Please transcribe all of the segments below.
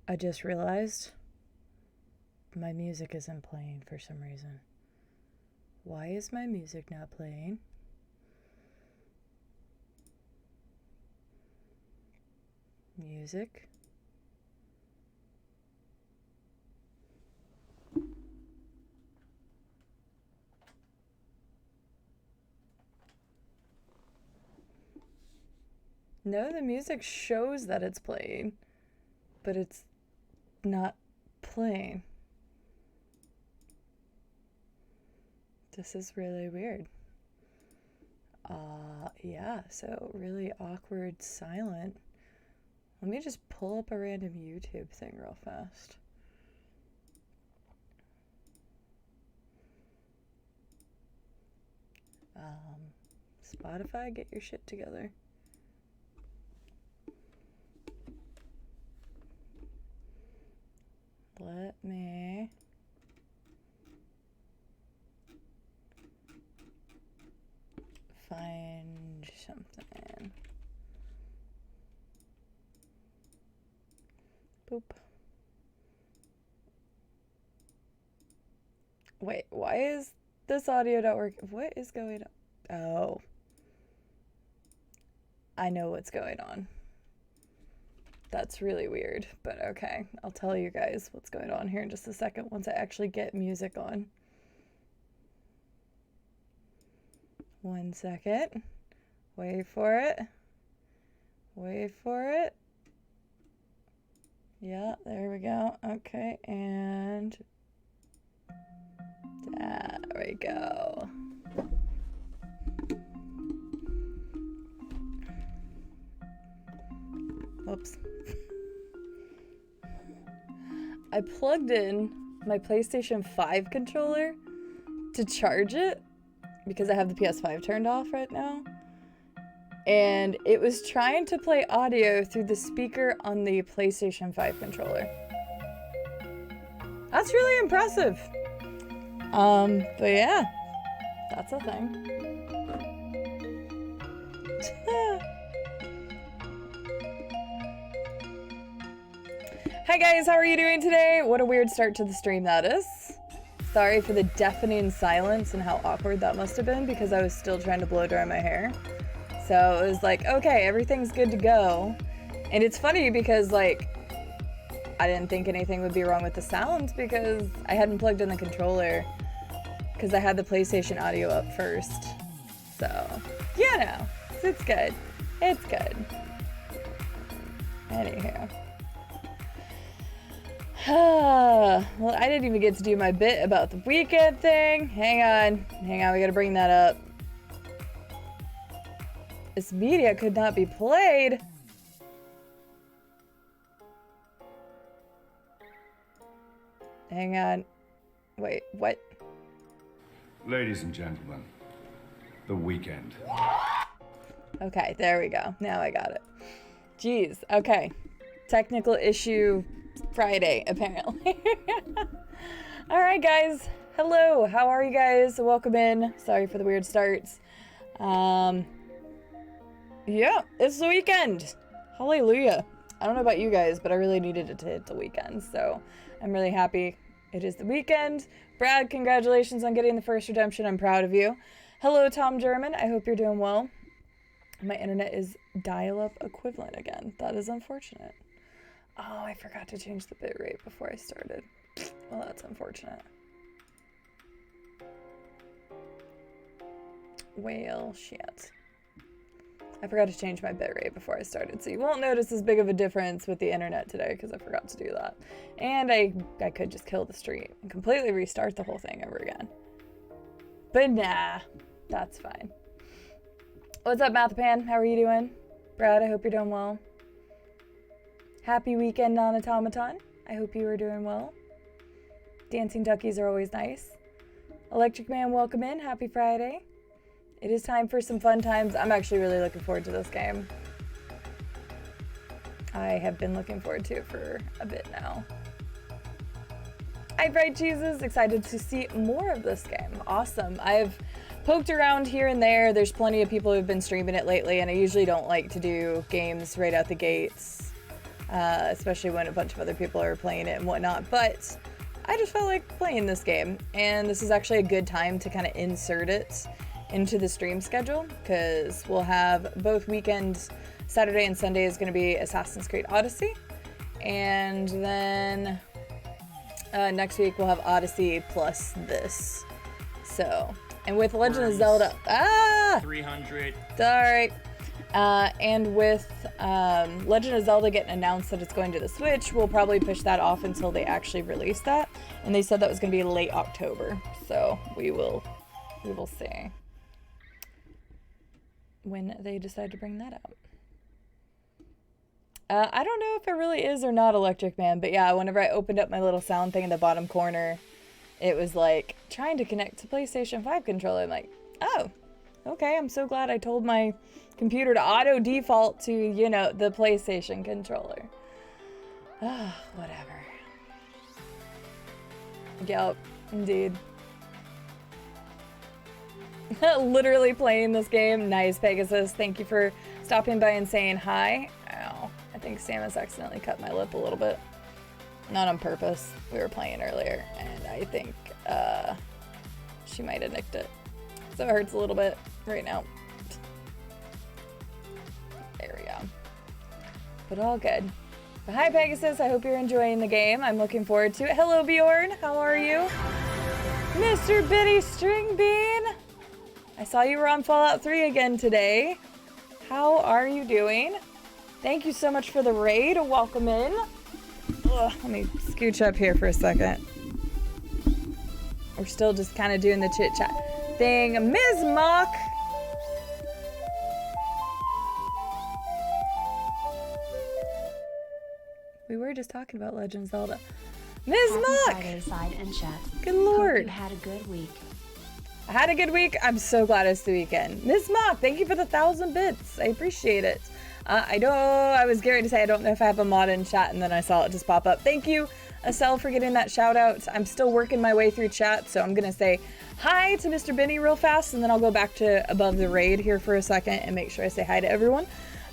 I just realized my music isn't playing for some reason. Why is my music not playing? Music. No, the music shows that it's playing, but it's not playing. This is really weird. Yeah, so really awkward silent. Let me just pull up a random YouTube thing real fast. Spotify, get your shit together. Let me find something. Boop. Wait, why is this audio not working? What is going on? Oh. I know what's going on. That's really weird, but okay. I'll tell you guys what's going on here in just a second once I actually get music on. 1 second. Wait for it. Wait for it. Yeah, there we go. Okay, and there we go. Oops. I plugged in my PlayStation 5 controller to charge it because I have the PS5 turned off right now. And it was trying to play audio through the speaker on the PlayStation 5 controller. That's really impressive. But yeah, that's a thing. Hi guys, how are you doing today? What a weird start to the stream that is. Sorry for the deafening silence and how awkward that must have been because I was still trying to blow dry my hair. So it was like, okay, everything's good to go. And it's funny because like, I didn't think anything would be wrong with the sound because I hadn't plugged in the controller because I had the PlayStation audio up first. So, yeah, no, it's good. It's good. Anywho. Well, I didn't even get to do my bit about the weekend thing. Hang on, we gotta bring that up. This media could not be played. Hang on. Wait, what? Ladies and gentlemen, the weekend. Okay, there we go. Now I got it. Jeez, okay. Technical issue Friday, apparently. All right, guys. Hello, how are you guys? Welcome in. Sorry for the weird starts. Yeah, it's the weekend. Hallelujah. I don't know about you guys, but I really needed it to hit the weekend, so I'm really happy it is the weekend. Brad, congratulations on getting the first redemption. I'm proud of you. Hello, Tom German. I hope you're doing well. My internet is dial-up equivalent again. That is unfortunate. Oh, I forgot to change the bitrate before I started. Well, that's unfortunate. Well, shit. I forgot to change my bitrate before I started, so you won't notice as big of a difference with the internet today because I forgot to do that. And I could just kill the stream and completely restart the whole thing over again. But nah, that's fine. What's up, Mathapan? How are you doing? Brad, I hope you're doing well. Happy weekend, non-automaton. I hope you are doing well. Dancing duckies are always nice. Electric Man, welcome in. Happy Friday. It is time for some fun times. I'm actually really looking forward to this game. I have been looking forward to it for a bit now. Hi, Fried Cheeses. Excited to see more of this game. Awesome. I've poked around here and there. There's plenty of people who've been streaming it lately, and I usually don't like to do games right out the gates. especially when a bunch of other people are playing it and whatnot. But I just felt like playing this game, and this is actually a good time to kind of insert it into the stream schedule, because we'll have both weekends, Saturday and Sunday is going to be Assassin's Creed Odyssey, and then next week we'll have Odyssey plus this. So, and with Legend of Zelda, 300. Sorry. And with Legend of Zelda getting announced that it's going to the Switch, we'll probably push that off until they actually release that. And they said that was going to be late October, so we will see when they decide to bring that out. I don't know if it really is or not Electric Man, but yeah, whenever I opened up my little sound thing in the bottom corner, it was like trying to connect to PlayStation 5 controller. I'm like, oh, okay, I'm so glad I told my computer to auto default to, you know, the PlayStation controller. Whatever. Yep, indeed. Literally playing this game. Nice, Pegasus. Thank you for stopping by and saying hi. Ow. I think Samus accidentally cut my lip a little bit. Not on purpose. We were playing earlier, and I think she might have nicked it. So it hurts a little bit right now. There we go. But all good. But hi, Pegasus. I hope you're enjoying the game. I'm looking forward to it. Hello, Bjorn. How are you? Mr. Bitty Stringbean. I saw you were on Fallout 3 again today. How are you doing? Thank you so much for the raid. Welcome in. Ugh, let me scooch up here for a second. We're still just kind of doing the chit chat thing. Ms. Mock. We were just talking about Legend of Zelda. Ms. Mock. Friday side and chat. Good lord. Hope you had a good week. I had a good week. I'm so glad it's the weekend. Ms. Mock, thank you for the 1,000 bits. I appreciate it. I was getting to say I don't know if I have a mod in chat, and then I saw it just pop up. Thank you, Estelle, for getting that shout out. I'm still working my way through chat, so I'm gonna say hi to Mr. Benny real fast, and then I'll go back to above the raid here for a second and make sure I say hi to everyone.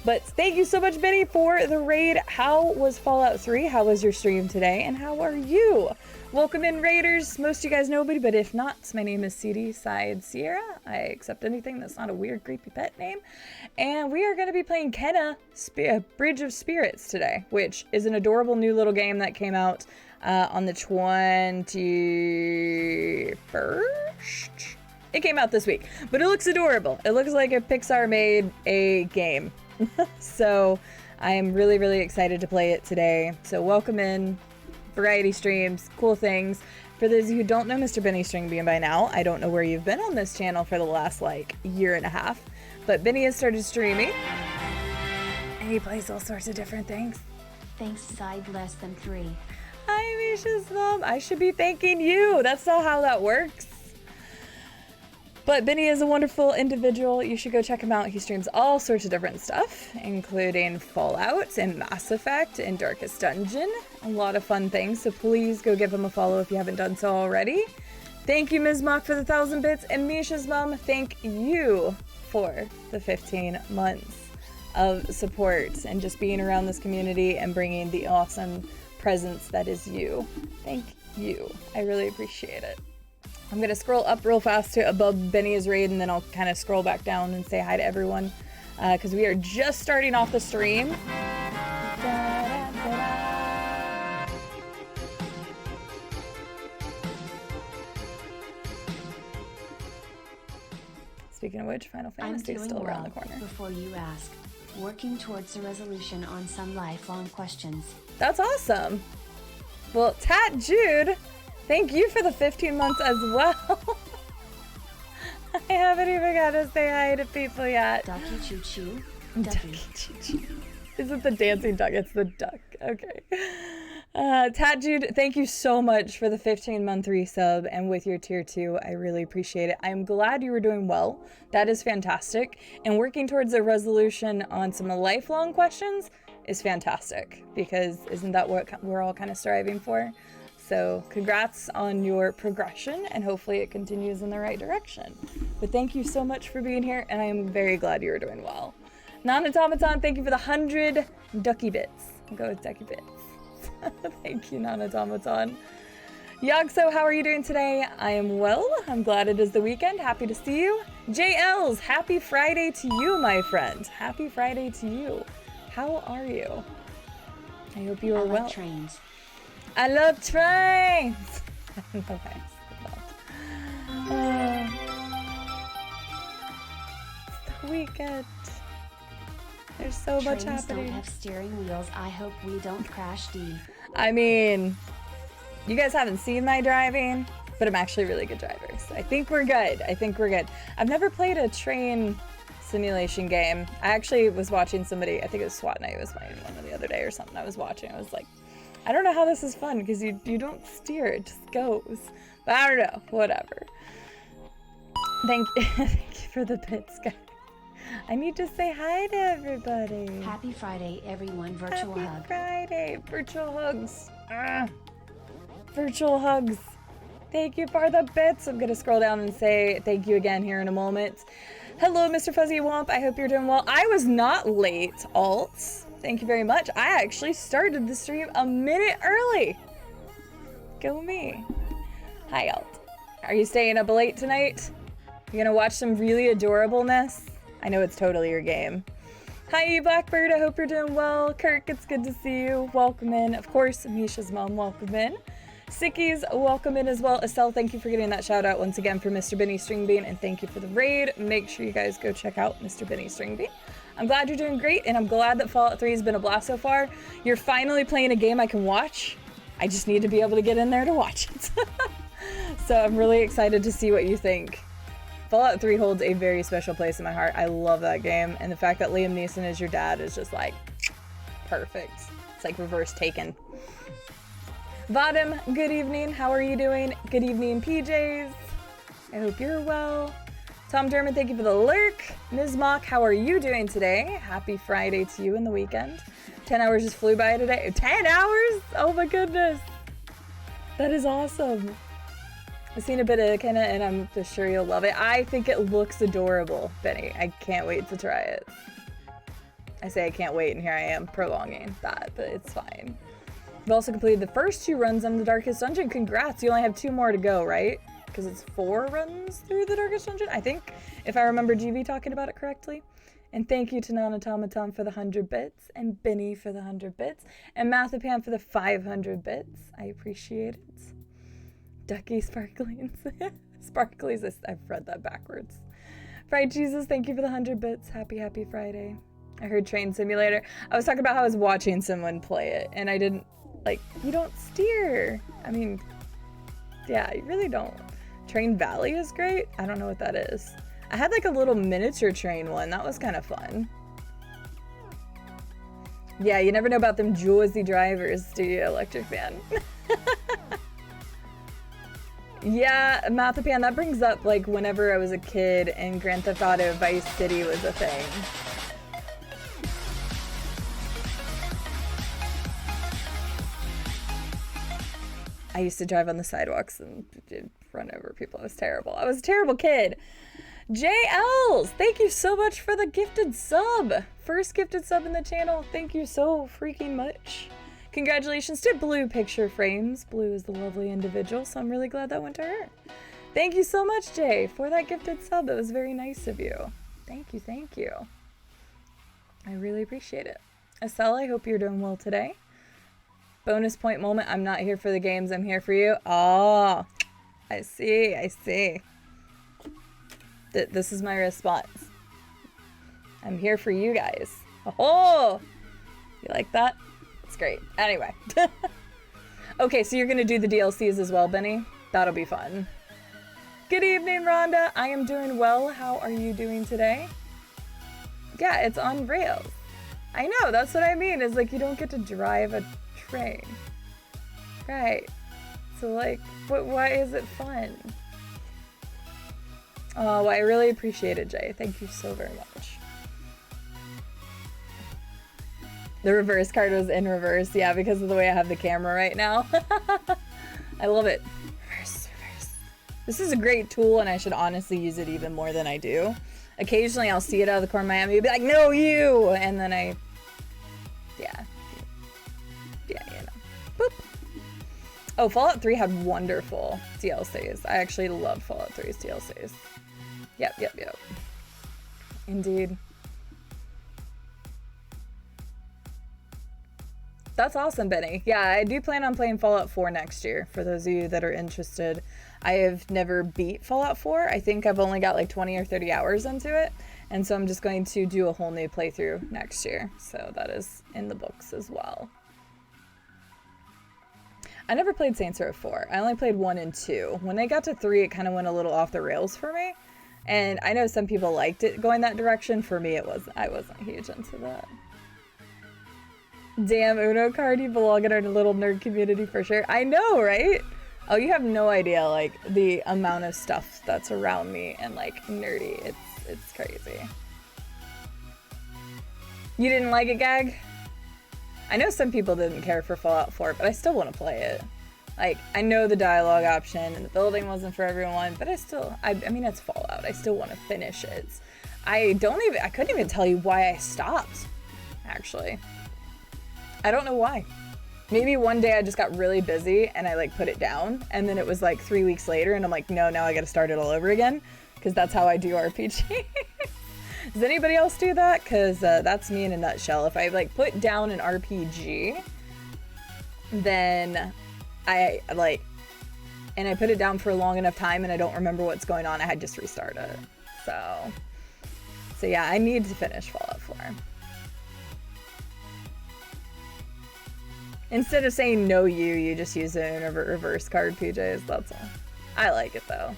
But thank you so much, Benny, for the raid. How was Fallout 3? How was your stream today? And how are you? Welcome in, raiders. Most of you guys know me, but if not, my name is CD Side Sierra. I accept anything that's not a weird, creepy pet name. And we are going to be playing Kenna Bridge of Spirits today, which is an adorable new little game that came out on the 21st? It came out this week, but it looks adorable. It looks like if Pixar made a game. So I am really, really excited to play it today. So welcome in. Variety streams, cool things. For those of you who don't know Mr. Benny Stringbean by now, I don't know where you've been on this channel for the last like year and a half, but Benny has started streaming and he plays all sorts of different things. Thanks, side less than 3. Hi, Misha's mom. I should be thanking you. That's not how that works. But Benny is a wonderful individual. You should go check him out. He streams all sorts of different stuff, including Fallout and Mass Effect and Darkest Dungeon. A lot of fun things, so please go give him a follow if you haven't done so already. Thank you, Ms. Mock, for the 1,000 bits. And Misha's mom, thank you for the 15 months of support and just being around this community and bringing the awesome presence that is you. Thank you. I really appreciate it. I'm going to scroll up real fast to above Benny's raid, and then I'll kind of scroll back down and say hi to everyone, because we are just starting off the stream. Speaking of which, Final Fantasy is still around the corner. Before you ask, working towards a resolution on some lifelong questions. That's awesome. Well, Tat Jude, thank you for the 15 months as well. I haven't even got to say hi to people yet. Ducky Choo Choo. Ducky Choo Choo. Is it the dancing duck? It's the duck. Okay. Tat Jude, thank you so much for the 15-month resub, and with your tier 2, I really appreciate it. I'm glad you were doing well. That is fantastic. And working towards a resolution on some lifelong questions is fantastic, because isn't that what we're all kind of striving for? So congrats on your progression, and hopefully it continues in the right direction. But thank you so much for being here, and I am very glad you are doing well. Non-Automaton, thank you for the 100 ducky bits. I'll go with Decky Bits. Thank you, Nanatomaton. Yogso, how are you doing today? I am well. I'm glad it is the weekend. Happy to see you. JLs, happy Friday to you, my friend. Happy Friday to you. How are you? I hope you are well. Trains. I love trains. Okay. It's the weekend. There's so much Trains happening. don't have steering wheels. I hope we don't crash. D. I mean, you guys haven't seen my driving, but I'm actually a really good driver. So I think we're good. I think we're good. I've never played a train simulation game. I actually was watching somebody, I think it was SWAT Night was playing one the other day or something. I was watching. I was like, I don't know how this is fun because you don't steer, it just goes. But I don't know, whatever. Thank you for the bits, guys. I need to say hi to everybody. Happy Friday, everyone. Virtual Happy hug. Friday. Virtual hugs. Virtual hugs. Thank you for the bits. I'm going to scroll down and say thank you again here in a moment. Hello, Mr. Fuzzy Womp. I hope you're doing well. I was not late, Alts. Thank you very much. I actually started the stream a minute early. Go me. Hi, Alt. Are you staying up late tonight? You're going to watch some really adorableness? I know it's totally your game. Hi, Blackbird. I hope you're doing well. Kirk, it's good to see you. Welcome in. Of course, Misha's mom, welcome in. Sickies, welcome in as well. Estelle, thank you for getting that shout out once again for Mr. Benny Stringbean, and thank you for the raid. Make sure you guys go check out Mr. Benny Stringbean. I'm glad you're doing great, and I'm glad that Fallout 3 has been a blast so far. You're finally playing a game I can watch. I just need to be able to get in there to watch it. So I'm really excited to see what you think. Fallout 3 holds a very special place in my heart. I love that game, and the fact that Liam Neeson is your dad is just like perfect. It's like reverse Taken. Vadim, good evening. How are you doing? Good evening, PJs. I hope you're well. Tom Dermott, thank you for the lurk. Ms. Mock, how are you doing today? Happy Friday to you in the weekend. 10 hours just flew by today. 10 hours? Oh my goodness. That is awesome. I've seen a bit of Kenna and I'm just sure you'll love it. I think it looks adorable, Benny. I can't wait to try it. I say I can't wait and here I am prolonging that, but it's fine. You've also completed the first 2 runs on the Darkest Dungeon. Congrats, you only have 2 more to go, right? Because it's 4 runs through the Darkest Dungeon, I think, if I remember GV talking about it correctly. And thank you to Nanatomaton for the 100 bits, and Benny for the 100 bits, and Mathapan for the 500 bits. I appreciate it. Ducky Sparklings. Sparklies, I've read that backwards. Fried Jesus, thank you for the 100 bits. Happy Friday. I heard Train Simulator. I was talking about how I was watching someone play it, and I didn't, like, you don't steer. I mean, yeah, you really don't. Train Valley is great. I don't know what that is. I had like a little miniature train one. That was kind of fun. Yeah, you never know about them Jersey drivers, do you, Electric Man? Yeah, Mathapan, that brings up like whenever I was a kid and Grand Theft Auto Vice City was a thing. I used to drive on the sidewalks and run over people. I was terrible. I was a terrible kid. JLs, thank you so much for the gifted sub. First gifted sub in the channel. Thank you so freaking much. Congratulations to Blue Picture Frames. Blue is the lovely individual, so I'm really glad that went to her. Thank you so much, Jay, for that gifted sub. It was very nice of you. Thank you, thank you. I really appreciate it. Estelle, I hope you're doing well today. Bonus point moment, I'm not here for the games, I'm here for you. Oh, I see, I see. This is my response. I'm here for you guys. Oh, you like that? It's great. Anyway. Okay, so you're gonna do the DLCs as well, Benny? That'll be fun. Good evening, Rhonda. I am doing well. How are you doing today? Yeah, it's on rails. I know, that's what I mean, is like you don't get to drive a train. Right. So like, why is it fun? Oh, well, I really appreciate it, Jay. Thank you so very much. The reverse card was in reverse, yeah, because of the way I have the camera right now. I love it. Reverse. This is a great tool, and I should honestly use it even more than I do. Occasionally, I'll see it out of the corner of my eye and be like, no, you! And then yeah. Yeah, you know. Boop. Oh, Fallout 3 had wonderful DLCs. I actually loved Fallout 3's DLCs. Yep. Indeed. That's awesome, Benny. Yeah, I do plan on playing Fallout 4 next year, for those of you that are interested. I have never beat Fallout 4. I think I've only got like 20 or 30 hours into it, and so I'm just going to do a whole new playthrough next year. So that is in the books as well. I never played Saints Row 4. I only played 1 and 2. When they got to 3, it kind of went a little off the rails for me. And I know some people liked it going that direction. For me, I wasn't huge into that. Damn, Uno card, you belong in our little nerd community for sure. I know, right? Oh, you have no idea, like, the amount of stuff that's around me and, like, nerdy. It's crazy. You didn't like it, Gag? I know some people didn't care for Fallout 4, but I still want to play it. Like, I know the dialogue option and the building wasn't for everyone, but I mean, it's Fallout. I still want to finish it. I couldn't even tell you why I stopped, actually. I don't know why. Maybe one day I just got really busy and I like put it down, and then it was like 3 weeks later and I'm like, no, now I gotta start it all over again, because that's how I do RPG. Does anybody else do that? Because that's me in a nutshell. If I like put down an RPG, then I put it down for a long enough time and I don't remember what's going on, I just restart it. So yeah, I need to finish Fallout 4. Instead of saying no you just use a reverse card, PJs, that's all. I like it though.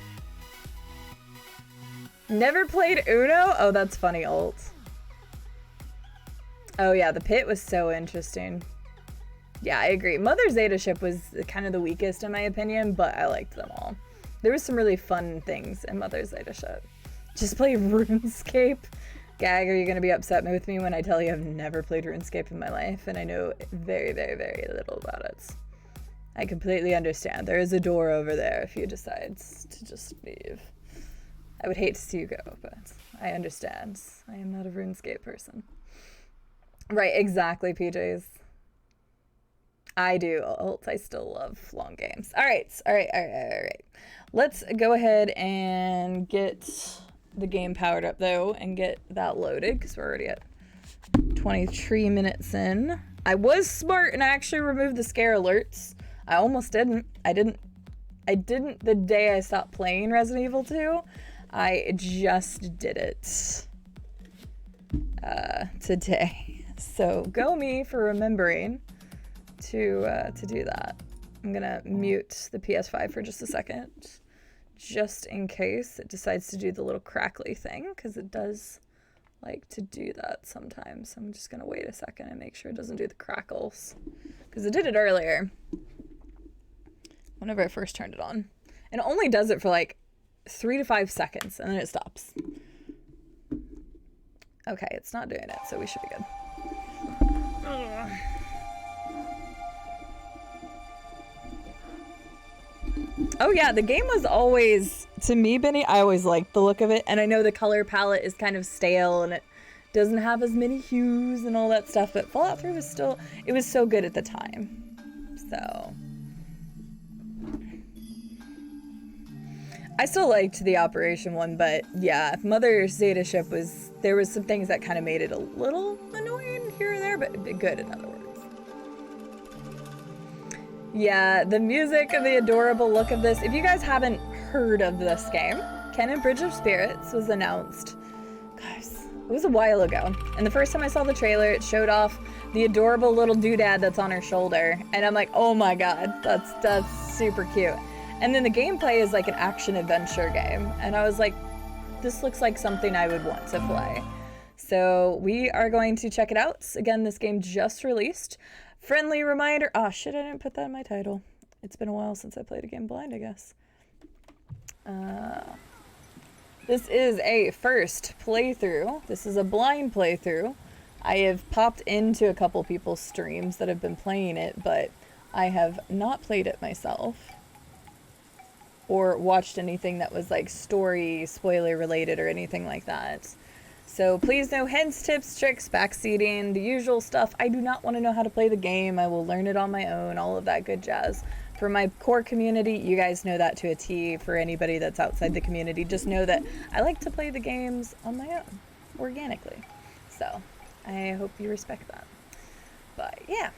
Never played Uno? Oh, that's funny, Ult. Oh yeah, the pit was so interesting. Yeah, I agree. Mother's Zeta ship was kind of the weakest in my opinion, but I liked them all. There was some really fun things in Mother's Zeta ship. Just play RuneScape. Gag, are you going to be upset with me when I tell you I've never played RuneScape in my life and I know very, very, very little about it? I completely understand. There is a door over there if you decide to just leave. I would hate to see you go, but I understand. I am not a RuneScape person. Right, exactly, PJs. I do. Ult, I still love long games. All right. Let's go ahead and get the game powered up though and get that loaded, because we're already at 23 minutes in. I was smart and I actually removed the scare alerts. I almost didn't. I didn't the day I stopped playing Resident Evil 2. I just did it today. So go me for remembering to do that. I'm gonna mute the PS5 for just a second, just in case it decides to do the little crackly thing, because it does like to do that sometimes. I'm just gonna wait a second and make sure it doesn't do the crackles, because it did it earlier whenever I first turned it on, and it only does it for like 3 to 5 seconds and then it stops. Okay, it's not doing it, so we should be good. Oh yeah, the game was always, to me, Benny, I always liked the look of it, and I know the color palette is kind of stale and it doesn't have as many hues and all that stuff, but Fallout 3 was still, it was so good at the time. So I still liked the Operation one, but yeah, Mother Zeta ship was, there was some things that kind of made it a little annoying here or there, but good in other words. Yeah, the music and the adorable look of this. If you guys haven't heard of this game, Ken and Bridge of Spirits was announced, guys, it was a while ago. And the first time I saw the trailer, it showed off the adorable little doodad that's on her shoulder. And I'm like, oh my god, that's super cute. And then the gameplay is like an action-adventure game. And I was like, this looks like something I would want to play. So we are going to check it out. Again, this game just released. Friendly reminder. Oh shit, I didn't put that in my title. It's been a while since I played a game blind, I guess. This is a first playthrough. This is a blind playthrough. I have popped into a couple people's streams that have been playing it, but I have not played it myself or watched anything that was like story spoiler related or anything like that. So please no hints, tips, tricks, backseating, the usual stuff. I do not want to know how to play the game. I will learn it on my own, all of that good jazz. For my core community, you guys know that to a T. For anybody that's outside the community, just know that I like to play the games on my own, organically. So I hope you respect that. But yeah.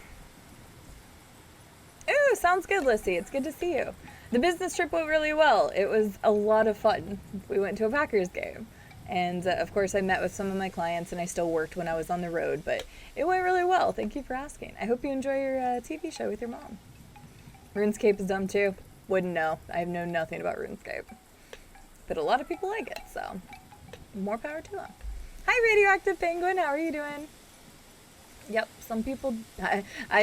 Ooh, sounds good, Lissy. It's good to see you. The business trip went really well. It was a lot of fun. We went to a Packers game. And of course I met with some of my clients, and I still worked when I was on the road, but it went really well. Thank you for asking. I hope you enjoy your TV show with your mom. RuneScape is dumb too. Wouldn't know. I have known nothing about RuneScape. But a lot of people like it, so more power to them. Hi, Radioactive Penguin. How are you doing? Yep, some people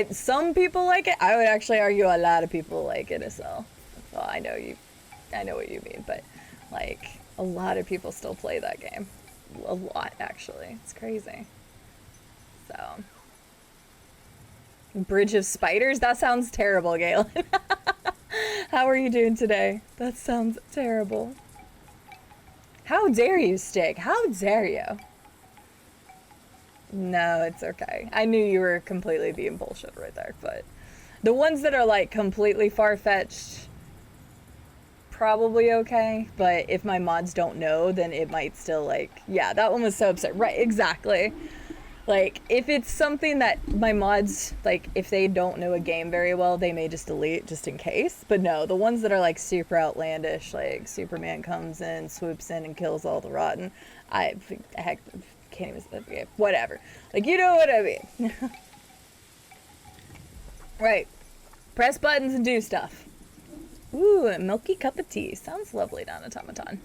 some people like it. I would actually argue a lot of people like it as well. Well, I know what you mean, but like a lot of people still play that game. A lot, actually. It's crazy. So Bridge of Spiders? That sounds terrible, Galen. How are you doing today? That sounds terrible. How dare you, Stig? How dare you? No, it's okay. I knew you were completely being bullshit right there, but the ones that are like completely far-fetched, probably okay, but if my mods don't know, then it might still like, yeah, that one was so absurd. Right, exactly. Like, if it's something that my mods, like, if they don't know a game very well, they may just delete just in case. But no, the ones that are, like, super outlandish, like, Superman comes in, swoops in, and kills all the rotten, heck, can't even say the game. Whatever. Like, you know what I mean. Right. Press buttons and do stuff. Ooh, a milky cup of tea. Sounds lovely, Don Automaton.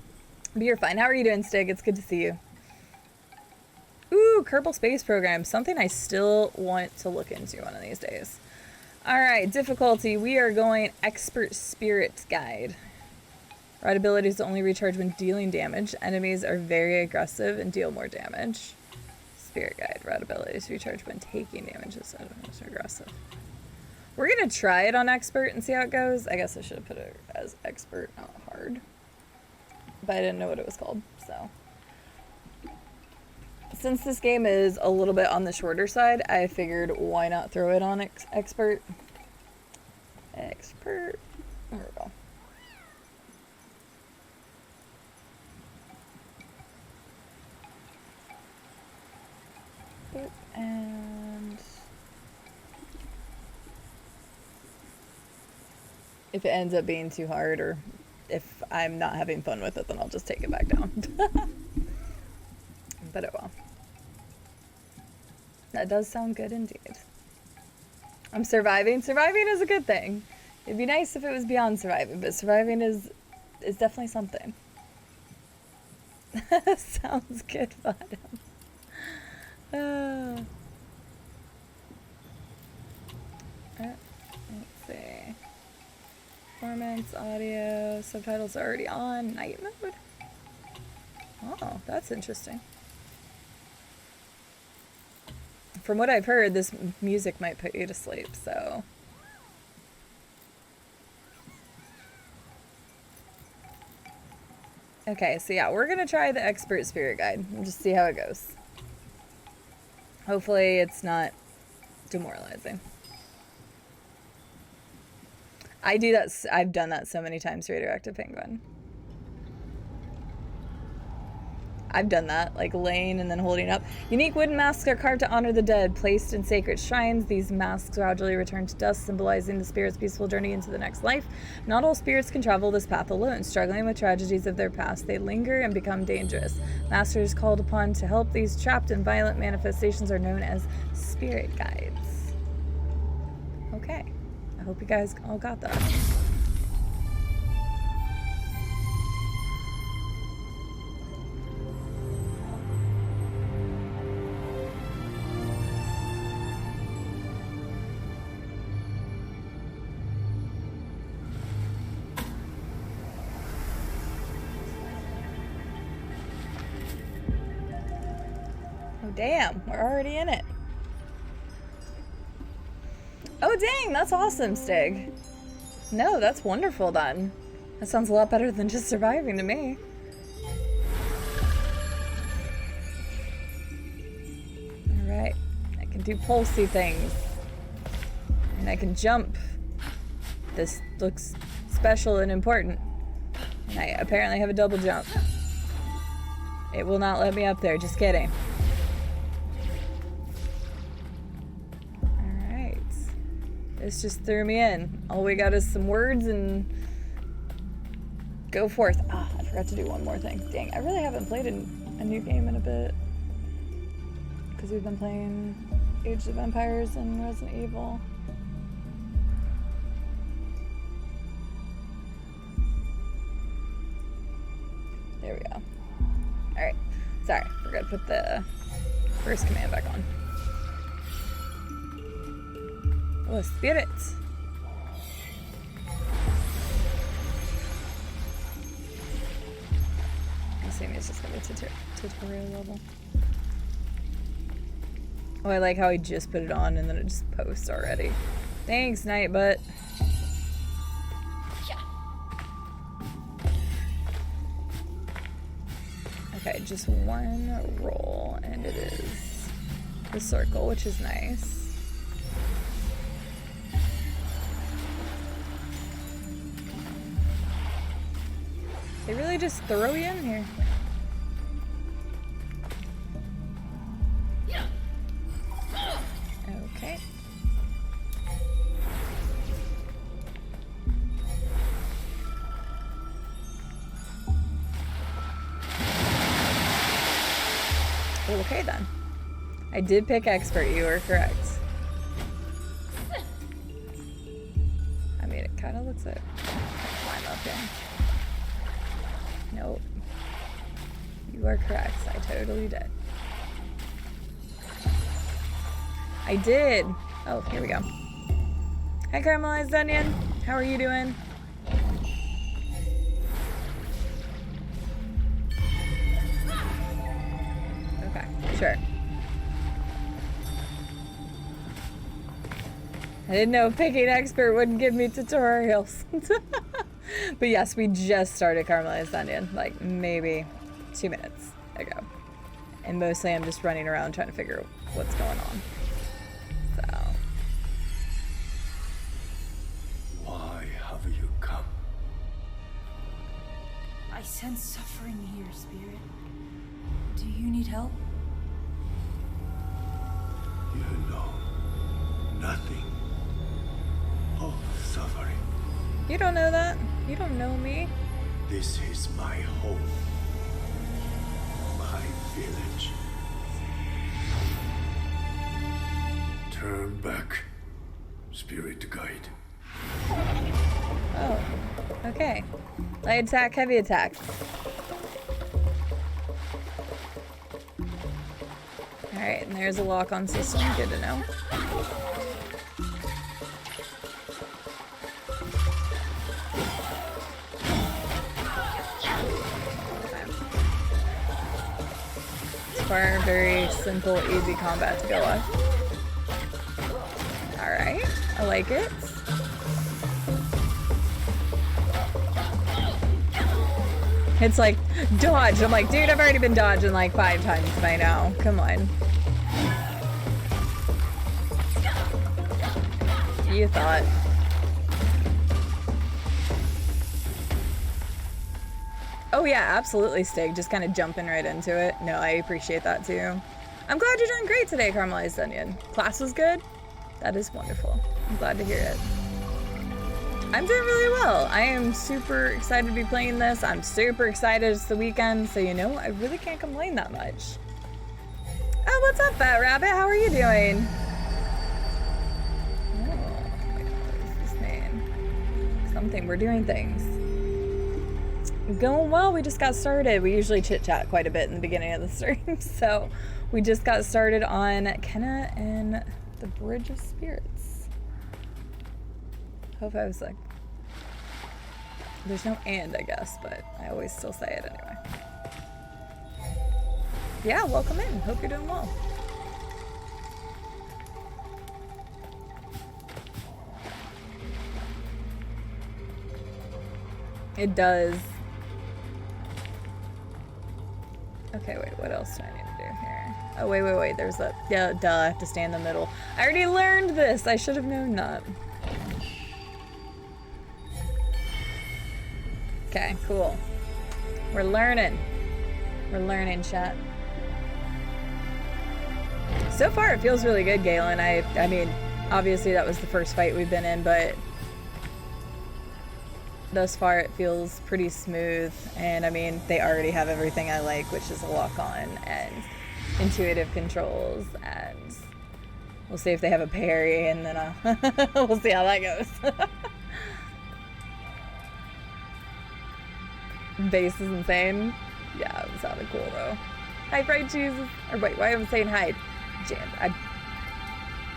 But you're fine. How are you doing, Stig? It's good to see you. Ooh, Kerbal Space Program. Something I still want to look into one of these days. Alright, difficulty. We are going Expert Spirit Guide. Rod abilities only recharge when dealing damage. Enemies are very aggressive and deal more damage. Spirit Guide. Rod abilities recharge when taking damage instead of most aggressive. We're going to try it on Expert and see how it goes. I guess I should have put it as Expert, not hard. But I didn't know what it was called, so. Since this game is a little bit on the shorter side, I figured why not throw it on Expert. Expert. There we go. Boop, and if it ends up being too hard, or if I'm not having fun with it, then I'll just take it back down. But it will. That does sound good indeed. I'm surviving. Surviving is a good thing. It'd be nice if it was beyond surviving, but surviving is definitely something. Sounds good, Bottom. Let's see. Performance, audio, subtitles are already on. Night mode. Oh, that's interesting. From what I've heard, this music might put you to sleep, so. Okay, so yeah, we're gonna try the Expert Spirit Guide and just see how it goes. Hopefully it's not demoralizing. I do that, I've done that so many times, Radioactive Penguin. I've done that, like laying and then holding up. Unique wooden masks are carved to honor the dead, placed in sacred shrines. These masks gradually return to dust, symbolizing the spirit's peaceful journey into the next life. Not all spirits can travel this path alone. Struggling with tragedies of their past, they linger and become dangerous. Masters called upon to help these trapped in violent manifestations are known as spirit guides. Okay, I hope you guys all got that. Damn, we're already in it. Oh dang, that's awesome, Stig. No, that's wonderful then. That sounds a lot better than just surviving to me. do pulsey things. And I can jump. This looks special and important. And I apparently have a double jump. It will not let me up there, just kidding. Alright. This just threw me in. All we got is some words and go forth. Ah, I forgot to do one more thing. Dang, I really haven't played a new game in a bit. Because we've been playing Age of Empires and Resident Evil. There we go. Alright. Sorry, forgot to put the first command back on. Oh, spirit! I'm assuming it's just gonna be tutorial level. Oh, I like how he just put it on and then it just posts already. Thanks, Nightbutt. Okay, just one roll, and it is the circle, which is nice. They really just throw you in here. Okay. Okay then. I did pick expert, you were correct. I mean, it kind of looks like I can climb up here. Nope. You are correct, I totally did. I did! Oh, here we go. Hi, Caramelized Onion. How are you doing? Sure. I didn't know picking expert wouldn't give me tutorials. But yes, we just started Caramelized Onion, like maybe 2 minutes ago. And mostly I'm just running around trying to figure out what's going on. So. Why have you come? I sense suffering here, Spirit. Do you need help? You know nothing of suffering. You don't know that. You don't know me. This is my home. My village. Turn back, spirit guide. Oh, okay. Light attack, heavy attack. Alright, and there's a lock-on system. Good to know. Far very simple, easy combat to go with. Alright, I like it. It's like, dodge. I'm like, dude, I've already been dodging like 5 times by now. Come on. You thought. Oh yeah, absolutely, Stig. Just kind of jumping right into it. No, I appreciate that too. I'm glad you're doing great today, Caramelized Onion. Class was good? That is wonderful. I'm glad to hear it. I'm doing really well. I am super excited to be playing this. I'm super excited it's the weekend, so you know, I really can't complain that much. Oh, what's up, Fat Rabbit? How are you doing? Oh, what is this name? Something. We're doing things. Going well. We just got started. We usually chit-chat quite a bit in the beginning of the stream, so we just got started on Kenna and the Bridge of Spirits. Hope I was like, there's no and, I guess, but I always still say it anyway. Yeah, welcome in. Hope you're doing well. It does. Okay, wait, what else do I need to here? Oh, wait. There's a... Yeah, duh, I have to stay in the middle. I already learned this. I should have known that. Okay, cool. We're learning. We're learning, chat. So far, it feels really good, Galen. I mean, obviously that was the first fight we've been in, but thus far it feels pretty smooth. And I mean, they already have everything I like, which is a lock-on and intuitive controls, and we'll see if they have a parry, and then we'll see how that goes. Bass is insane. Yeah, it sounded cool though. Hi, fried cheese. Or wait, why am I saying hi?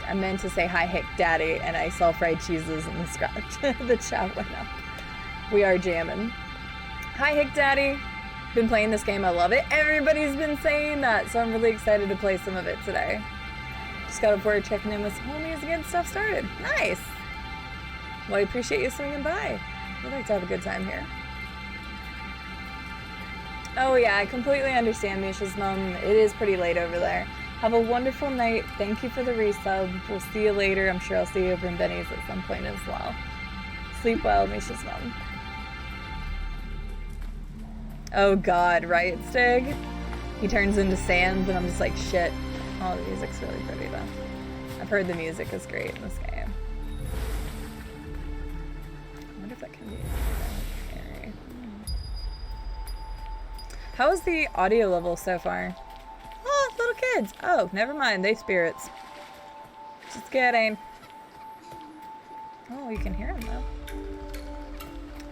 I meant to say hi, Hick Daddy, and I saw fried cheeses in the scratch. The chat went up. We are jamming. Hi, Hick Daddy. Been playing this game. I love it. Everybody's been saying that, so I'm really excited to play some of it today. Just got up for checking in with some homies and getting stuff started. Nice. Well, I appreciate you swinging by. We'd like to have a good time here. Oh yeah, I completely understand Misha's mom. It is pretty late over there. Have a wonderful night. Thank you for the resub. We'll see you later. I'm sure I'll see you over in Benny's at some point as well. Sleep well, Misha's mom. Oh god, right, Stig? He turns into sands and I'm just like, shit. Oh, the music's really pretty though. I've heard the music is great in this game. I wonder if that can be... How is the audio level so far? Oh, little kids. Oh, never mind. They spirits. Just kidding. Oh, you can hear them though.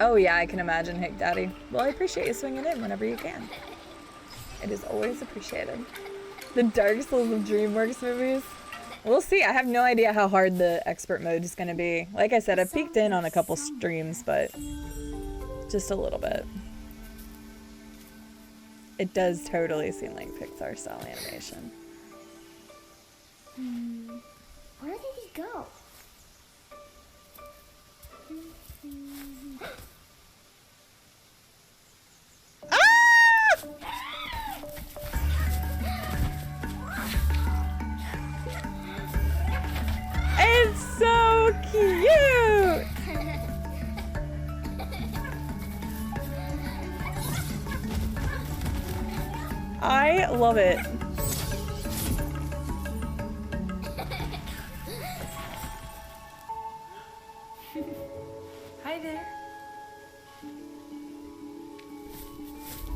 Oh yeah, I can imagine, Hick Daddy. Well, I appreciate you swinging in whenever you can. It is always appreciated. The Dark Souls of DreamWorks movies. We'll see. I have no idea how hard the expert mode is going to be. Like I said, I've peeked in on a couple streams, but just a little bit. It does totally seem like Pixar style animation. Where did he go? Ah! It's so cute! I love it. Hi there.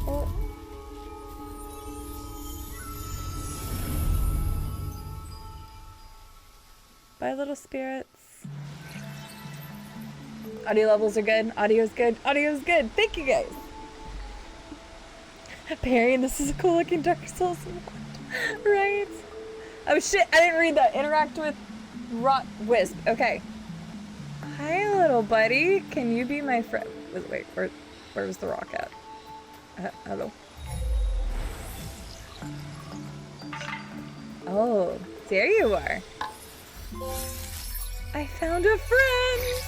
Oh. Bye, little spirits. Audio levels are good. Audio's good. Audio's good. Thank you guys. Perry, this is a cool looking Dark Souls mod. Right? Oh shit, I didn't read that. Interact with Rot Wisp. Okay. Hi, little buddy. Can you be my friend? Wait, where was the rock at? Hello. Oh, there you are. I found a friend.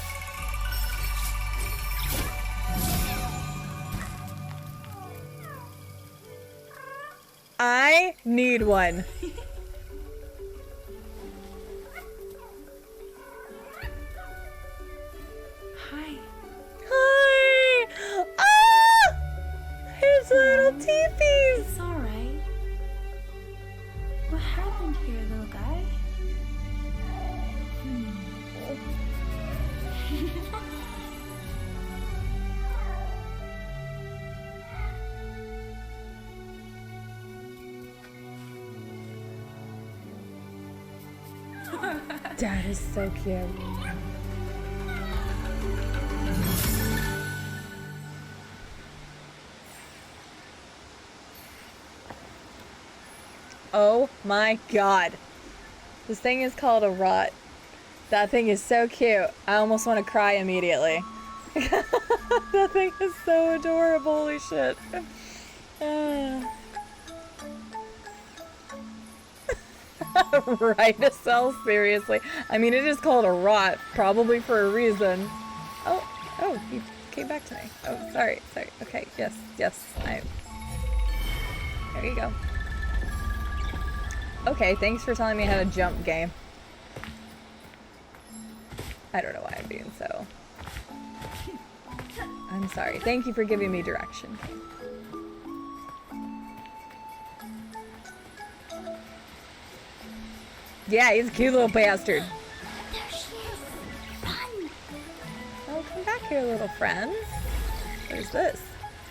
I need one. Hi. Hi! Ah! His little teepees! It's alright. What happened here, little guy? That is so cute. Oh my god. This thing is called a rot. That thing is so cute. I almost want to cry immediately. That thing is so adorable. Holy shit. Right, Estelle, seriously. I mean, it is called a rot, probably for a reason. Oh, he came back to me. Oh, sorry. Okay, yes, there you go. Okay, thanks for telling me how to jump, game. I don't know why I'm being so... I'm sorry. Thank you for giving me direction, game. Yeah, he's a cute little bastard. There she is. Run. Oh, come back here, little friends. What is this?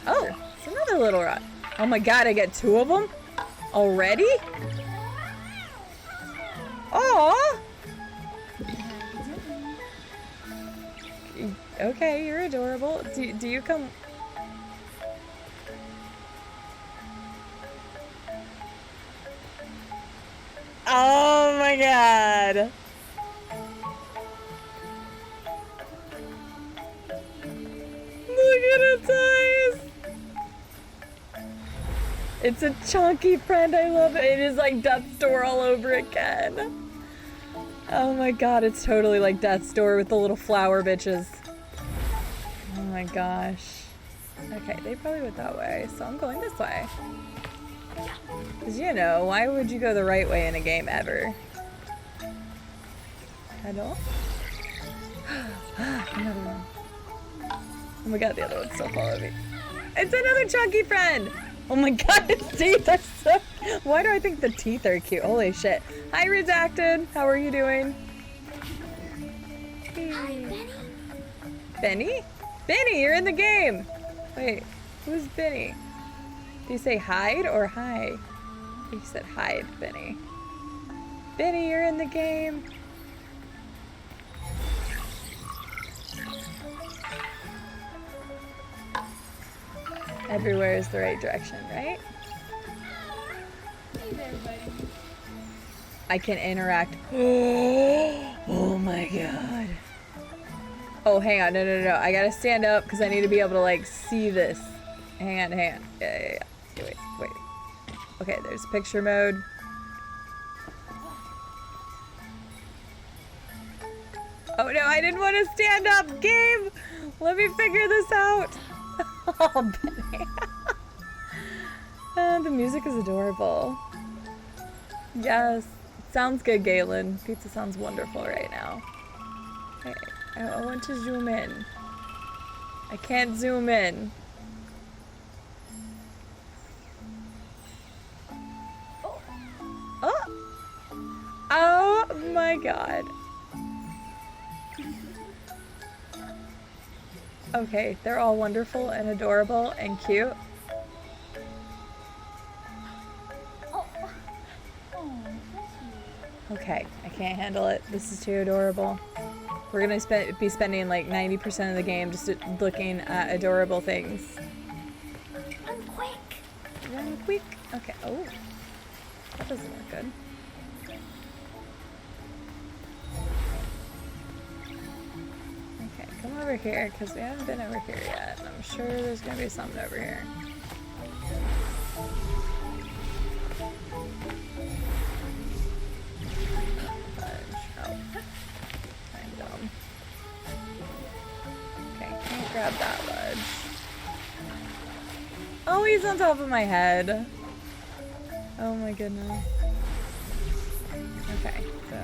Oh, it's another little rat. Oh my god, I get 2 of them? Already? Aww! Okay, you're adorable. Do you come... Oh my god! Look at its eyes! It's a chunky friend, I love it. It is like Death's Door all over again. Oh my god, it's totally like Death's Door with the little flower bitches. Oh my gosh. Okay, they probably went that way, so I'm going this way. Because, you know, why would you go the right way in a game ever? Hello? Another one. Oh my god, the other one's still following me. It's another chunky friend! Oh my god, its teeth are so... Why do I think the teeth are cute? Holy shit. Hi, Redacted. How are you doing? Hi, Benny. Benny? Benny, you're in the game! Wait, who's Benny? Do you say hide or hi? I think you said hide, Benny. Benny, you're in the game. Everywhere is the right direction, right? Hey there, buddy. I can interact. Oh my god. Oh, hang on. No. I gotta stand up because I need to be able to, like, see this. Hang on. Yeah. Wait. Okay, there's picture mode. Oh no, I didn't want to stand up. Game! Let me figure this out. Oh, Benny. The music is adorable. Yes. Sounds good, Galen. Pizza sounds wonderful right now. Okay, I want to zoom in. I can't zoom in. Oh my god. Okay, they're all wonderful and adorable and cute. Okay, I can't handle it. This is too adorable. We're gonna be spending like 90% of the game just looking at adorable things. Run quick. Run quick. Okay. Oh, that doesn't look good. Okay, come over here because we haven't been over here yet. And I'm sure there's gonna be something over here. Grab that ledge. Oh, he's on top of my head. Oh my goodness. Okay, so.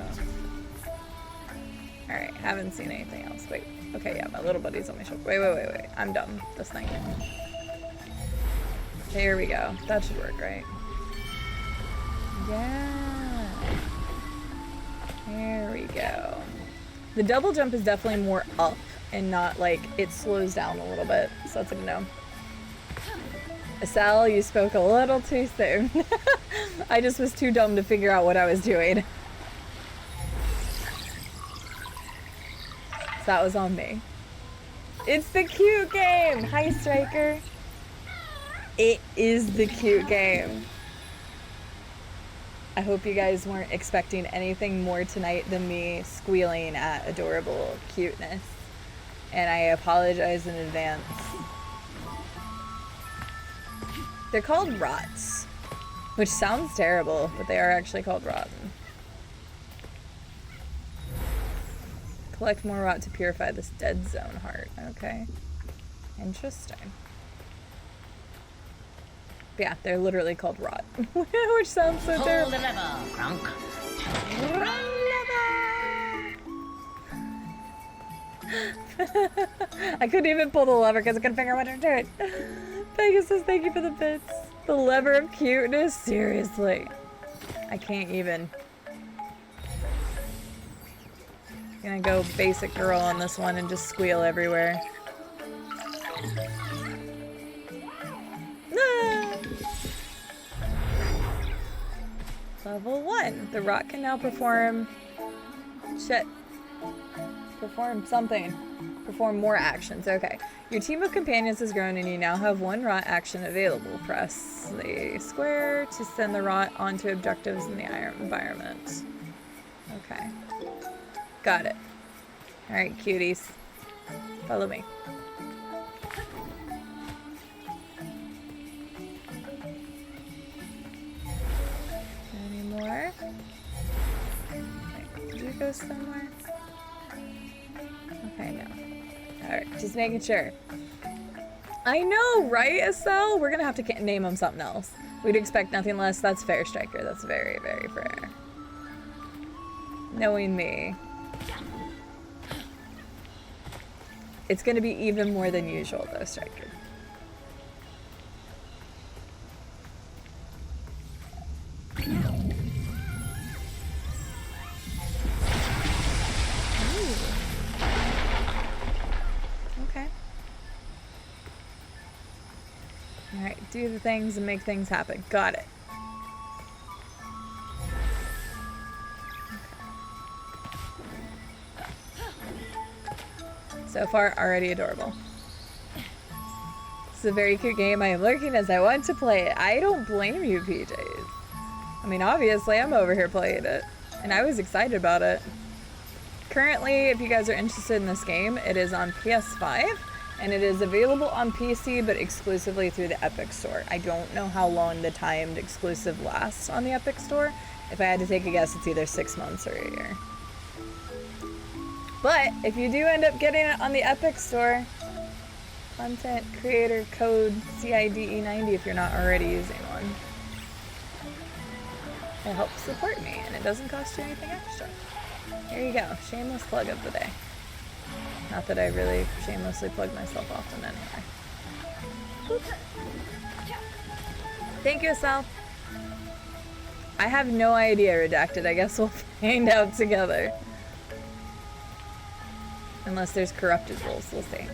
Alright, haven't seen anything else. Wait. Okay, yeah, my little buddy's on my shoulder. Wait. I'm done with this thing. Here we go. That should work, right? Yeah. There we go. The double jump is definitely more up and not like it slows down a little bit, so that's good to know. Sal, you spoke a little too soon. I just was too dumb to figure out what I was doing. So that was on me. It's the cute game! Hi, Striker. It is the cute game. I hope you guys weren't expecting anything more tonight than me squealing at adorable cuteness. And I apologize in advance. They're called rots, which sounds terrible, but they are actually called rotten. Collect more rot to purify this dead zone heart. Okay. Interesting. But yeah, they're literally called rot, which sounds so terrible. Pull the lever, Grunk. I couldn't even pull the lever because I couldn't figure out what to do. Pegasus says thank you for the bits. The lever of cuteness? Seriously. I can't even. Gonna go basic girl on this one and just squeal everywhere. Ah! Level 1. The rot can now perform... Shit. Perform something. Perform more actions. Okay. Your team of companions has grown and you now have one rot action available. Press the square to send the rot onto objectives in the environment. Okay. Got it. Alright, cuties. Follow me. Any more? Wait, did you go somewhere? Okay, no. Alright, just making sure. I know, right, Estelle? We're gonna have to name him something else. We'd expect nothing less. That's fair, Striker. That's very, very fair. Knowing me. It's gonna be even more than usual, though, Striker. Okay. Alright, do the things and make things happen. Got it. So far, already adorable. It's a very cute game. I am lurking as I want to play it. I don't blame you, PJs. I mean, obviously, I'm over here playing it. And I was excited about it. Currently, if you guys are interested in this game, it is on PS5. And it is available on PC, but exclusively through the Epic Store. I don't know how long the timed exclusive lasts on the Epic Store. If I had to take a guess, it's either 6 months or a year. But if you do end up getting it on the Epic Store, content creator code CIDE90 if you're not already using one. It helps support me and it doesn't cost you anything extra. Here you go, shameless plug of the day. Not that I really shamelessly plug myself often anyway. Oops. Thank you, Sal. I have no idea, Redacted. I guess we'll find out together. Unless there's corrupted rules, we'll see.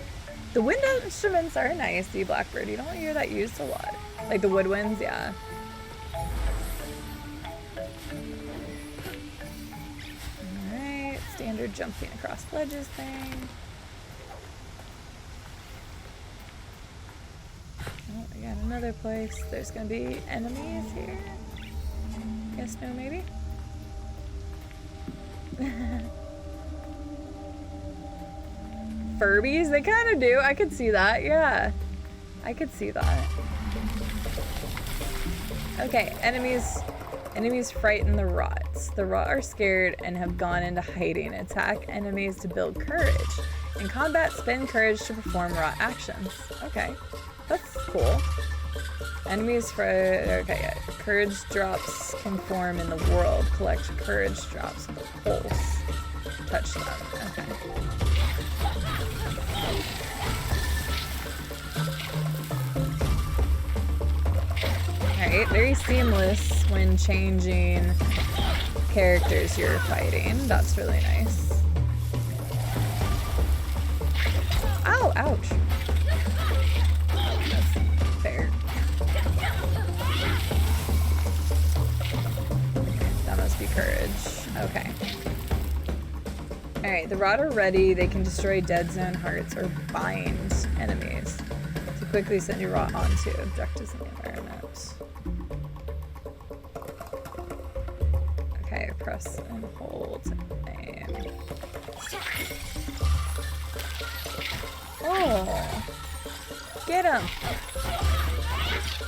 The wind instruments are nice, the Blackbird. You don't hear that used a lot. Like the woodwinds, yeah. Alright, standard jumping across ledges thing. Oh, I got another place. There's gonna be enemies here. Yes, no, maybe? Furbies? They kind of do. I could see that, yeah. I could see that. Okay, enemies frighten the rots. The rot are scared and have gone into hiding. Attack enemies to build courage. In combat, spend courage to perform rot actions. Okay, that's cool. Enemies okay, yeah. Courage drops can form in the world. Collect courage drops. Pulse. Touch them. Okay. Alright, very seamless when changing characters you're fighting. That's really nice. Ow, ouch. That's fair. That must be courage. Okay. Alright, the rot are ready. They can destroy dead zone hearts or bind enemies to quickly send your rot onto objectives in the environment. Okay, press and hold aim. Oh! Get him!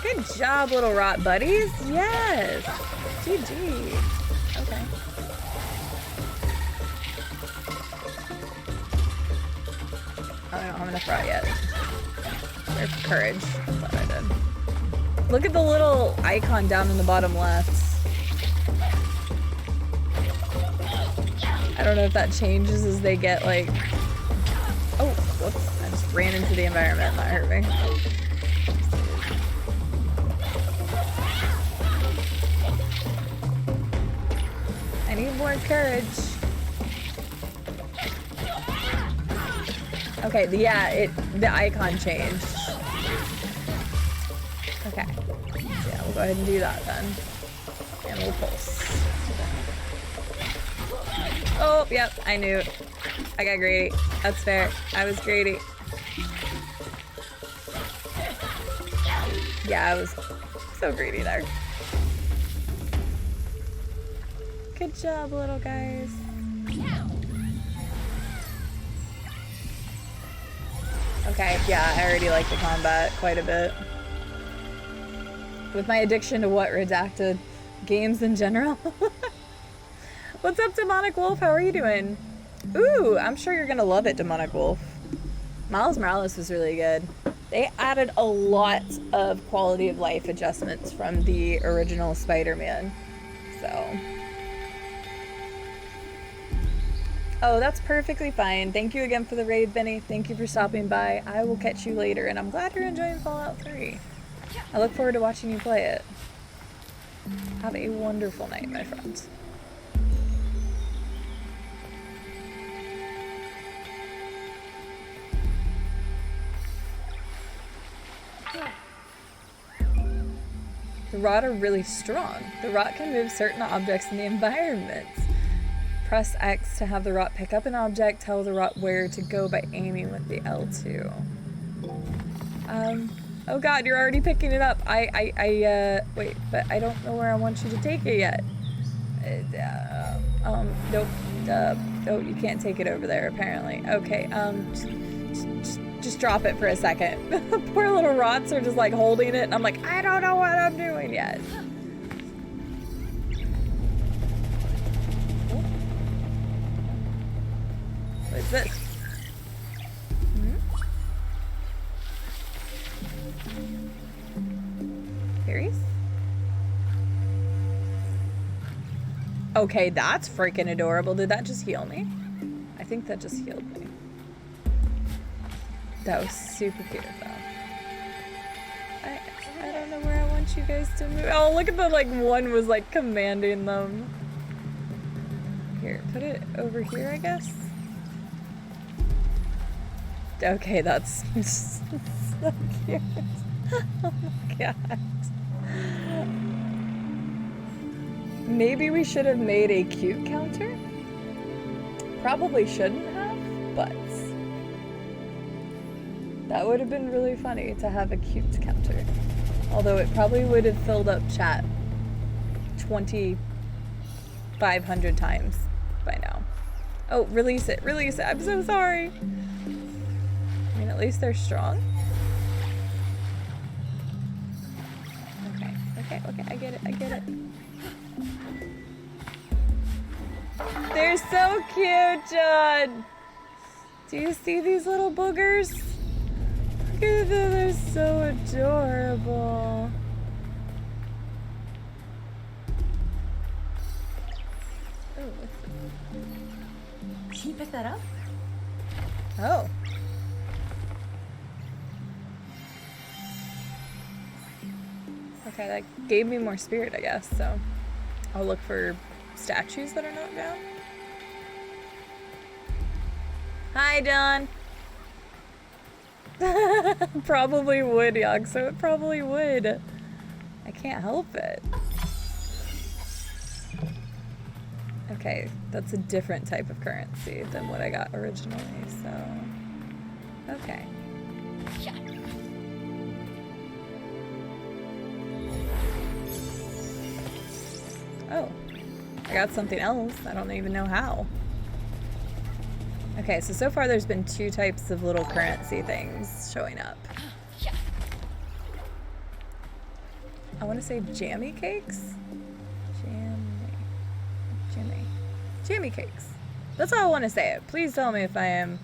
Good job, little rot buddies! Yes! GG! Okay. Oh, I don't have enough rot yet. Or courage. I thought I did. Look at the little icon down in the bottom left. I don't know if that changes as they get like... Oh, whoops. I just ran into the environment. That hurt me. I need more courage. Okay, yeah, the icon changed. Okay. Yeah, we'll go ahead and do that then. And we'll pulse. Oh, yep, I knew. I got greedy. That's fair. I was greedy. Yeah, I was so greedy there. Good job, little guys. Okay, yeah, I already like the combat quite a bit. With my addiction to what, redacted games in general. What's up, Demonic Wolf? How are you doing? Ooh, I'm sure you're gonna love it, Demonic Wolf. Miles Morales was really good. They added a lot of quality of life adjustments from the original Spider-Man. So. Oh, that's perfectly fine. Thank you again for the raid, Benny. Thank you for stopping by. I will catch you later, and I'm glad you're enjoying Fallout 3. I look forward to watching you play it. Have a wonderful night, my friends. The rod are really strong. The rod can move certain objects in the environment. Press X to have the rod pick up an object. Tell the rod where to go by aiming with the L2. Oh god, you're already picking it up. Wait, but I don't know where I want you to take it yet. Nope. Oh, you can't take it over there, apparently. Okay, just drop it for a second. Poor little rots are just like holding it, and I'm like, I don't know what I'm doing yet. What is this? Carries? Okay, that's freaking adorable. Did that just heal me? I think that just healed me. That was super cute, though. I don't know where I want you guys to move. Oh, look at the, like, one was, like, commanding them. Here, put it over here, I guess? Okay, that's so cute. Oh my god. Maybe we should have made a cute counter? Probably shouldn't have, but that would have been really funny to have a cute counter. Although it probably would have filled up chat 2,500 times by now. Oh, release it, release it. I'm so sorry. I mean, at least they're strong. Okay, I get it, I get it. They're so cute, John! Do you see these little boogers? Look at them, they're so adorable. Oh, what's this? Can you pick that up? Oh. Okay, that gave me more spirit, I guess, so I'll look for statues that are knocked down. Hi, Don. Probably would, Yog, so it probably would. I can't help it. Okay, that's a different type of currency than what I got originally, so... Okay. Oh, I got something else. I don't even know how. Okay, so far there's been 2 types of little currency things showing up. I want to say jammy cakes? Jammy cakes. That's how I want to say it. Please tell me if I am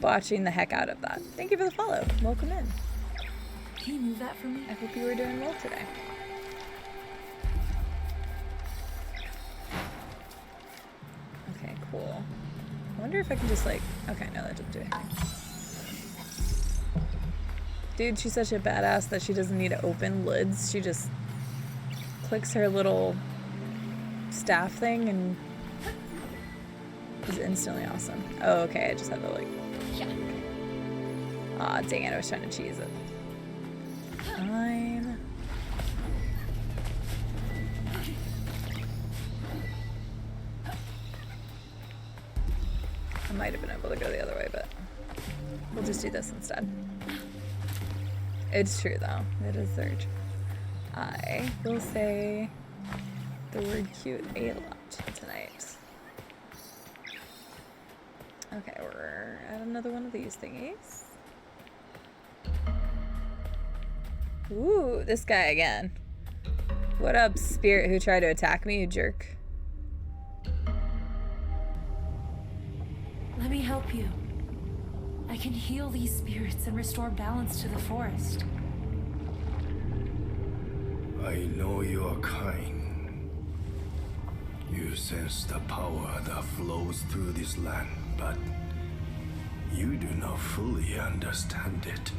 botching the heck out of that. Thank you for the follow. Welcome in. Can you move that for me? I hope you were doing well today. Okay, cool. I wonder if I can just like... Okay, no, that doesn't do anything. Dude, she's such a badass that she doesn't need to open lids. She just clicks her little staff thing and is instantly awesome. Oh, okay, I just had to like... Aw, dang it, I was trying to cheese it. Fine. I might have been able to go the other way, but we'll just do this instead. It's true though, it is surge. I will say the word cute a lot tonight. Okay, we're at another one of these thingies. Ooh, this guy again. What up, spirit who tried to attack me, you jerk? Let me help you. I can heal these spirits and restore balance to the forest. I know you are kind. You sense the power that flows through this land, but you do not fully understand it.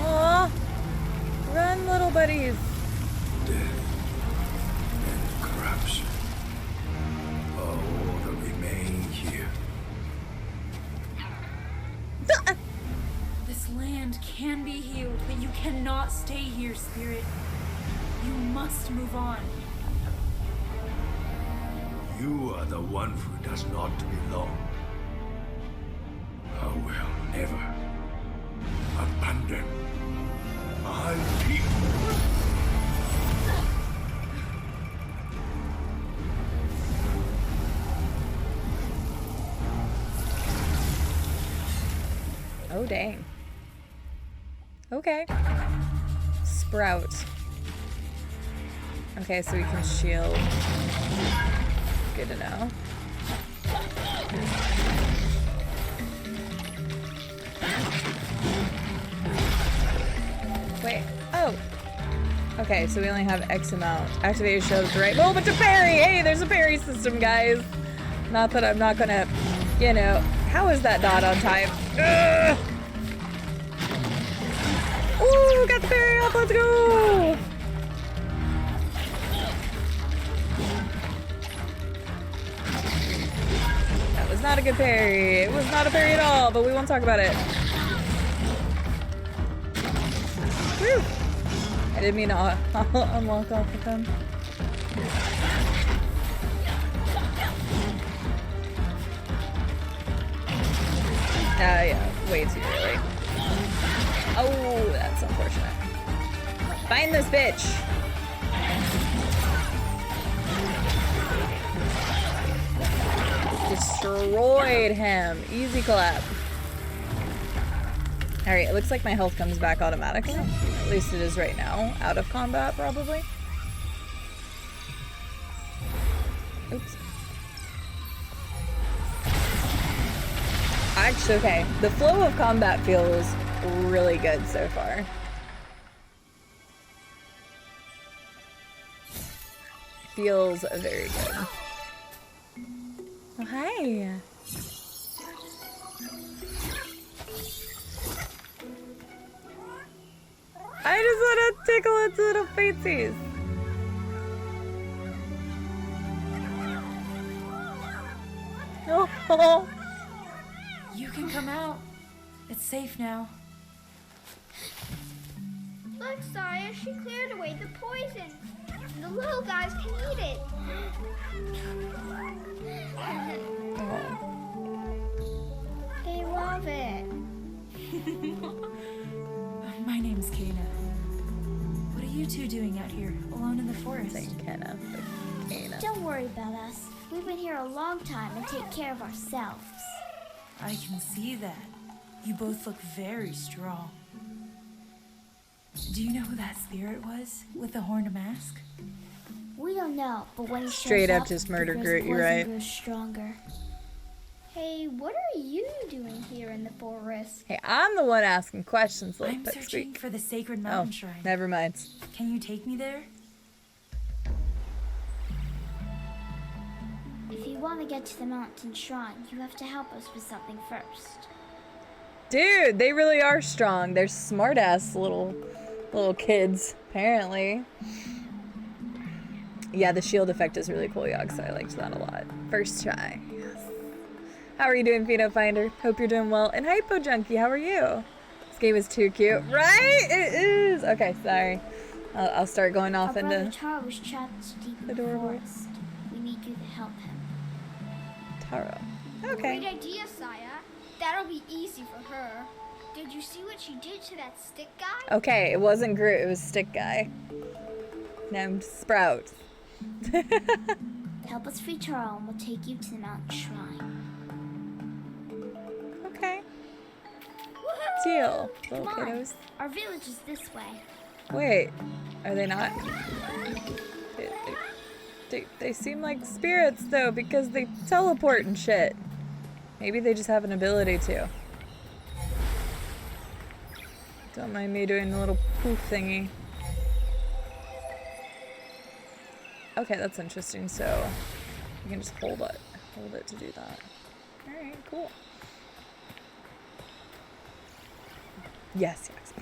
Aw! Run, little buddies! Death and corruption are all that remain here. This land can be healed, but you cannot stay here, spirit. You must move on. You are the one who does not belong. I will never abandon my people. Oh, dang. Okay. Sprout. Okay, so we can shield. Good to know. Wait. Oh. Okay, so we only have X amount. Activated shield right. Oh, but to parry! Hey, there's a parry system, guys. Not that I'm not gonna, you know. How is that dot on time? Ugh! Ooh, got the parry up. Let's go! That was not a good parry. It was not a parry at all, but we won't talk about it. Whew. I didn't mean to unlock off with them. Yeah, way too early. Oh, that's unfortunate. Find this bitch! Destroyed him. Easy clap. Alright, it looks like my health comes back automatically. At least it is right now. Out of combat, probably. Oops. Actually, okay. The flow of combat feels really good so far. Feels very good. Oh, hi. I just want to tickle its little faces. Oh. You can come out. It's safe now. Look, Saya, she cleared away the poison. The little guys can eat it. They love it. My name's Kana. What are you two doing out here, alone in the forest? Kana. Don't worry about us. We've been here a long time and take care of ourselves. I can see that. You both look very strong. Do you know who that spirit was with the horned mask? We don't No, but when he Straight shows up up, just the murder grizzly Groot, you're poison right. grows stronger. Hey, what are you doing here in the forest? Hey, I'm the one asking questions like I'm that searching speak. for the sacred Oh, mountain shrine. never mind. Can you take me there? If you want to get to the mountain shrine, you have to help us with something first. Dude, they really are strong. They're smart-ass little kids, apparently. Yeah, the shield effect is really cool, Yog, so I liked that a lot. First try. Yes. How are you doing, Photo Finder? Hope you're doing well. And Hypo Junkie, how are you? This game is too cute. Right? It is! Okay, sorry. I'll start going off Our brother into Taro was trapped deep in the adorable. forest. We need you to help him. Taro. Great Okay. idea, Saya. That'll be easy for her. Did you see what she did to that stick guy? Okay, it wasn't Groot, it was Stick Guy. Named Sprout. Help us free Taro and we'll take you to the mountain shrine. Okay. Deal, little Come on. kiddos. Our village is this way. Wait, are they not? They seem like spirits though because they teleport and shit. Maybe they just have an ability to. Don't mind me doing the little poof thingy. Okay, that's interesting. So you can just hold it to do that. All right, cool. Yes, yes.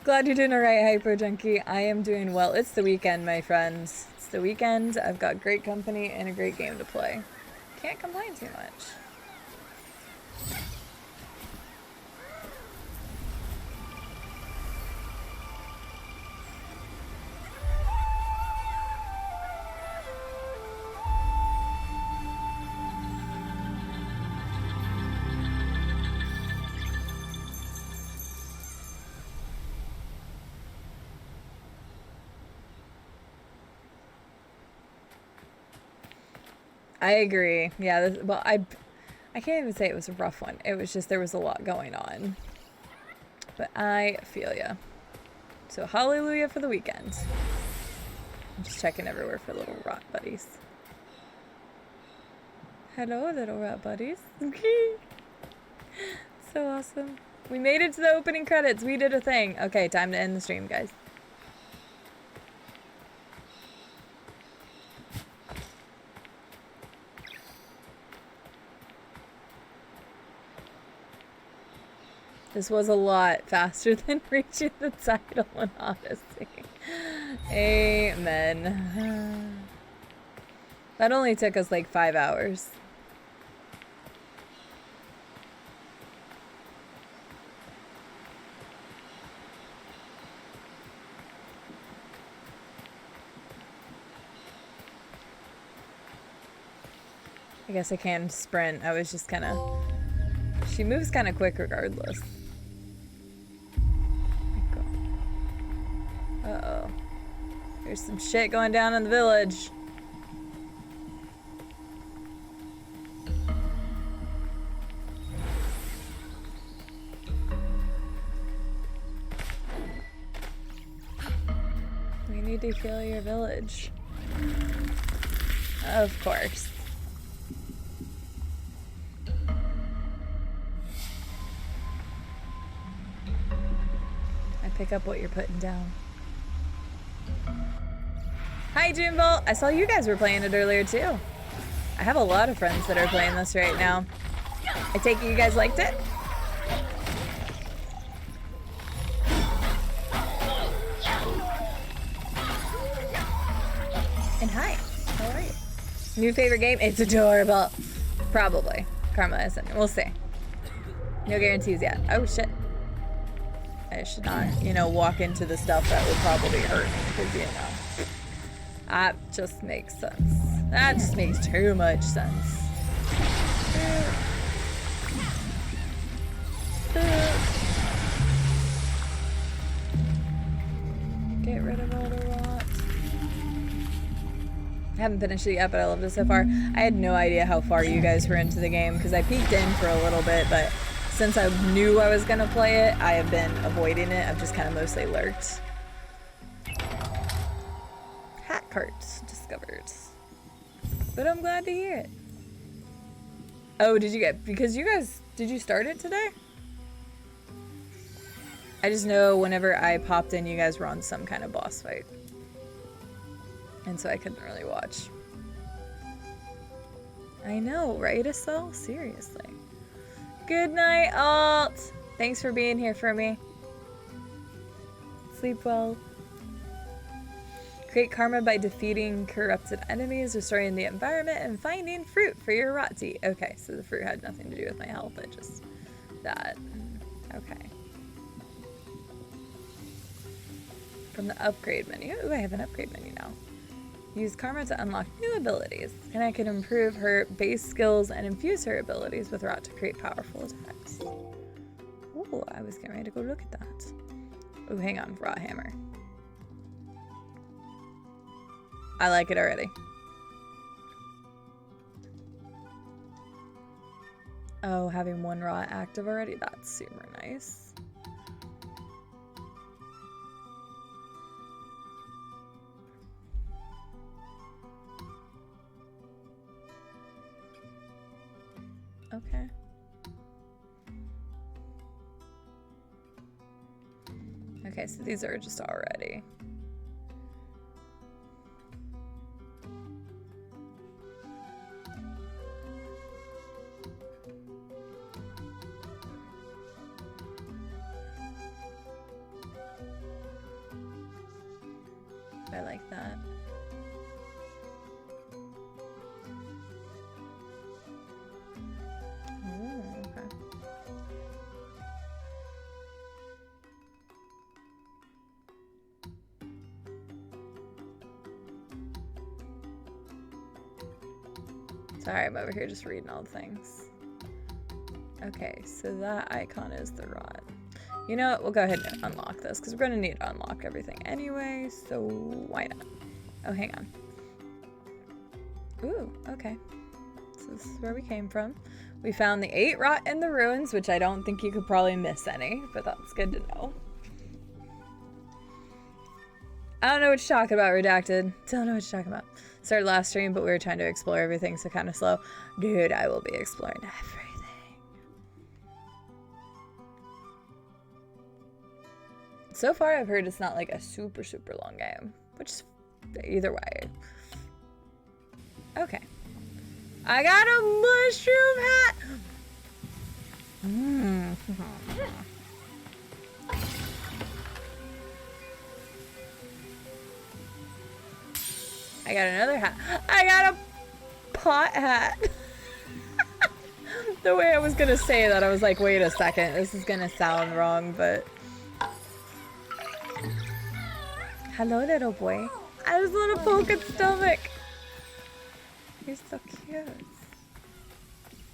Glad you're doing all right, Hyper Junkie. I am doing well. It's the weekend, my friends. It's the weekend. I've got great company and a great game to play. Can't complain too much. I agree. Yeah, well, I can't even say it was a rough one. It was just there was a lot going on. But I feel ya. So hallelujah for the weekend. I'm just checking everywhere for little rock buddies. Hello, little rock buddies. So awesome. We made it to the opening credits. We did a thing. Okay, time to end the stream, guys. This was a lot faster than reaching the title in Odyssey. Amen. That only took us like 5 hours. I guess I can sprint. I was just kind of... She moves kind of quick regardless. Uh-oh. There's some shit going down in the village. We need to heal your village. Of course. I pick up what you're putting down. Hi, Jimbo. I saw you guys were playing it earlier, too. I have a lot of friends that are playing this right now. I take it you guys liked it? And hi. How are you? New favorite game? It's adorable. Probably. Karma isn't. We'll see. No guarantees yet. Oh, shit. I should not, you know, walk into the stuff that would probably hurt me, because, you know, that just makes sense. That just makes too much sense. Get rid of all the rot. I haven't finished it yet, but I loved it so far. I had no idea how far you guys were into the game, because I peeked in for a little bit, but since I knew I was gonna play it, I have been avoiding it. I've just kind of mostly lurked. Hat. cart discovered. But I'm glad to hear it. Oh, did you get, because you guys, did you start it today? I just know whenever I popped in, you guys were on some kind of boss fight. And so I couldn't really watch. I know, right, Estelle? Seriously. Good night, Alt. Thanks for being here for me. Sleep well. Create karma by defeating corrupted enemies, restoring the environment, and finding fruit for your rot tea. Okay, so the fruit had nothing to do with my health, it just that. Okay. From the upgrade menu. Ooh, I have an upgrade menu now. Use karma to unlock new abilities. And I can improve her base skills and infuse her abilities with rot to create powerful attacks. Ooh, I was getting ready to go look at that. Ooh, hang on, rot hammer. I like it already. Oh, having one rot active already? That's super nice. Okay. Okay, so these are just already. I like that. Oh, okay. Sorry, I'm over here just reading all the things. Okay, so that icon is the rod. You know what? We'll go ahead and unlock this because we're going to need to unlock everything anyway, so why not? Oh, hang on. Ooh, okay. So this is where we came from. We found the 8 rot in the ruins, which I don't think you could probably miss any, but that's good to know. I don't know what you're talking about, Redacted. Don't know what you're talking about. Started last stream, but we were trying to explore everything, so kind of slow. Dude, I will be exploring everything. So far, I've heard it's not like a super, super long game, which is either way. Okay. I got a mushroom hat! I got another hat. I got a pot hat. The way I was gonna say that, I was like, wait a second, this is gonna sound wrong, but... Hello, little boy. I just want to poke its stomach. You're so cute.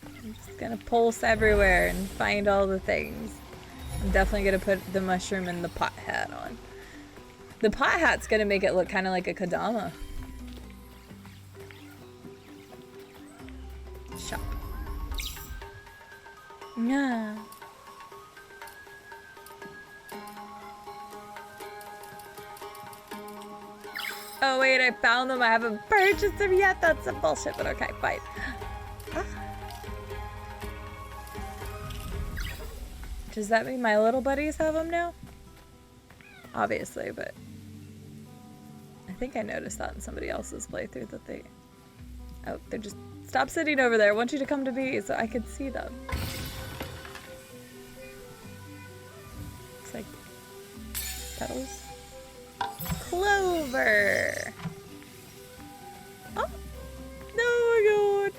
I'm just gonna pulse everywhere and find all the things. I'm definitely gonna put the mushroom and the pot hat on. The pot hat's gonna make it look kind of like a Kodama. Shop. Yeah. Oh wait, I found them. I haven't purchased them yet. That's some bullshit, but okay, fine. Ah. Does that mean my little buddies have them now? Obviously, but I think I noticed that in somebody else's playthrough that they... Oh, they're just... Stop sitting over there. I want you to come to me so I can see them. Looks like petals. Clover! Oh! No, my god!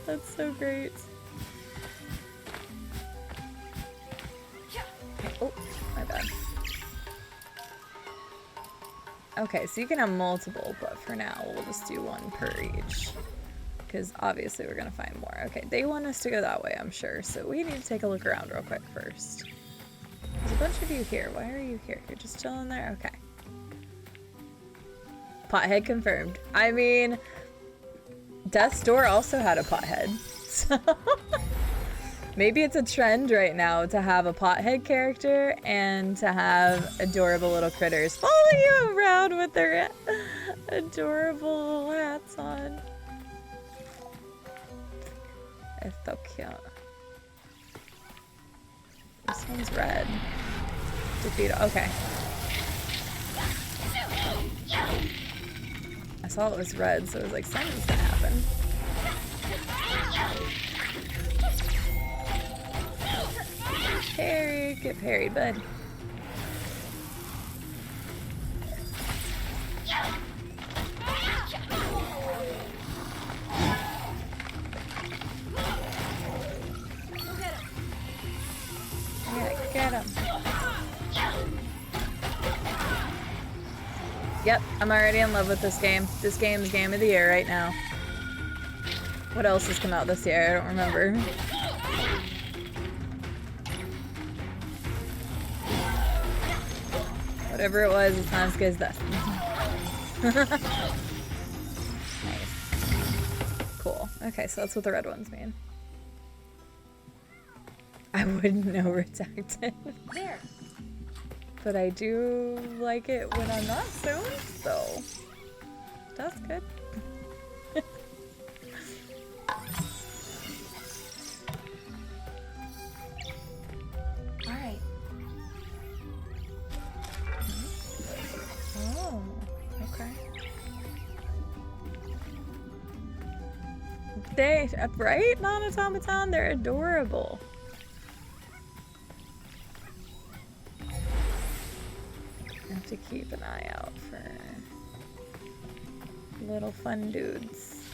That's so great. Okay. Oh, my bad. Okay, so you can have multiple, but for now we'll just do one per each. Because obviously we're gonna find more. Okay, they want us to go that way, I'm sure, so we need to take a look around real quick first. There's a bunch of you here. Why are you here? You're just chilling there? Okay. Pothead confirmed. I mean, Death's Door also had a pothead. So maybe it's a trend right now to have a pothead character and to have adorable little critters following you around with their Adorable little hats on. It's so cute. This one's red. Defeat. Okay. I saw it was red, so I was like, something's gonna happen. Parry, get parried, bud. Yeah, get him. Yep, I'm already in love with this game. This game's game of the year right now. What else has come out this year? I don't remember. Whatever it was, it's not as good as this. Nice. Cool. Okay, so that's what the red ones mean. I wouldn't know redacted. There. But I do like it when I'm not stoned, so that's good. Alright. Oh, okay. They, right? Non-automaton, they're adorable. I have to keep an eye out for little fun dudes.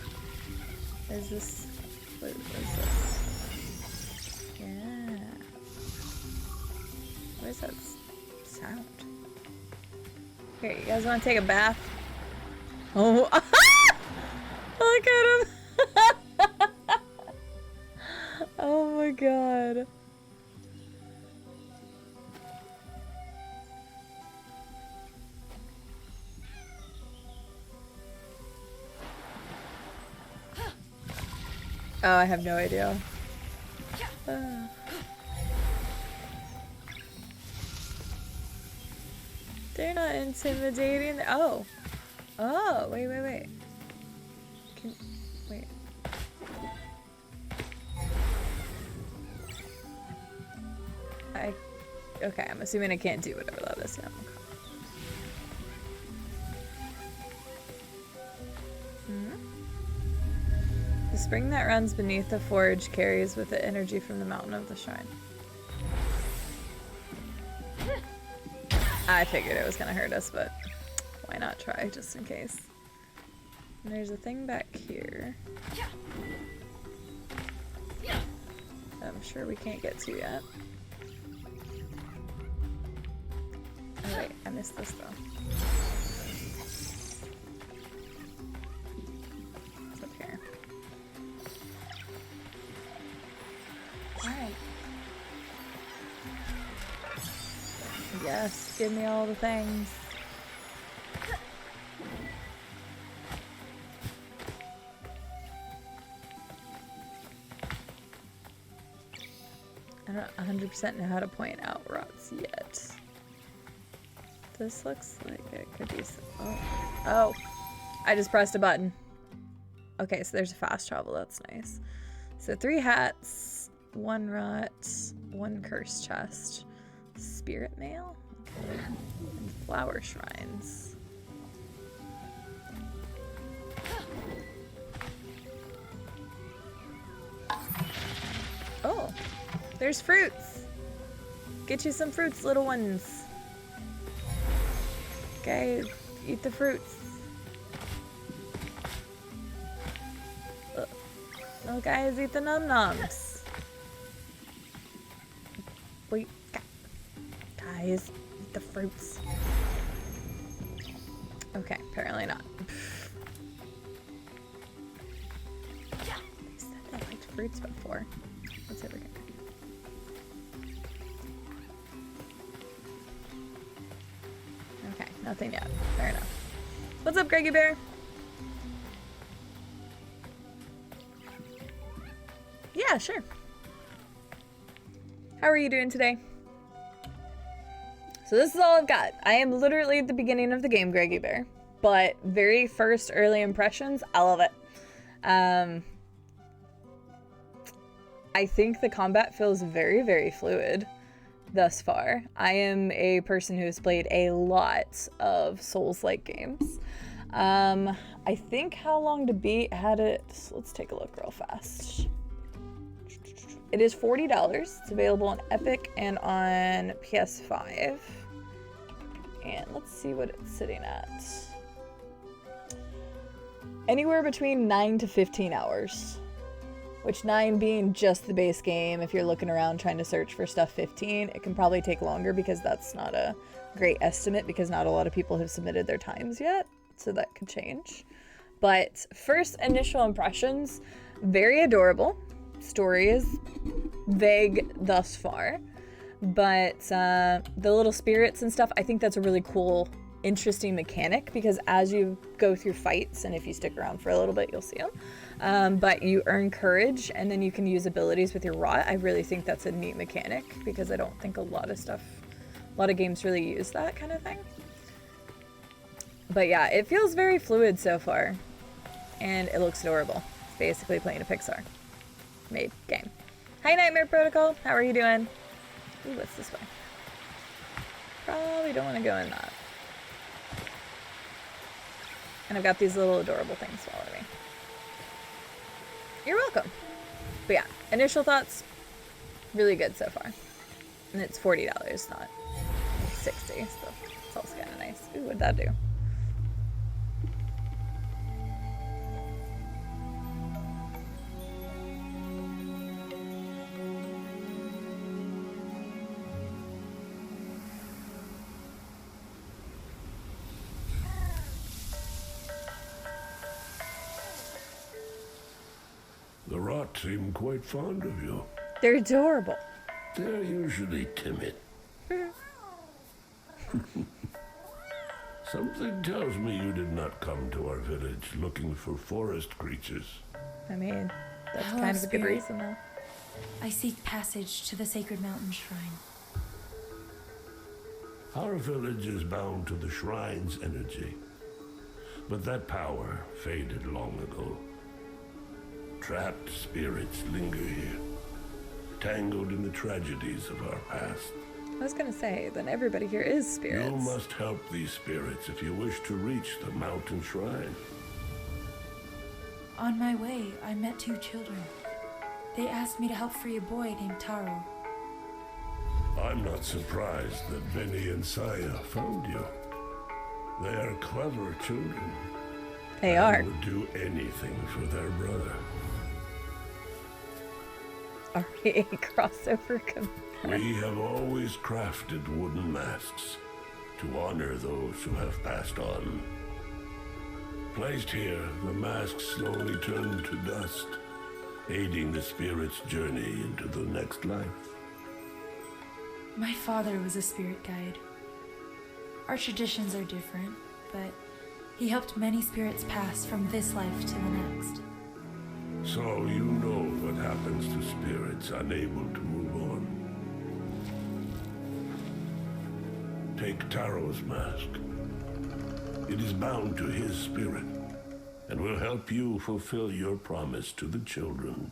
Is this, what is this? Yeah. What is that sound? Here, you guys want to take a bath? Oh, look at him! Oh my god. Oh, I have no idea. They're not intimidating. Oh. Oh, wait, wait, wait. Wait. Okay, I'm assuming I can't do whatever that is. Yeah. The spring that runs beneath the forge carries with it energy from the mountain of the shrine. I figured it was gonna hurt us, but why not try just in case? And there's a thing back here that I'm sure we can't get to yet. Oh wait, I missed this though. It's up here. Alright. Yes, give me all the things. I don't 100% know how to point out routes yet. This looks like it could be some, oh, I just pressed a button. Okay, so there's a fast travel, that's nice. So 3 hats, 1 rot, 1 curse chest, spirit mail, okay, and flower shrines. Oh, there's fruits. Get you some fruits, little ones. Okay, eat the fruits. Little guys, eat the num-nums. Wait, guys, eat the fruits. Okay, apparently not. They said they liked fruits before. What's over here? Okay, nothing yet. Fair enough. What's up, Greggy Bear? Yeah, sure. How are you doing today? So this is all I've got. I am literally at the beginning of the game, Greggy Bear. but very first early impressions, I love it. I think the combat feels very, very fluid thus far. I am a person who has played a lot of Souls-like games. I think how long to beat had it. Let's take a look real fast. It is $40. It's available on Epic and on PS5. And let's see what it's sitting at. Anywhere between 9 to 15 hours. Which 9 being just the base game. If you're looking around trying to search for stuff, 15. It can probably take longer because that's not a great estimate because not a lot of people have submitted their times yet. So that could change. But first initial impressions, very adorable. Story is vague thus far. But the little spirits and stuff, I think that's a really cool, interesting mechanic because as you go through fights, and if you stick around for a little bit, you'll see them, but you earn courage and then you can use abilities with your rot. I really think that's a neat mechanic because I don't think a lot of games really use that kind of thing. But yeah, it feels very fluid so far and it looks adorable. It's basically playing a Pixar made game. Hi Nightmare Protocol, how are you doing? Ooh, what's this way? Probably don't want to go in that. And I've got these little adorable things following me. You're welcome. But yeah, initial thoughts, really good so far. And it's $40, not $60, so it's also kind of nice. Ooh, what'd that do? The rot seem quite fond of you. They're adorable. They're usually timid. Something tells me you did not come to our village looking for forest creatures. I mean, that's Hello, kind of a good Spirit. reason though. I seek passage to the sacred mountain shrine. Our village is bound to the shrine's energy. But that power faded long ago. Trapped spirits linger here, tangled in the tragedies of our past. I was gonna say, then everybody here is spirits. You must help these spirits if you wish to reach the mountain shrine. On my way, I met 2 children. They asked me to help free a boy named Taro. I'm not surprised that Benny and Saya found you. They are clever children. They and are. would do anything for their brother. Are we a crossover? We have always crafted wooden masks to honor those who have passed on. Placed here, the masks slowly turn to dust, aiding the spirit's journey into the next life. My father was a spirit guide. Our traditions are different, but he helped many spirits pass from this life to the next. So you know what happens to spirits unable to move on. Take Taro's mask. It is bound to his spirit, and will help you fulfill your promise to the children.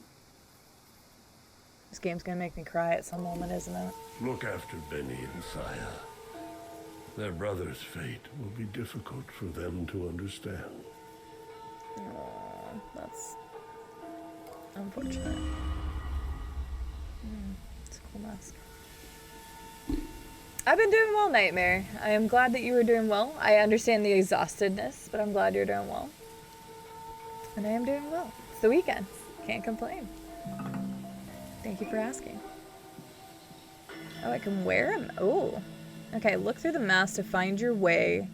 This game's gonna make me cry at some moment, isn't it? Look after Benny and Saya. Their brother's fate will be difficult for them to understand. Aww, that's unfortunate. It's a cool mask. I've been doing well, Nightmare. I am glad that you were doing well. I understand the exhaustedness, but I'm glad you're doing well. And I am doing well. It's the weekend. Can't complain. Thank you for asking. Oh, I can wear them? Oh. Okay, look through the mask to find your way.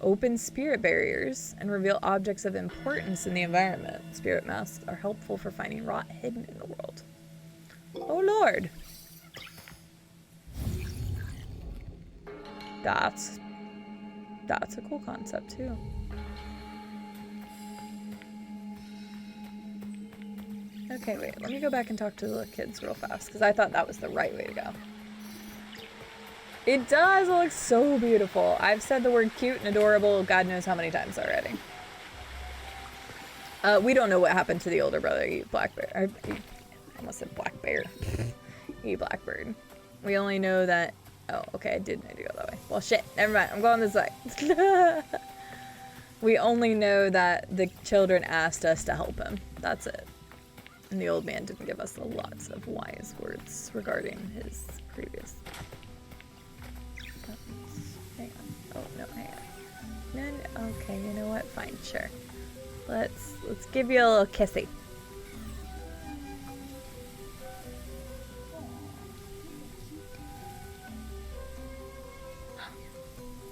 Open spirit barriers and reveal objects of importance in the environment. Spirit masks are helpful for finding rot hidden in the world. Oh lord. That's a cool concept too. Okay, wait, let me go back and talk to the kids real fast, because I thought that was the right way to go. It does. It looks so beautiful. I've said the word cute and adorable God knows how many times already. We don't know what happened to the older brother, Black Bear. I almost said Black Bear. Blackbird. We only know that... Oh, okay, I did need to go that way. Well, shit, never mind. I'm going this way. We only know that the children asked us to help him. That's it. And the old man didn't give us lots of wise words regarding his previous... Hang on. Oh, no, hang on. No, okay, you know what? Fine, sure. Let's give you a little kissy.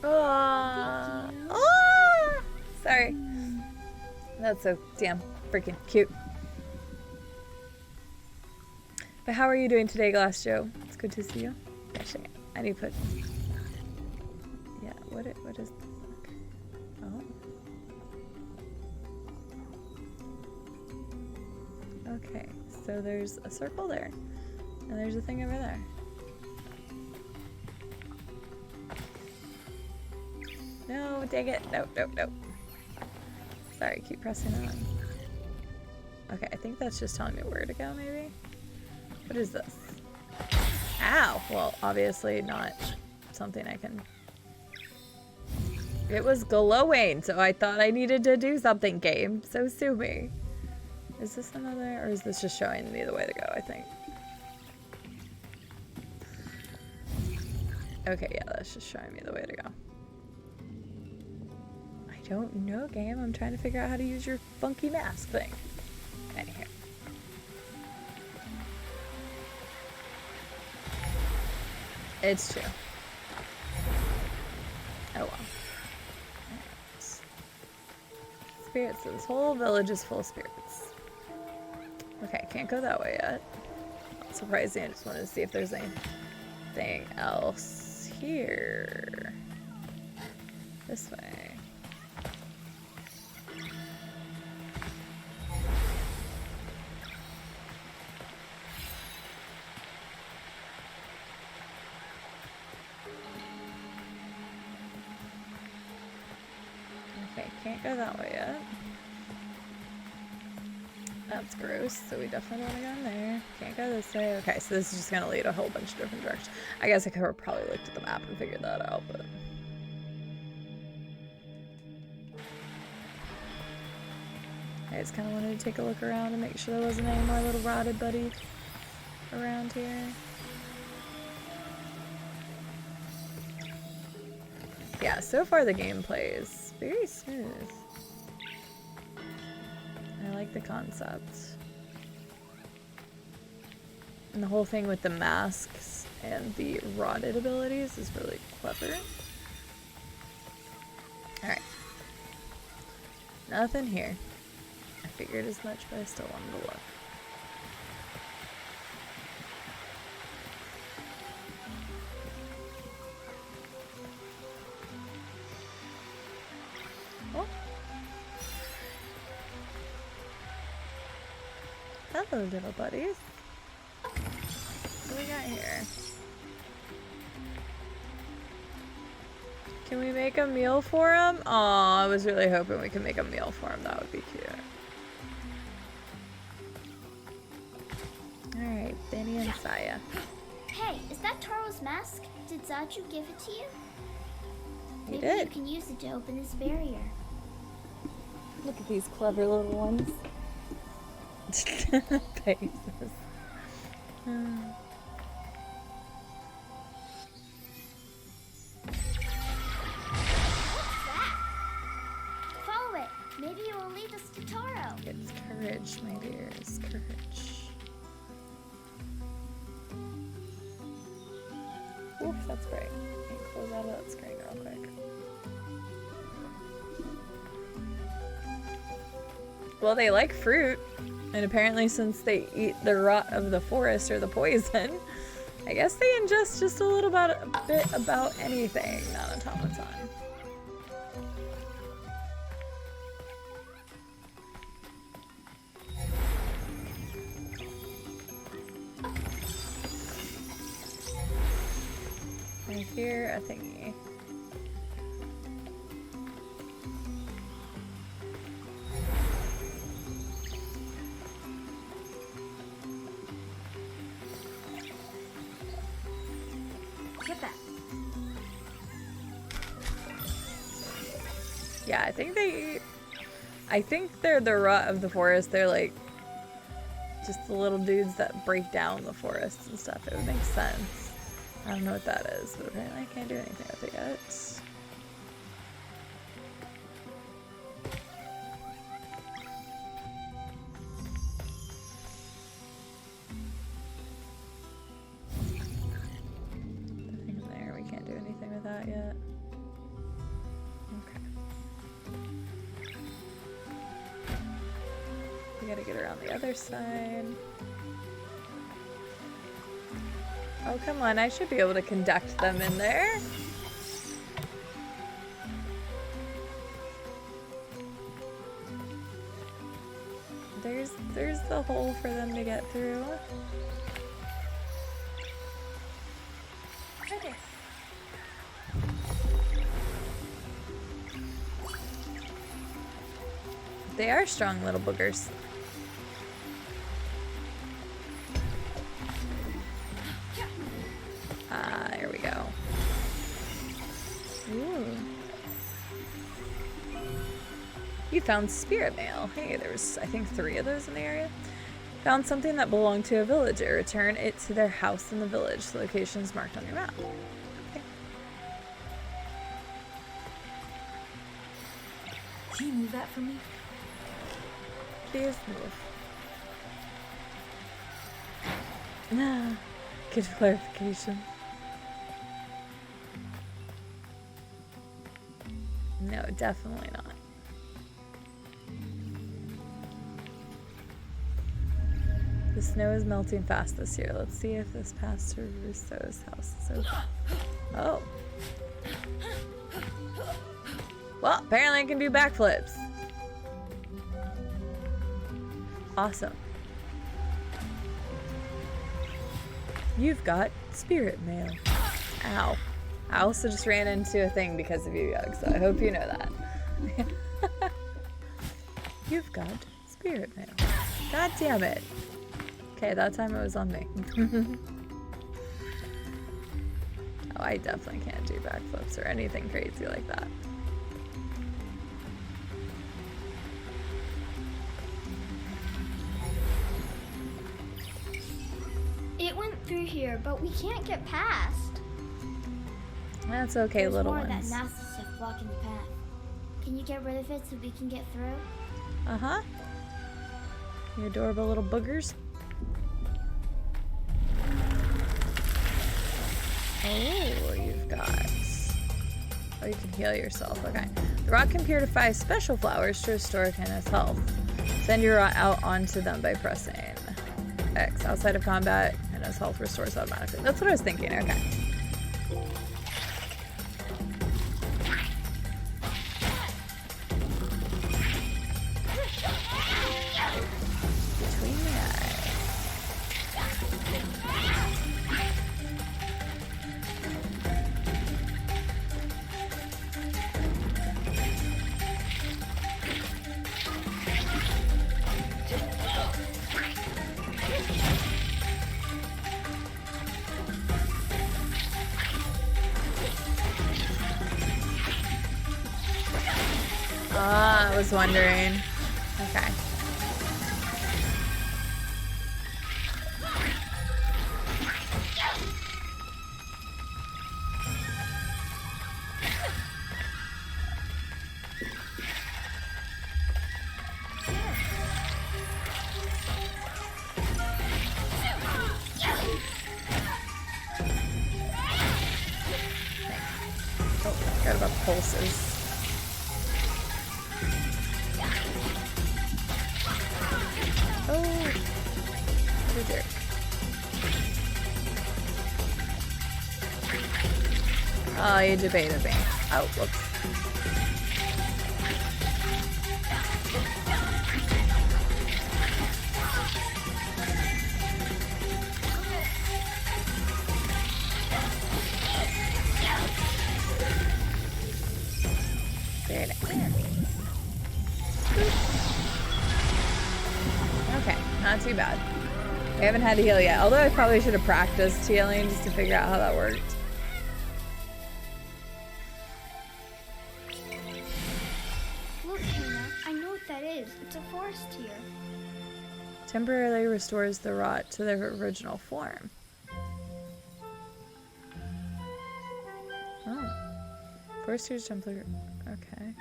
Oh, sorry. That's so damn freaking cute. But how are you doing today, Glass Joe? It's good to see you. Actually, I need to put... Yeah, what is... Oh. Okay, so there's a circle there. And there's a thing over there. No, dang it. Nope, nope, nope. Sorry, keep pressing on. Okay, I think that's just telling me where to go, maybe? What is this? Ow! Well, obviously not something I can... It was glowing, so I thought I needed to do something, game. So sue me. Is this another, or is this just showing me the way to go, I think? Okay, yeah, that's just showing me the way to go. I don't know, game. I'm trying to figure out how to use your funky mask thing. Anyhow. It's true. Oh well. Right. Spirits. So this whole village is full of spirits. Okay, can't go that way yet. Not surprising. I just wanted to see if there's anything else here. This way. Okay, can't go that way yet. That's gross, so we definitely want to go in there. Can't go this way. Okay, so this is just gonna lead a whole bunch of different directions. I guess I could have probably looked at the map and figured that out, but... I just kind of wanted to take a look around and make sure there wasn't any more little rotted buddies around here. Yeah, so far the gameplay is very smooth. I like the concept. And the whole thing with the masks and the rotted abilities is really clever. Alright. Nothing here. I figured as much, but I still wanted to look. Hello, little buddies. What do we got here? Can we make a meal for him? Aw, I was really hoping we could make a meal for him. That would be cute. Alright, Benny and Saya. Hey, is that Taro's mask? Did Zaju give it to you? He Maybe did. you can use it to open this barrier. Look at these clever little ones. Faces. Follow it. Maybe it will lead us to Taro. It's courage, my dears. Courage. Oof, that's great. Let me close out of that screen real quick. Well, they like fruit. And apparently since they eat the rot of the forest or the poison, I guess they ingest just a little bit about anything, non-automaton. Right here. there a thingy? Get that. Yeah, I think they're the rut of the forest. They're like just the little dudes that break down the forests and stuff. It would make sense. I don't know what that is, but apparently I can't do anything with it yet. Nothing there. We can't do anything with that yet. Okay. We gotta get around the other side. Oh, come on. I should be able to conduct them in there. There's the hole for them to get through. Okay. They are strong little boogers. Ah, there we go. Ooh. You found spirit mail. Hey, there's I think 3 of those in the area. Found something that belonged to a villager. Return it to their house in the village. The location is marked on your map. Okay. Can you move that for me? Please move. Nah. Good clarification. No, definitely not. The snow is melting fast this year. Let's see if this path to Rousseau's house is open. Oh. Well, apparently I can do backflips. Awesome. You've got spirit mail. Ow. I also just ran into a thing because of you, Yug, so I hope you know that. You've got spirit mail. God damn it. Okay, that time it was on me. Oh, I definitely can't do backflips or anything crazy like that. It went through here, but we can't get past. That's okay, There's little more of that ones. nasty stuff blocking the path. Can you get rid of it so we can get through? Uh-huh. You adorable little boogers. Oh, you've got... Oh, you can heal yourself. Okay. The rot can purify special flowers to restore Kenna's health. Send your rot out onto them by pressing X. Outside of combat, Kenna's health restores automatically. That's what I was thinking. Okay. Between the eyes. Ah, I was wondering. Okay. Oh, forgot about the pulses. Oh, what a jerk. Oh, you debated me. Oh, whoops. not too bad. We haven't had to heal yet, although I probably should have practiced healing just to figure out how that worked. Look, Hannah, I know what that is. It's a forest tear. Temporarily restores the rot to their original form. Oh. Forest tears temporarily. Okay.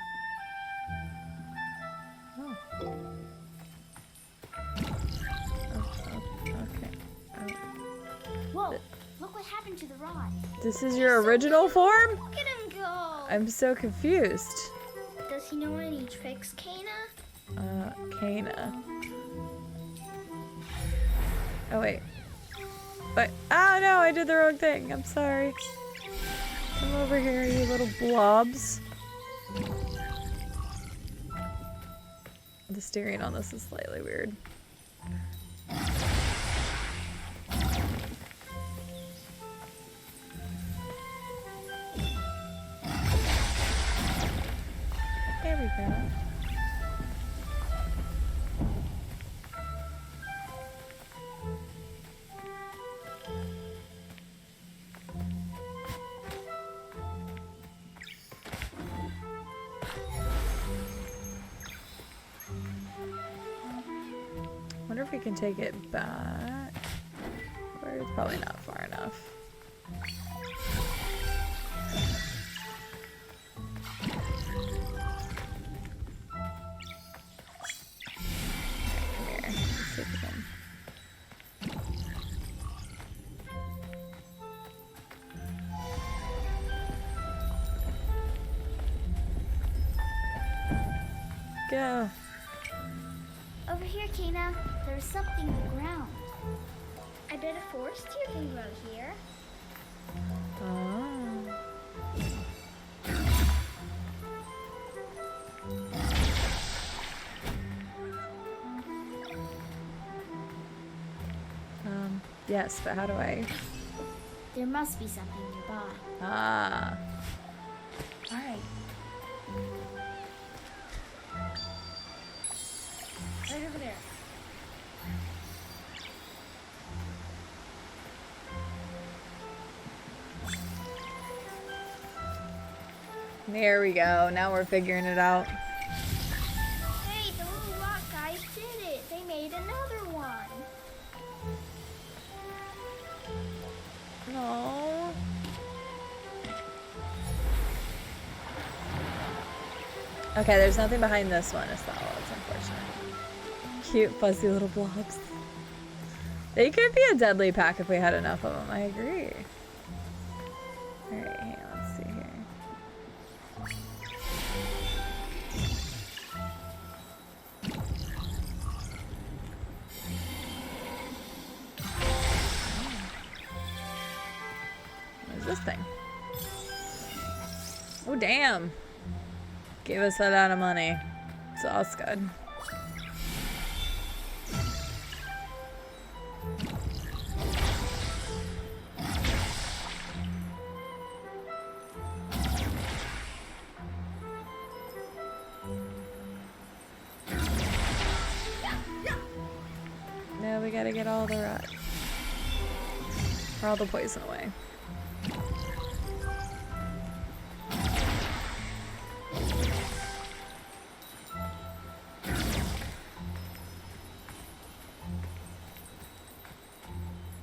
Oh. Okay. Whoa, look what happened to the rod. This is your original form? Look at him go. I'm so confused. Does he know any tricks, Kana? Kana. Oh, wait. But, oh no, I did the wrong thing. I'm sorry. Come over here, you little blobs. The steering on this is slightly weird. There we go. Wonder if we can take it back. Or it's probably not far enough. Come here. Let's see if we can. Go. Over here, Kana. There's something on the ground. I bet a forest tear can grow here. Oh. Yes, but how do I? There must be something nearby. Ah. All right. Right over there. There we go. Now we're figuring it out. Hey, the little rock guys did it. They made another one. No. Okay, there's nothing behind this one, Estelle. It's unfortunate. Cute, fuzzy little blobs. They could be a deadly pack if we had enough of them. I agree. Alright, hang on, let's see here. What is this thing? Oh, damn. Gave us a lot of money. So that's good. Now we gotta get all the rot. Or all the poison away.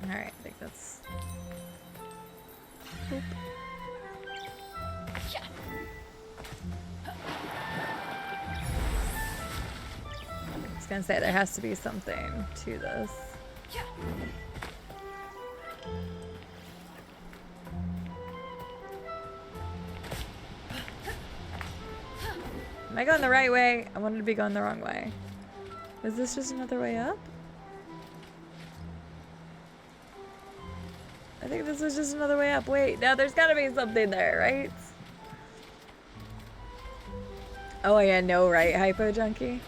Alright, I think that's... Boop. I was gonna say there has to be something to this. Am I going the right way? I wanted to be going the wrong way. Is this just another way up? I think this is just another way up. Wait, now there's gotta be something there, right? Oh yeah, no, right, Hypo Junkie?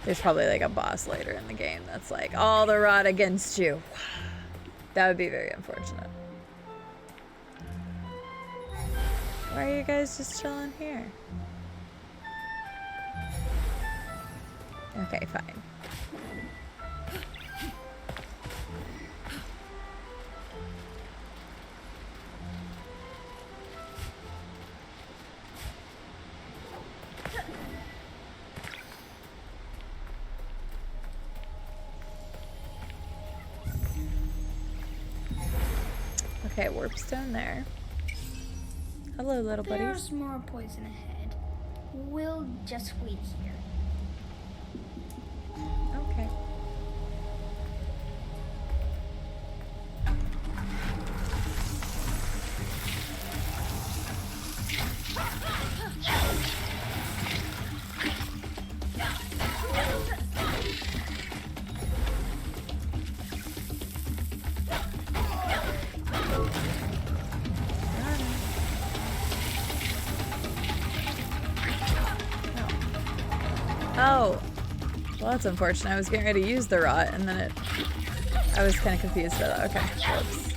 There's probably like a boss later in the game that's like, all the rot against you. That would be very unfortunate. Why are you guys just chilling here? Okay, fine. Okay, warp stone there. Hello, little buddies. There's more poison ahead. We'll just wait here. Okay. Oh, well that's unfortunate. I was getting ready to use the rot and then I was kind of confused by that. Okay, whoops.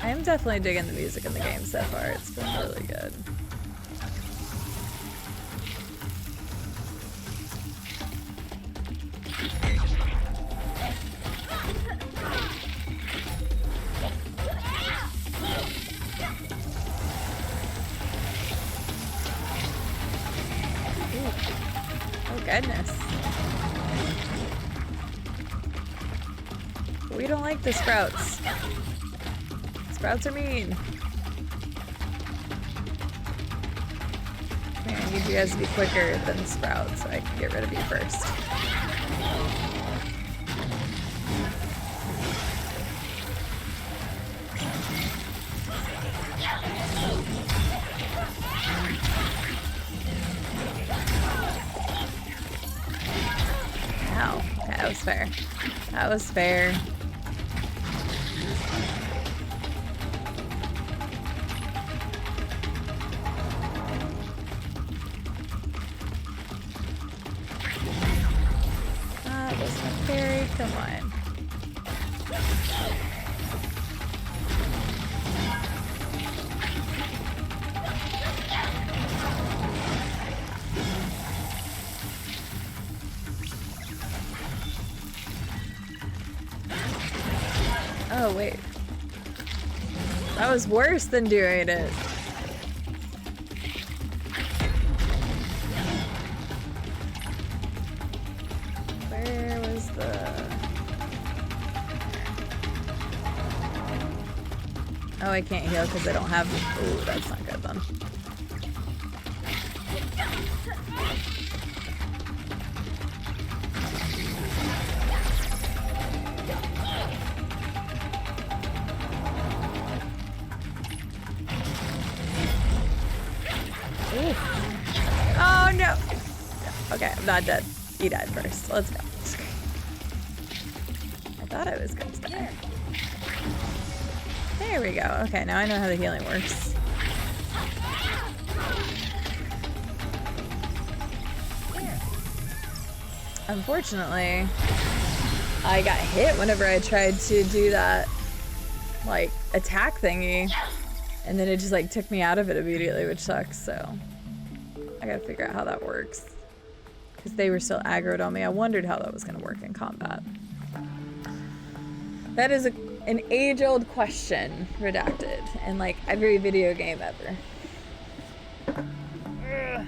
I'm definitely digging the music in the game so far. It's been really good. Oh goodness. We don't like the sprouts. Sprouts are mean. Man, I need you guys to be quicker than sprouts so I can get rid of you first. Ow. Okay, that was fair. That was fair. Come on. Oh, wait. That was worse than doing it. Where was the... Oh, I can't heal because I don't have... Ooh, that's not good then. Ooh. Oh no! Okay, I'm not dead. He died first. Let's go. I thought I was going to die. There we go. Okay, now I know how the healing works. Unfortunately, I got hit whenever I tried to do that, like, attack thingy. And then it just, like, took me out of it immediately, which sucks, so... I gotta figure out how that works. Because they were still aggroed on me. I wondered how that was gonna work in combat. That is an age-old question, redacted, in, like, every video game ever. Ugh.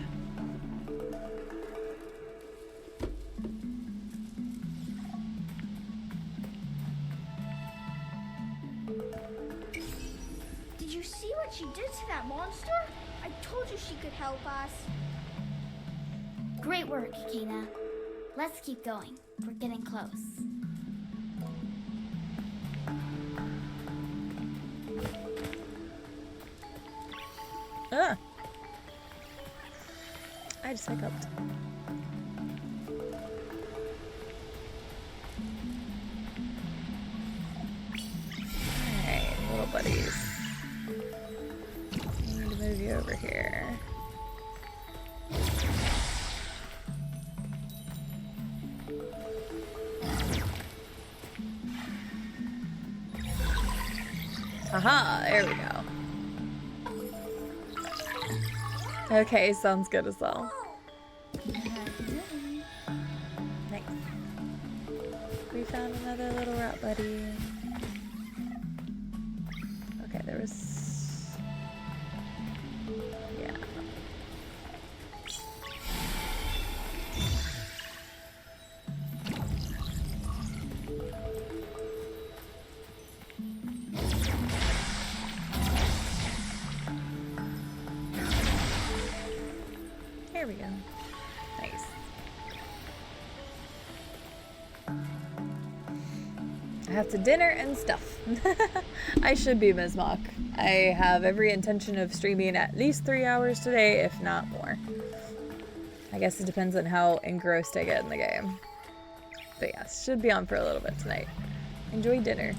Did you see what she did to that monster? I told you she could help us. Great work, Kena. Let's keep going. We're getting close. Ah! I just hiccuped. here. Aha, there we go. Okay, sounds good as well. Nice. We found another little rat buddy. Okay, there was... yeah. There we go. Nice. I have to dinner and stuff. I should be Ms. Mock. I have every intention of streaming at least 3 hours today, if not more. I guess it depends on how engrossed I get in the game. But yes, should be on for a little bit tonight. Enjoy dinner.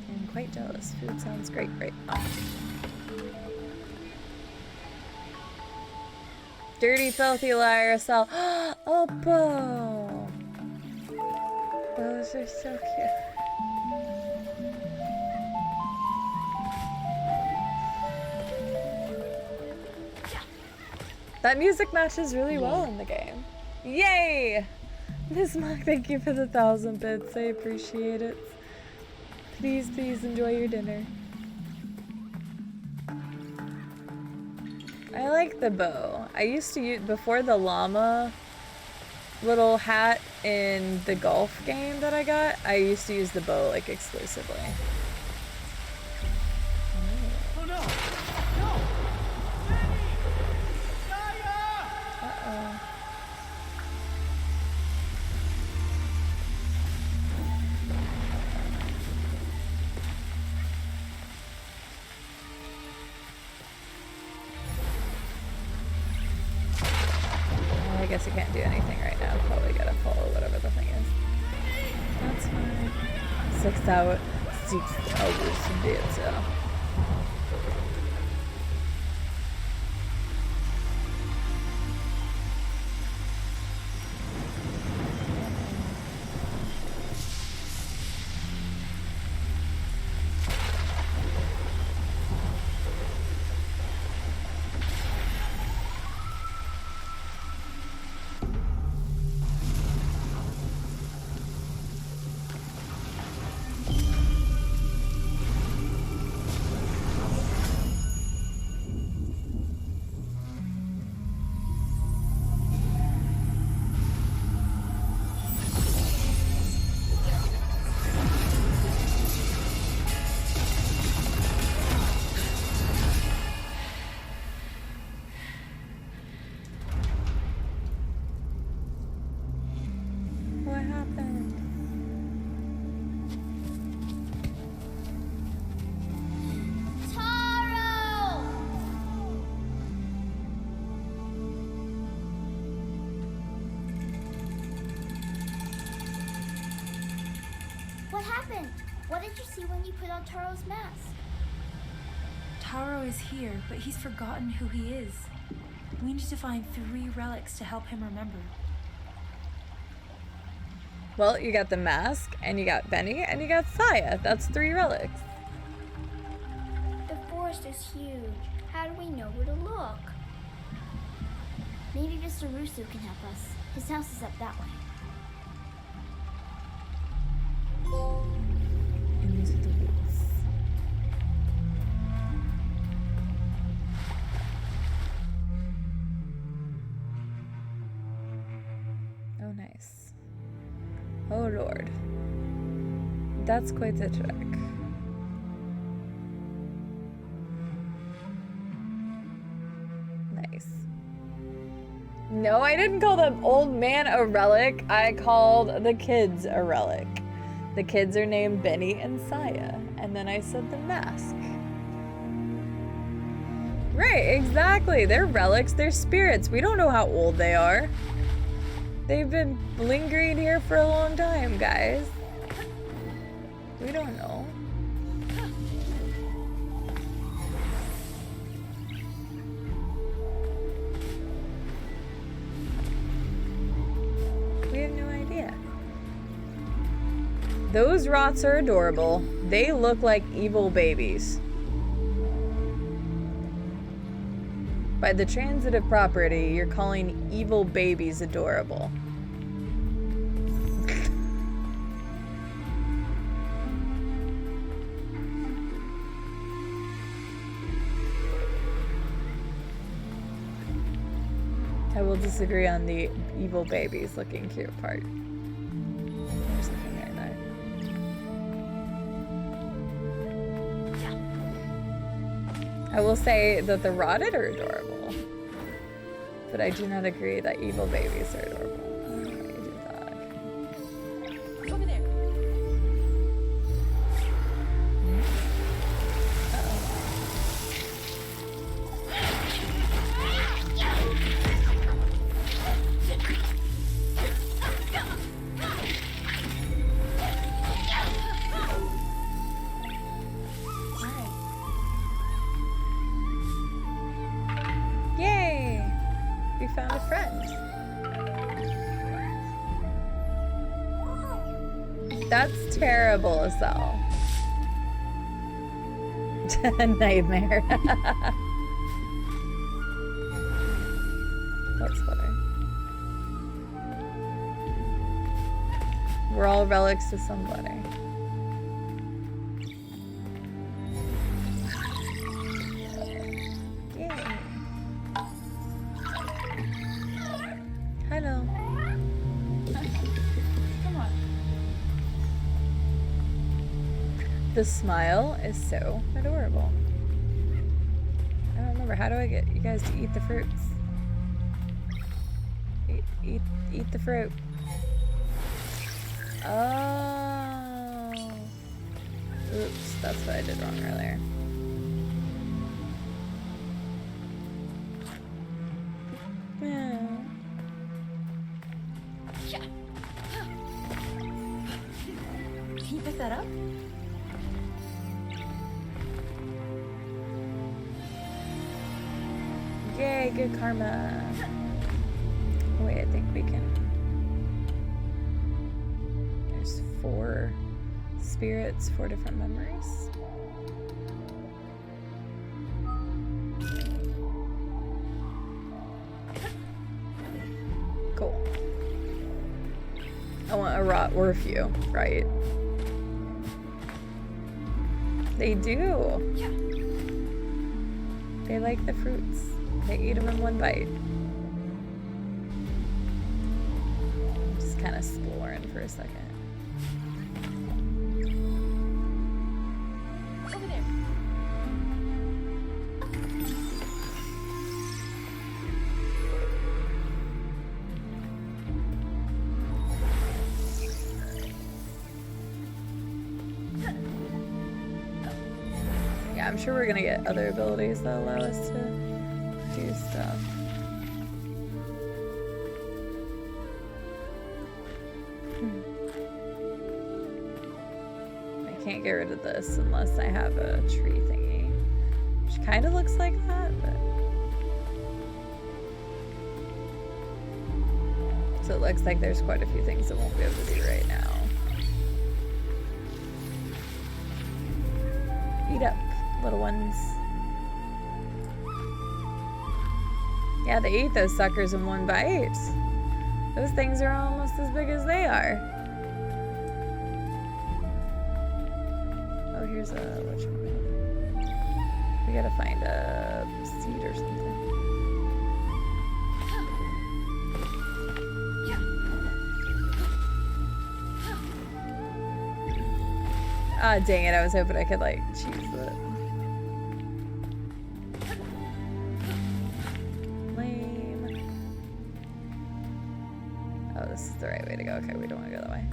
I'm quite jealous. Food sounds great right now. Dirty, filthy liar, Sal. Oppo! Those are so cute. That music matches really well in the game. Yay! Ms. Mock, thank you for the 1,000 bits. I appreciate it. Please, please enjoy your dinner. I like the bow. I used to use, before the llama little hat in the golf game that I got, I used to use the bow like exclusively. Oh no! No! Uh-oh. I guess you can't do anything right now. Probably gotta follow whatever the thing is. That's fine. 6 hours. 6 hours of data. What happened? Taro! What happened? What did you see when you put on Taro's mask? Taro is here, but he's forgotten who he is. We need to find 3 relics to help him remember. Well, you got the mask, and you got Benny, and you got Saya. That's 3 relics. The forest is huge. How do we know where to look? Maybe Mr. Russo can help us. His house is up that way. Into the woods. Oh, nice. Oh, Lord. That's quite the trek. Nice. No, I didn't call the old man a relic. I called the kids a relic. The kids are named Benny and Saya. And then I said the mask. Right, exactly. They're relics. They're spirits. We don't know how old they are. They've been lingering here for a long time, guys. We don't know. Those rots are adorable. They look like evil babies. By the transitive property, you're calling evil babies adorable. I will disagree on the evil babies looking cute part. There's nothing there, though. I will say that the rotted are adorable, but I do not agree that evil babies are adorable. I don't know why you do that. Over there. Yay! We found a friend. That's terrible, Estelle. Nightmare. That's funny. We're all relics to somebody. Yay. Hello. Come on. The smile is so adorable. I don't remember. How do I get you guys to eat the fruits? Eat the fruit. Oh. Oops, that's what I did wrong earlier. Yeah. Can you pick that up? Yay, good karma. Oh, wait, I think we can. There's 4 spirits, 4 different memories. Cool. I want a rot or a few, right? They do. They like the fruits. They eat them in one bite. Just kind of exploring for a second. Over there. Yeah, I'm sure we're gonna get other abilities that allow us to do stuff. I can't get rid of this unless I have a tree thingy, which kind of looks like that, but so it looks like there's quite a few things I won't be able to do right now. Eat up, little ones. Yeah, they eat those suckers in one bite. Those things are almost as big as they are. Oh, here's a whatchamacallit. We gotta find a seed or something. Ah, dang it, I was hoping I could, like, choose it. Lame. Oh, this is the right way to go. Okay, we don't want to go that way.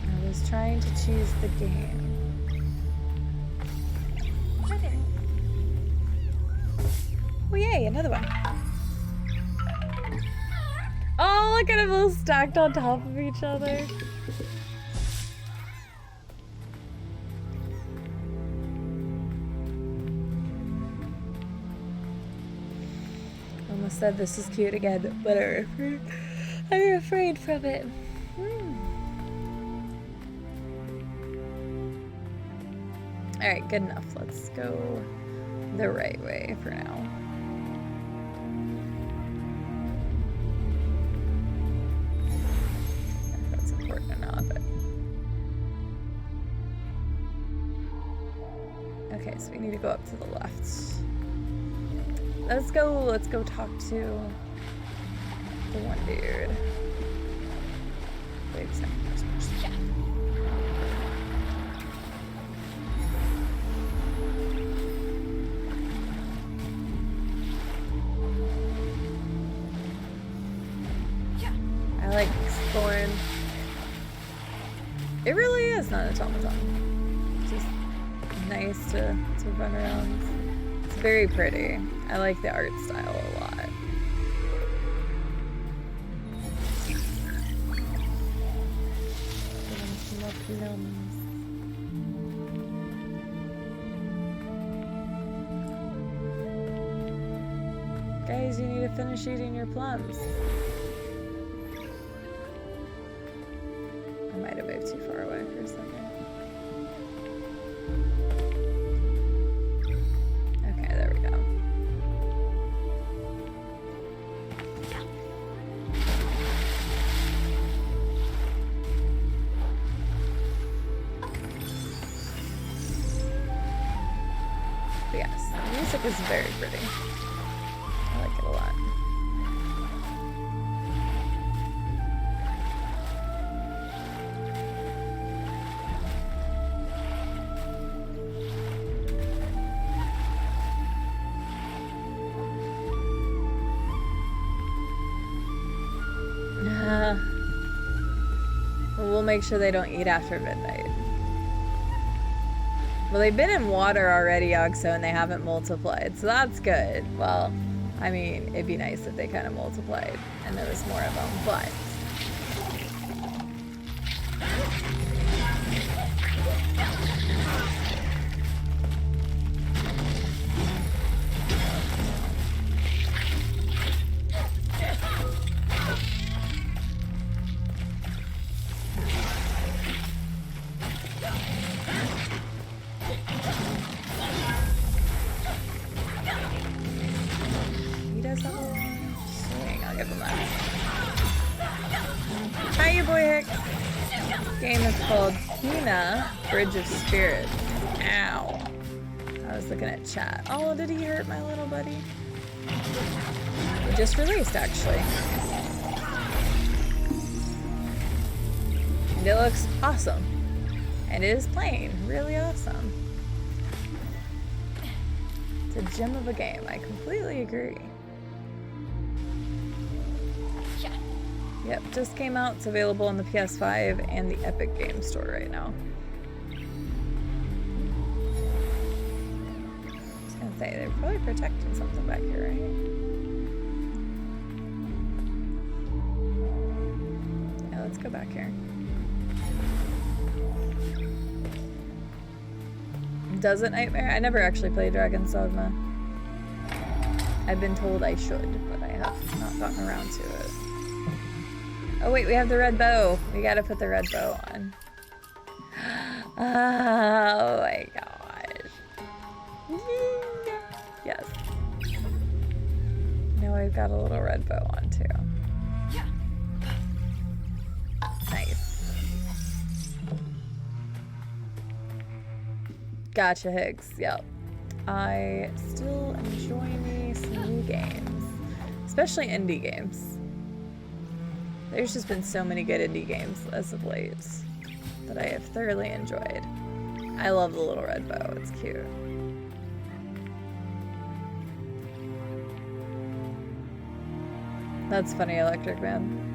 I was trying to choose the game. Oh, yay, another one. Oh, look at them all stacked on top of each other. Almost said this is cute again, whatever. I'm afraid from it. Alright, good enough. Let's go the right way for now. If that's important or not, but... Okay, so we need to go up to the left. Let's go talk to the one dude. Wait a second. Yeah. I like exploring. It really is not an automaton. It's just nice to run around. It's very pretty. I like the art style a lot. Guys, you need to finish eating your plums. I might have moved too far away for a second. Okay, there we go. But yes, the music is very pretty. I like it a lot. We'll make sure they don't eat after midnight. Well, they've been in water already, Ogso, and they haven't multiplied, so that's good. Well, I mean, it'd be nice if they kind of multiplied and there was more of them, but... He does have a long swing. I'll give him that. Hiya, boy heck. This game is called Hina Bridge of Spirits. Ow. I was looking at chat. Oh, did he hurt my little buddy? It just released, actually. And it looks awesome. And it is playing really awesome. It's a gem of a game. I completely agree. Yep, just came out. It's available on the PS5 and the Epic Game Store right now. I was gonna say, they're probably protecting something back here, right? Yeah, let's go back here. Does it Nightmare? I never actually played Dragon's Dogma. I've been told I should, but I have not gotten around to it. Oh wait, we have the red bow. We gotta put the red bow on. Oh my gosh. Yes. Now I've got a little red bow on too. Nice. Gotcha, Higgs. Yep. I still enjoy me some new games, especially indie games. There's just been so many good indie games as of late that I have thoroughly enjoyed. I love the little red bow. It's cute. That's funny, Electric Man.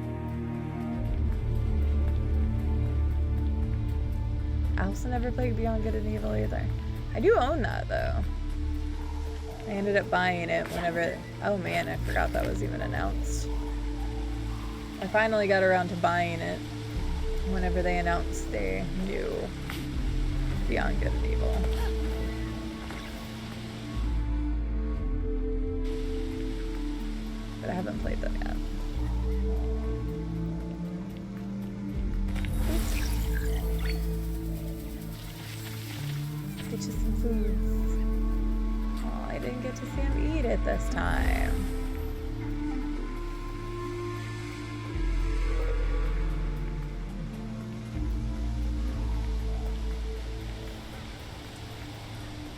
I also never played Beyond Good and Evil either. I do own that though. I ended up buying it whenever... Oh man, I forgot that was even announced. I finally got around to buying it whenever they announced the new Beyond Good and Evil. But I haven't played them yet. Get you some food. Oh, I didn't get to see him eat it this time.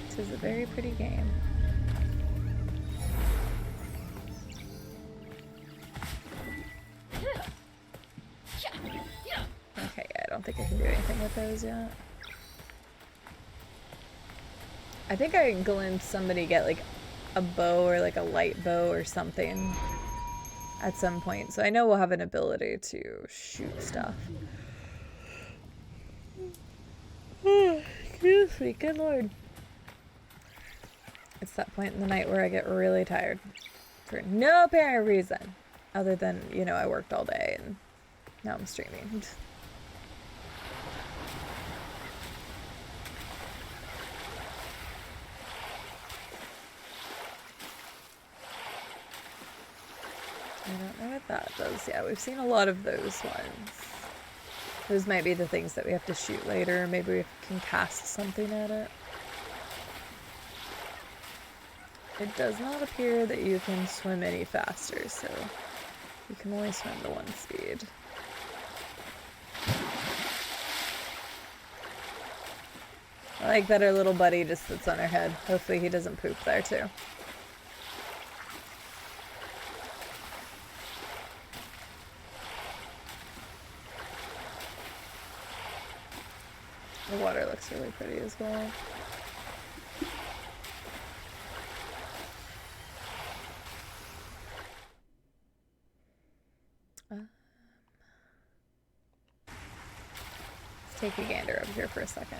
This is a very pretty game. Okay, yeah, I don't think I can do anything with those yet. I think I glimpsed somebody get like a bow or like a light bow or something at some point. So I know we'll have an ability to shoot stuff. Excuse me, good lord. It's that point in the night where I get really tired for no apparent reason other than, you know, I worked all day and now I'm streaming. I don't know what that does. Yeah, we've seen a lot of those ones. Those might be the things that we have to shoot later. Maybe we can cast something at it. It does not appear that you can swim any faster, so you can only swim to 1 speed. I like that our little buddy just sits on our head. Hopefully he doesn't poop there too. The water looks really pretty as well. Let's take a gander over here for a second.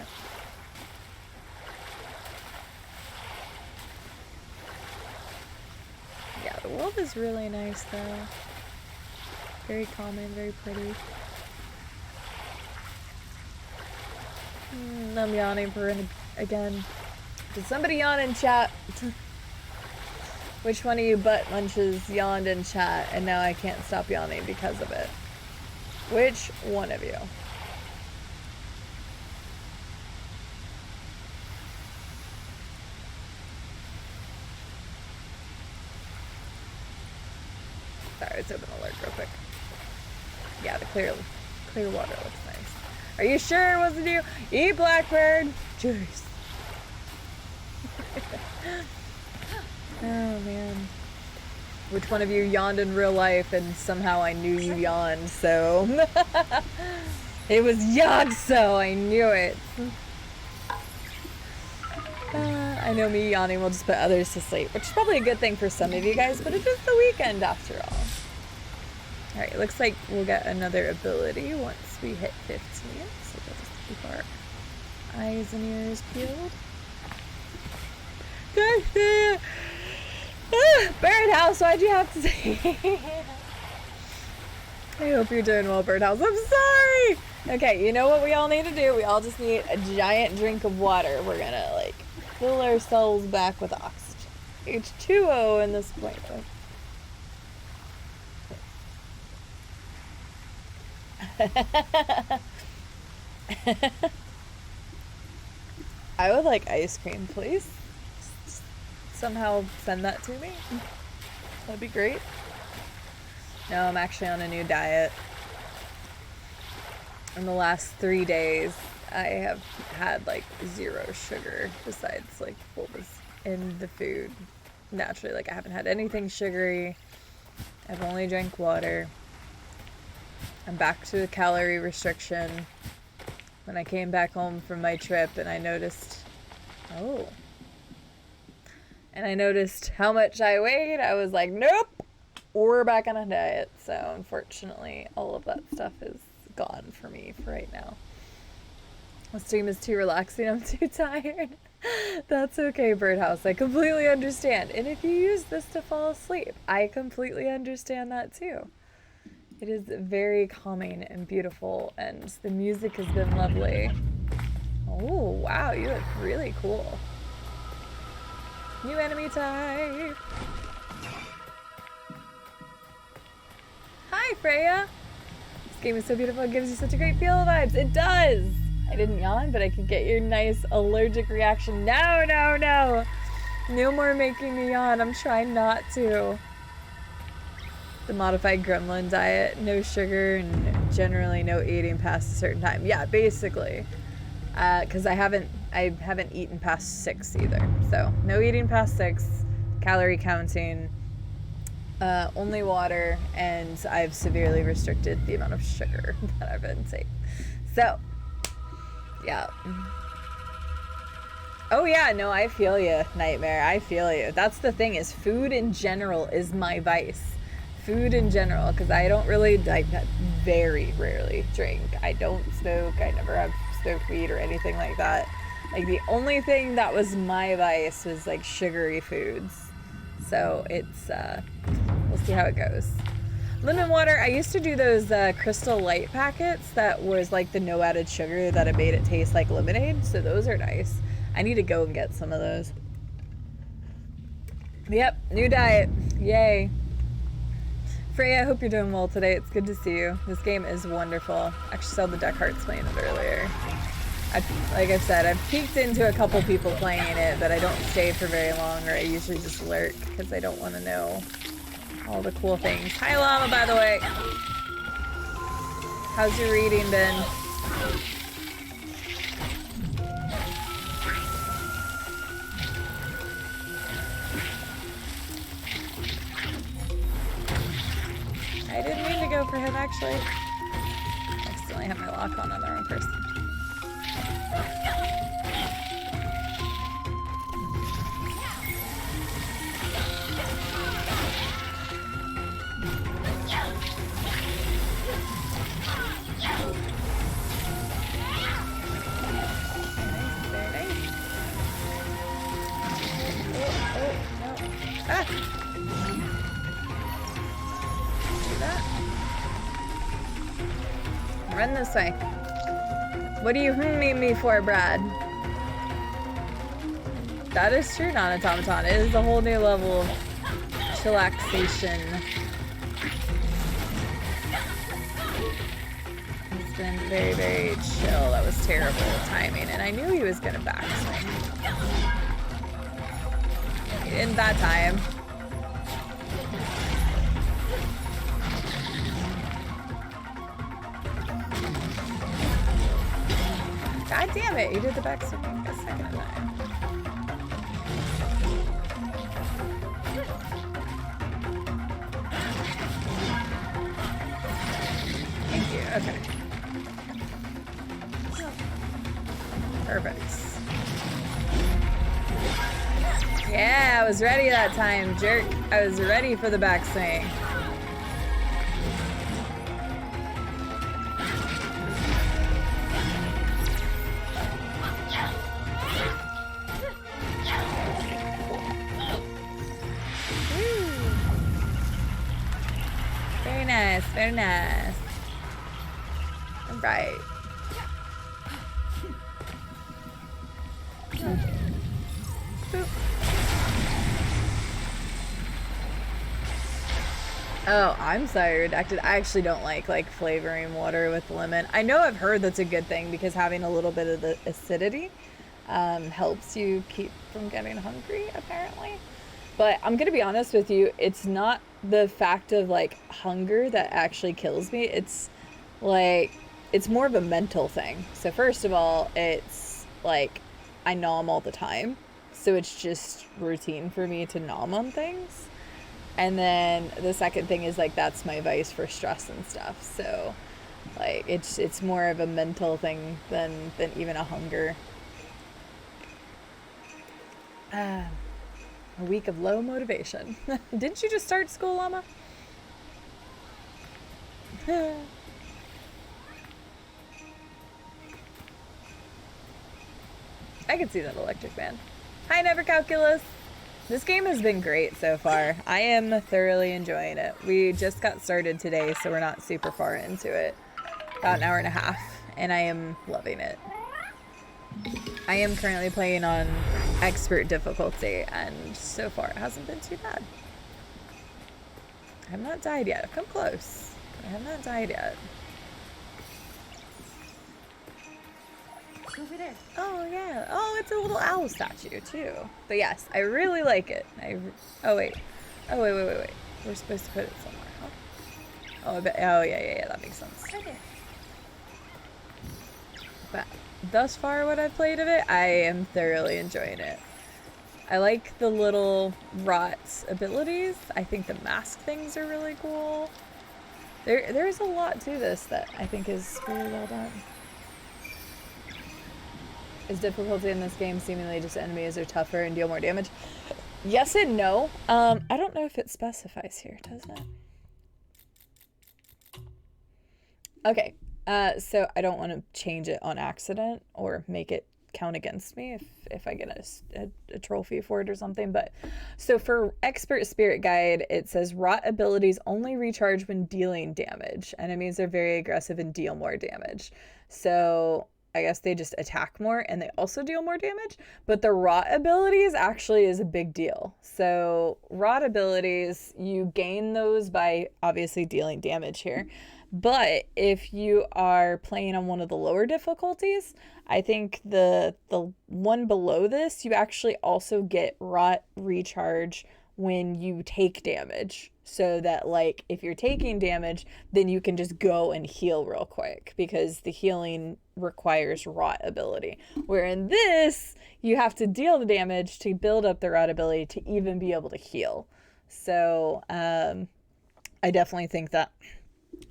Yeah, the world is really nice though. Very calming, very pretty. I'm yawning for again. Did somebody yawn in chat? Which one of you butt munches yawned in chat and now I can't stop yawning because of it? Which one of you? Sorry, let's open alert real quick. Yeah, the clear water looks nice. Are you sure it wasn't you? Eat Blackbird! Jeez. Oh man. Which one of you yawned in real life and somehow I knew you yawned, so. It was Yogg-So, I knew it. I know me yawning will just put others to sleep, which is probably a good thing for some of you guys, but it is the weekend after all. Alright, it looks like we'll get another ability once we hit 15, so we'll just keep our eyes and ears peeled. Birdhouse, why'd you have to say? I hope you're doing well, Birdhouse. I'm sorry! Okay, you know what we all need to do? We all just need a giant drink of water. We're gonna, like, fill ourselves back with oxygen. H2O in this point. I would like ice cream, please. Somehow send that to me. That'd be great. No, I'm actually on a new diet. In the last 3 days, I have had like 0 sugar besides like what was in the food. Naturally, like I haven't had anything sugary. I've only drank water. I'm back to a calorie restriction. When I came back home from my trip and I noticed, and I noticed how much I weighed, I was like, nope, we're back on a diet. So unfortunately, all of that stuff is gone for me for right now. The stream is too relaxing, I'm too tired. That's okay, Birdhouse, I completely understand. And if you use this to fall asleep, I completely understand that too. It is very calming and beautiful, and the music has been lovely. Oh, wow, you look really cool. New enemy type. Hi, Freya. This game is so beautiful, it gives you such a great feel of vibes. It does. I didn't yawn, but I could get your nice allergic reaction. No, no, no. No more making me yawn. I'm trying not to. The modified gremlin diet, no sugar and generally no eating past a certain time. Yeah, basically. Because I haven't eaten past 6 either. So no eating past 6, calorie counting, only water, and I've severely restricted the amount of sugar that I've been taking. So, yeah. Oh yeah, no, I feel you, Nightmare. I feel you. That's the thing, is food in general is my vice. Food in general, because I don't really, like, very rarely drink. I don't smoke. I never have smoked weed or anything like that. Like, the only thing that was my vice was, like, sugary foods. So it's, we'll see how it goes. Lemon water, I used to do those Crystal Light packets that was, like, the no added sugar that it made it taste like lemonade. So those are nice. I need to go and get some of those. Yep, new diet. Yay. Freya, I hope you're doing well today. It's good to see you. This game is wonderful. Actually saw the Deck Hearts playing it earlier. Like I said, I've peeked into a couple people playing it, but I don't stay for very long, or I usually just lurk because I don't want to know all the cool things. Hi, Llama, by the way. How's your reading been? I didn't mean to go for him, actually. I accidentally have my lock on the wrong person. Very nice. Oh, no. Ah! Run this way. What are you hmming me for, Brad? That is true, non-automaton. It is a whole new level of chillaxation. It's been very, very chill. That was terrible timing, and I knew he was gonna backswing. He didn't that time. God damn it, you did the backswing a second time. Thank you, okay. Perfect. Yeah, I was ready that time, jerk. I was ready for the backswing. Very nice. All right. Boop. Oh, I'm sorry, redacted. I actually don't like flavoring water with lemon. I know I've heard that's a good thing because having a little bit of the acidity helps you keep from getting hungry, apparently. But I'm gonna be honest with you, it's not the fact of hunger that actually kills me. It's more of a mental thing. So first of all, it's I nom all the time. So it's just routine for me to nom on things. And then the second thing is that's my vice for stress and stuff. So it's more of a mental thing than even a hunger. A week of low motivation. Didn't you just start school, Llama? I can see that, Electric Man. Hi, Never Calculus. This game has been great so far. I am thoroughly enjoying it. We just got started today, so we're not super far into it. About an hour and a half, and I am loving it. I am currently playing on expert difficulty, and so far it hasn't been too bad. I have not died yet. I've come close. I have not died yet. Look over there. Oh, yeah. Oh, it's a little owl statue, too. But yes, I really like it. Oh, wait. Oh, wait. We're supposed to put it somewhere, huh? Oh, I bet. Oh, yeah. That makes sense. Right there. But thus far, what I've played of it, I am thoroughly enjoying it. I like the little rot abilities. I think the mask things are really cool. There's a lot to this that I think is really well done. Is difficulty in this game seemingly just enemies are tougher and deal more damage? Yes and no. I don't know if it specifies here, does it? Okay, so I don't want to change it on accident or make it count against me if I get a trophy for it or something. But so for Expert Spirit Guide, it says rot abilities only recharge when dealing damage. Enemies are very aggressive and deal more damage. So I guess they just attack more and they also deal more damage. But the rot abilities actually is a big deal. So rot abilities, you gain those by obviously dealing damage here. But if you are playing on one of the lower difficulties, I think the one below this, you actually also get rot recharge when you take damage. So that, like, if you're taking damage, then you can just go and heal real quick because the healing requires rot ability. Where in this, you have to deal the damage to build up the rot ability to even be able to heal. So I definitely think that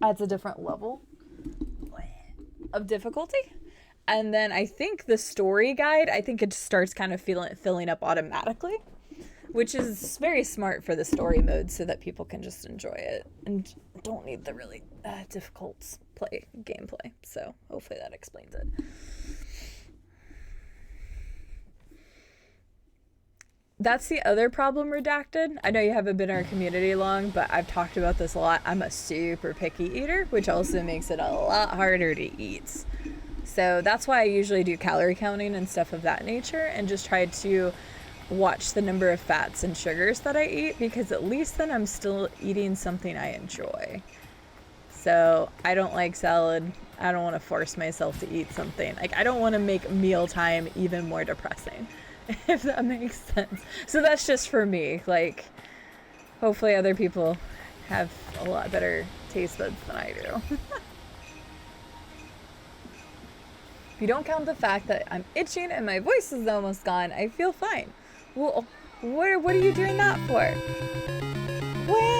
adds a different level of difficulty. And then I think the story guide, I think it starts kind of filling up automatically, which is very smart for the story mode so that people can just enjoy it and don't need the really difficult gameplay. So hopefully that explains it. That's the other problem, Redacted. I know you haven't been in our community long, but I've talked about this a lot. I'm a super picky eater, which also makes it a lot harder to eat. So that's why I usually do calorie counting and stuff of that nature and just try to watch the number of fats and sugars that I eat, because at least then I'm still eating something I enjoy. So I don't like salad. I don't want to force myself to eat something. Like, I don't want to make mealtime even more depressing, if that makes sense. So that's just for me. Like, hopefully other people have a lot better taste buds than I do. If you don't count the fact that I'm itching and my voice is almost gone, I feel fine. Well, what are you doing that for? What?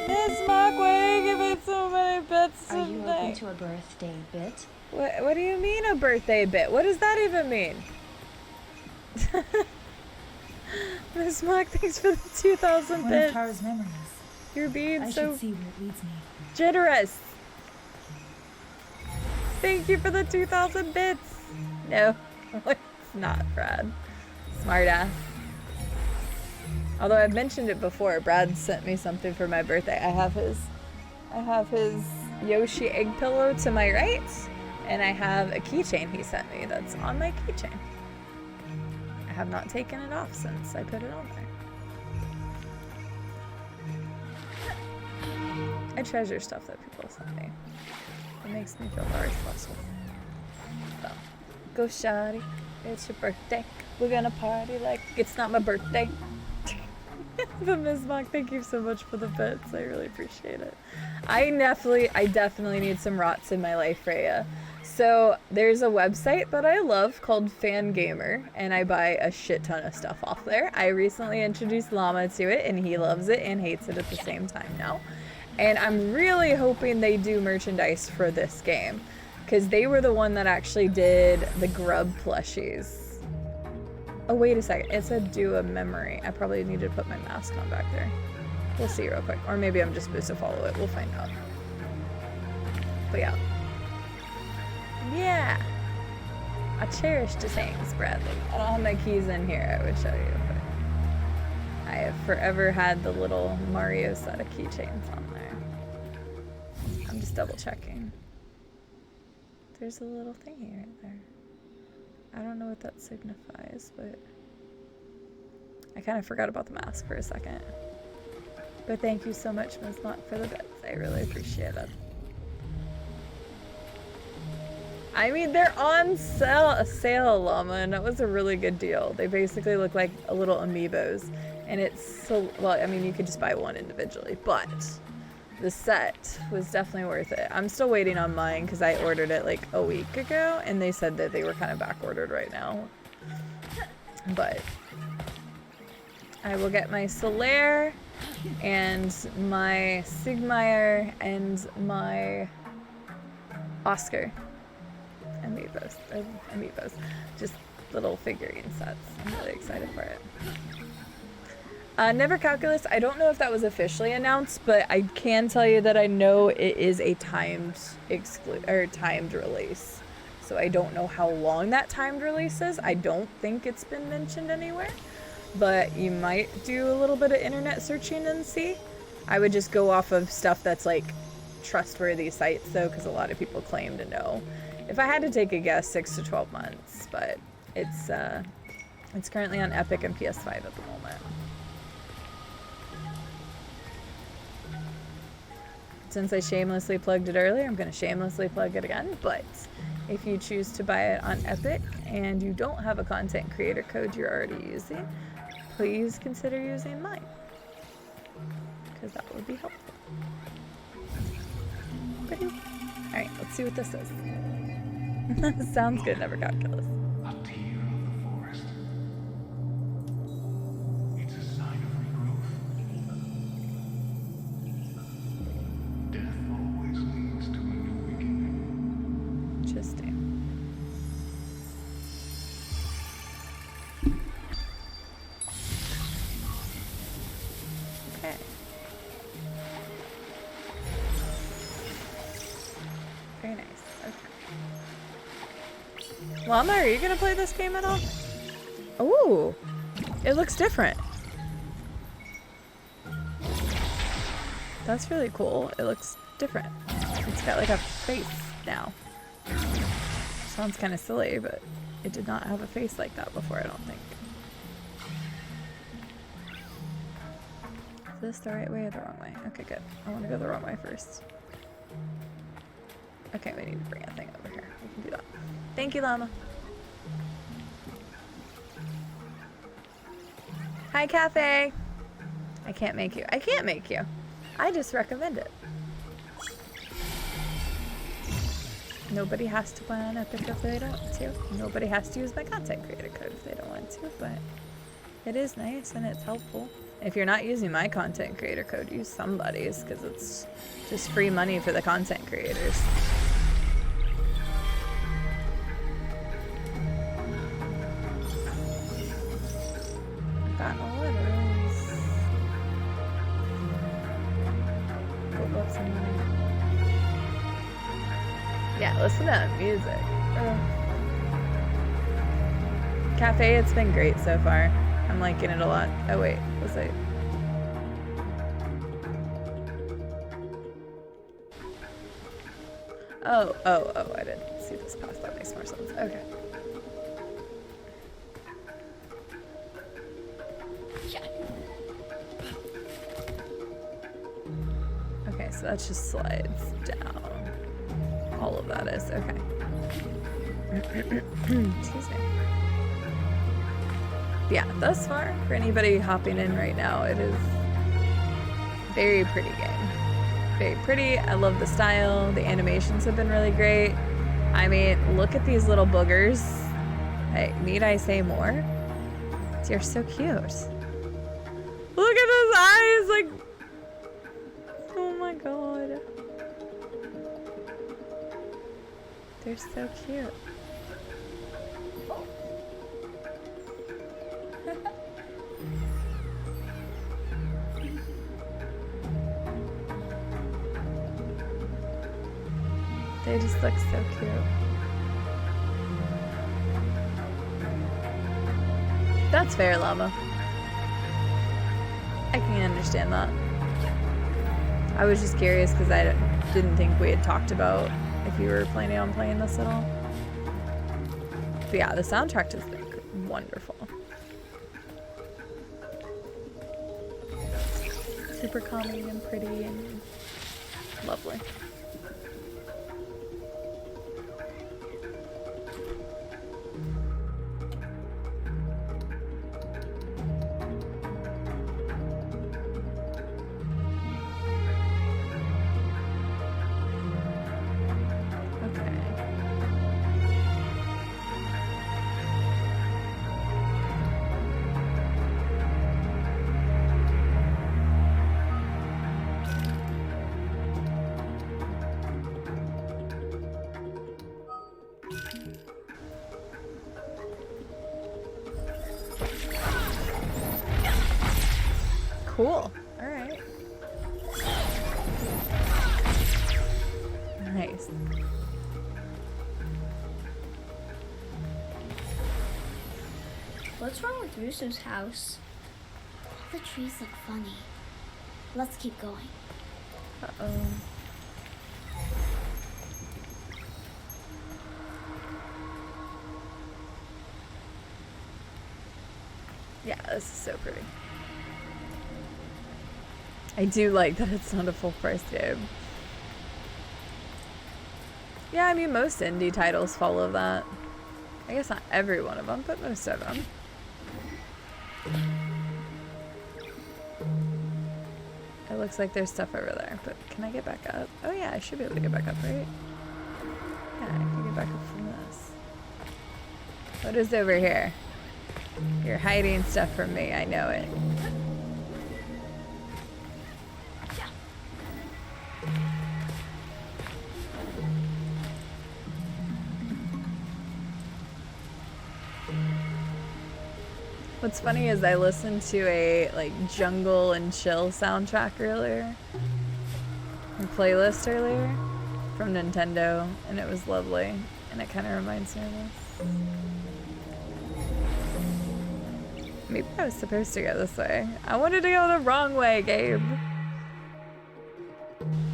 Miss Mark, why are you giving so many bits Are you tonight? open to a birthday bit? What do you mean a birthday bit? What does that even mean? Miss Mark, thanks for the 2,000 One bits. of Tara's memories. You're being I so should see where it leads me. generous. Thank you for the 2,000 bits. No, it's not Brad. Smartass. Although I've mentioned it before, Brad sent me something for my birthday. I have his Yoshi egg pillow to my right, and I have a keychain he sent me that's on my keychain. I have not taken it off since I put it on there. I treasure stuff that people send me. It makes me feel very special. So, go shawty, it's your birthday. We're gonna party like it's not my birthday. But Ms. Monk, thank you so much for the bits. I really appreciate it. I definitely need some rots in my life, Freya. So there's a website that I love called Fangamer, and I buy a shit ton of stuff off there. I recently introduced Llama to it, and he loves it and hates it at the same time now. And I'm really hoping they do merchandise for this game, because they were the one that actually did the Grub plushies. Oh, wait a second. It said do a memory. I probably need to put my mask on back there. We'll see real quick. Or maybe I'm just supposed to follow it. We'll find out. But yeah. Yeah. I cherish the things, Bradley. I don't have my keys in here, I would show you. But I have forever had the little Mario set of keychains on there. I'm just double checking. There's a little thingy right there. I don't know what that signifies, but I kind of forgot about the mask for a second. But thank you so much, Ms. Mott, for the bits. I really appreciate it. I mean, they're on sale, Llama, and that was a really good deal. They basically look like a little amiibos, and it's so, well, I mean, you could just buy one individually, but the set was definitely worth it. I'm still waiting on mine because I ordered it like a week ago, and they said that they were kind of back ordered right now. But I will get my Solaire and my Sigmire and my Oscar amiibos, just little figurine sets. I'm really excited for it. Never Calculus, I don't know if that was officially announced, but I can tell you that I know it is a timed release. So I don't know how long that timed release is. I don't think it's been mentioned anywhere, but you might do a little bit of internet searching and see. I would just go off of stuff that's like trustworthy sites though, because a lot of people claim to know. If I had to take a guess, 6 to 12 months, but it's currently on Epic and PS5 at the moment. Since I shamelessly plugged it earlier, I'm going to shamelessly plug it again, but if you choose to buy it on Epic and you don't have a content creator code you're already using, please consider using mine, because that would be helpful. Alright, let's see what this is. Sounds good, Never Calculus. A tear of the forest. It's a sign of regrowth. Death always leads to a new beginning. Interesting. Okay. Very nice. Okay. Llama, are you gonna play this game at all? Ooh, it looks different. That's really cool. It looks different. It's got like a face now. Sounds kind of silly, but it did not have a face like that before, I don't think. Is this the right way or the wrong way? Okay, good. I want to go the wrong way first. Okay, we need to bring a thing over here. We can do that. Thank you, Llama. Hi, Cafe. I can't make you. I can't make you. I just recommend it. Nobody has to buy on Epic if they don't want to. Nobody has to use my content creator code if they don't want to, but it is nice and it's helpful. If you're not using my content creator code, use somebody's, because it's just free money for the content creators. I've gotten a lot of those. What's in there? Yeah, listen to that music. Ugh. Cafe, it's been great so far. I'm liking it a lot. Oh wait, was I? Oh, I didn't see this pass. That makes more sense. Okay. Okay, so that just slides down. All of that is, okay. Excuse me. Yeah, thus far, for anybody hopping in right now, it is a very pretty game. Very pretty. I love the style. The animations have been really great. I mean, look at these little boogers. Hey, need I say more? You're so cute. Look at those eyes, like, oh my god. They're so cute. They just look so cute. That's fair, Llama. I can understand that. I was just curious because I didn't think we had talked about if you were planning on playing this at all. But yeah, the soundtrack has been wonderful. Super calming and pretty and lovely. Cool. All right. Nice. What's wrong with Russo's house? All the trees look funny. Let's keep going. Uh-oh. Yeah, this is so pretty. I do like that it's not a full price game. Yeah, I mean, most indie titles follow that. I guess not every one of them, but most of them. It looks like there's stuff over there, but can I get back up? Oh yeah, I should be able to get back up, right? Yeah, I can get back up from this. What is over here? You're hiding stuff from me, I know it. What's funny is I listened to a like jungle and chill soundtrack earlier, a playlist earlier from Nintendo, and it was lovely, and it kind of reminds me of this. Maybe I was supposed to go this way. I wanted to go the wrong way, Gabe.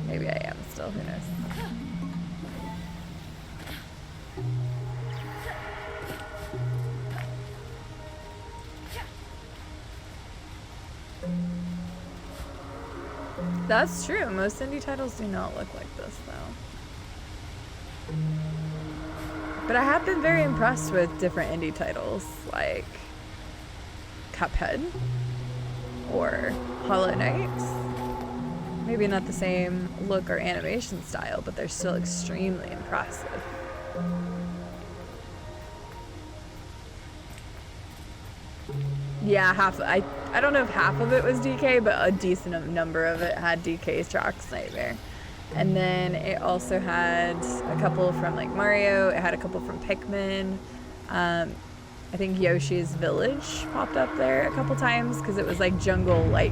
Maybe I am still, who knows. That's true. Most indie titles do not look like this, though. But I have been very impressed with different indie titles, like Cuphead or Hollow Knight. Maybe not the same look or animation style, but they're still extremely impressive. Yeah, I don't know if half of it was DK, but a decent number of it had DK's Tracks Nightmare. And then it also had a couple from like Mario, it had a couple from Pikmin. I think Yoshi's Village popped up there a couple times because it was like jungle-like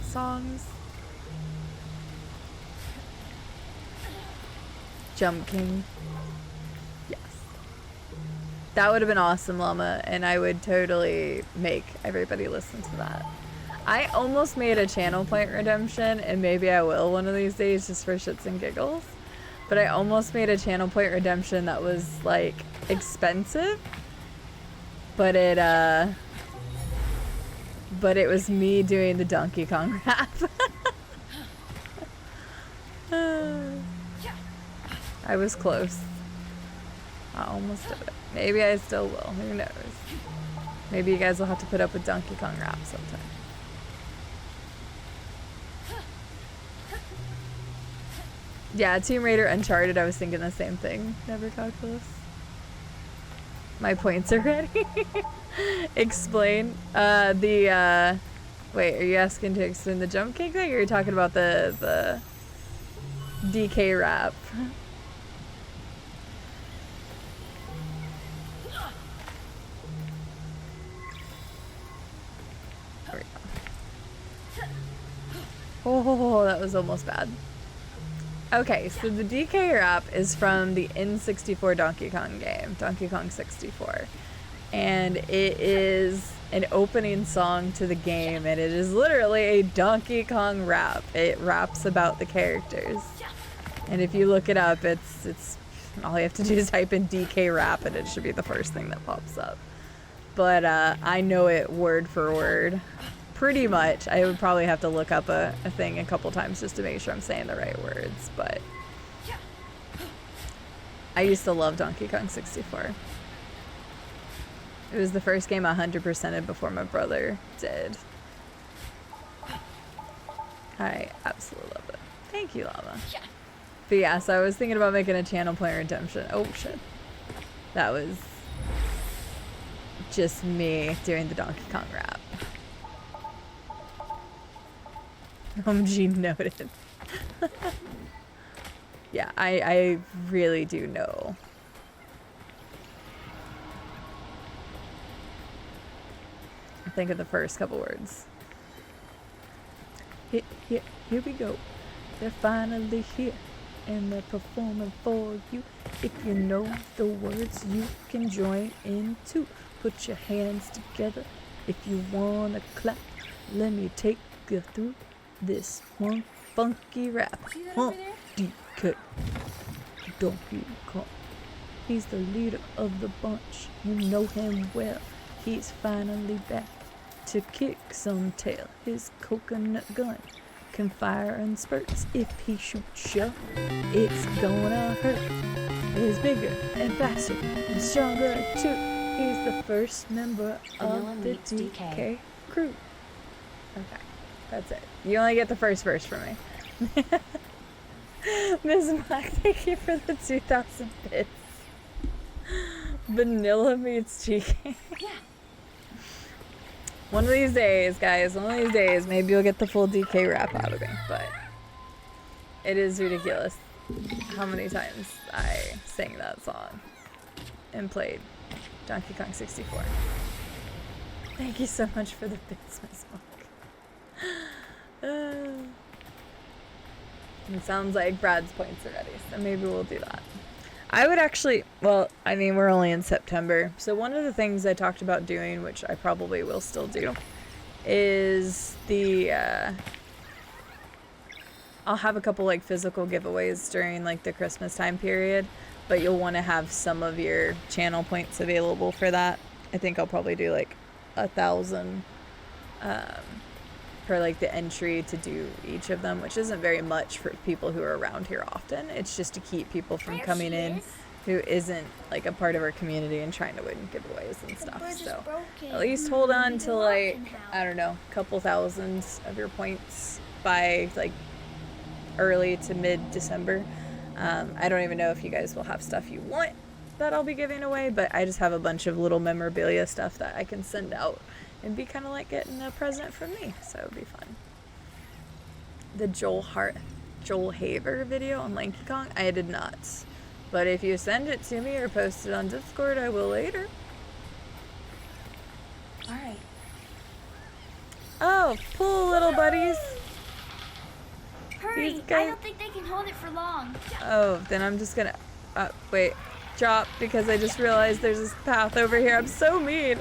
songs. Jump King. Yes. That would have been awesome, Llama, and I would totally make everybody listen to that. I almost made a channel point redemption, and maybe I will one of these days just for shits and giggles. But I almost made a channel point redemption that was like expensive. But it was me doing the Donkey Kong rap. I was close. I almost did it. Maybe I still will. Who knows? Maybe you guys will have to put up with Donkey Kong rap sometime. Yeah, Tomb Raider, Uncharted, I was thinking the same thing. Never calculus. My points are ready. Explain. Wait, are you asking to explain the jump kick thing, or are you talking about the DK rap? There we go. Oh, that was almost bad. Okay, so the DK rap is from the N64 Donkey Kong game, Donkey Kong 64. And it is an opening song to the game, and it is literally a Donkey Kong rap. It raps about the characters. And if you look it up, it's all you have to do is type in DK rap, and it should be the first thing that pops up. But I know it word for word. Pretty much. I would probably have to look up a thing a couple times just to make sure I'm saying the right words, but I used to love Donkey Kong 64. It was the first game I 100%ed before my brother did. I absolutely love it. Thank you, Lava. But yeah, so I was thinking about making a channel point redemption. Oh shit. That was just me doing the Donkey Kong rap. OMG noted. Yeah, I really do know. I think of the first couple words. Here we go. They're finally here, and they're performing for you. If you know the words, you can join in too. Put your hands together if you wanna clap. Let me take you through this one funky rap. DK, Donkey Kong. He's the leader of the bunch. You know him well. He's finally back to kick some tail. His coconut gun can fire in spurts. If he shoots you, it's gonna hurt. He's bigger and faster and stronger too. He's the first member of the DK crew. Okay, that's it. You only get the first verse from me. Ms. Black, thank you for the 2,000 bits. Vanilla meets GK. Yeah. One of these days, guys, one of these days, maybe you'll get the full DK rap out of me, but it is ridiculous how many times I sang that song and played Donkey Kong 64. Thank you so much for the bits, Miss Monk. It sounds like Brad's points already, so maybe we'll do that. I would actually, well, I mean, we're only in September, so one of the things I talked about doing, which I probably will still do, is I'll have a couple like physical giveaways during like the Christmas time period, but you'll want to have some of your channel points available for that. I think I'll probably do like 1,000 for like the entry to do each of them, which isn't very much for people who are around here often. It's just to keep people from coming in who isn't like a part of our community and trying to win giveaways and stuff. So at least hold on to like, I don't know, a couple thousands of your points by like early to mid-December. I don't even know if you guys will have stuff you want that I'll be giving away, but I just have a bunch of little memorabilia stuff that I can send out and be kind of like getting a present from me, so it would be fun. The Joel Haver video on Lanky Kong, I did not. But if you send it to me or post it on Discord, I will later. Alright. Oh, pull little buddies. Hurry! These I guys- don't think they can hold it for long. Oh, then I'm just gonna, wait, drop, because I just realized there's this path over here. I'm so mean.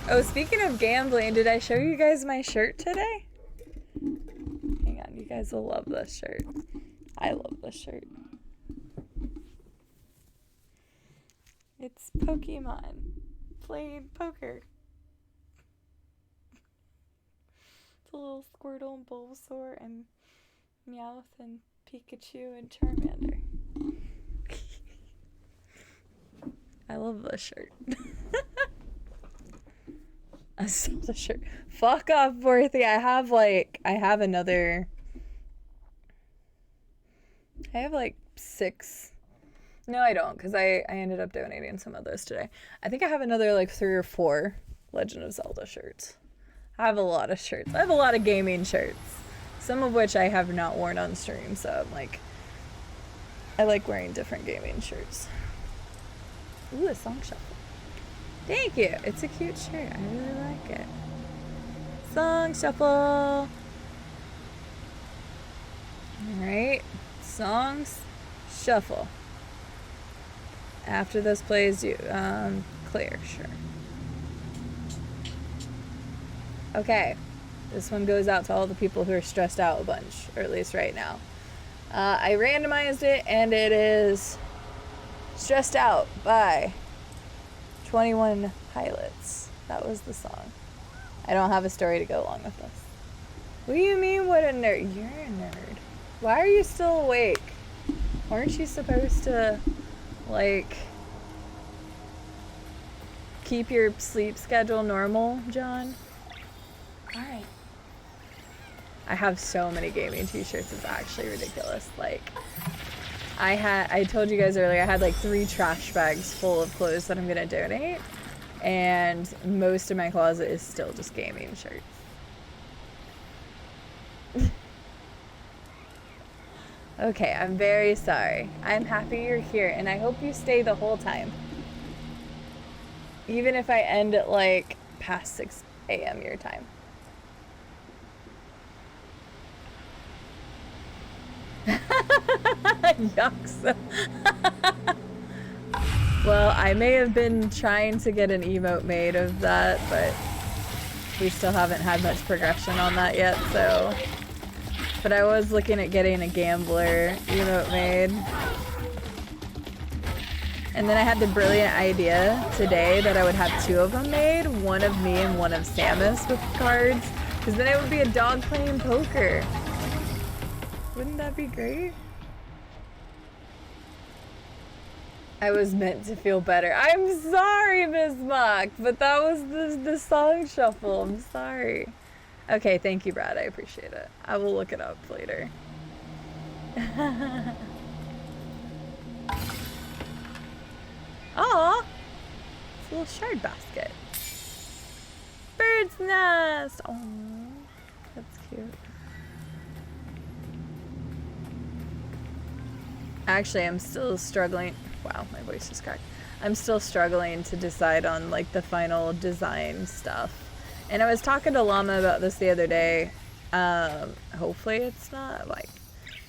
Oh, speaking of gambling, did I show you guys my shirt today? Hang on, you guys will love this shirt. I love this shirt. It's Pokemon playing poker. It's a little Squirtle and Bulbasaur and Meowth and Pikachu and Charmander. I love this shirt. I saw the shirt. Fuck off, Dorothy. I have like 6. No, I don't, because I ended up donating some of those today. I think I have another like 3 or 4 Legend of Zelda shirts. I have a lot of shirts. I have a lot of gaming shirts. Some of which I have not worn on stream, so I'm like, I like wearing different gaming shirts. Ooh, a song shuffle. Thank you. It's a cute shirt. I really like it. Song shuffle. Alright. Songs shuffle. After this plays, you clear, sure. Okay. This one goes out to all the people who are stressed out a bunch, or at least right now. I randomized it, and it is Stressed Out by 21 Pilots. That was the song. I don't have a story to go along with this. What do you mean, what a nerd? You're a nerd. Why are you still awake? Aren't you supposed to, like, keep your sleep schedule normal, John? Alright. I have so many gaming t-shirts, it's actually ridiculous. Like, I told you guys earlier, I had like 3 trash bags full of clothes that I'm gonna donate, and most of my closet is still just gaming shirts. Okay, I'm very sorry. I'm happy you're here, and I hope you stay the whole time. Even if I end at like past 6 a.m. your time. Yucks. Well, I may have been trying to get an emote made of that, but we still haven't had much progression on that yet, so. But I was looking at getting a gambler emote made. And then I had the brilliant idea today that I would have 2 of them made, one of me and one of Samus with cards, because then it would be a dog playing poker. Wouldn't that be great? I was meant to feel better. I'm sorry, Miss Mock, but that was the song shuffle. I'm sorry. Okay, thank you, Brad. I appreciate it. I will look it up later. Aw! It's a little shard basket. Bird's nest! Aw, that's cute. Actually, I'm still struggling. Wow, my voice is cracked. I'm still struggling to decide on like the final design stuff. And I was talking to Llama about this the other day. Hopefully it's not like,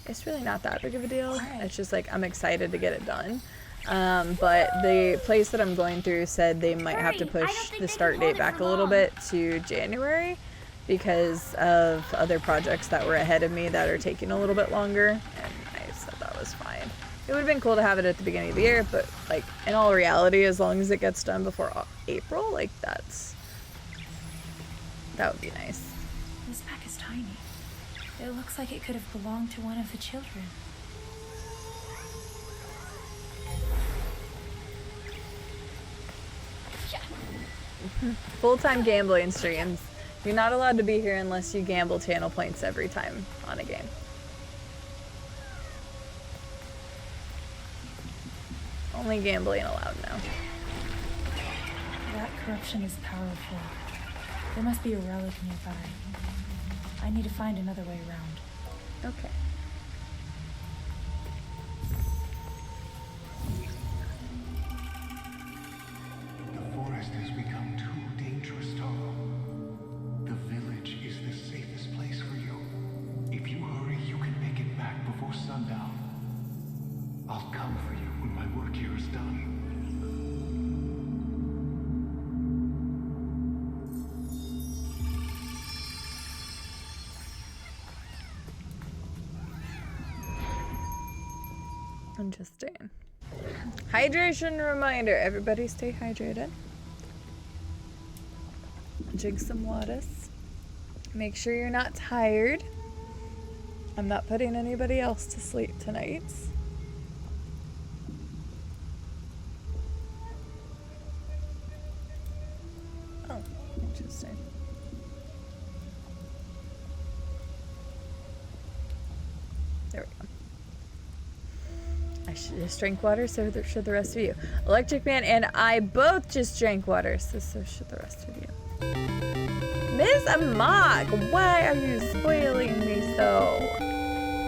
it's really not that big of a deal. It's just like, I'm excited to get it done. But the place that I'm going through said they might have to push the start date back a little bit to January because of other projects that were ahead of me that are taking a little bit longer. And I said that was fine. It would have been cool to have it at the beginning of the year, but like in all reality, as long as it gets done before April, like that would be nice. This pack is tiny. It looks like it could have belonged to one of the children. Full-time gambling streams. You're not allowed to be here unless you gamble channel points every time on a game. Only gambling allowed now. That corruption is powerful. There must be a relic nearby. I need to find another way around. Okay. The forest has become too dangerous, Taro. The village is the safest place for you. If you hurry, you can make it back before sundown. I'll come for you when my work here is done. Interesting. Hydration reminder. Everybody stay hydrated. Drink some waters. Make sure you're not tired. I'm not putting anybody else to sleep tonight. Oh, interesting. There we go. I should just drink water, so should the rest of you. Electric Man and I both just drank water, so should the rest of you. Miss Amok, why are you spoiling me so?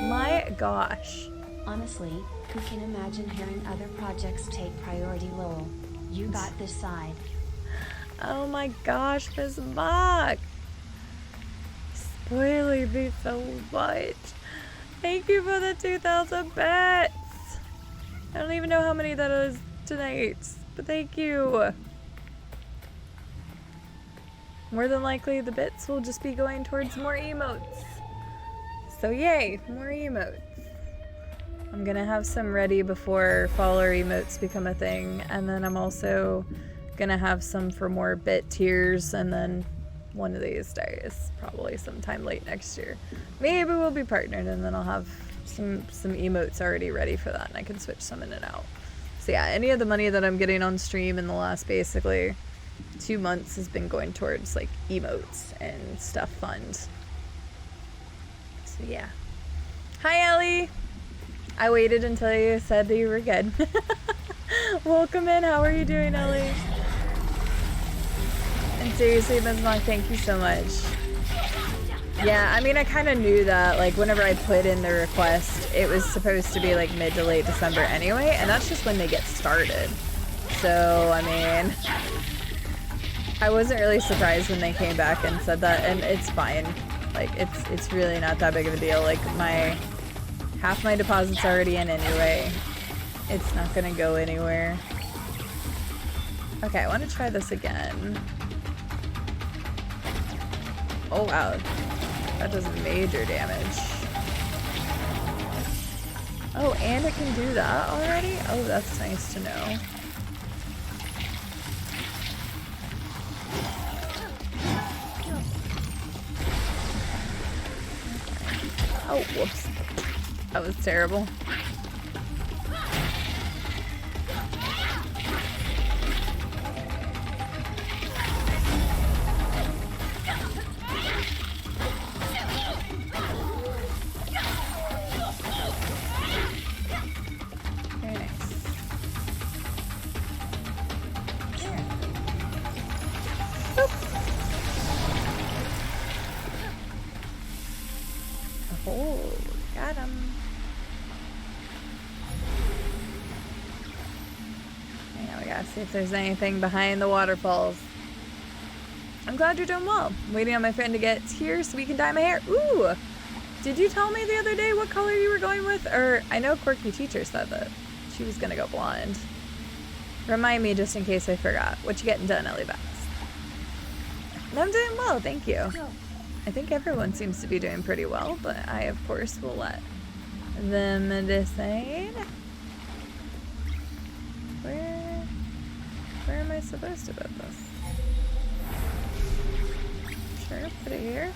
My gosh. Honestly, who can imagine hearing other projects take priority, lol? You got this side. Oh my gosh, Miss Amok. Spoiling me so much. Thank you for the 2,000 bits. I don't even know how many that is tonight, but thank you. More than likely, the bits will just be going towards more emotes. So yay, more emotes. I'm gonna have some ready before follower emotes become a thing, and then I'm also gonna have some for more bit tiers, and then one of these days, probably sometime late next year. Maybe we'll be partnered, and then I'll have some emotes already ready for that, and I can switch some in and out. So yeah, any of the money that I'm getting on stream in the last basically 2 months has been going towards like emotes and stuff funds. So yeah. Hi Ellie! I waited until you said that you were good. Welcome in, how are you doing, Ellie? And seriously, Ms. Monk, thank you so much. Yeah, I mean, I kind of knew that, like, whenever I put in the request, it was supposed to be, like, mid to late December anyway, and that's just when they get started. So, I mean, I wasn't really surprised when they came back and said that, and it's fine. Like, it's really not that big of a deal. Like, my Half my deposit's already in anyway. It's not gonna go anywhere. Okay, I want to try this again. Oh wow, that does major damage. Oh, and it can do that already? Oh, that's nice to know. Oh, whoops. That was terrible. Very nice. Boop. Oh, got him. Now we gotta see if there's anything behind the waterfalls. I'm glad you're doing well. I'm waiting on my friend to get here so we can dye my hair. Ooh! Did you tell me the other day what color you were going with? Or, I know Quirky Teacher said that she was gonna go blonde. Remind me just in case I forgot. What you getting done, Ellie Bass? I'm doing well, thank you. I think everyone seems to be doing pretty well, but I, of course, will let them decide. Where am I supposed to put this? Sure, put it here.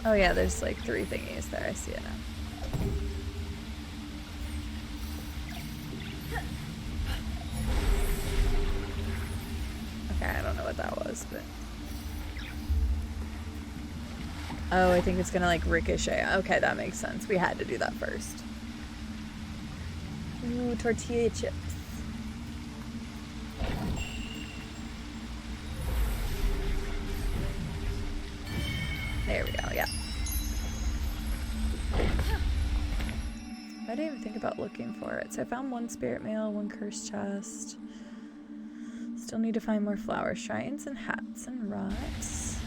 Oh yeah, there's like 3 thingies there. I see it now. Okay, I don't know what that was, but... Oh, I think it's gonna like ricochet. Okay, that makes sense. We had to do that first. Ooh, tortilla chips. There we go, yeah. I didn't even think about looking for it. So I found 1 spirit mail, 1 cursed chest. Still need to find more flower shrines and hats and rots.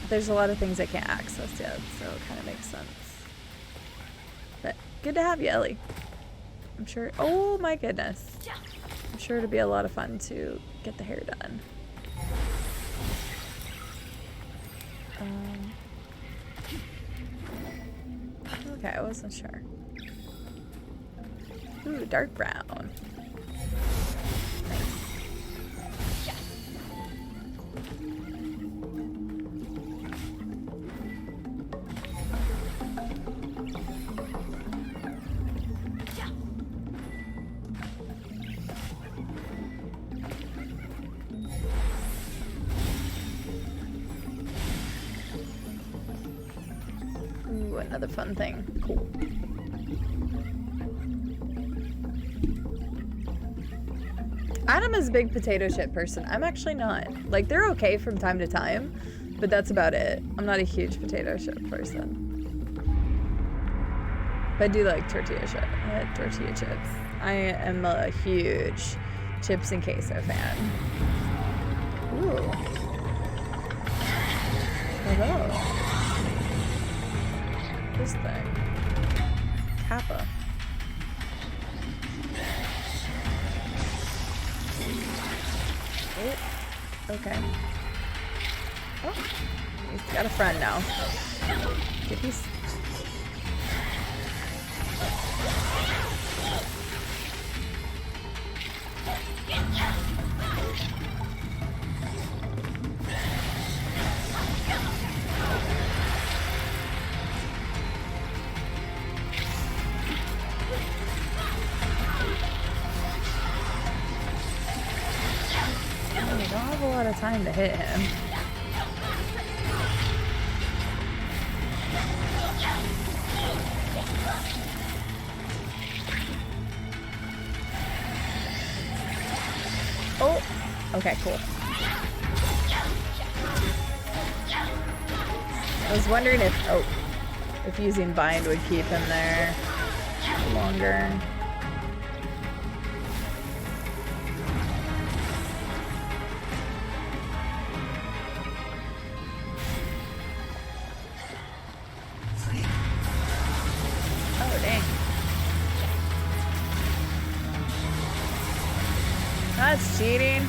There's a lot of things I can't access yet, so it kind of makes sense. But good to have you, Ellie. I'm sure... Oh my goodness. I'm sure it'll be a lot of fun to get the hair done. Okay, I wasn't sure. Ooh, dark brown. Nice. Ooh, another fun thing. Cool. Adam is a big potato chip person. I'm actually not. Like, they're okay from time to time, but that's about it. I'm not a huge potato chip person. But I do like tortilla chips. I like tortilla chips. I am a huge chips and queso fan. Ooh. Hello. This thing. Kappa. Oh, okay. Oh, he's got a friend now. Get these. I don't have a lot of time to hit him. Oh, okay, cool. I was wondering if using bind would keep him there longer. That's cheating.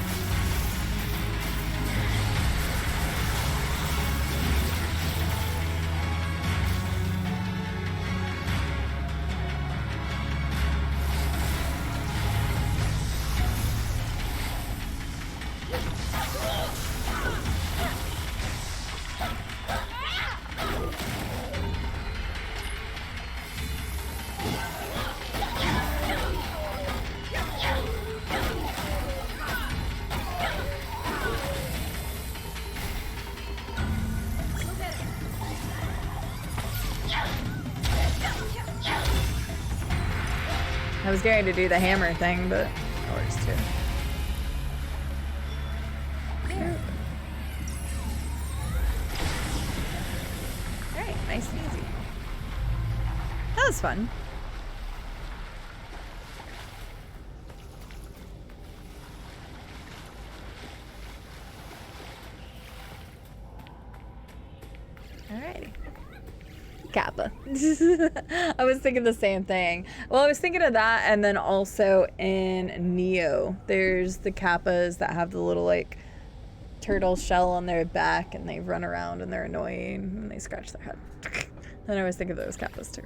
I was going to do the hammer thing, but that works too. Alright, nice and easy. That was fun. Alrighty. Kappa. I was thinking the same thing. Well, I was thinking of that, and then also in Neo, there's the Kappas that have the little like turtle shell on their back, and they run around and they're annoying and they scratch their head. And I always think of those Kappas too.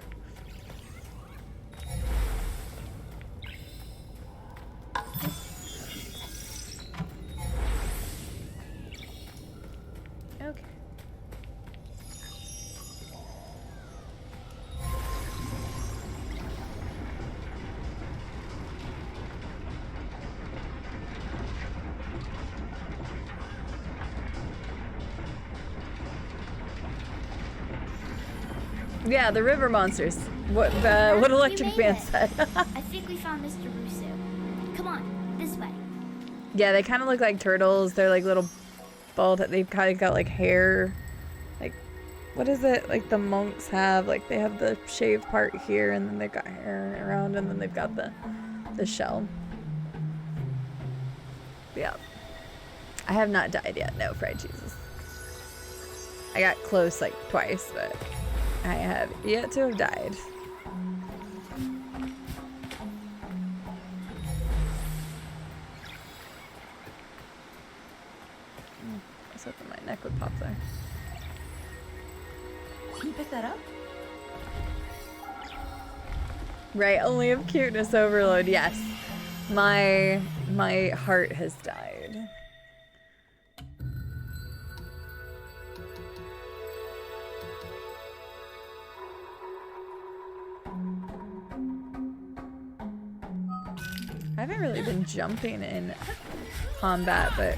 Okay. Yeah, the river monsters. What Electric We made Man it. said. I think we found Mr. Russo. Come on, this way. Yeah, they kind of look like turtles. They're like little bald. They've kind of got like hair. Like, what is it? Like the monks have. Like they have the shaved part here, and then they've got hair around, and then they've got the shell. Yeah. I have not died yet. No, fried Jesus. I got close like twice, but I have yet to have died. I was hoping my neck would pop there. Can you pick that up? Right, only of cuteness overload. Yes, my heart has died. I haven't really been jumping in combat, but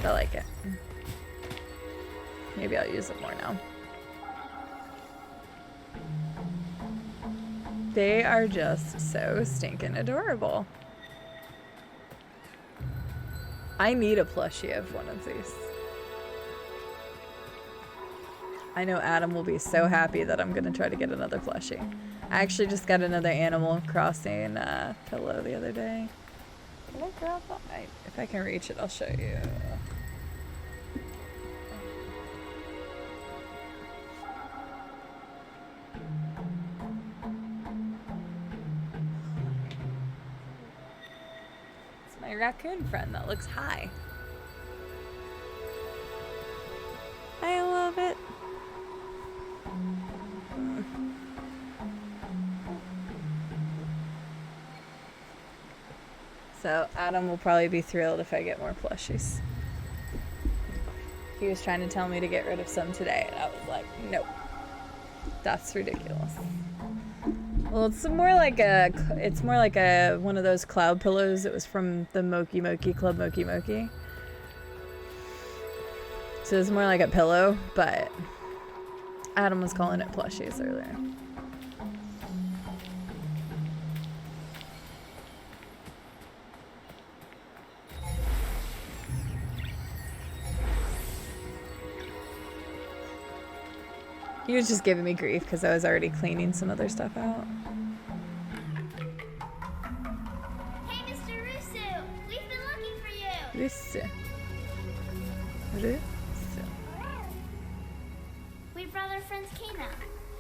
I like it. Maybe I'll use it more now. They are just so stinking adorable. I need a plushie of one of these. I know Adam will be so happy that I'm gonna try to get another plushie. I actually just got another Animal Crossing pillow the other day. Can I grab that? If I can reach it, I'll show you. It's my raccoon friend that looks high. I love it. So Adam will probably be thrilled if I get more plushies. He was trying to tell me to get rid of some today, and I was like, nope. That's ridiculous. Well, it's more like a one of those cloud pillows. It was from the Moki Moki Club Moki Moki. So it's more like a pillow, but Adam was calling it plushies earlier. He was just giving me grief because I was already cleaning some other stuff out. Hey, Mr. Russo! We've been looking for you! Russo. We brought our friend Kana.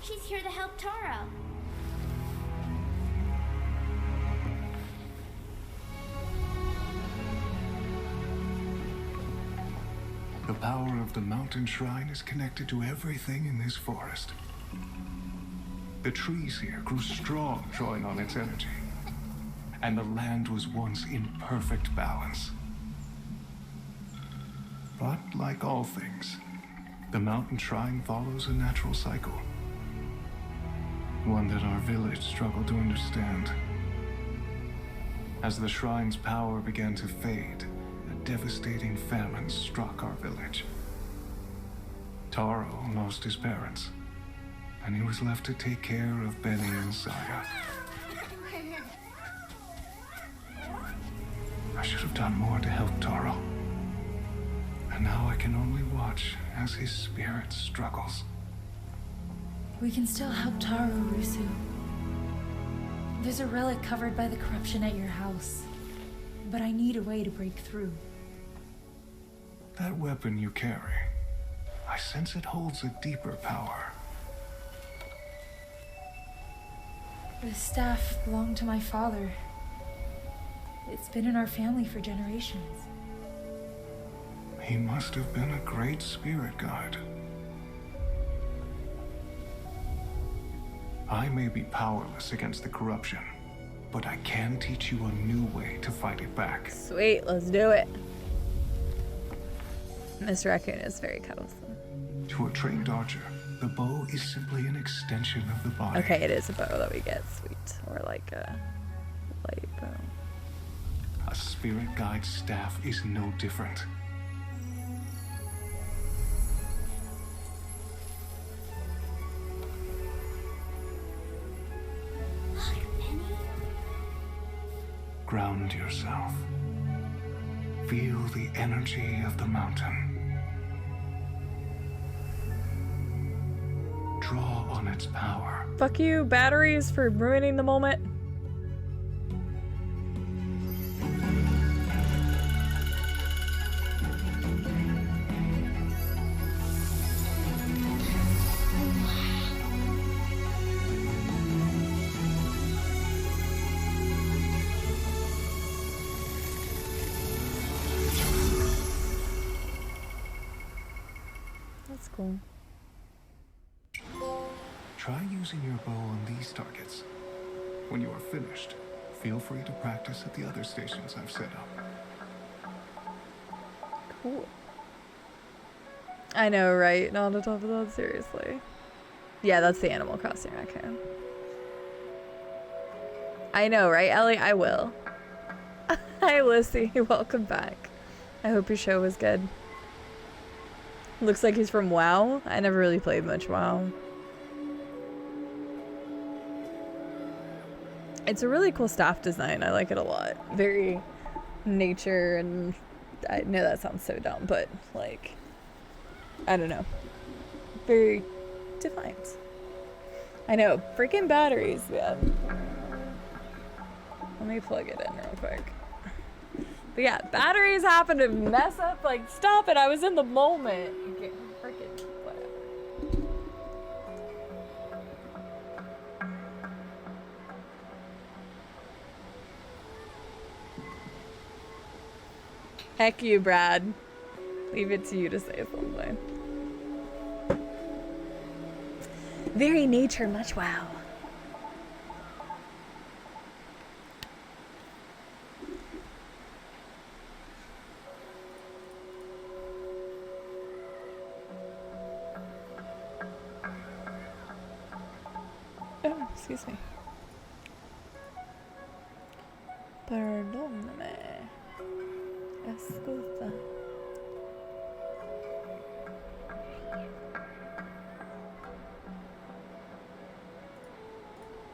She's here to help Taro. power of the mountain shrine is connected to everything in this forest. The trees here grew strong, drawing on its energy. And the land was once in perfect balance. But like all things, the mountain shrine follows a natural cycle. One that our village struggled to understand. As the shrine's power began to fade, a devastating famine struck our village. Taro lost his parents, and he was left to take care of Benny and Saya. I should have done more to help Taro. And now I can only watch as his spirit struggles. We can still help Taro, Rusu. There's a relic covered by the corruption at your house. But I need a way to break through. That weapon you carry, I sense it holds a deeper power. The staff belonged to my father. It's been in our family for generations. He must have been a great spirit guide. I may be powerless against the corruption, but I can teach you a new way to fight it back. Sweet, let's do it. Miss Raccoon is very cuddlesome. To a trained archer, the bow is simply an extension of the body. Okay, it is a bow that we get, sweet. Or like a light bow. A spirit guide's staff is no different. Ground yourself. Feel the energy of the mountain. Draw on its power. Fuck you, batteries, for ruining the moment. That's cool. Try using your bow on these targets. When you are finished, feel free to practice at the other stations I've set up. Cool. I know, right? Not on top of that, seriously. Yeah, that's the Animal Crossing raccoon. I know, right, Ellie? I will. Hi, Lissy. Welcome back. I hope your show was good. Looks like he's from WoW. I never really played much WoW. It's a really cool staff design. I like it a lot. Very nature, and I know that sounds so dumb, but like, I don't know. Very defined. I know. Freaking batteries, man. Let me plug it in real quick. But yeah, batteries happen to mess up. Like, stop it. I was in the moment. Okay, freaking whatever. Heck you, Brad. Leave it to you to say something. Very nature, much wow. Oh, excuse me. Perdóname. Escuta.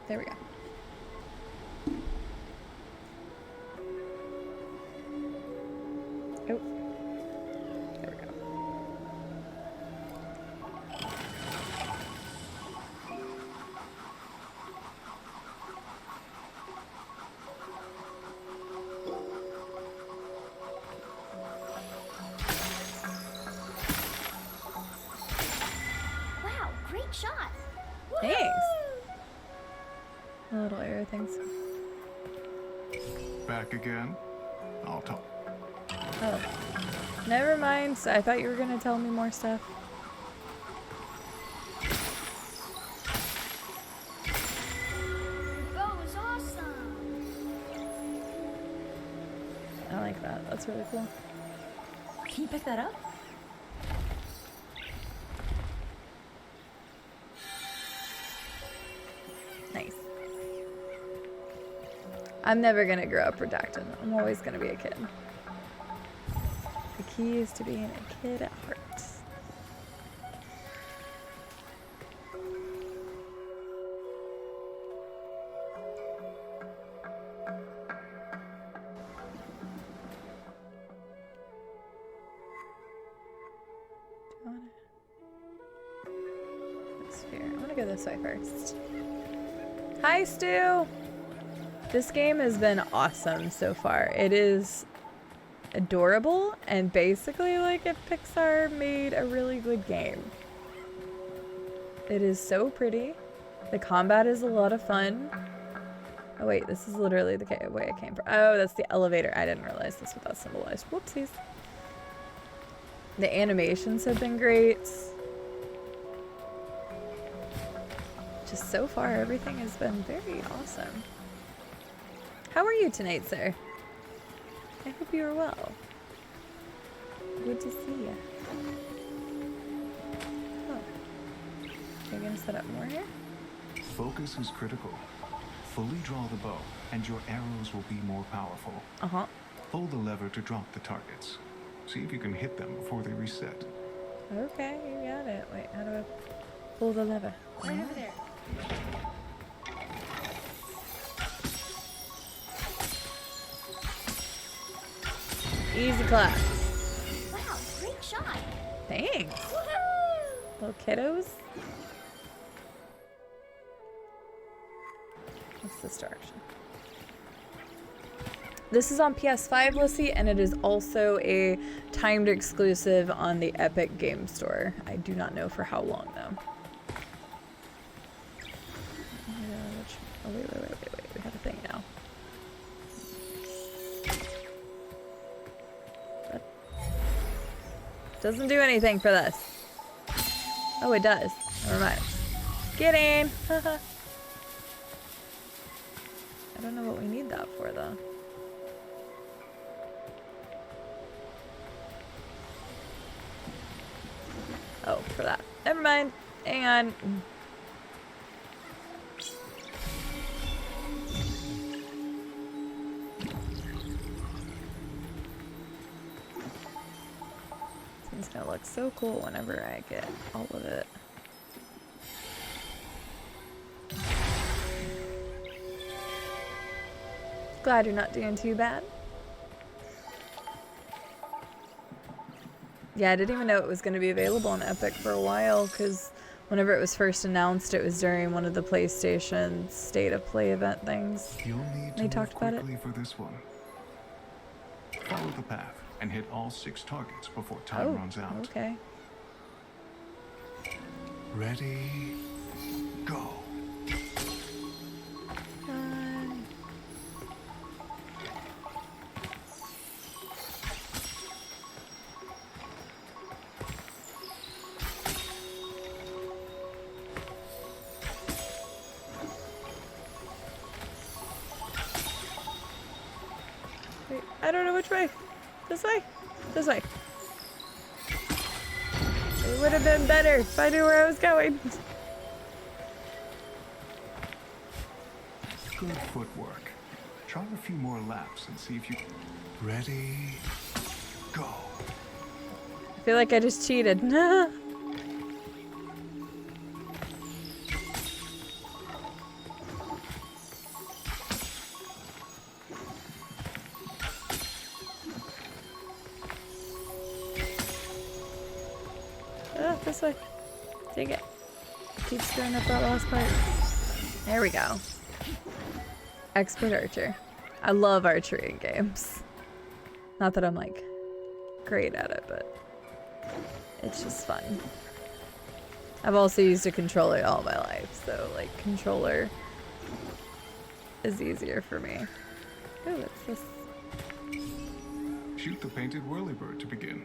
There we go. Oh. There we go. Wow, great shot. Thanks. The little air things. Back again? I'll talk. Oh. Never mind. I thought you were gonna tell me more stuff. Your bow is awesome. I like that. That's really cool. Can you pick that up? Nice. I'm never gonna grow up redacted. I'm always gonna be a kid. The key is to being a kid at heart. I'm gonna go this way first. Hi, Stu! This game has been awesome so far. It is adorable and basically like if Pixar made a really good game. It is so pretty. The combat is a lot of fun. Oh wait, this is literally the way I came from. Oh, that's the elevator. I didn't realize that's what that symbolized. Whoopsies. The animations have been great. Just so far, everything has been very awesome. How are you tonight, sir? I hope you are well. Good to see you. Oh. Are you gonna set up more here? Focus is critical. Fully draw the bow, and your arrows will be more powerful. Uh-huh. Pull the lever to drop the targets. See if you can hit them before they reset. Okay, you got it. Wait, how do I pull the lever? Right over there. Easy clap. Wow, great shot. Thanks. Woohoo! Little kiddos. What's this direction? This is on PS5, Lissy, and it is also a timed exclusive on the Epic Game Store. I do not know for how long, though. Oh, wait. We have a thing now. That doesn't do anything for this. Oh, it does. Never mind. Get in! I don't know what we need that for, though. Oh, for that. Never mind. Hang on. It's gonna look so cool whenever I get all of it. Glad you're not doing too bad. Yeah, I didn't even know it was going to be available on Epic for a while, because whenever it was first announced, it was during one of the PlayStation State of Play event things. You'll need They to talked move about it. quickly for this one. Follow the path and hit all 6 targets before time runs out. Okay. Ready, go. Wait, I don't know which way. This way? This way. It would have been better if I knew where I was going. Good footwork. Try a few more laps and see if you... Ready, go. I feel like I just cheated. This way. Take it. Keep screwing up that last part. There we go. Expert archer. I love archery in games. Not that I'm like great at it, but it's just fun. I've also used a controller all my life, so like controller is easier for me. Oh, what's this? Shoot the painted whirlybird to begin.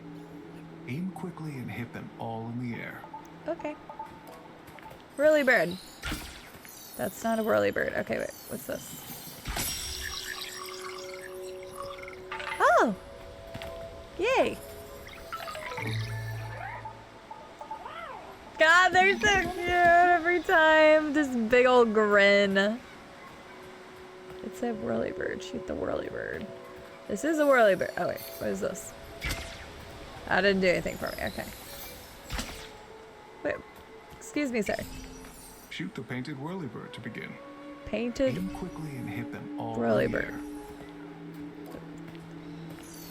Aim quickly and hit them all in the air. Okay. Whirlybird. That's not a whirlybird. Okay, wait. What's this? Oh! Yay! God, they're so cute every time. This big old grin. It's a whirlybird. Shoot the whirlybird. This is a whirlybird. Oh wait, what is this? That didn't do anything for me. Okay. Wait, excuse me, sir. Shoot the painted whirlybird to begin. Painted Aim quickly and hit them all in the whirlybird. air.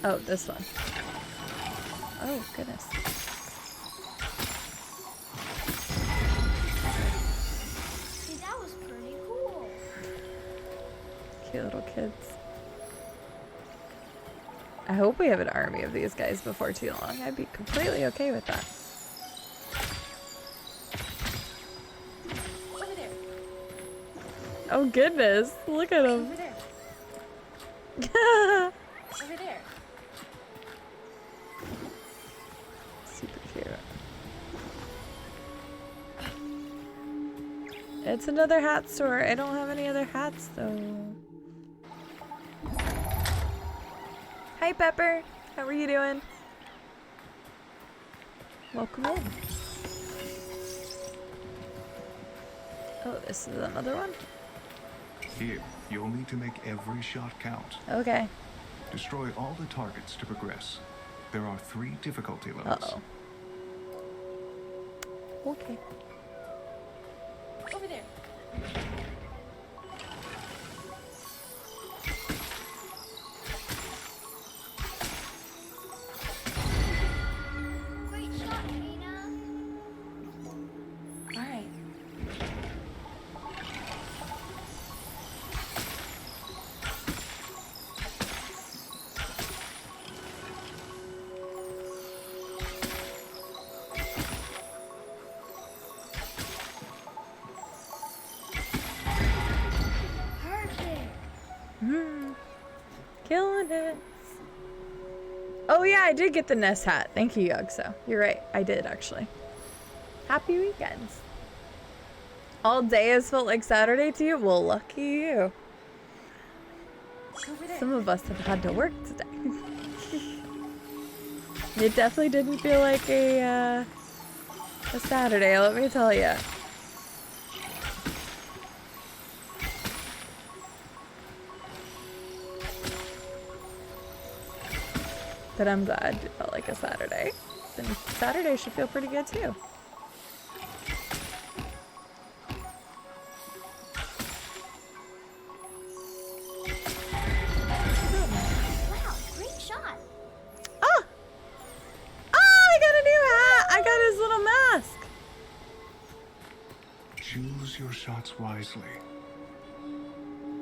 Oh, this one. Oh, goodness. See, that was pretty cool. Cute little kids. I hope we have an army of these guys before too long. I'd be completely okay with that. Over there. Oh goodness, look at them. Over there. Over there. Super cute. It's another hat store. I don't have any other hats though. Hi Pepper, how are you doing? Welcome in. Oh, this is another one? Here, you'll need to make every shot count. Okay. Destroy all the targets to progress. There are 3 difficulty levels. Uh-oh. Okay. Over there. Great shot, Tina. All right. Perfect. Killing it. Oh yeah, I did get the Nest hat. Thank you, Yugso. You're right. I did actually. Happy weekends. All day has felt like Saturday to you? Well, lucky you. Over there. Some of us have had to work today. It definitely didn't feel like a Saturday, let me tell you. But I'm glad it felt like a Saturday. Then Saturday should feel pretty good too. Wow, great shot. Oh! Oh, I got a new hat! I got his little mask! Choose your shots wisely.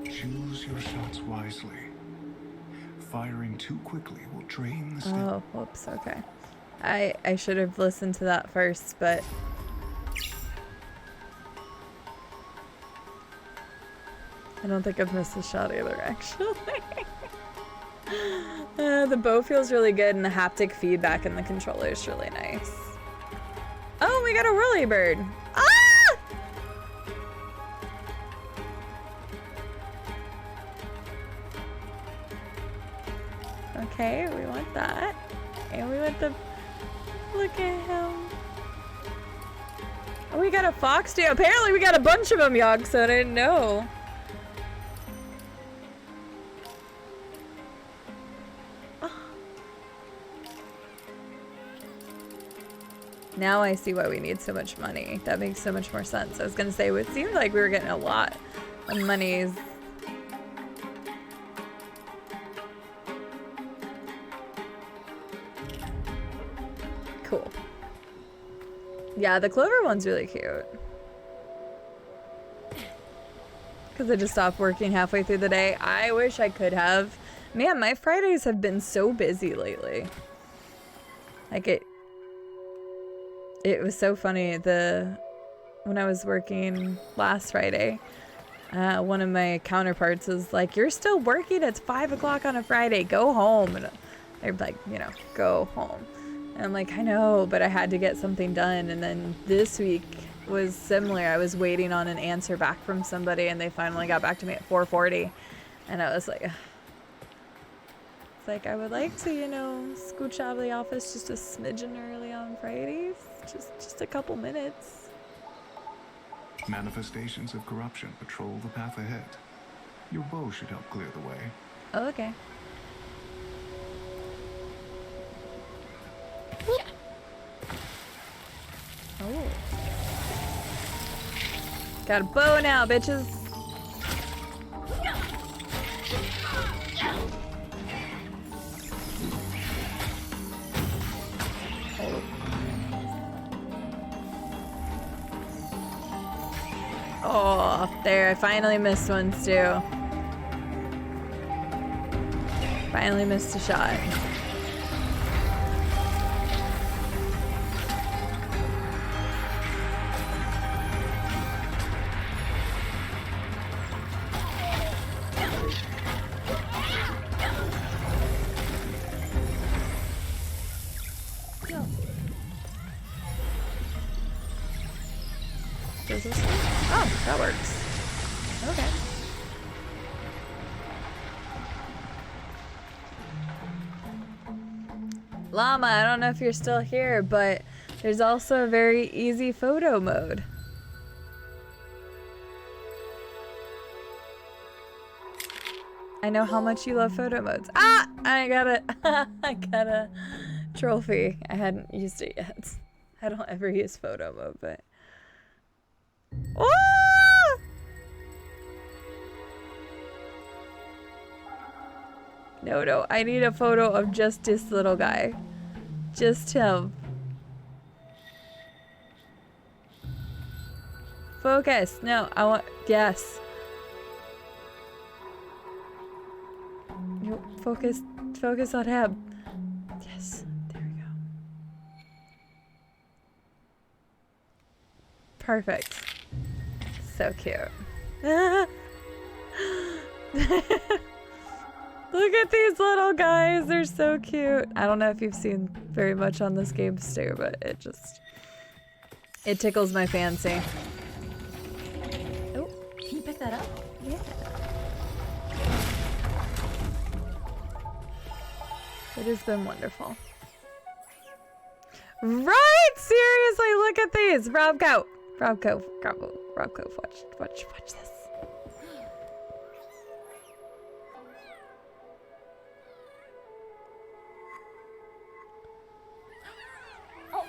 Choose your shots wisely. Firing too quickly will drain the stamina. Oh, whoops, okay. I should have listened to that first, but... I don't think I've missed a shot either, actually. The bow feels really good, and the haptic feedback in the controller is really nice. Oh, we got a whirlybird! Ah! Okay, we want that. And we want the... Look at him. Oh, we got a fox too. Apparently we got a bunch of them, Yog, so I didn't know. Now I see why we need so much money. That makes so much more sense. I was gonna say, it seemed like we were getting a lot of monies. Cool. Yeah, the clover one's really cute. Because I just stopped working halfway through the day. I wish I could have. Man, my Fridays have been so busy lately. Like it was so funny. When I was working last Friday, one of my counterparts was like, "You're still working? It's 5 o'clock on a Friday. Go home." And Or like, you know, go home. And I'm like, I know, but I had to get something done. And then this week was similar. I was waiting on an answer back from somebody and they finally got back to me at 4:40. And I was like, ugh. It's like, I would like to, you know, scooch out of the office just a smidgen early on Fridays. Just a couple minutes. Manifestations of corruption patrol the path ahead. Your bow should help clear the way. Oh, okay. Oh. Got a bow now, bitches. Oh, there, I finally missed one, Stu. Finally missed a shot. Does this work? Oh, that works. Okay. Llama, I don't know if you're still here, but there's also a very easy photo mode. I know how much you love photo modes. Ah! I got a trophy. I hadn't used it yet. I don't ever use photo mode, but... Oh! No, I need a photo of just this little guy. Just him. Focus. No, I want... Yes. No, focus. Focus on him. Yes. There we go. Perfect. So cute. Look at these little guys. They're so cute. I don't know if you've seen very much on this game, Stu, but it tickles my fancy. Oh, can you pick that up? Yeah. It has been wonderful. Right? Seriously, look at these. Robco, watch this. Oh,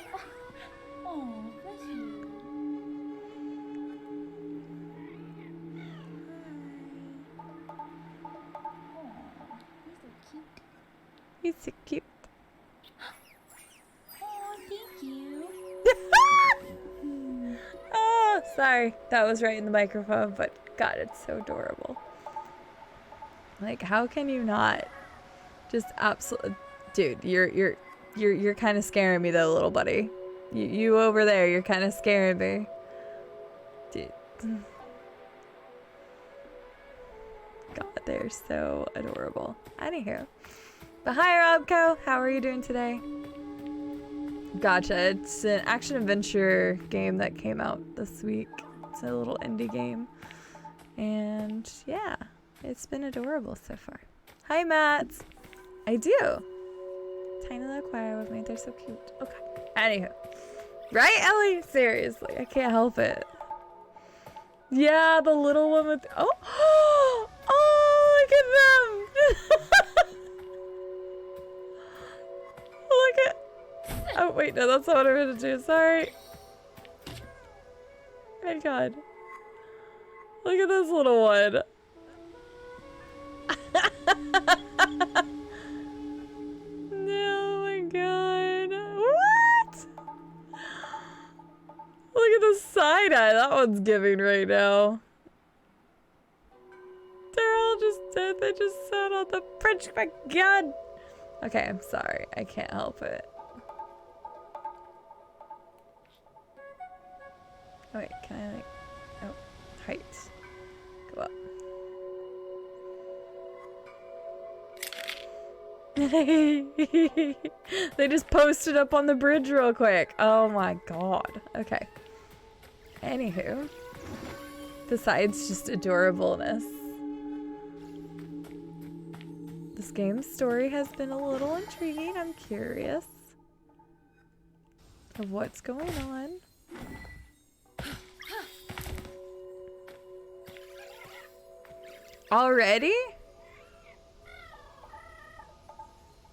bless you. He's so cute. Oh, thank you. Oh, sorry. That was right in the microphone, but God, it's so adorable. Like, how can you not? Just absolutely, dude. You're kind of scaring me though, little buddy. You over there, you're kind of scaring me, dude. God, they're so adorable. Anywho, but hi, Robco. How are you doing today? Gotcha. It's an action-adventure game that came out this week. It's a little indie game. And yeah, it's been adorable so far. Hi, Matt. I do. Tiny little choir with me. They're so cute. Okay. Anywho. Right, Ellie? Seriously. I can't help it. Yeah, the little one with... Oh! Oh, look at them! Look at... Oh, wait, no, that's not what I'm gonna do. Sorry. My God. Look at this little one. No, my God. What? Look at the side eye that one's giving right now. They're all just dead. They just sat on the bridge. My God. Okay, I'm sorry. I can't help it. Oh, wait, can I like... Oh, height. Go up. They just posted up on the bridge real quick. Oh my god. Okay. Anywho. Besides just adorableness. This game's story has been a little intriguing. I'm curious of what's going on. Already?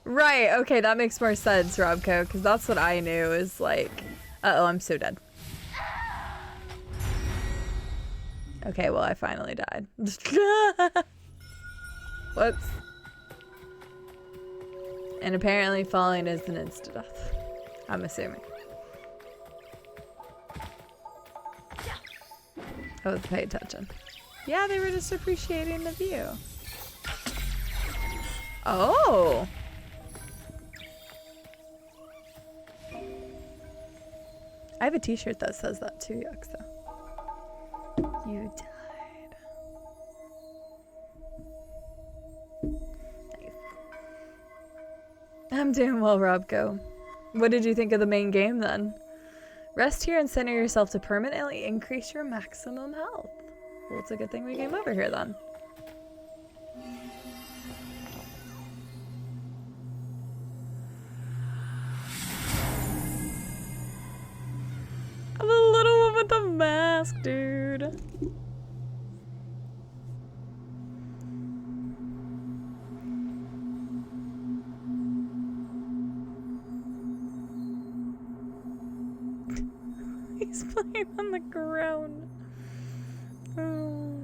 Right, okay, that makes more sense, Robco, because that's what I knew is like... Uh-oh, I'm so dead. Okay, well, I finally died. Whoops. And apparently falling is an insta-death. I'm assuming. I wasn't paying attention. Yeah, they were just appreciating the view. Oh! I have a t-shirt that says that too, Yuxa. You died. Nice. I'm doing well, Robco. What did you think of the main game then? Rest here and center yourself to permanently increase your maximum health. Well, it's a good thing we came over here then. I'm the little one with the mask, dude. He's playing on the ground. Oh.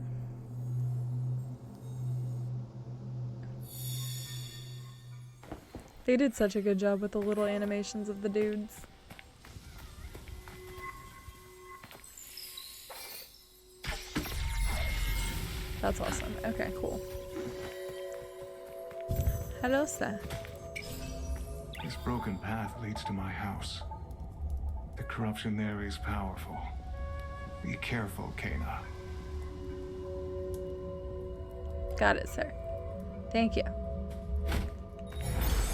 They did such a good job with the little animations of the dudes. That's awesome. Okay, cool. Hello, sir. This broken path leads to my house. The corruption there is powerful. Be careful, Kena. Got it, sir. Thank you.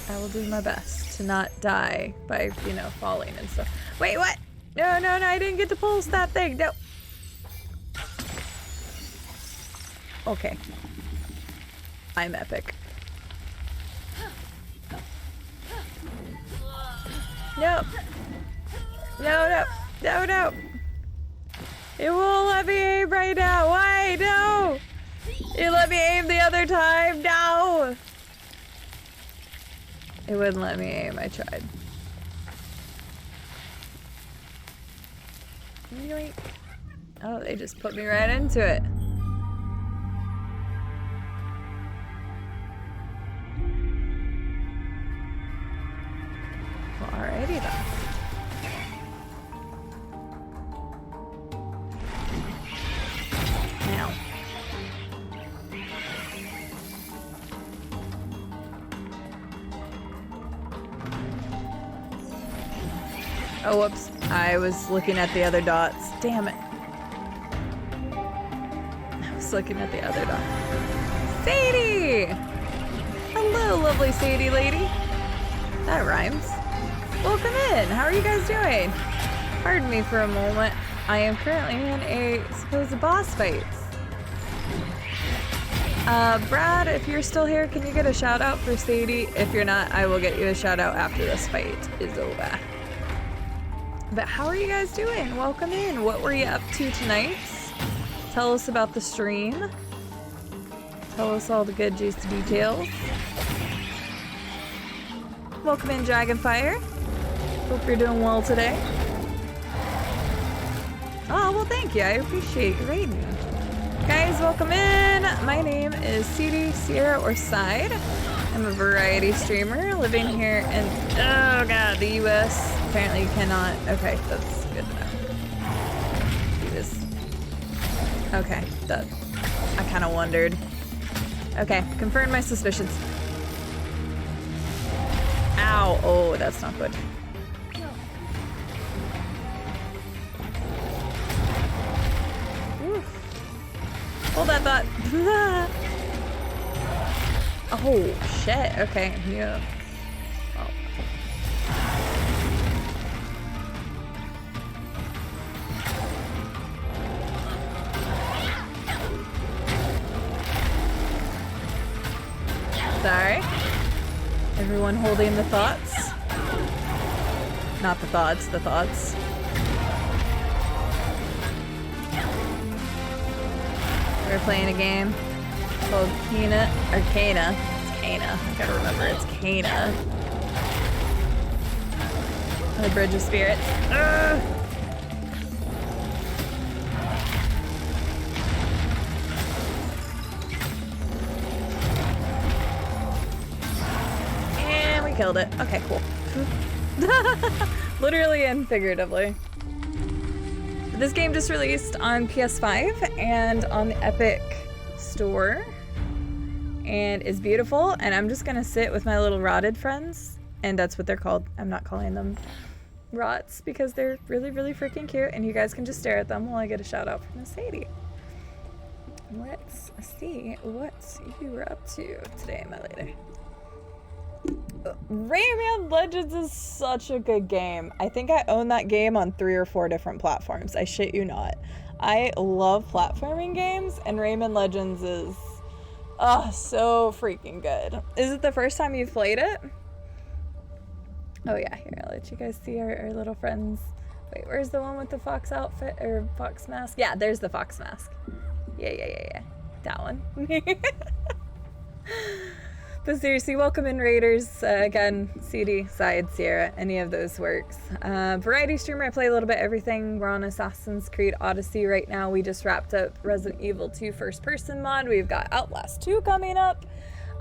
I will do my best to not die by, you know, falling and stuff. Wait, what? No, no, no, I didn't get to pull that thing. No. Okay. I'm epic. No. No, no. No, no. It won't let me aim right now. Why? No. You let me aim the other time. No. It wouldn't let me aim. I tried. Yoink. Oh, they just put me right into it. Well, alrighty then. Now. Oh, whoops. I was looking at the other dots. Damn it. I was looking at the other dot. Sadie! Hello, lovely Sadie lady. That rhymes. Welcome in. How are you guys doing? Pardon me for a moment. I am currently in a supposed boss fight. Brad, if you're still here, can you get a shout out for Sadie? If you're not, I will get you a shout out after this fight is over. But how are you guys doing? Welcome in. What were you up to tonight? Tell us about the stream. Tell us all the good juicy details. Welcome in, Dragonfire. Hope you're doing well today. Oh, well, thank you. I appreciate you raiding. Guys, welcome in. My name is CD, Sierra, or Side. I'm a variety streamer living here in, oh god, the US. Apparently you cannot. Okay, that's good to know. Do this. Okay, that, I kind of wondered. Okay, confirmed my suspicions. Ow, oh, that's not good. Oof. Hold that thought. Oh, shit. Okay, yeah. Oh. Sorry. Everyone holding the thoughts. Not the thoughts, the thoughts. We're playing a game called Cana. It's Cana. I gotta remember, it's Cana. The Bridge of Spirits. Ugh. And we killed it. Okay, cool. Literally and figuratively. This game just released on PS5 and on the Epic Store and is beautiful, and I'm just gonna sit with my little rotted friends, and that's what they're called. I'm not calling them rots because they're really, really freaking cute, and you guys can just stare at them while I get a shout out from Miss Sadie. Let's see what you were up to today, my lady. Rayman Legends is such a good game. I think I own that game on 3 or 4 different platforms. I shit you not. I love platforming games, and Rayman Legends is so freaking good. Is it the first time you've played it? Oh yeah, here, I'll let you guys see our little friends. Wait, where's the one with the fox outfit or fox mask? Yeah, there's the fox mask. Yeah. That one. But seriously, welcome in Raiders. Again, CD, Side, Sierra, any of those works. Variety streamer, I play a little bit everything. We're on Assassin's Creed Odyssey right now. We just wrapped up Resident Evil 2 first person mod. We've got Outlast 2 coming up.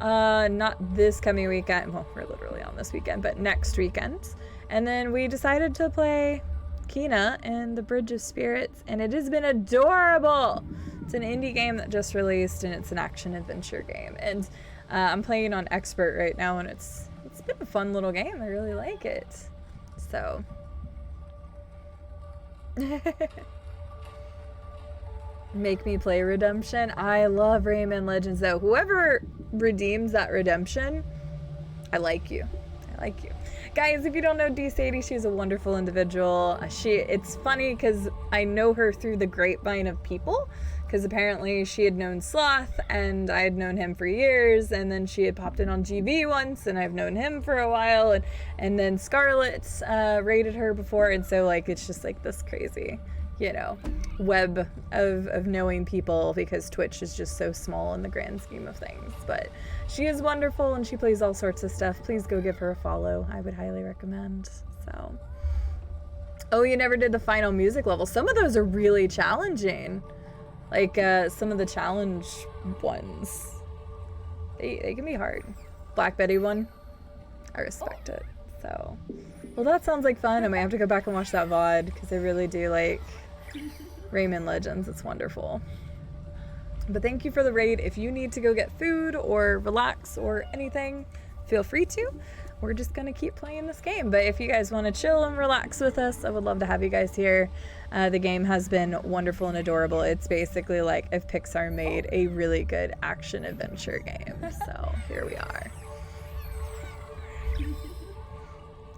Not this coming weekend. Well, we're literally on this weekend, but next weekend. And then we decided to play Kena and the Bridge of Spirits, and it has been adorable. It's an indie game that just released, and it's an action adventure game. And I'm playing on Expert right now, and it's been a fun little game. I really like it. So. Make me play Redemption. I love Rayman Legends, though. Whoever redeems that Redemption, I like you. I like you. Guys, if you don't know D. Sadie, she's a wonderful individual. It's funny because I know her through the grapevine of people. Because apparently she had known Sloth, and I had known him for years, and then she had popped in on GB once, and I've known him for a while, and then Scarlett raided her before, and so, like, it's just, like, this crazy, you know, web of knowing people, because Twitch is just so small in the grand scheme of things. But she is wonderful, and she plays all sorts of stuff. Please go give her a follow. I would highly recommend. So. Oh, you never did the final music level. Some of those are really challenging. Like, some of the challenge ones, they can be hard. Black Betty one, I respect it. So, well, that sounds like fun. I might have to go back and watch that VOD, because I really do like Rayman Legends. It's wonderful. But thank you for the raid. If you need to go get food or relax or anything, feel free to. We're just gonna keep playing this game. But if you guys want to chill and relax with us, I would love to have you guys here. The game has been wonderful and adorable. It's basically like if Pixar made a really good action adventure game. So here we are.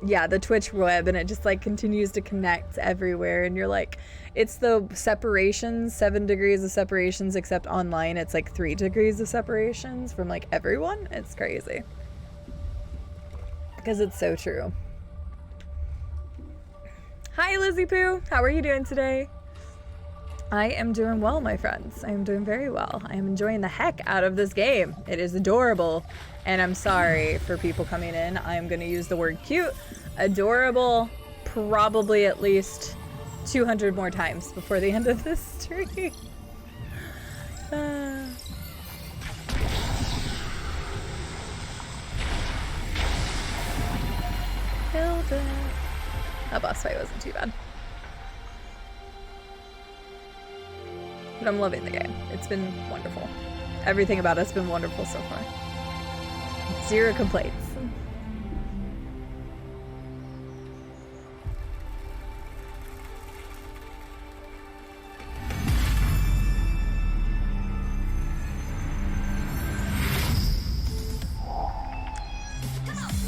Yeah, the Twitch web, and it just like continues to connect everywhere, and you're like, it's the separations, 7 degrees of separations, except online it's like 3 degrees of separations from like everyone. It's crazy. Because it's so true. Hi, Lizzie Poo. How are you doing today? I am doing well, my friends. I am doing very well. I am enjoying the heck out of this game. It is adorable. And I'm sorry for people coming in. I'm going to use the word cute, adorable, probably at least 200 more times before the end of this stream. Killed it. That boss fight wasn't too bad. But I'm loving the game. It's been wonderful. Everything about it's been wonderful so far. 0 complaints.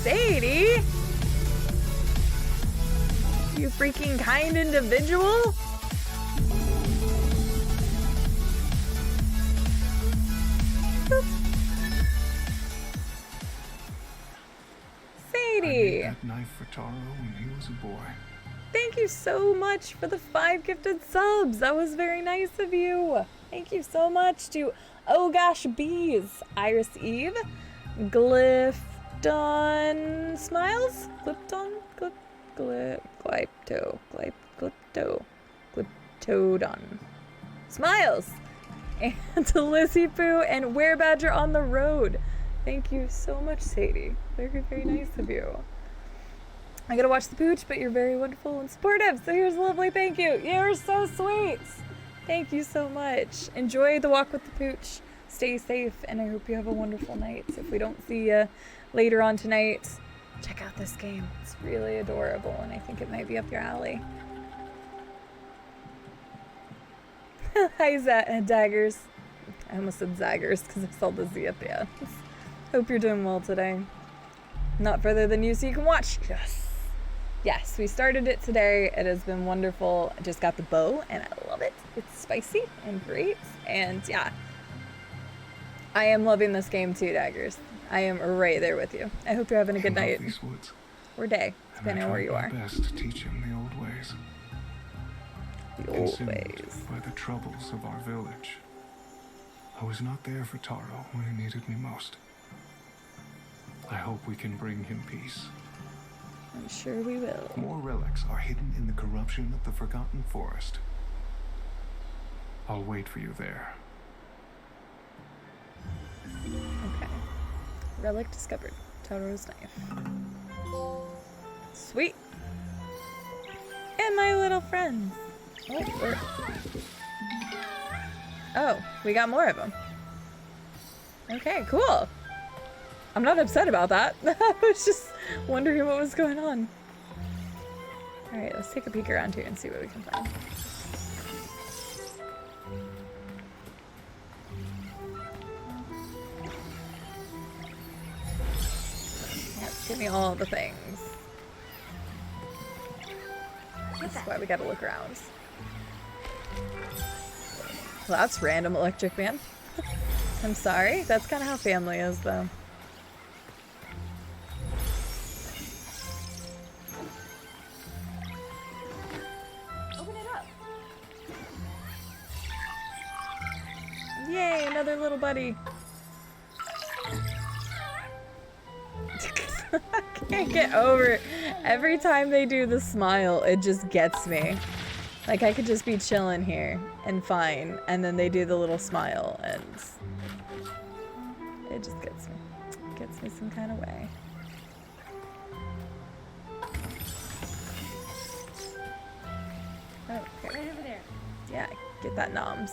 Sadie! You freaking kind individual! Boop. I Sadie! made that knife for Taro when he was a boy. Thank you so much for the 5 gifted subs. That was very nice of you. Thank you so much to Oh Gosh Bees, Iris Eve, Glypton Smiles, Glyptodon Smiles, and to Lizzie Poo and Were Badger on the Road. Thank you so much, Sadie. Very, very nice of you. I gotta watch the pooch, but you're very wonderful and supportive, so here's a lovely thank you. You're so sweet. Thank you so much. Enjoy the walk with the pooch. Stay safe, and I hope you have a wonderful night. So if we don't see you later on tonight, check out this game. It's really adorable, and I think it might be up your alley. Hi, Daggers. I almost said Zaggers because I saw the Z at the end. Hope you're doing well today. Not further than you, so you can watch. Yes. Yes, we started it today. It has been wonderful. I just got the bow, and I love it. It's spicy and great, and yeah. I am loving this game too, Daggers. I am right there with you. I hope you're having a good night. These woods, or day, depending on where you are. I tried my best to teach him the old ways. The old Consumed ways. by the troubles of our village. I was not there for Taro when he needed me most. I hope we can bring him peace. I'm sure we will. More relics are hidden in the corruption of the Forgotten Forest. I'll wait for you there. Okay. Relic discovered. Taro's knife. Sweet. And my little friends. Oh, we got more of them. Okay, cool. I'm not upset about that. I was just wondering what was going on. Alright, let's take a peek around here and see what we can find. Yes, give me all the things. That's why we gotta look around. Well, that's random, Electric Man. I'm sorry. That's kind of how family is, though. Open it up. Yay, another little buddy. I can't get over it. Every time they do the smile, it just gets me. Like, I could just be chilling here and fine, and then they do the little smile, and it just gets me. It gets me some kind of way. Oh, okay. Right over there. Yeah, get that noms.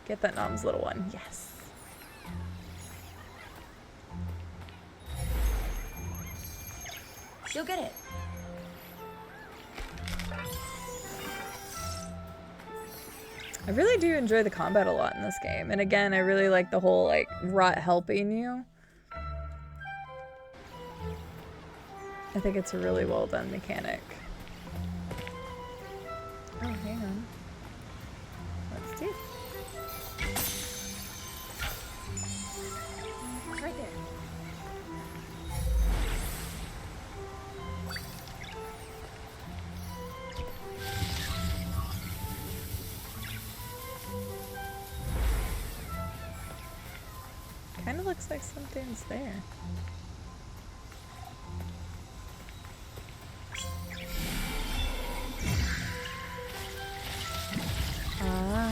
Get that noms, little one. Yes. You'll get it. I really do enjoy the combat a lot in this game. And again, I really like the whole, like, rot helping you. I think it's a really well done mechanic. Oh, hang on. Let's do. It's right there. Kind of looks like something's there. Ah.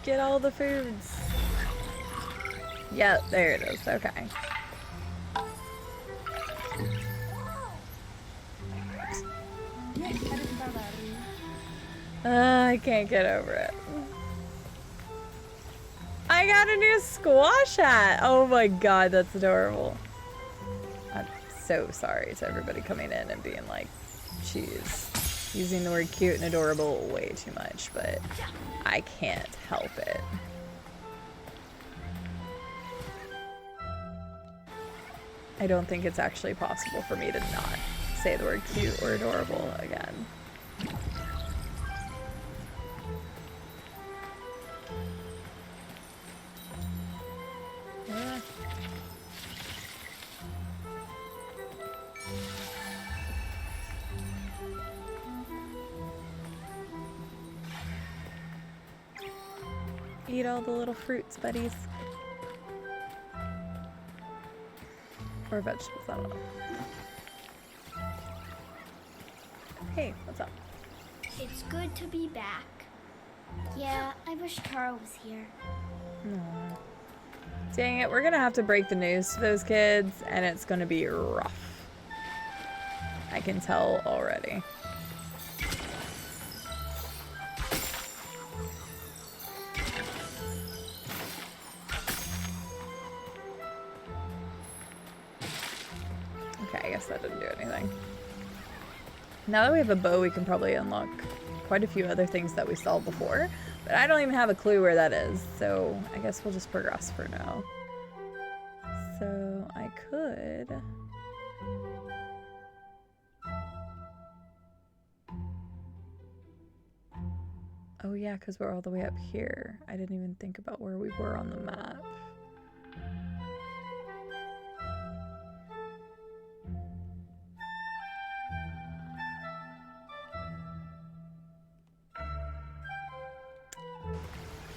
Get all the foods. Yeah, there it is. Okay. I can't get over it. I got a new squash hat. Oh my god, that's adorable. I'm so sorry to everybody coming in and being like, jeez. using the word cute and adorable way too much, but I can't help it. I don't think it's actually possible for me to not say the word cute or adorable again. Yeah. Eat all the little fruits, buddies. Or vegetables, I don't know. Hey, what's up? It's good to be back. Yeah, I wish Tara was here. Aww. Dang it, we're gonna have to break the news to those kids, and it's gonna be rough. I can tell already. Okay, I guess that didn't do anything. Now that we have a bow, we can probably unlock quite a few other things that we saw before, but I don't even have a clue where that is, so I guess we'll just progress for now. So I could... Oh yeah, because we're all the way up here. I didn't even think about where we were on the map.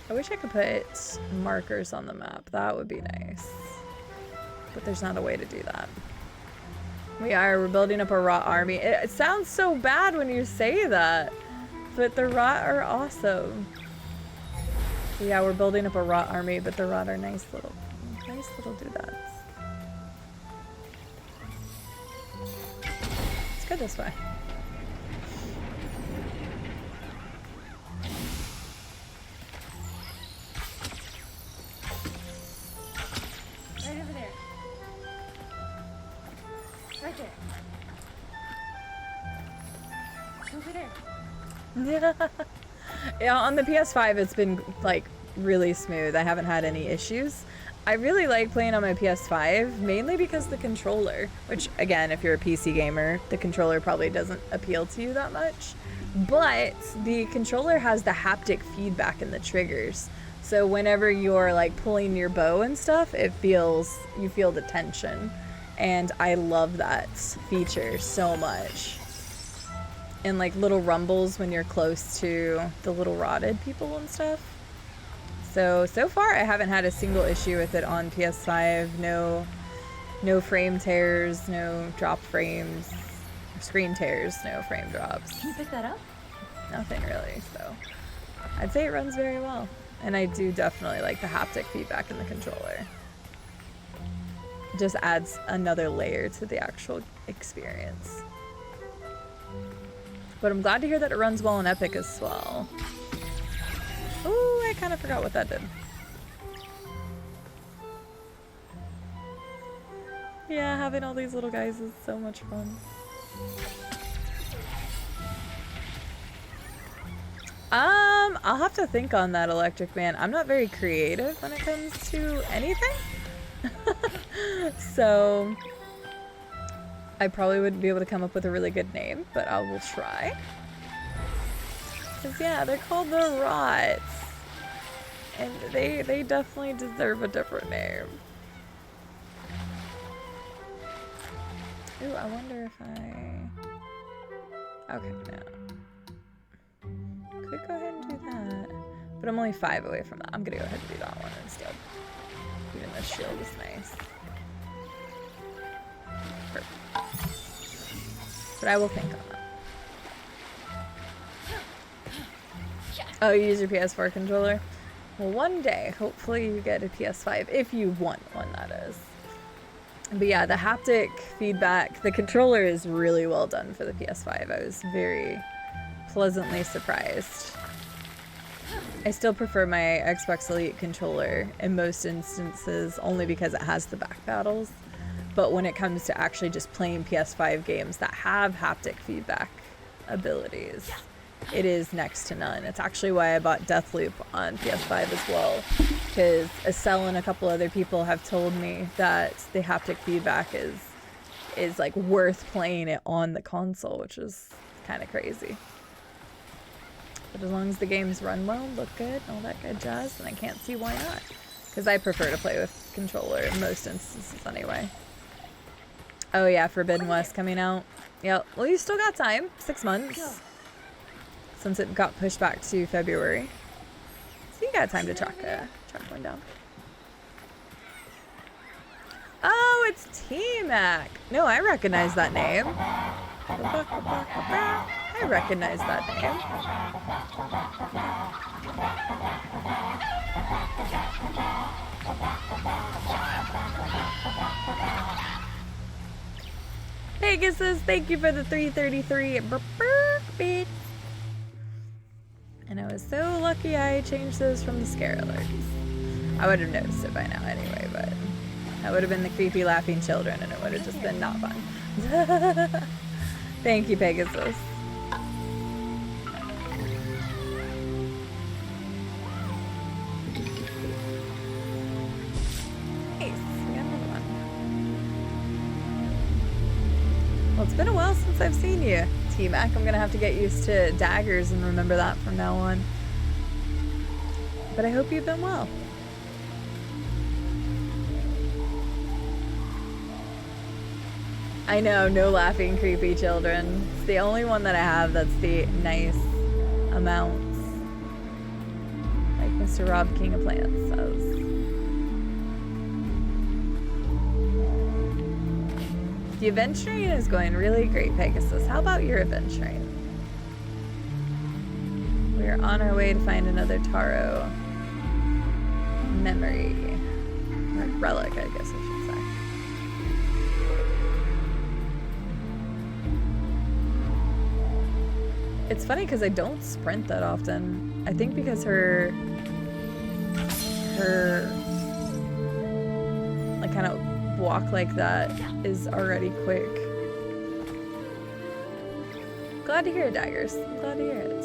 I wish I could put markers on the map. That would be nice. But there's not a way to do that. We're building up a rot army. It sounds so bad when you say that. But the rot are awesome. Yeah, we're building up a rot army, but the rot are nice little doodads. Let's go this way. Right over there. Right there. Over there. Yeah, on the PS5 it's been like really smooth. I haven't had any issues. I really like playing on my PS5 mainly because the controller, which again, if you're a PC gamer, the controller probably doesn't appeal to you that much. But the controller has the haptic feedback in the triggers. So whenever you're like pulling your bow and stuff, you feel the tension. And I love that feature so much. And like little rumbles when you're close to the little rotted people and stuff. So far I haven't had a single issue with it on PS5. No frame tears, no drop frames, screen tears, no frame drops. Can you pick that up? Nothing really, so I'd say it runs very well. And I do definitely like the haptic feedback in the controller. It just adds another layer to the actual experience. But I'm glad to hear that it runs well in Epic as well. Ooh, I kind of forgot what that did. Yeah, having all these little guys is so much fun. I'll have to think on that, Electric Man. I'm not very creative when it comes to anything. So I probably wouldn't be able to come up with a really good name, but I will try. Because yeah, they're called the Rots. And they definitely deserve a different name. Ooh, I wonder if okay, no. Could go ahead and do that. But I'm only 5 away from that. I'm gonna go ahead and do that one instead. Even though shield is nice. Perfect. But I will think on that. Oh, you use your PS4 controller? Well, one day, hopefully you get a PS5, if you want one, that is. But yeah, the haptic feedback, the controller is really well done for the PS5. I was very pleasantly surprised. I still prefer my Xbox Elite controller in most instances, only because it has the back paddles. But when it comes to actually just playing PS5 games that have haptic feedback, abilities. It is next to none. It's actually why I bought Deathloop on PS5 as well, because Estelle and a couple other people have told me that the haptic feedback is like worth playing it on the console, which is kind of crazy. But as long as the games run well, look good, all that good jazz, then I can't see why not. Because I prefer to play with controller in most instances anyway. Oh yeah, Forbidden West coming out. Yep, well you still got time, 6 months. Since it got pushed back to February. So you got time to track one down. Oh, it's T-Mac. No, I recognize that name. I recognize that name. Pegasus, thank you for the 333 bits. And I was so lucky I changed those from the scare alerts. I would have noticed it by now anyway, but that would have been the creepy laughing children and it would have just been not fun. Thank you, Pegasus. Nice, we got another one. Well, it's been a while since I've seen you, T-Mac. I'm gonna have to get used to daggers and remember that from now on. But I hope you've been well. I know, no laughing creepy children. It's the only one that I have that's the nice amounts. Like Mr. Rob King of Plants says. The adventuring is going really great, Pegasus. How about your adventuring? We're on our way to find another Taro memory. Or relic, I guess I should say. It's funny because I don't sprint that often. I think because her like kind of walk like that is already quick. Glad to hear it, Daggers. Glad to hear it.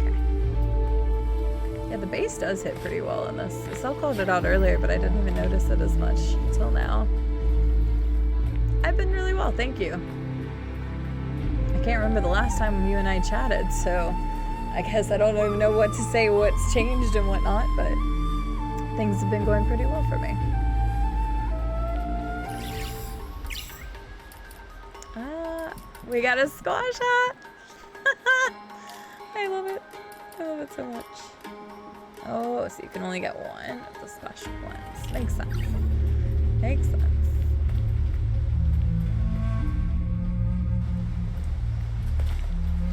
Okay. Yeah, the bass does hit pretty well in this. Estelle called it out earlier, but I didn't even notice it as much until now. I've been really well, thank you. I can't remember the last time you and I chatted, so I guess I don't even know what to say, what's changed and whatnot, but things have been going pretty well for me. We got a squash hat! I love it. I love it so much. Oh, so you can only get one of the special ones. Makes sense. Makes sense.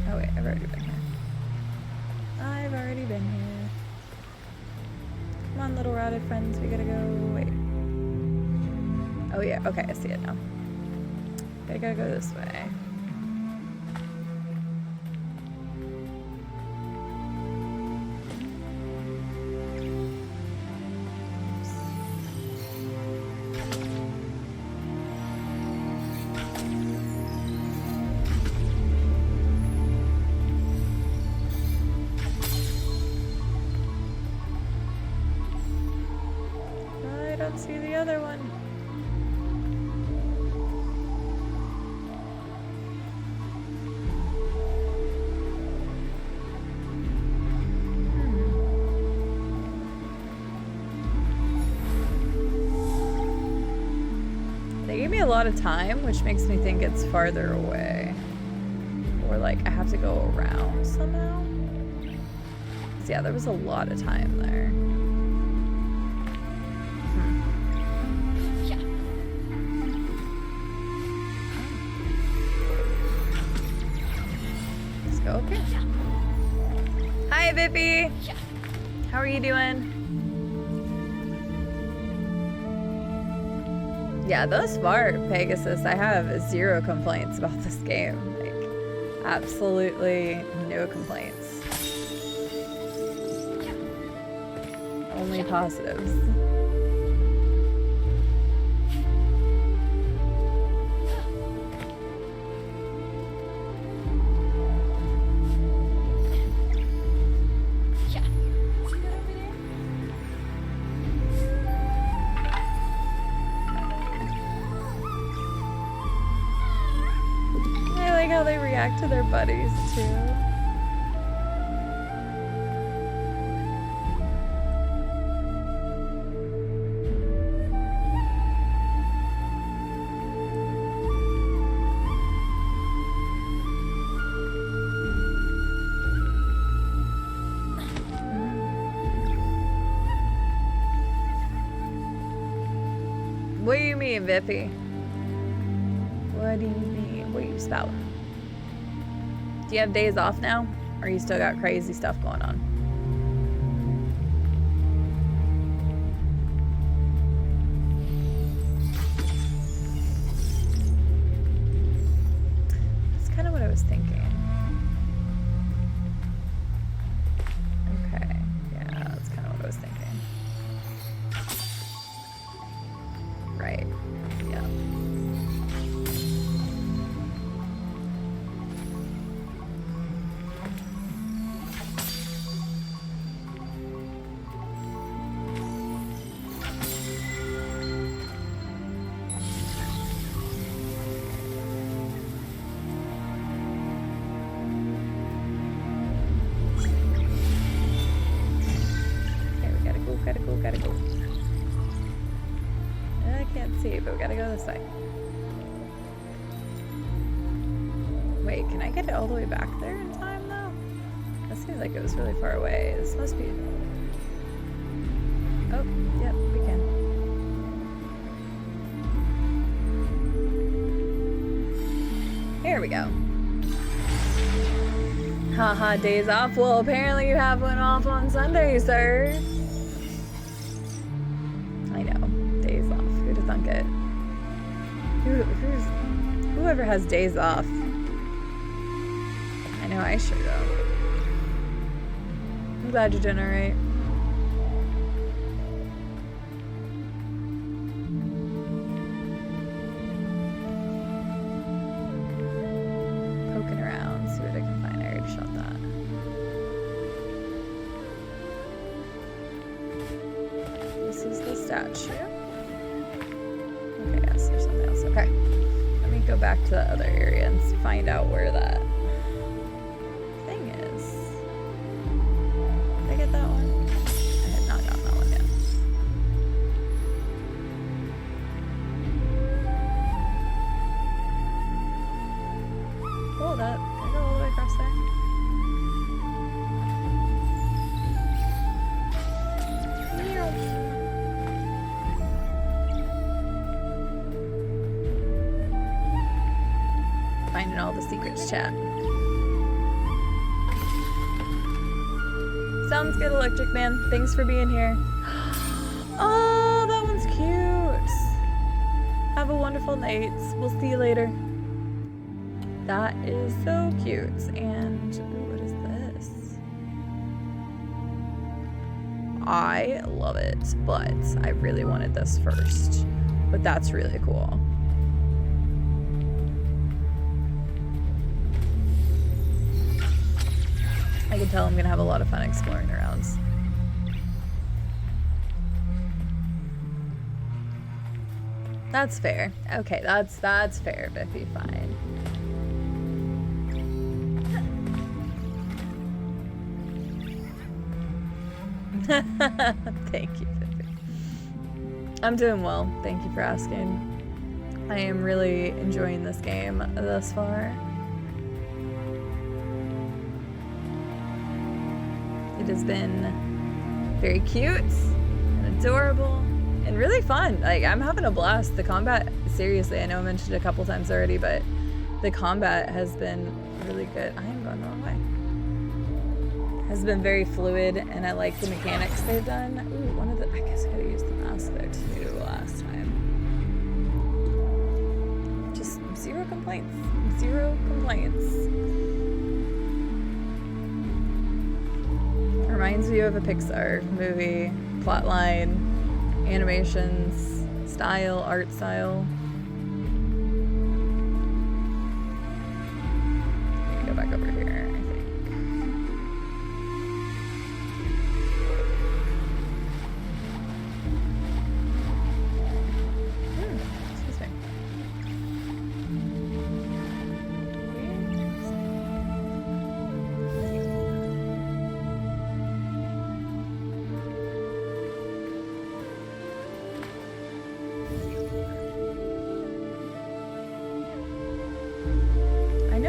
Oh wait, I've already been here. I've already been here. Come on, little routed friends, we gotta go. Wait. Oh yeah, okay, I see it now. I gotta go this way. See the other one. They gave me a lot of time, which makes me think it's farther away. Or like I have to go around somehow. So yeah, there was a lot of time there. Okay. Hi, Bippy. How are you doing? Yeah, thus far, Pegasus, I have 0 complaints about this game. Like, absolutely no complaints. Only positives. like how they react to their buddies too. What do you mean, Vippy? What do you mean? What do you spout? Do you have days off now? Or you still got crazy stuff going on? That's kind of what I was thinking. Okay. Yeah, that's kind of what I was thinking. Right. Yeah. Okay, we gotta go, gotta go, gotta go. I can't see, but we gotta go this way. Wait, can I get it all the way back there in time, though? That seems like it was really far away. This must be... Oh, yep, we can. Here we go. Haha, days off. Well, apparently you have one off on Sunday, sir. I know, days off. Who'd have thunk it? Whoever has days off. I know I sure don't. I'm glad you're doing alright. Poking around, see what I can find. I already shot that. This is the statue. Okay, yes, there's something else. Okay. Let me go back to the other area and find out where that thing is. Did I get that one? I had not gotten that one yet. Oh, that. Did I go all the way across there? Finding all the secrets, chat. Sounds good, Electric Man. Thanks for being here. Oh, that one's cute. Have a wonderful night. We'll see you later. That is so cute. And ooh, what is this? I love it, but I really wanted this first. But that's really cool. I can tell I'm gonna have a lot of fun exploring around. That's fair. Okay, that's fair, Biffy. Fine. Thank you, Biffy. I'm doing well. Thank you for asking. I am really enjoying this game thus far. It has been very cute and adorable and really fun. Like, I'm having a blast. The combat, seriously, I know I mentioned it a couple times already, but the combat has been really good. I am going the wrong way. Has been very fluid, and I like the mechanics they've done. Ooh, one of the, I guess I could have used the mask there too last time. Just zero complaints. Zero complaints. Reminds me of a Pixar movie, plotline, animations, style, art style. Let me go back over here, I think. Excuse me.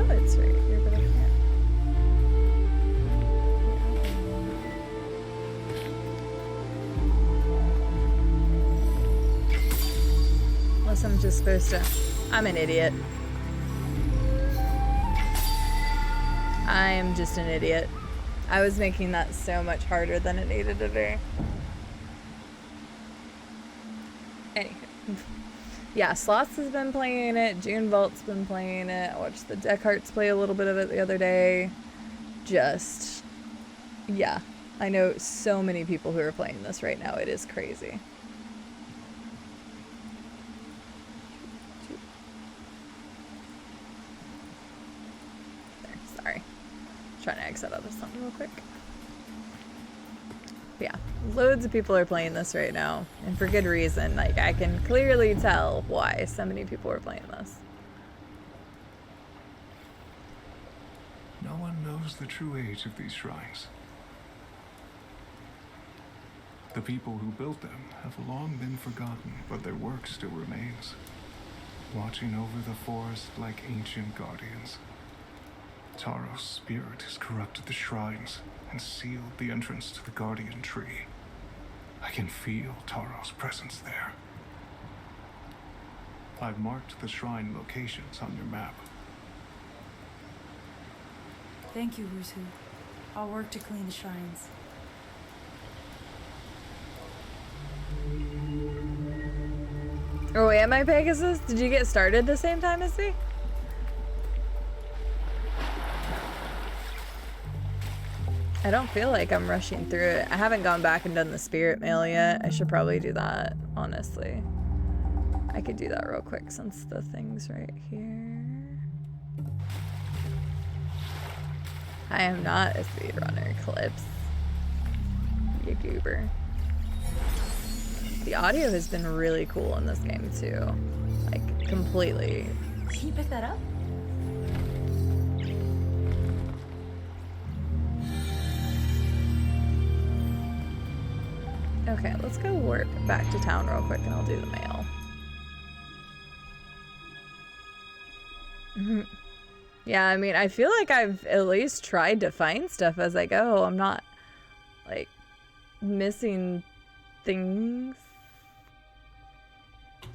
know it's right here, but I can't. Unless I'm just supposed to. I'm an idiot. I'm just an idiot. I was making that so much harder than it needed to be. Anywho. Yeah, Sloths has been playing it. June Vault's been playing it. I watched the Deck Hearts play a little bit of it the other day. Just, yeah. I know so many people who are playing this right now. It is crazy. There, sorry. Trying to exit out of something real quick. But yeah, loads of people are playing this right now, and for good reason. Like, I can clearly tell why so many people are playing this. No one knows the true age of these shrines. The people who built them have long been forgotten, but their work still remains, watching over the forest like ancient guardians. Taro's spirit has corrupted the shrines and sealed the entrance to the guardian tree. I can feel Taro's presence there. I've marked the shrine locations on your map. Thank you, Rusu. I'll work to clean the shrines. Oh, am I Pegasus? Did you get started the same time as me? I don't feel like I'm rushing through it. I haven't gone back and done the spirit mail yet. I should probably do that, honestly. I could do that real quick since the thing's right here. I am not a speedrunner, Clips. You goober. The audio has been really cool in this game too. Like, completely. Can you pick that up? Okay, let's go work back to town real quick and I'll do the mail. Yeah, I mean, I feel like I've at least tried to find stuff as I go. I'm not, like, missing things.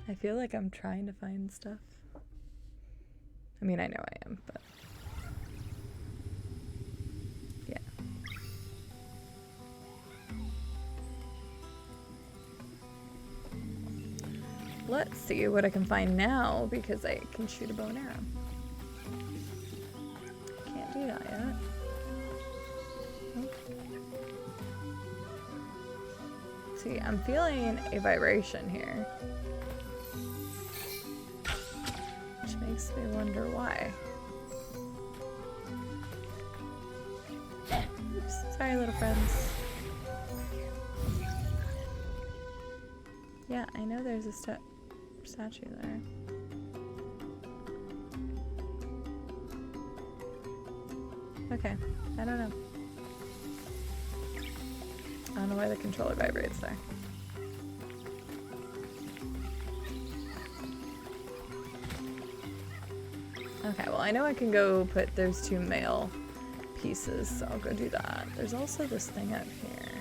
I feel like I'm trying to find stuff. I mean, I know I am, but... yeah. Let's see what I can find now, because I can shoot a bow and arrow. Can't do that yet. Nope. See, I'm feeling a vibration here. Which makes me wonder why. Oops, sorry little friends. Yeah, I know there's a statue there. Okay, I don't know. I don't know why the controller vibrates there. Okay, well I know I can go put those two mail pieces, so I'll go do that. There's also this thing up here.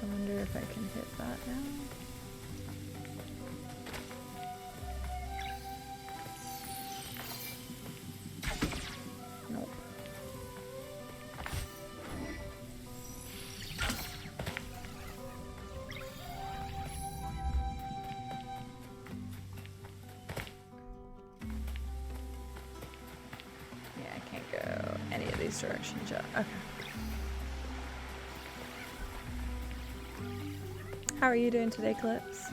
I wonder if I can hit that now. Nope. Yeah, I can't go any of these directions yet. Okay. How are you doing today, Clips?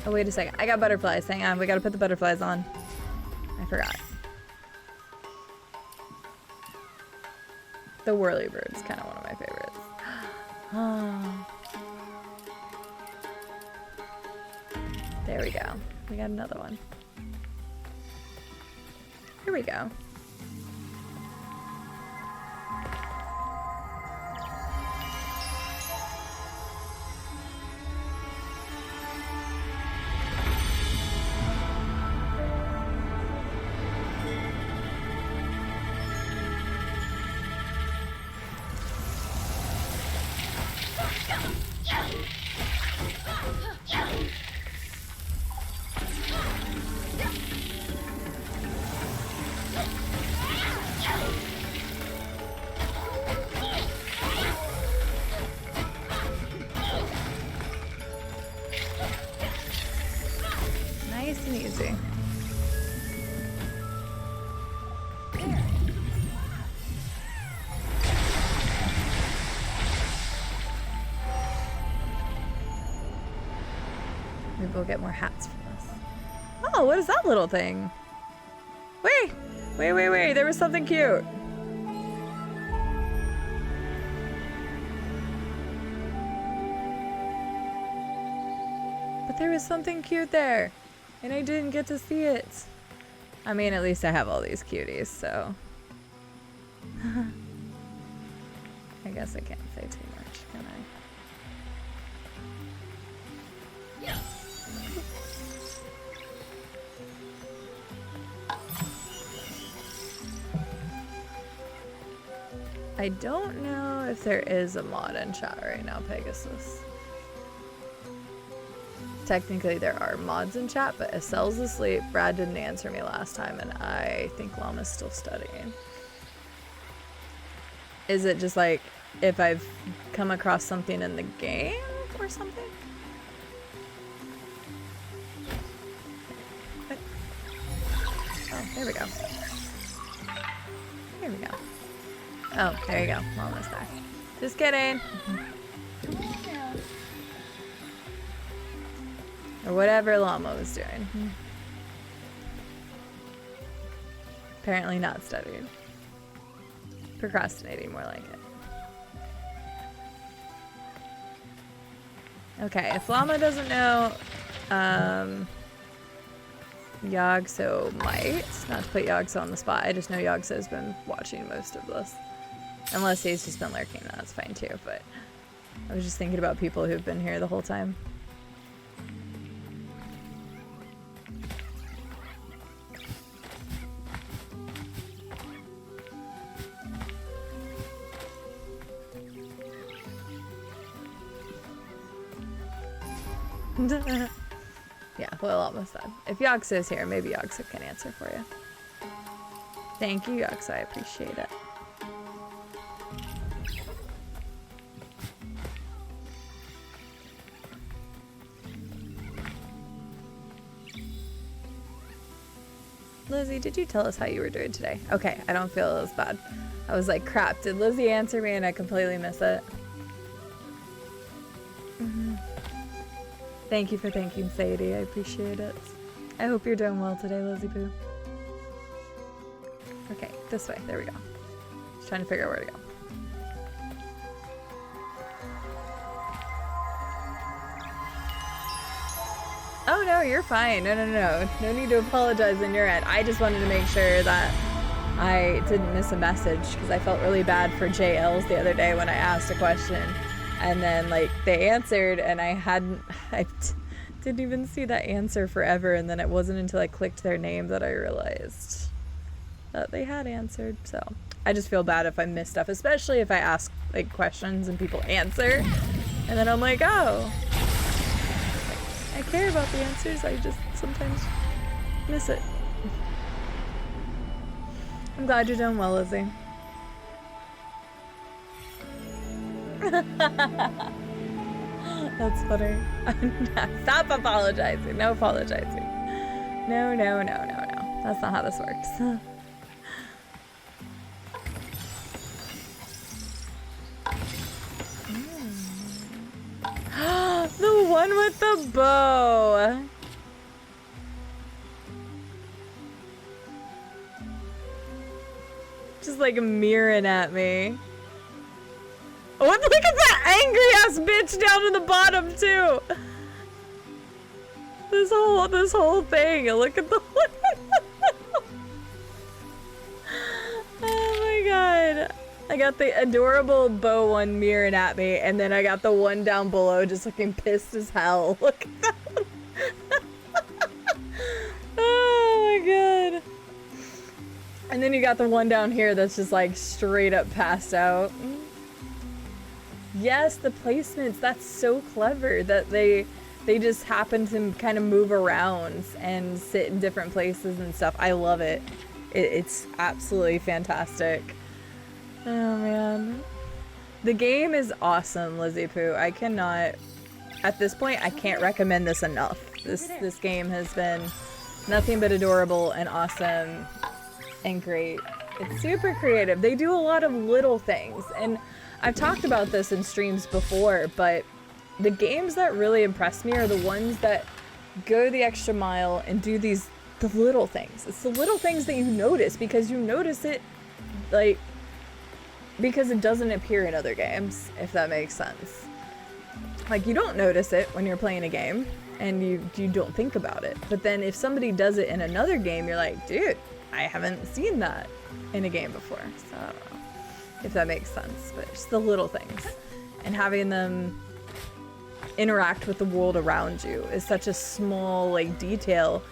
Oh, wait a second. I got butterflies. Hang on. We gotta put the butterflies on. I forgot. The whirly bird's kind of one of my favorites. Oh. There we go. We got another one. Here we go. Nice and easy. Maybe we'll get more hats from this. Oh, what is that little thing? Wait! There was something cute. But there was something cute there. And I didn't get to see it. I mean, at least I have all these cuties, so. I guess I can't say too much, can I? I don't know if there is a mod in chat right now, Pegasus. Technically there are mods in chat, but Estelle's asleep, Brad didn't answer me last time, and I think Llama's still studying. Is it just like if I've come across something in the game or something? What? Oh, there we go. There we go. Oh, there you go. Llama's back. Just kidding. Or whatever Llama was doing. Apparently not studying. Procrastinating, more like it. Okay, if Llama doesn't know, Yogso might. Not to put Yogso on the spot, I just know Yogso's been watching most of this. Unless he's just been lurking, that's fine too, but I was just thinking about people who've been here the whole time. Yeah, well, almost done. If Yogso is here, maybe Yogso can answer for you. Thank you, Yogso. I appreciate it. Lizzie, did you tell us how you were doing today? Okay, I don't feel as bad. I was like, crap, did Lizzie answer me and I completely miss it? Thank you for thanking Sadie. I appreciate it. I hope you're doing well today, Lizzie Poo. Okay, this way. There we go. Just trying to figure out where to go. Oh no, you're fine. No. No need to apologize on your end. I just wanted to make sure that I didn't miss a message because I felt really bad for JLs the other day when I asked a question. And then, like, they answered, and I didn't even see that answer forever, and then it wasn't until I clicked their name that I realized that they had answered. So, I just feel bad if I miss stuff, especially if I ask, like, questions and people answer, and then I'm like, oh, I care about the answers, I just sometimes miss it. I'm glad you're doing well, Lizzie. That's funny. Stop apologizing. No apologizing. No. That's not how this works. The one with the bow. Just like mirroring at me. Oh, look at that angry ass bitch down in the bottom too. This whole thing. Look at the one. Oh my god. I got the adorable bow one mirroring at me, and then I got the one down below just looking pissed as hell. Look at that one. Oh my god. And then you got the one down here that's just like straight up passed out. Yes, the placements, that's so clever that they just happen to kind of move around and sit in different places and stuff. I love it. It's absolutely fantastic. Oh man. The game is awesome, Lizzie Poo. I cannot, at this point, I can't recommend this enough. This game has been nothing but adorable and awesome and great. It's super creative. They do a lot of little things, and I've talked about this in streams before, but the games that really impress me are the ones that go the extra mile and do the little things. It's the little things that you notice because you notice it, like, because it doesn't appear in other games, if that makes sense. Like, you don't notice it when you're playing a game, and you don't think about it. But then if somebody does it in another game, you're like, dude, I haven't seen that in a game before. So, I don't know if that makes sense, but just the little things. And having them interact with the world around you is such a small, like, detail,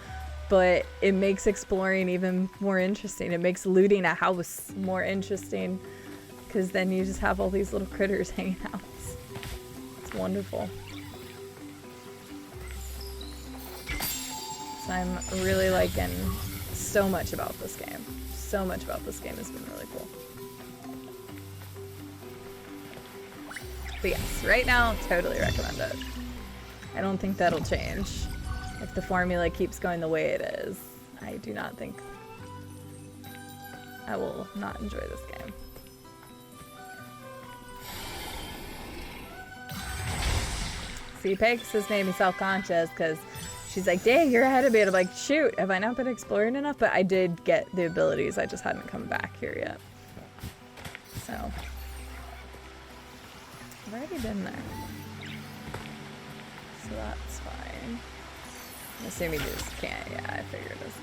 but it makes exploring even more interesting. It makes looting a house more interesting, because then you just have all these little critters hanging out. It's wonderful. So I'm really liking so much about this game. So much about this game has been really cool. But yes, right now, totally recommend it. I don't think that'll change. If the formula keeps going the way it is, I do not think I will not enjoy this game. See, Pegasus made me self-conscious because she's like, dang, you're ahead of me. And I'm like, shoot, have I not been exploring enough? But I did get the abilities. I just hadn't come back here yet. So, I've already been there. So that's fine. I'm assuming you just can't. Yeah, I figured as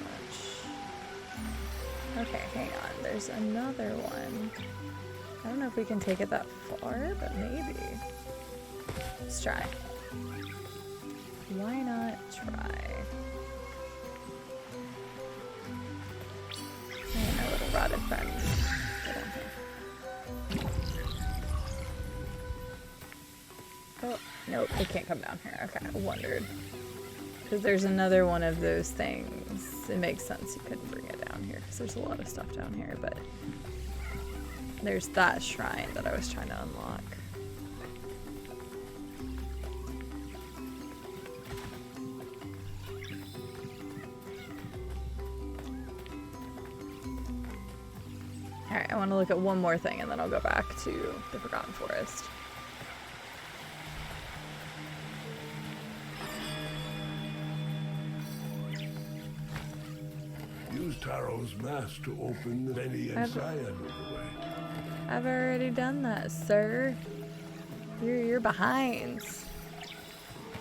much. Okay, hang on. There's another one. I don't know if we can take it that far, but maybe. Let's try. Why not try? Hey, my little rotted friend. Get on here. Oh, nope, they can't come down here. Okay, I wondered. Because there's another one of those things. It makes sense you couldn't bring it down here, because there's a lot of stuff down here, but there's that shrine that I was trying to unlock. Alright, I want to look at one more thing and then I'll go back to the Forgotten Forest. Use Taro's mask to open the Benny and Cyan doorway. I've already done that, sir. You're behind.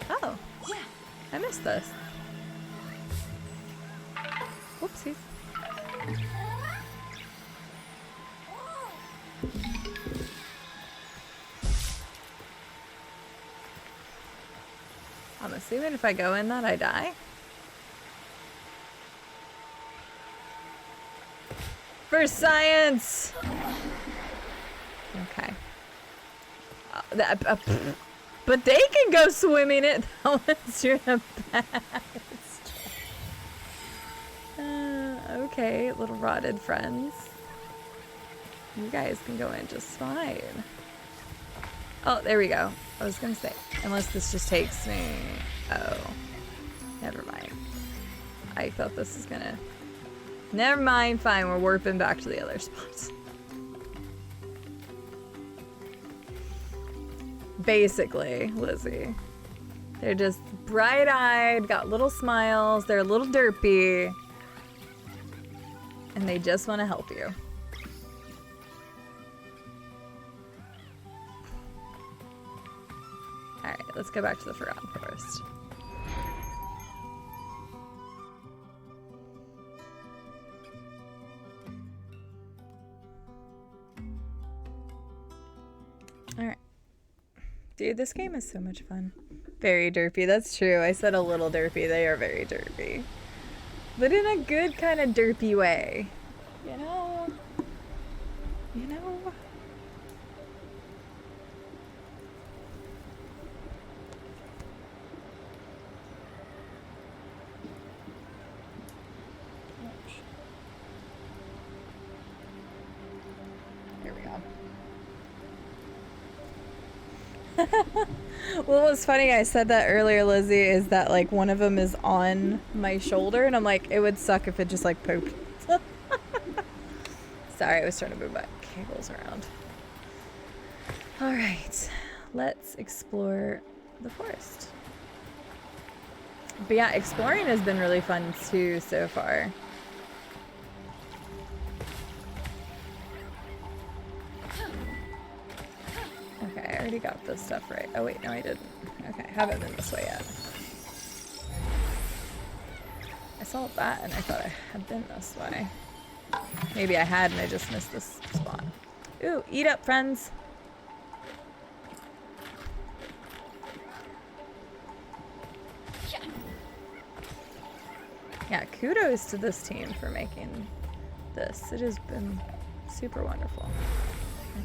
Oh, yeah. I missed this. Whoopsies. I'm assuming if I go in that, I die. For science! Okay. But they can go swimming it. That one's your best. Okay, little rotted friends. You guys can go in just fine. Oh, there we go. I was gonna say, unless this just takes me... Oh. Never mind. I thought this was gonna... Never mind, fine, we're warping back to the other spots. Basically, Lizzie. They're just bright-eyed, got little smiles, they're a little derpy. And they just want to help you. Alright, let's go back to the Forgotten Forest. Alright. Dude, this game is so much fun. Very derpy, that's true. I said a little derpy. They are very derpy. But in a good kind of derpy way. You know? You know? Well, what's funny, I said that earlier, Lizzie, is that like one of them is on my shoulder, and I'm like, it would suck if it just like poked. Sorry, I was trying to move my cables around. All right, let's explore the forest. But yeah, exploring has been really fun too so far. Okay, I already got this stuff right. Oh wait, no I didn't. Okay, I haven't been this way yet. I saw that and I thought I had been this way. Maybe I had and I just missed this spawn. Ooh, eat up, friends! Yeah, kudos to this team for making this. It has been super wonderful.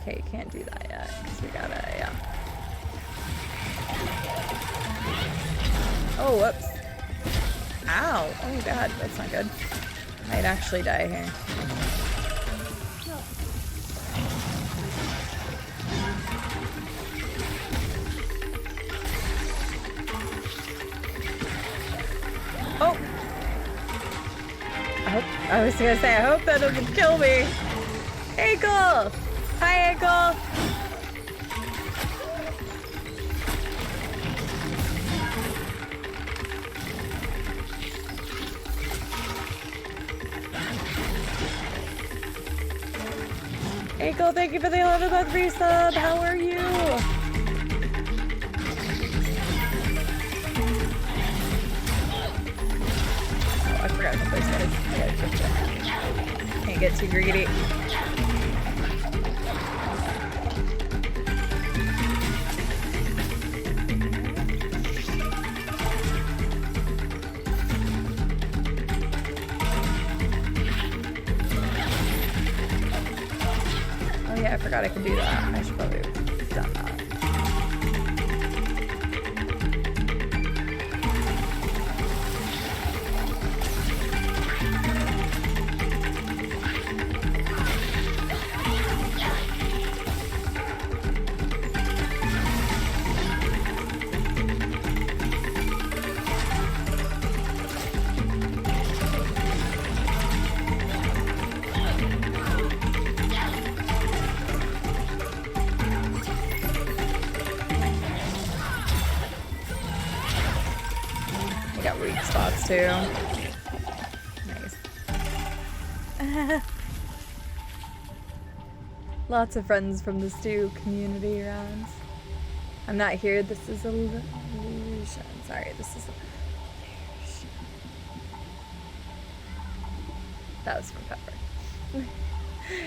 Okay, you can't do that yet, because we gotta, yeah. Oh, whoops. Ow! Oh god, that's not good. Might actually die here. Oh! I was gonna say, I hope that doesn't kill me. Ankle! Hi, Ankle! Ankle, thank you for the 11th resub. How are you? Oh, I forgot about those guys. I gotta catch them. Can't get too greedy. Oh yeah, I forgot I could do that. I should probably have done that. Too. Nice. Lots of friends from the stew community around. I'm not here. This is an illusion. Sorry, this is an illusion. That was from Pepper.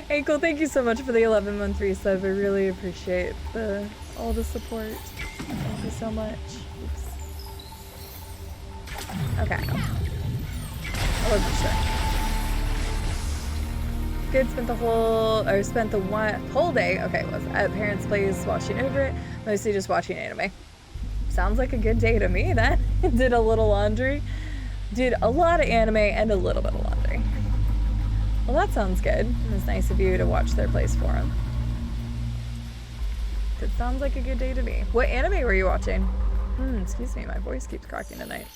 Ankle, thank you so much for the 11-month resub. I really appreciate all the support. Thank you so much. Oops. Okay. I wasn't sure. Good, spent the whole day, okay, was at parents' place watching over it, mostly just watching anime. Sounds like a good day to me then. Did a little laundry. Did a lot of anime and a little bit of laundry. Well, that sounds good. It was nice of you to watch their place for them. That sounds like a good day to me. What anime were you watching? Excuse me, my voice keeps cracking tonight.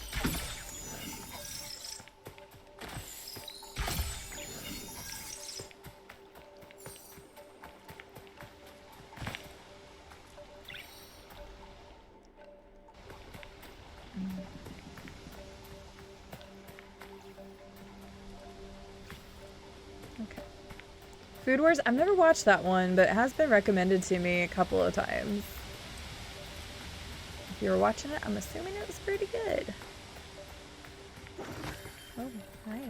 Okay. Food Wars, I've never watched that one, but it has been recommended to me a couple of times. If you were watching it, I'm assuming it was pretty good. Oh, hi.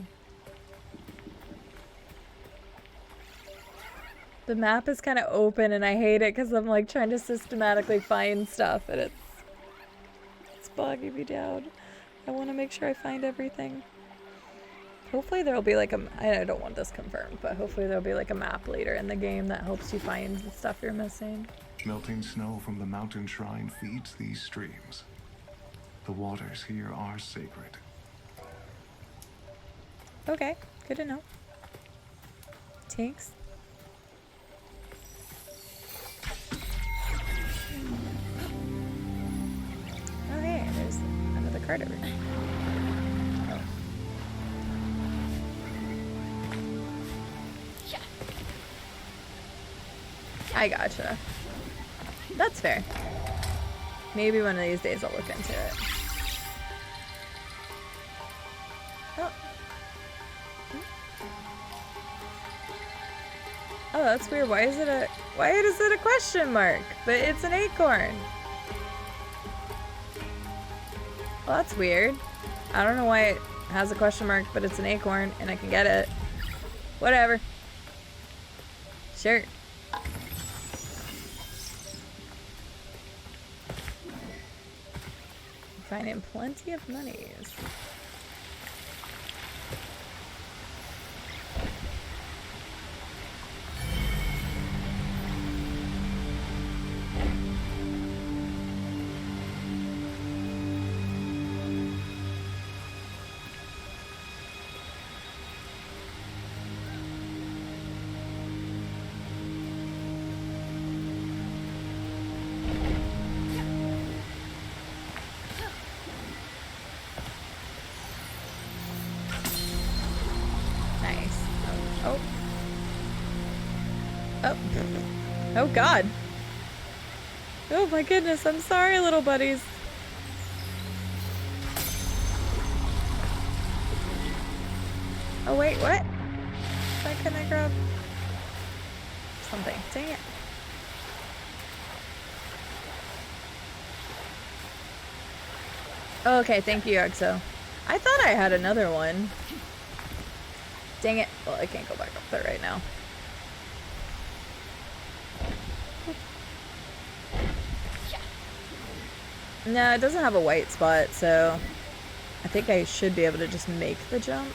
The map is kind of open and I hate it because I'm like trying to systematically find stuff and it's bogging me down. I want to make sure I find everything. Hopefully there'll be like I don't want this confirmed, but hopefully there'll be like a map later in the game that helps you find the stuff you're missing. Melting snow from the mountain shrine feeds these streams. The waters here are sacred. Okay, good to know. Thanks. card over here? Oh. I gotcha. That's fair. Maybe one of these days I'll look into it. Oh. Oh, that's weird. Why is it a question mark? But it's an acorn. Well, that's weird. I don't know why it has a question mark, but it's an acorn and I can get it. Whatever. Sure. Finding plenty of monies. Oh god. Oh my goodness, I'm sorry, little buddies. Oh wait, what? Why couldn't I grab something? Dang it. Oh, okay, thank you, Exo. I thought I had another one. Dang it. Well, I can't go back up there right now. No, it doesn't have a white spot, so I think I should be able to just make the jump.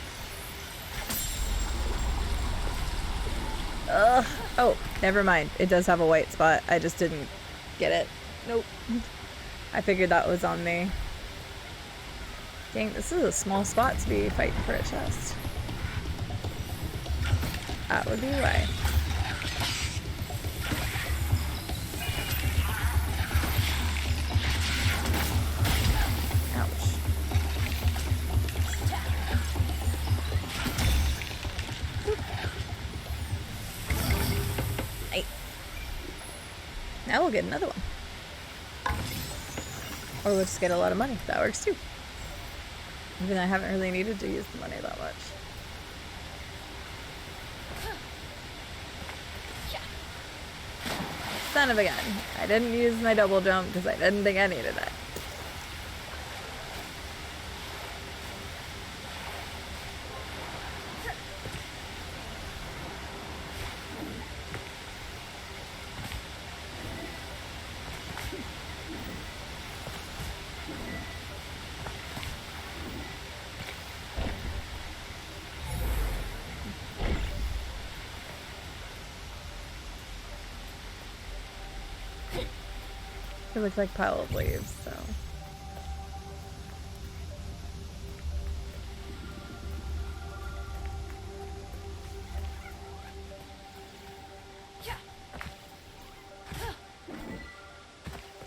Ugh. Oh, never mind. It does have a white spot. I just didn't get it. Nope. I figured that was on me. Dang, this is a small spot to be fighting for a chest. That would be why. Now we'll get another one. Or we'll just get a lot of money. That works too. Even though I haven't really needed to use the money that much. Son of a gun. I didn't use my double jump because I didn't think I needed it. It looks like a pile of leaves, so.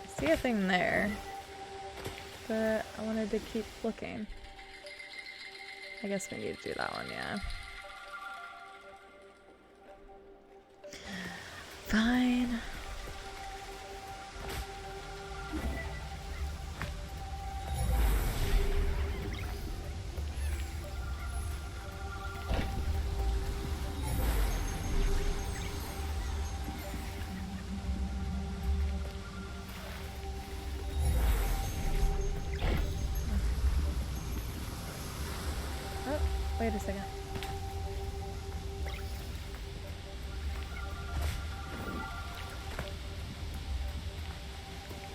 I see a thing there, but I wanted to keep looking. I guess we need to do that one, yeah. Fine. Wait a second.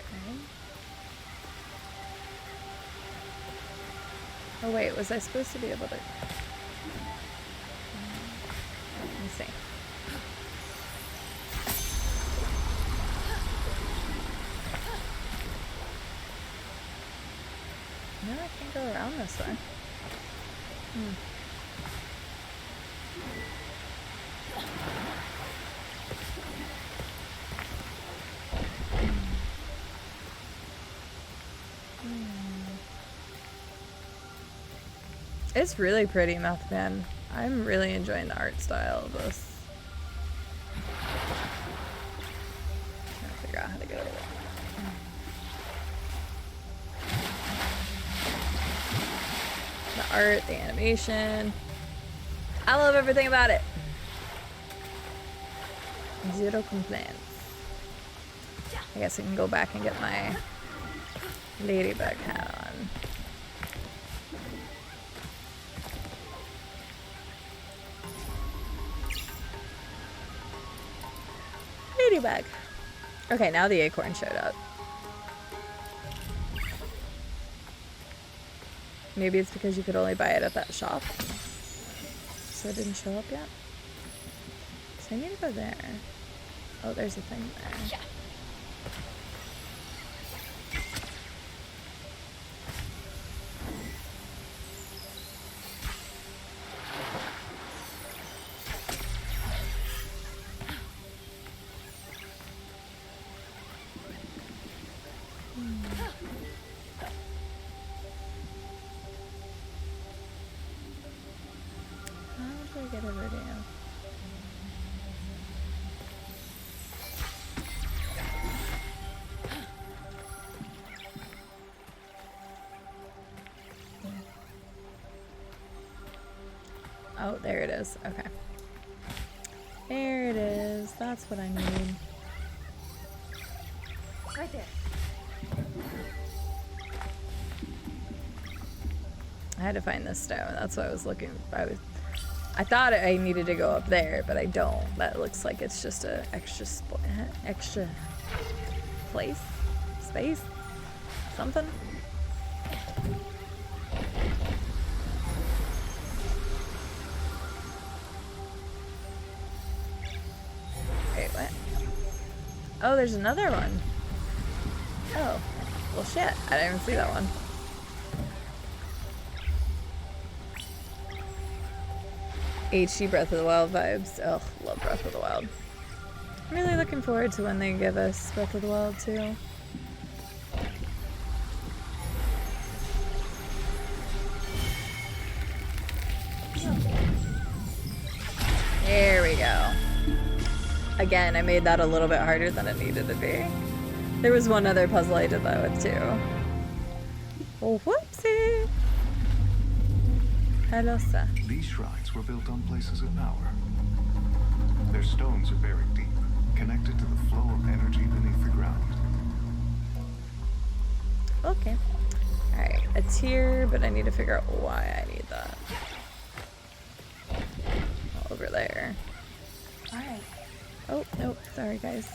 Okay. Oh wait, was I supposed to be able to... Let me see. No, I can't go around this way. It's really pretty, Mouth Man. I'm really enjoying the art style of this. Trying to figure out how to get over there. The art, the animation. I love everything about it. Zero complaints. I guess I can go back and get my ladybug hat on. Ladybug. Okay, now the acorn showed up. Maybe it's because you could only buy it at that shop. So it didn't show up yet. So I need to go there. Oh, there's a thing there. Get over there. Oh, there it is. Okay. There it is. That's what I need. Right there. I had to find this stone. That's what I was looking. I thought I needed to go up there, but I don't. That looks like it's just a extra place, space, something. Wait, what? Oh, there's another one. Oh, well, shit. I didn't even see that one. HD Breath of the Wild vibes. Oh, love Breath of the Wild. I'm really looking forward to when they give us Breath of the Wild too. There we go. Again, I made that a little bit harder than it needed to be. There was one other puzzle I did that with too. Oh, whoopsie! Hello, sir. These shrines were built on places of power. Their stones are buried deep, connected to the flow of energy beneath the ground. Okay. Alright, a tier, but I need to figure out why I need that. Over there. Alright. Oh, nope. Sorry, guys.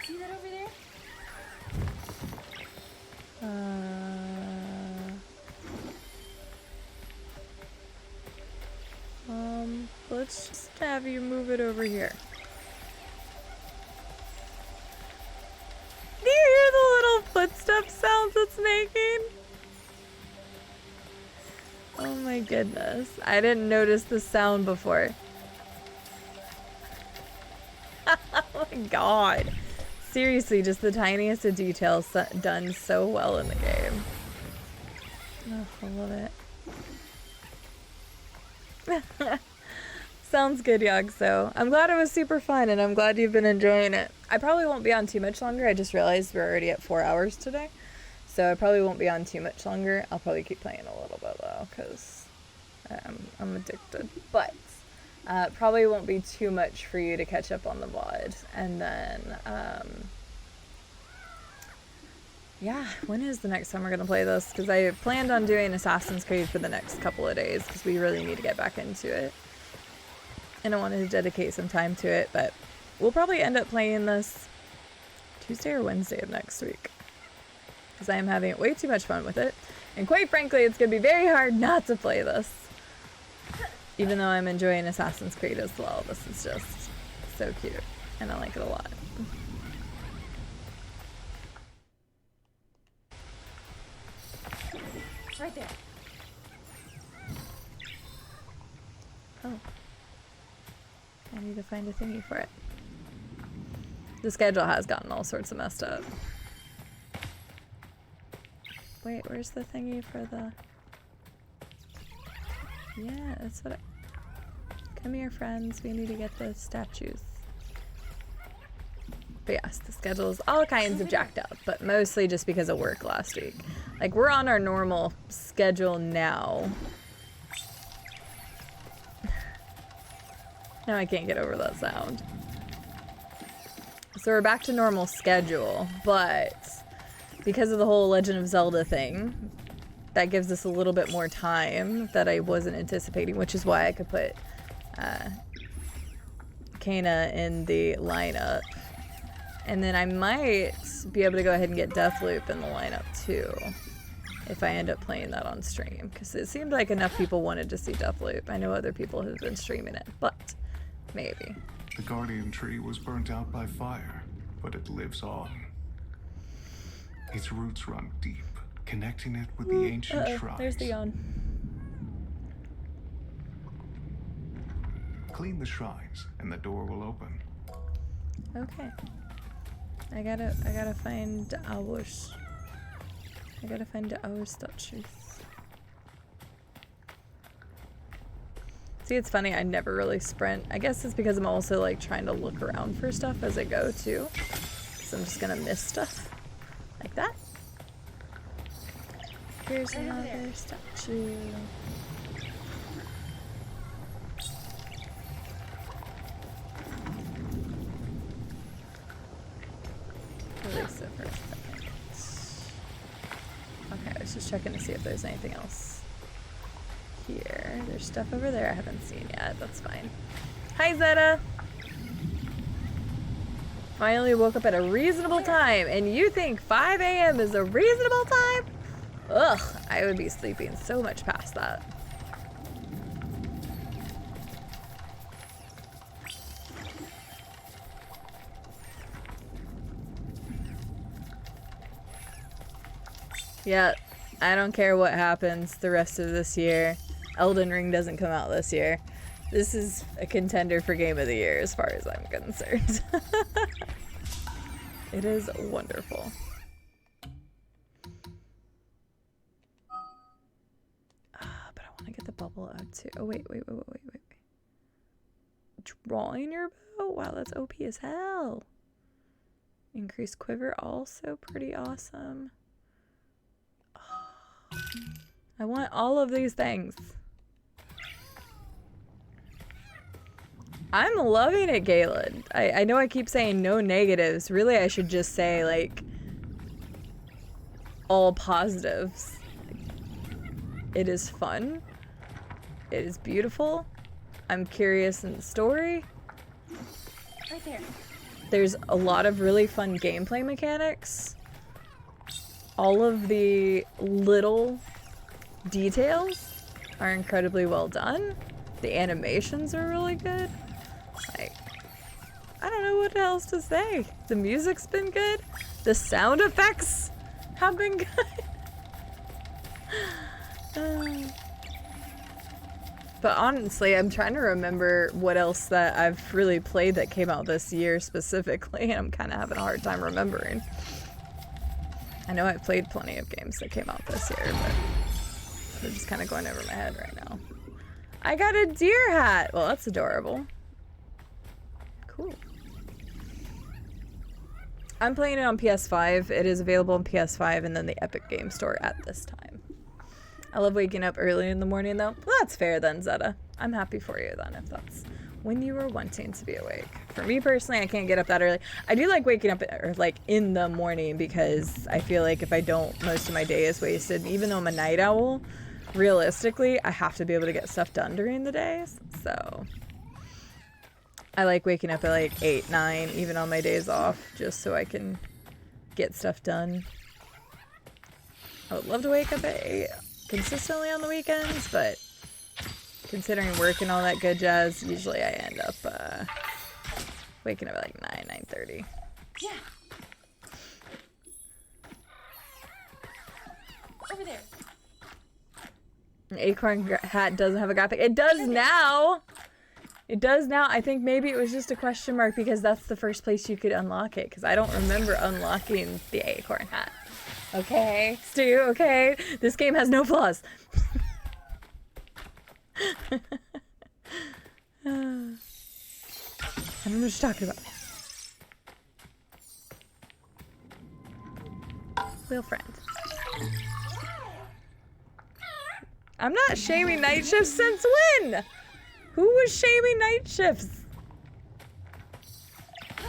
See that over there? Let's just have you move it over here. Do you hear the little footstep sounds it's making? Oh my goodness. I didn't notice the sound before. Oh my god. Seriously, just the tiniest of details done so well in the game. Oh, I love it. Sounds good, Yogso. I'm glad it was super fun, and I'm glad you've been enjoying it. I probably won't be on too much longer. I just realized we're already at 4 hours today. So I probably won't be on too much longer. I'll probably keep playing a little bit, though, because I'm addicted. But probably won't be too much for you to catch up on the VOD. And then, yeah, when is the next time we're going to play this? Because I planned on doing Assassin's Creed for the next couple of days, because we really need to get back into it. And I wanted to dedicate some time to it, but we'll probably end up playing this Tuesday or Wednesday of next week. Because I am having way too much fun with it. And quite frankly, it's going to be very hard not to play this. Even though I'm enjoying Assassin's Creed as well. This is just so cute. And I like it a lot. find a thingy for it. The schedule has gotten all sorts of messed up. Wait, where's the thingy for the... Yeah, that's what I... Come here, friends. We need to get the statues. But yes, the schedule is all kinds of jacked up, but mostly just because of work last week. Like, we're on our normal schedule now. Now I can't get over that sound. So we're back to normal schedule, but because of the whole Legend of Zelda thing, that gives us a little bit more time that I wasn't anticipating, which is why I could put Kana in the lineup. And then I might be able to go ahead and get Deathloop in the lineup too, if I end up playing that on stream, because it seemed like enough people wanted to see Deathloop. I know other people have been streaming it, but maybe. The guardian tree was burnt out by fire, but it lives on. Its roots run deep, connecting it with the ancient shrines. There's the yawn. Clean the shrines, and the door will open. Okay. I gotta find ours. I gotta find our statues. See, it's funny, I never really sprint. I guess it's because I'm also like trying to look around for stuff as I go too. So I'm just gonna miss stuff. Like that. Here's another statue. Release it for a second. Okay, I was just checking to see if there's anything else here. There's stuff over there I haven't seen yet. That's fine. Hi, Zeta! Finally woke up at a reasonable time, and you think 5 a.m. is a reasonable time? Ugh, I would be sleeping so much past that. Yeah, I don't care what happens the rest of this year. Elden Ring doesn't come out this year. This is a contender for Game of the Year as far as I'm concerned. It is wonderful. But I want to get the bubble out too. Oh, wait. Drawing your bow? Wow, that's OP as hell. Increased quiver, also pretty awesome. I want all of these things. I'm loving it, Galen. I know I keep saying no negatives. Really, I should just say, like, all positives. It is fun. It is beautiful. I'm curious in the story. Right there. There's a lot of really fun gameplay mechanics. All of the little details are incredibly well done. The animations are really good. Like, I don't know what else to say. The music's been good. The sound effects have been good. But honestly, I'm trying to remember what else that I've really played that came out this year specifically, and I'm kind of having a hard time remembering. I know I've played plenty of games that came out this year, but they're just kind of going over my head right now. I got a deer hat! Well, that's adorable. Cool. I'm playing it on PS5. It is available on PS5 and then the Epic Game Store at this time. I love waking up early in the morning, though. Well, that's fair then, Zeta. I'm happy for you then, if that's when you were wanting to be awake. For me personally, I can't get up that early. I do like waking up like in the morning because I feel like if I don't, most of my day is wasted. Even though I'm a night owl, realistically, I have to be able to get stuff done during the days. So I like waking up at like 8, 9, even on my days off, just so I can get stuff done. I would love to wake up at 8 consistently on the weekends, but considering work and all that good jazz, usually I end up waking up at like 9, 9:30. Yeah. Over there. An acorn hat doesn't have a graphic. It does now! It does now. I think maybe it was just a question mark because that's the first place you could unlock it. Because I don't remember unlocking the acorn hat. Okay, Stu, okay. This game has no flaws. I don't know what you're talking about. Real friends. I'm not shaming night shifts since when? Who was shaming night shifts?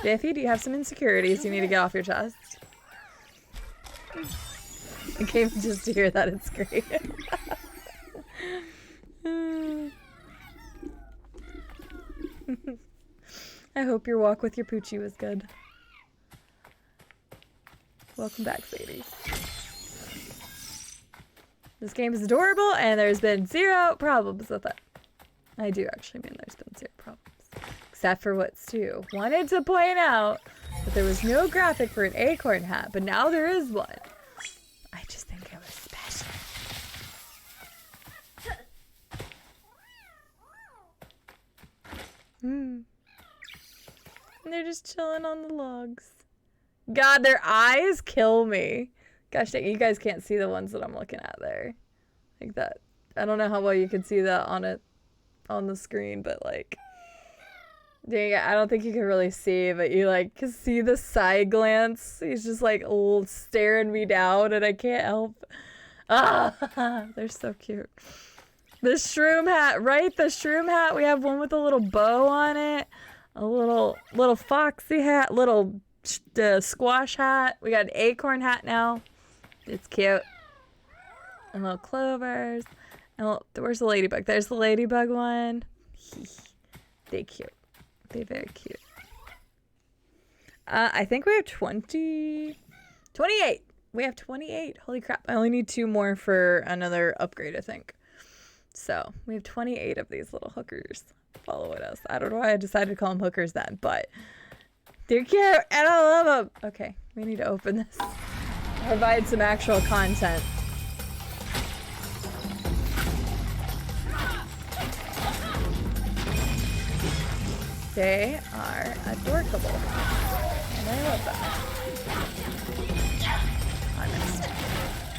Biffy, do you have some insecurities you need to get off your chest? I came just to hear that it's great. I hope your walk with your Poochie was good. Welcome back, ladies. This game is adorable, and there's been 0 problems with it. I do actually mean there's been 0 problems. Except for what Stu wanted to point out, that there was no graphic for an acorn hat, but now there is one. I just think it was special. And they're just chilling on the logs. God, their eyes kill me. Gosh dang, you guys can't see the ones that I'm looking at there. Like that. I don't know how well you can see that on the screen, but like, dang it, I don't think you can really see, but you like can see the side glance. He's just like staring me down, and I can't help. Ah, they're so cute. The shroom hat, right? The shroom hat. We have one with a little bow on it, a little foxy hat, little squash hat. We got an acorn hat now. It's cute. And little clovers. And where's the ladybug? There's the ladybug one. They cute. They very cute. I think we have 28. We have 28. Holy crap. I only need 2 more for another upgrade, I think. So we have 28 of these little hookers following us. I don't know why I decided to call them hookers then, but they're cute and I love them. Okay, we need to open this. Provide some actual content. They are adorable. And I love them. Honest.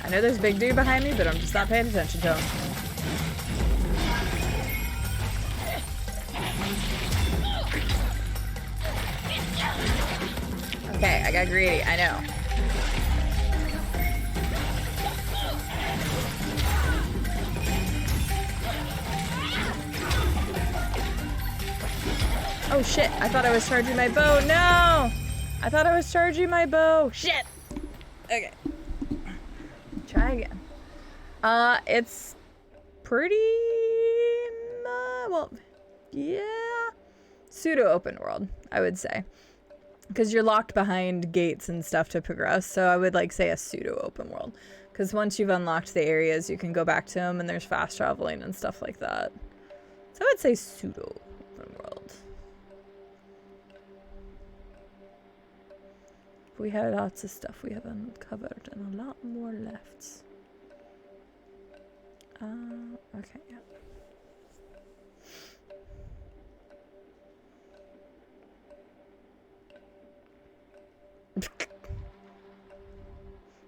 I know there's a big dude behind me, but I'm just not paying attention to him. Okay, I got greedy, I know. Oh shit, I thought I was charging my bow. No! I thought I was charging my bow. Shit! Okay. Try again. It's pretty... well, yeah. Pseudo open world, I would say. Because you're locked behind gates and stuff to progress, so I would like say a pseudo open world. Because once you've unlocked the areas, you can go back to them and there's fast traveling and stuff like that. So I would say pseudo open world. We have lots of stuff we haven't covered and a lot more left. Okay, yeah.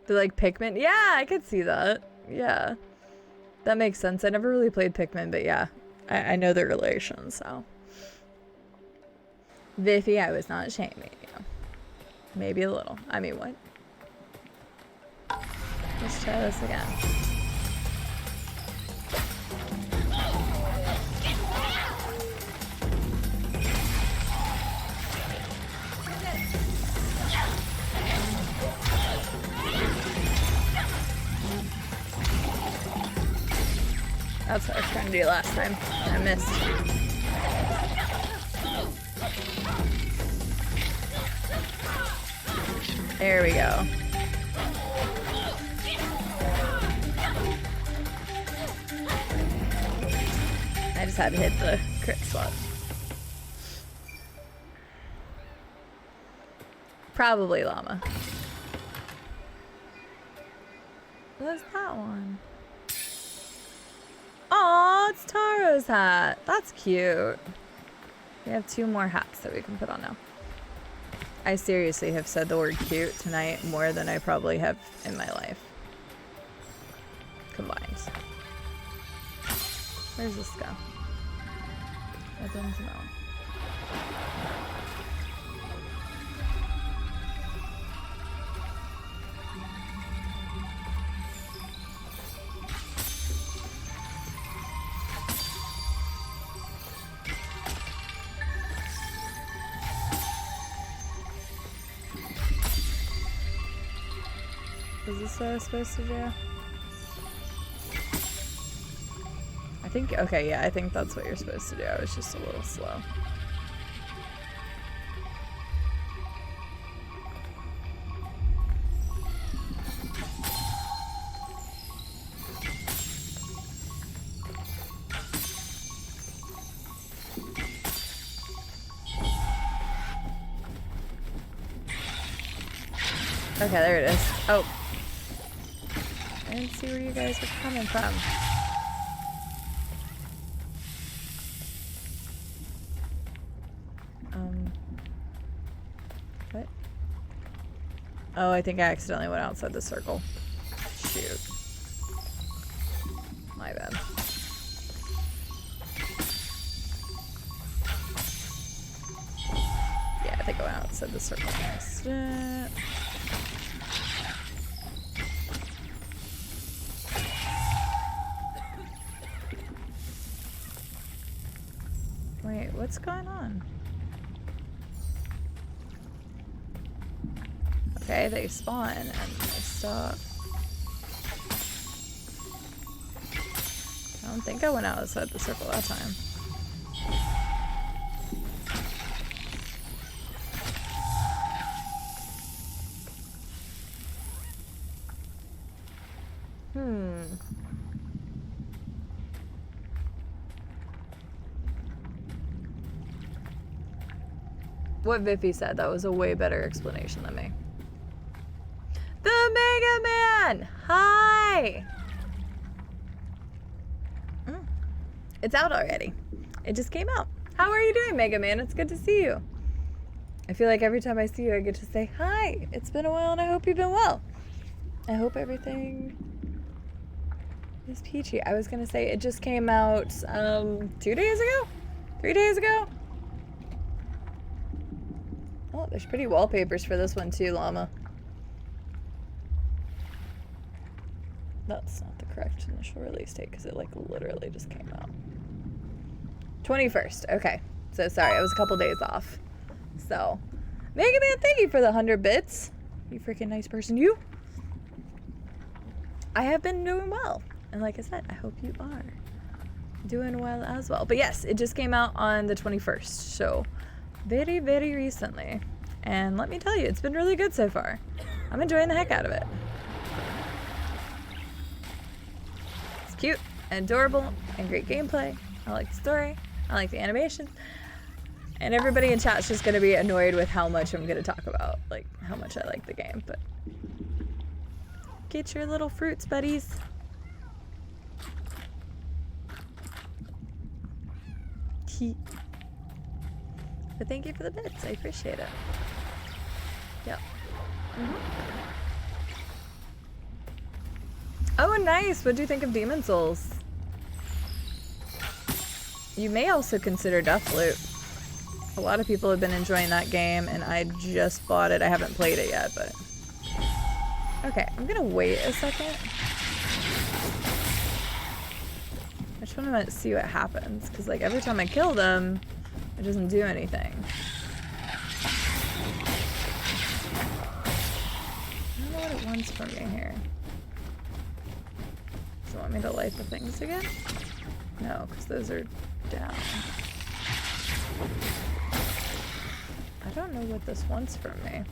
They're like Pikmin? Yeah, I could see that. Yeah. That makes sense. I never really played Pikmin, but yeah. I know their relations, so. Viffy, I was not shaming you. Maybe a little. I mean, what? Let's try this again. That's what I was trying to do last time. I missed. There we go. I just had to hit the crit spot. Probably llama. What's that one? Oh, it's Taro's hat. That's cute. We have 2 more hats that we can put on now. I seriously have said the word cute tonight more than I probably have in my life. Combined. Where's this go? Weapons, no. Is this what I was supposed to do? I think, okay, yeah, I think that's what you're supposed to do. I was just a little slow. Okay, there it is. Oh. I didn't see where you guys were coming from. What? Oh, I think I accidentally went outside the circle. Shoot. My bad. Yeah, I think I went outside the circle by accident. Wait, what's going on? Okay, they spawn and they stop. I don't think I went outside the circle that time. What Viffy said, that was a way better explanation than me. The Mega Man! Hi! It's out already. It just came out. How are you doing, Mega Man? It's good to see you. I feel like every time I see you, I get to say, hi, it's been a while and I hope you've been well. I hope everything is peachy. I was gonna say, it just came out 2 days ago? 3 days ago? Oh, there's pretty wallpapers for this one too, Llama. That's not the correct initial release date because it like literally just came out. 21st. Okay. So sorry, I was a couple days off. So, Mega Man, thank you for the 100 bits. You freaking nice person, you. I have been doing well. And like I said, I hope you are doing well as well. But yes, it just came out on the 21st. So, very, very recently. And let me tell you, it's been really good so far. I'm enjoying the heck out of it. It's cute and adorable and great gameplay. I like the story. I like the animation. And everybody in chat's just going to be annoyed with how much I'm going to talk about. Like, how much I like the game. But get your little fruits, buddies. But thank you for the bits. I appreciate it. Yep. Oh, nice. What do you think of Demon Souls? You may also consider Deathloop. A lot of people have been enjoying that game, and I just bought it. I haven't played it yet, but... Okay, I'm gonna wait a second. I just want to see what happens, because like every time I kill them, it doesn't do anything. I don't know what it wants from me here. Does it want me to light the things again? No, because those are down. I don't know what this wants from me.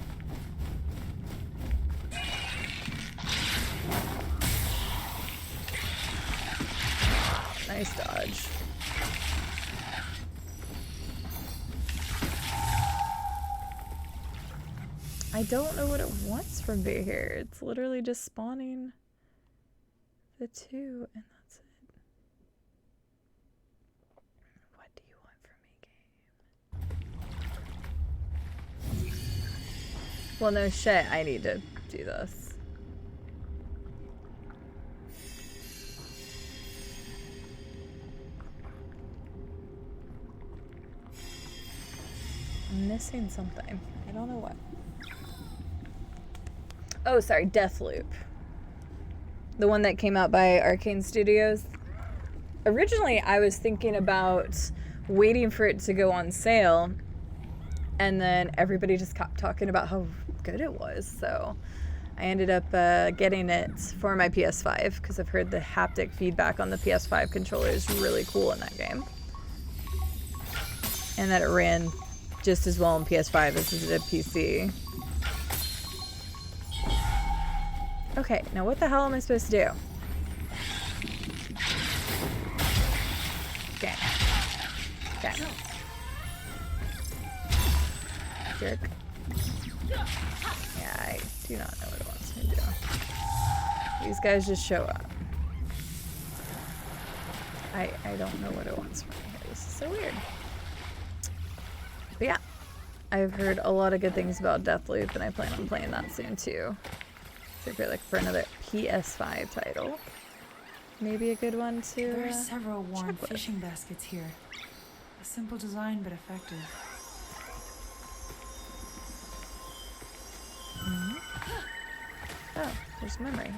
Nice dodge. I don't know what it wants from me here. It's literally just spawning the 2 and that's it. What do you want from me, game? Well, no shit, I need to do this. I'm missing something. I don't know what. Oh, sorry, Deathloop. The one that came out by Arcane Studios. Originally, I was thinking about waiting for it to go on sale, and then everybody just kept talking about how good it was, so I ended up getting it for my PS5 because I've heard the haptic feedback on the PS5 controller is really cool in that game, and that it ran just as well on PS5 as it did PC. Okay, now what the hell am I supposed to do? Okay. Okay. Jerk. Yeah, I do not know what it wants me to do. These guys just show up. I don't know what it wants from me here. This is so weird. But yeah, I've heard a lot of good things about Deathloop, and I plan on playing that soon too. So if you're looking for another PS5 title, maybe a good one to There are several worn with. fishing baskets here. A simple design, but effective. Oh, there's memory here.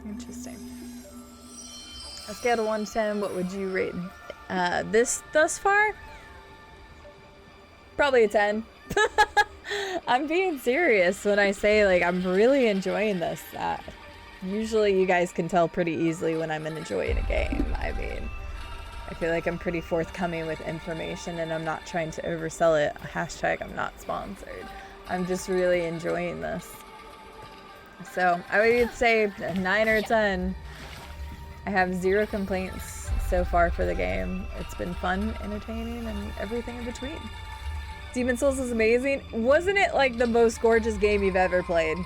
Interesting. On a scale of 1 to 10, what would you rate this thus far? Probably a 10. I'm being serious when I say, like, I'm really enjoying this. Usually you guys can tell pretty easily when I'm enjoying a game. I mean, I feel like I'm pretty forthcoming with information and I'm not trying to oversell it. Hashtag I'm not sponsored. I'm just really enjoying this. So I would say a 9 or a 10. I have 0 complaints so far for the game. It's been fun, entertaining, and everything in between. Demon's Souls is amazing. Wasn't it like the most gorgeous game you've ever played,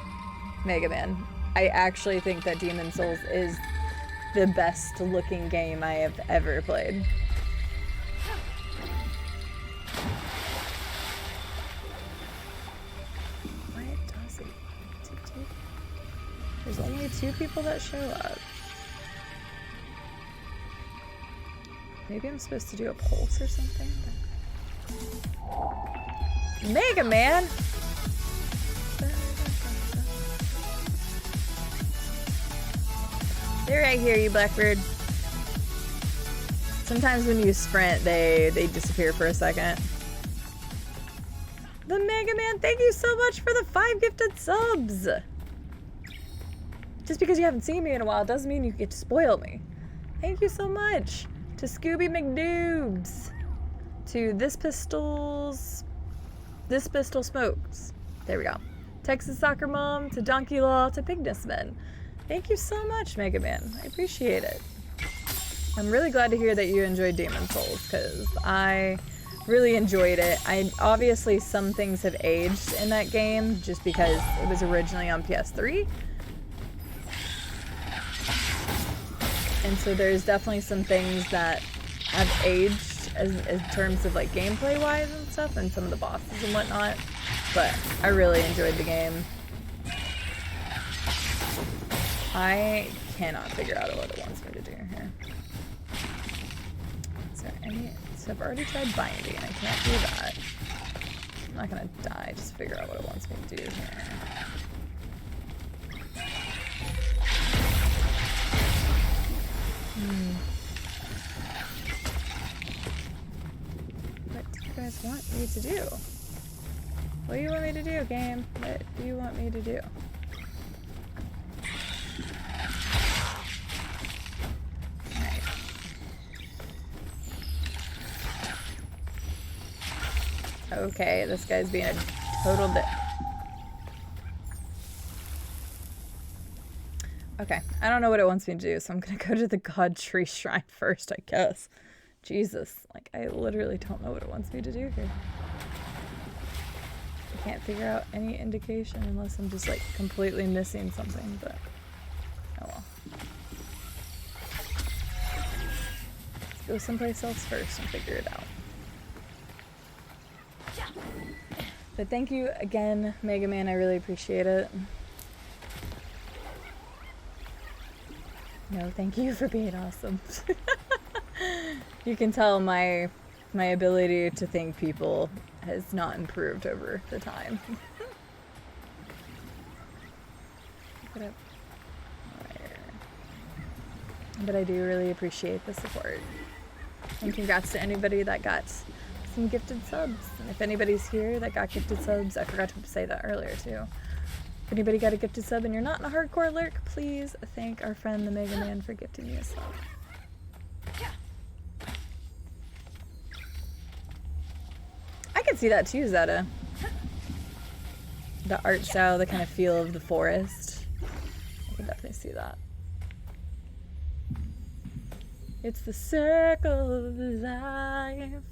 Mega Man? I actually think that Demon's Souls is the best looking game I have ever played. What does it want to do? There's only 2 people that show up. Maybe I'm supposed to do a pulse or something? Mega Man! They're right here, you Blackbird. Sometimes when you sprint, they disappear for a second. The Mega Man, thank you so much for the 5 gifted subs! Just because you haven't seen me in a while doesn't mean you get to spoil me. Thank you so much to Scooby McDoobs, to This Pistol Smokes. There we go. Texas Soccer Mom, to Donkey Law, to Pignessman. Thank you so much, Mega Man. I appreciate it. I'm really glad to hear that you enjoyed Demon's Souls, because I really enjoyed it. Obviously, some things have aged in that game, just because it was originally on PS3. And so there's definitely some things that have aged in terms of like gameplay wise and stuff, and some of the bosses and whatnot. But I really enjoyed the game. I cannot figure out what it wants me to do here. Is there any? So I've already tried binding. I can't do that. I'm not gonna die. Just figure out what it wants me to do here. What do you guys want me to do? What do you want me to do, game? What do you want me to do? Alright. Okay, this guy's being a total dick. Okay, I don't know what it wants me to do, so I'm gonna go to the God Tree Shrine first, I guess. Jesus, like, I literally don't know what it wants me to do here. I can't figure out any indication unless I'm just, like, completely missing something, but oh well. Let's go someplace else first and figure it out. But thank you again, Mega Man, I really appreciate it. No, thank you for being awesome. You can tell my ability to thank people has not improved over the time. But I do really appreciate the support. And congrats to anybody that got some gifted subs. And if anybody's here that got gifted subs, I forgot to say that earlier too. If anybody got a gifted sub and you're not in a hardcore lurk, please thank our friend the Mega Man for gifting you a sub. I can see that too, Zeta. The art style, the kind of feel of the forest. I can definitely see that. It's the circle of life.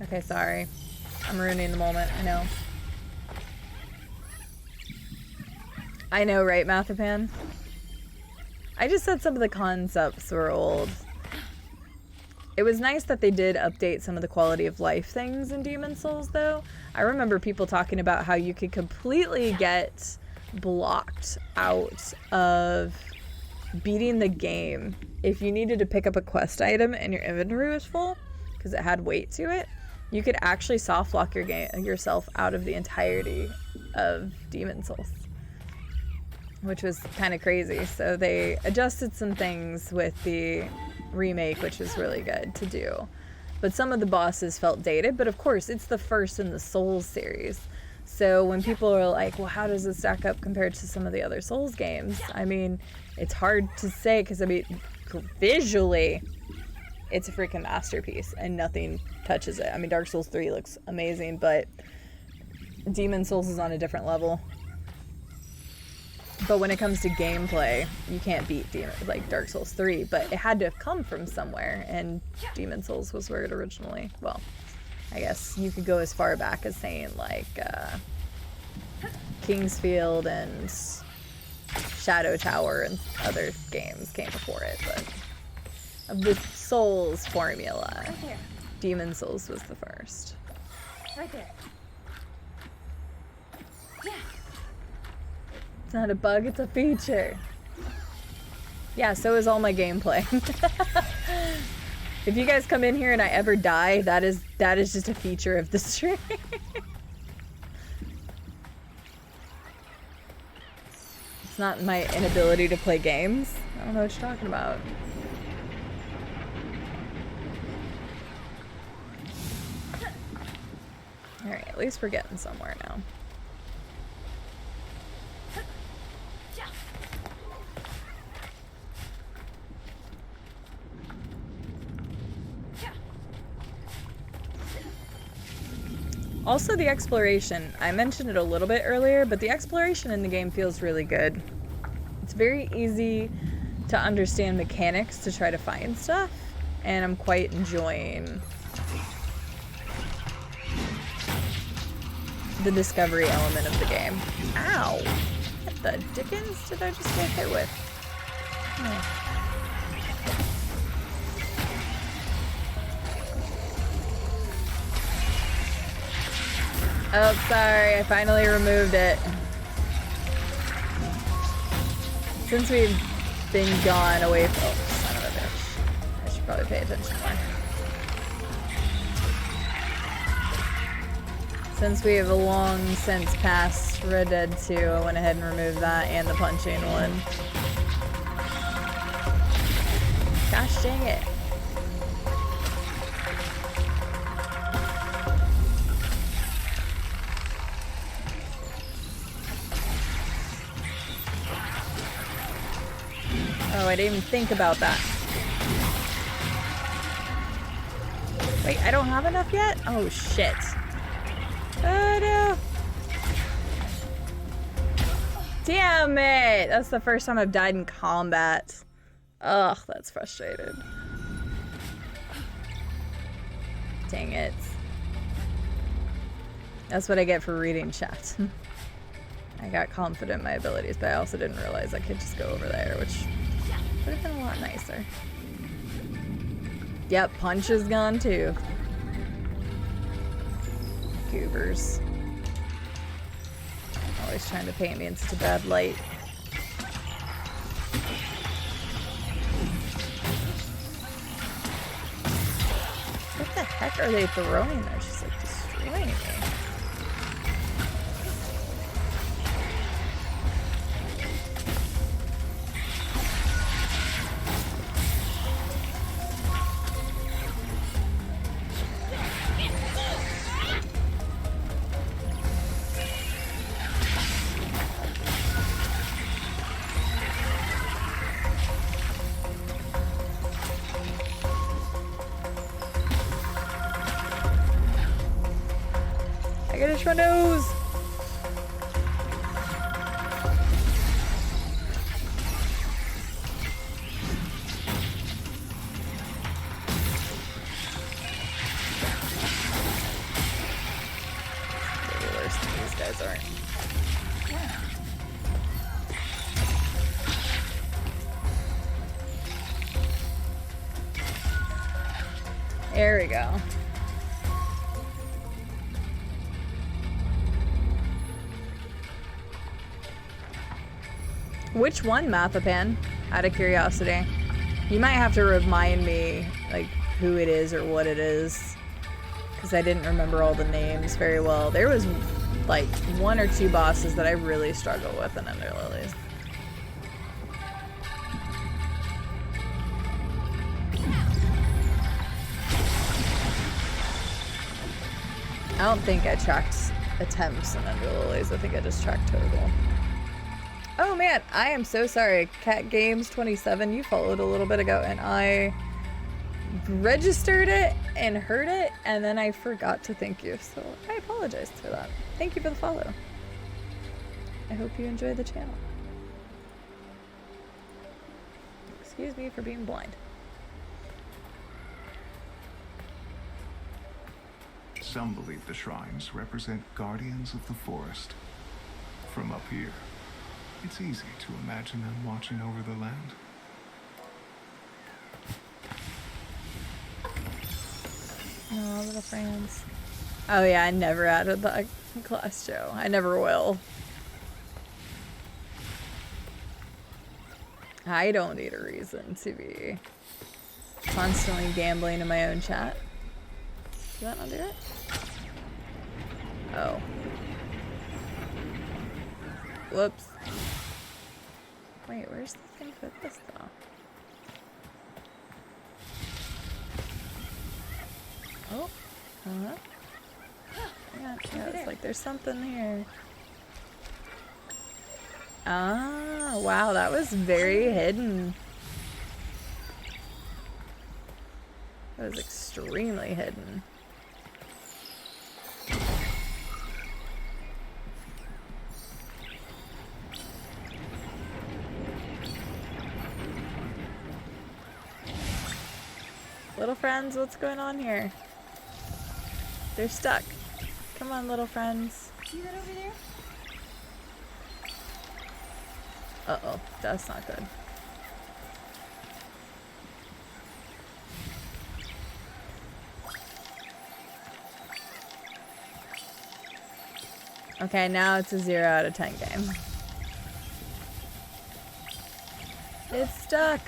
Okay, sorry. I'm ruining the moment, I know. I know, right, Mathapan? I just said some of the concepts were old. It was nice that they did update some of the quality of life things in Demon's Souls, though. I remember people talking about how you could completely get blocked out of beating the game if you needed to pick up a quest item and your inventory was full, because it had weight to it. You could actually soft lock yourself out of the entirety of Demon's Souls, which was kind of crazy. So they adjusted some things with the remake, which was really good to do. But some of the bosses felt dated, but of course it's the first in the Souls series. So when people are like, well, how does this stack up compared to some of the other Souls games? I mean, it's hard to say because, I mean, visually, it's a freaking masterpiece and nothing touches it. I mean, Dark Souls 3 looks amazing, but Demon's Souls is on a different level. But when it comes to gameplay, you can't beat like Dark Souls 3, but it had to have come from somewhere, and Demon's Souls was where it originally, well, I guess you could go as far back as saying like Kingsfield and Shadow Tower and other games came before it, but of the Souls formula, Demon's Souls was the first. Right there. Yeah. It's not a bug, it's a feature. Yeah, so is all my gameplay. If you guys come in here and I ever die, that is just a feature of the stream. It's not my inability to play games. I don't know what you're talking about. Alright, at least we're getting somewhere now. Also, the exploration. I mentioned it a little bit earlier, but the exploration in the game feels really good. It's very easy to understand mechanics to try to find stuff, and I'm quite enjoying the discovery element of the game. Ow! What the dickens did I just get hit with? Oh. Oh, sorry, I finally removed it. Since we've been gone away from— oh, son of a bitch. I should probably pay attention more. Since we have long since passed Red Dead 2, I went ahead and removed that and the punching one. Gosh dang it. Oh, I didn't even think about that. Wait, I don't have enough yet? Oh, shit. Oh, no. Damn it! That's the first time I've died in combat. Ugh, that's frustrated. Dang it. That's what I get for reading chat. I got confident in my abilities, but I also didn't realize I could just go over there, which would have been a lot nicer. Yep, punch is gone too. Goobers. Always trying to paint me in such a bad light. What the heck are they throwing? They're just like destroying me. I gotta try nose. Maybe worse than these guys aren't. There we go. Which one, Mathapan? Out of curiosity. You might have to remind me, like, who it is or what it is. Because I didn't remember all the names very well. There was, like, 1 or 2 bosses that I really struggle with in Ender Lilies. I don't think I tracked attempts in Ender Lilies. I think I just tracked total. Oh man, I am so sorry. Cat Games 27, you followed a little bit ago and I registered it and heard it and then I forgot to thank you. So I apologize for that. Thank you for the follow. I hope you enjoy the channel. Excuse me for being blind. Some believe the shrines represent guardians of the forest. From up here, it's easy to imagine them watching over the land. Oh, little friends. Oh yeah, I never added that class, Joe. I never will. I don't need a reason to be constantly gambling in my own chat. Did that not do it? Oh. Whoops. Wait, where's the thing for this though? Oh. Yeah, it's like there's something here. Ah, wow, that was very hidden. That was extremely hidden. Little friends, what's going on here? They're stuck. Come on, little friends. See that over there? Uh-oh, that's not good. Okay, now it's a 0 out of 10 game. It's stuck.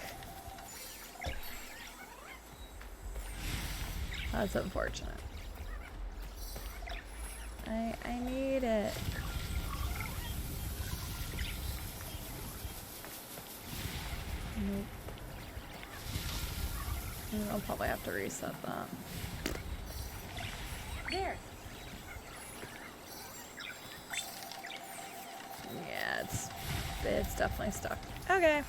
That's unfortunate. I need it. Nope. I'll probably have to reset that. There. Yeah, it's definitely stuck. Okay.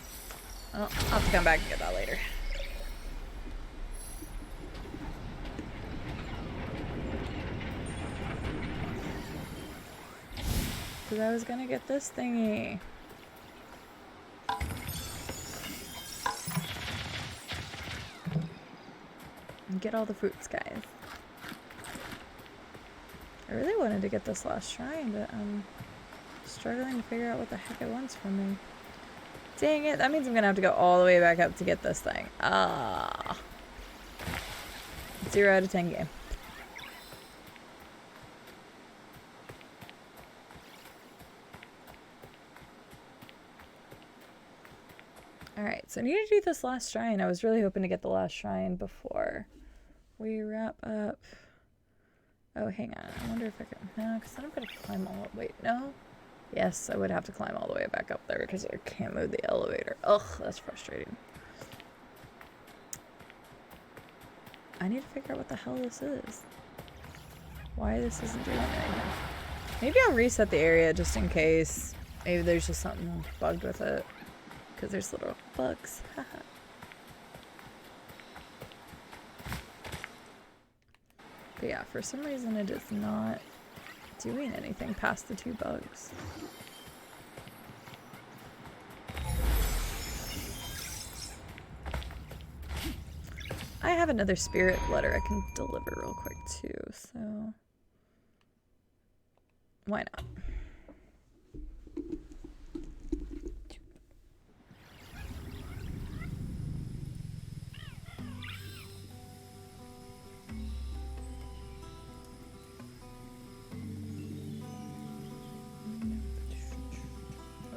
Well, I'll have to come back and get that later. Because I was gonna get this thingy. get all the fruits, guys. I really wanted to get this last shrine, but I'm struggling to figure out what the heck it wants from me. Dang it, that means I'm gonna have to go all the way back up to get this thing. Ah. 0 out of 10 game. Alright, so I need to do this last shrine. I was really hoping to get the last shrine before we wrap up. Oh, hang on. I wonder if I can... No, because then I'm going to climb all... Wait, no? Yes, I would have to climb all the way back up there because I can't move the elevator. Ugh, that's frustrating. I need to figure out what the hell this is. Why this isn't doing anything. Maybe I'll reset the area just in case. Maybe there's just something bugged with it. Because there's little bugs. Haha. But yeah, for some reason it is not doing anything past the 2 bugs. I have another spirit letter I can deliver real quick too, so why not?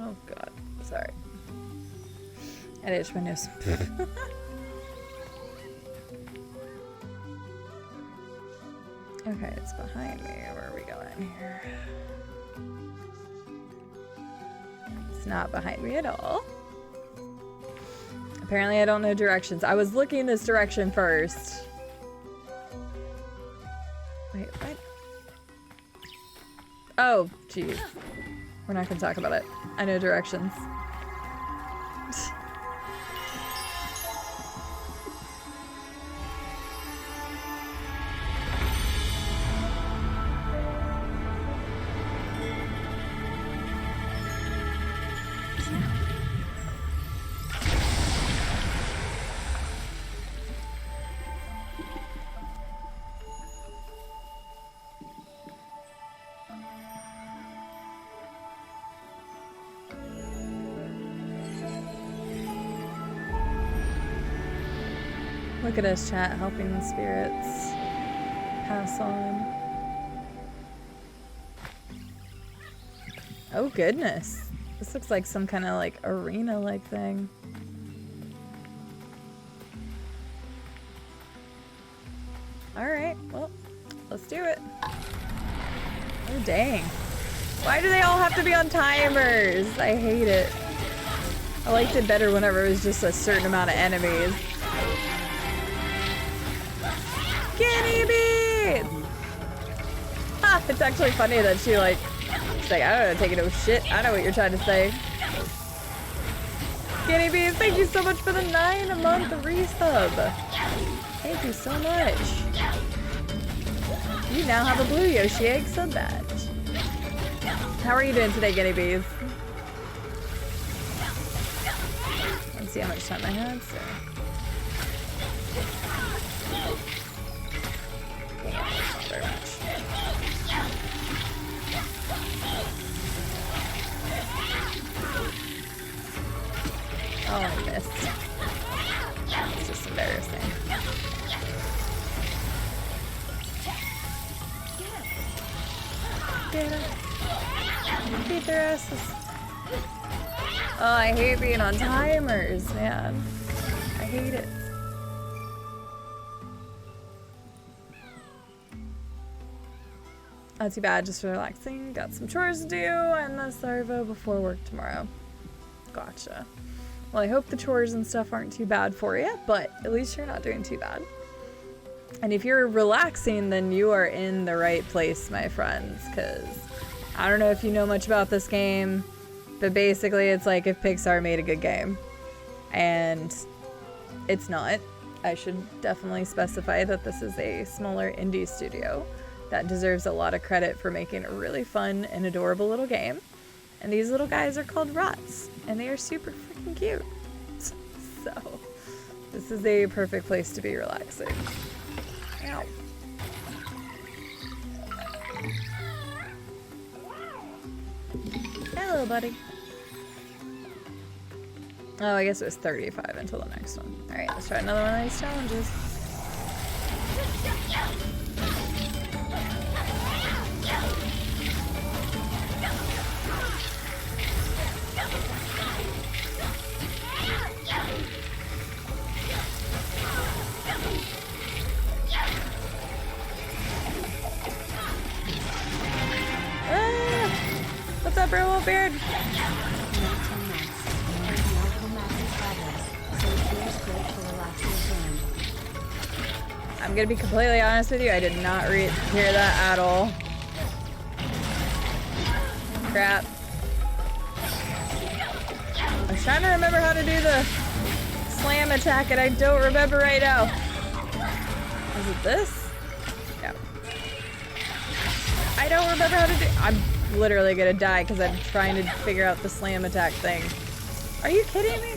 Oh god, sorry. I itched my nose. Okay, it's behind me. Where are we going here? It's not behind me at all. Apparently I don't know directions. I was looking this direction first. Wait, what? Oh, jeez. We're not gonna talk about it. I know directions. Look at us, chat, helping the spirits pass on. Oh goodness. This looks like some kind of like arena-like thing. Alright, well, let's do it. Oh dang. Why do they all have to be on timers? I hate it. I liked it better whenever it was just a certain amount of enemies. Guinea bees! Ha! It's actually funny that she's like, I don't know, taking no shit. I know what you're trying to say. Guinea bees, thank you so much for the 9-month resub. Thank you so much. You now have a blue Yoshi egg sub badge. How are you doing today, guinea bees? Let's see how much time I had, so. Not very much. Oh, I missed. It's just embarrassing. Get up. Beat their asses. Oh, I hate being on timers, man. I hate it. Not too bad, just relaxing. Got some chores to do and the servo before work tomorrow. Gotcha. Well, I hope the chores and stuff aren't too bad for you, but at least you're not doing too bad. And if you're relaxing, then you are in the right place, my friends, because I don't know if you know much about this game, but basically it's like if Pixar made a good game. And it's not. I should definitely specify that this is a smaller indie studio that deserves a lot of credit for making a really fun and adorable little game. And these little guys are called Rots, and they are super freaking cute. So, this is a perfect place to be relaxing. Ow. Hello, buddy. Oh, I guess it was 35 until the next one. Alright, let's try another one of these challenges. What's up, Werewolf Beard? I'm gonna be completely honest with you, I did not hear that at all. Crap. I was trying to remember how to do the slam attack and I don't remember right now. Is it this? Yeah. I don't remember how to do. I'm literally gonna die because I'm trying to figure out the slam attack thing. Are you kidding me?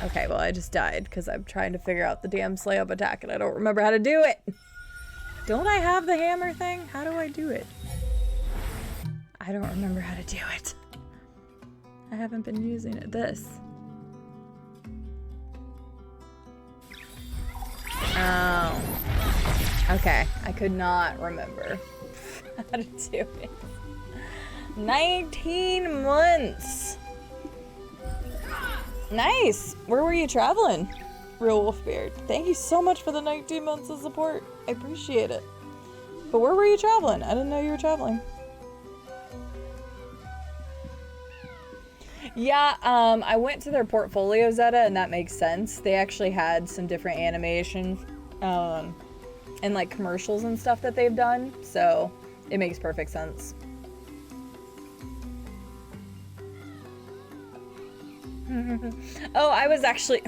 Okay, well I just died because I'm trying to figure out the damn slam attack and I don't remember how to do it. Don't I have the hammer thing? How do I do it? I don't remember how to do it. I haven't been using it. This. Oh. Okay, I could not remember how to do it. 19 months. Nice. Where were you traveling, Real Wolfbeard? Thank you so much for the 19 months of support. I appreciate it. But where were you traveling? I didn't know you were traveling. Yeah, I went to their portfolio, Zeta, and that makes sense. They actually had some different animations, and like commercials and stuff that they've done, so it makes perfect sense. Oh, I was actually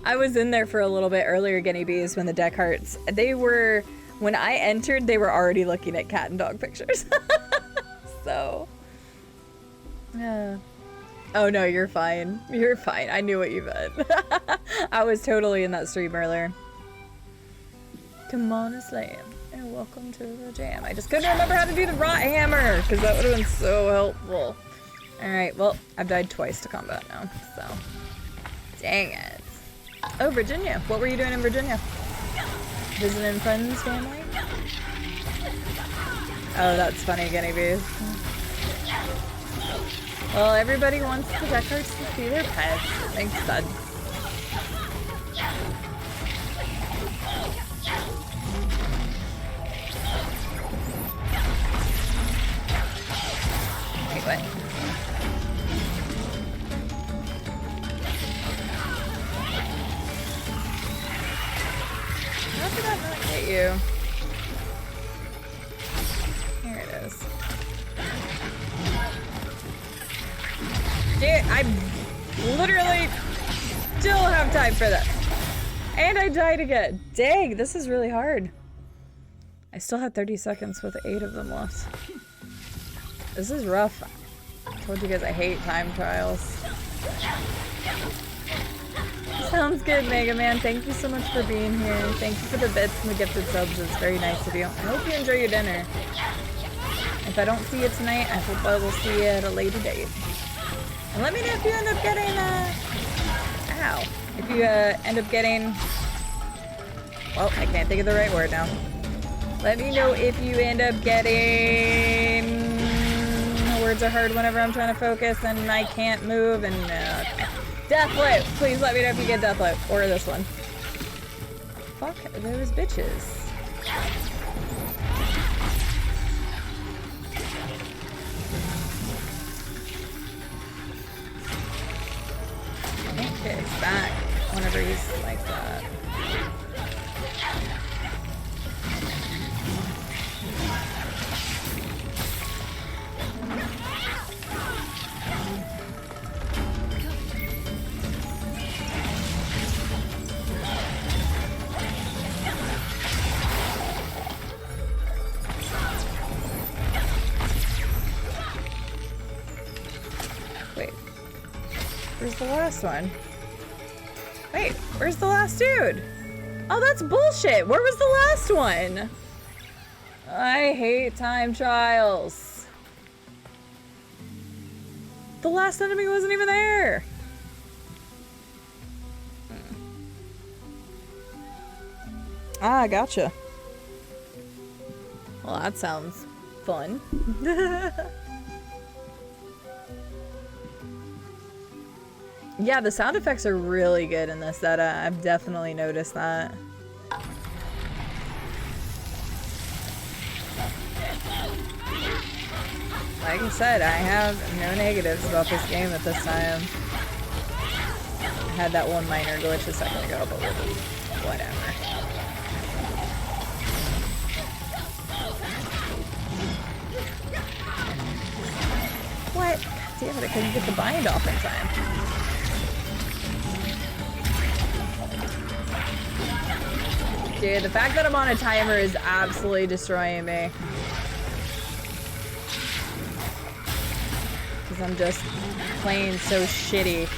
I was in there for a little bit earlier, Guinea Bees, when the deck hearts. They were, when I entered, they were already looking at cat and dog pictures. So, yeah. Oh no, you're fine. You're fine. I knew what you meant. I was totally in that stream earlier. Come on, Slam, and welcome to the jam. I just couldn't remember how to do the rot hammer, because that would have been so helpful. Alright, well, I've died twice to combat now, so. Dang it. Oh, Virginia. What were you doing in Virginia? Visiting friends, family? Oh, that's funny, Guinea Bees. Well, everybody wants the deck cards to see their pets. It makes sense. Wait, what? How did that not get you? Here it is. Dude, I literally still have time for this. And I died again. Dang, this is really hard. I still have 30 seconds with 8 of them left. This is rough. I told you guys I hate time trials. Sounds good, Mega Man. Thank you so much for being here. Thank you for the bits and the gifted subs. It's very nice of you. I hope you enjoy your dinner. If I don't see you tonight, I hope I will see you at a later date. And let me know if you end up getting, ow. If you, end up getting, well, I can't think of the right word now. Let me know if you end up getting, words are hard whenever I'm trying to focus and I can't move and, okay. Deathloop! Please let me know if you get Deathloop. Or this one. Fuck those bitches. I think it's back whenever he's like that. Wait. Where's the last one? Wait, where's the last dude? Oh, that's bullshit. Where was the last one? I hate time trials. The last enemy wasn't even there. Ah, gotcha. Well, that sounds fun. Yeah, the sound effects are really good in this Zeta. I've definitely noticed that. Like I said, I have no negatives about this game at this time. I had that one minor glitch a second ago, but whatever. What? God damn it, I couldn't get the bind off in time. Dude, the fact that I'm on a timer is absolutely destroying me. Because I'm just playing so shitty.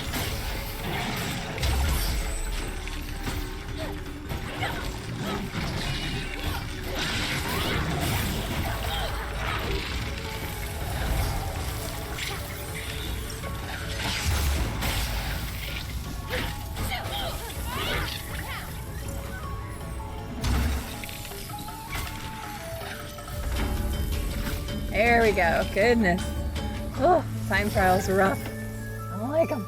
There we go. Goodness. Oh, time trials are rough. I don't like them.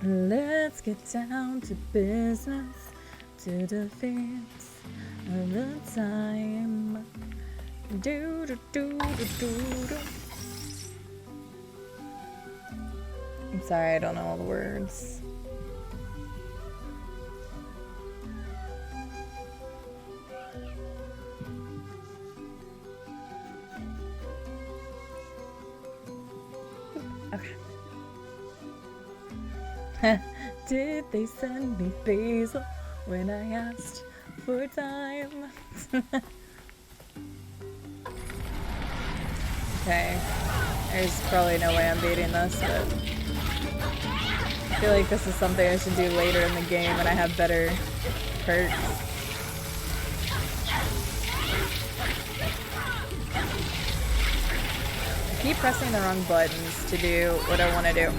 Let's get down to business to defeat the time. Do do do do do do. I'm sorry, I don't know all the words. Did they send me basil when I asked for time? Okay, there's probably no way I'm beating this, but I feel like this is something I should do later in the game when I have better perks. I keep pressing the wrong buttons to do what I want to do.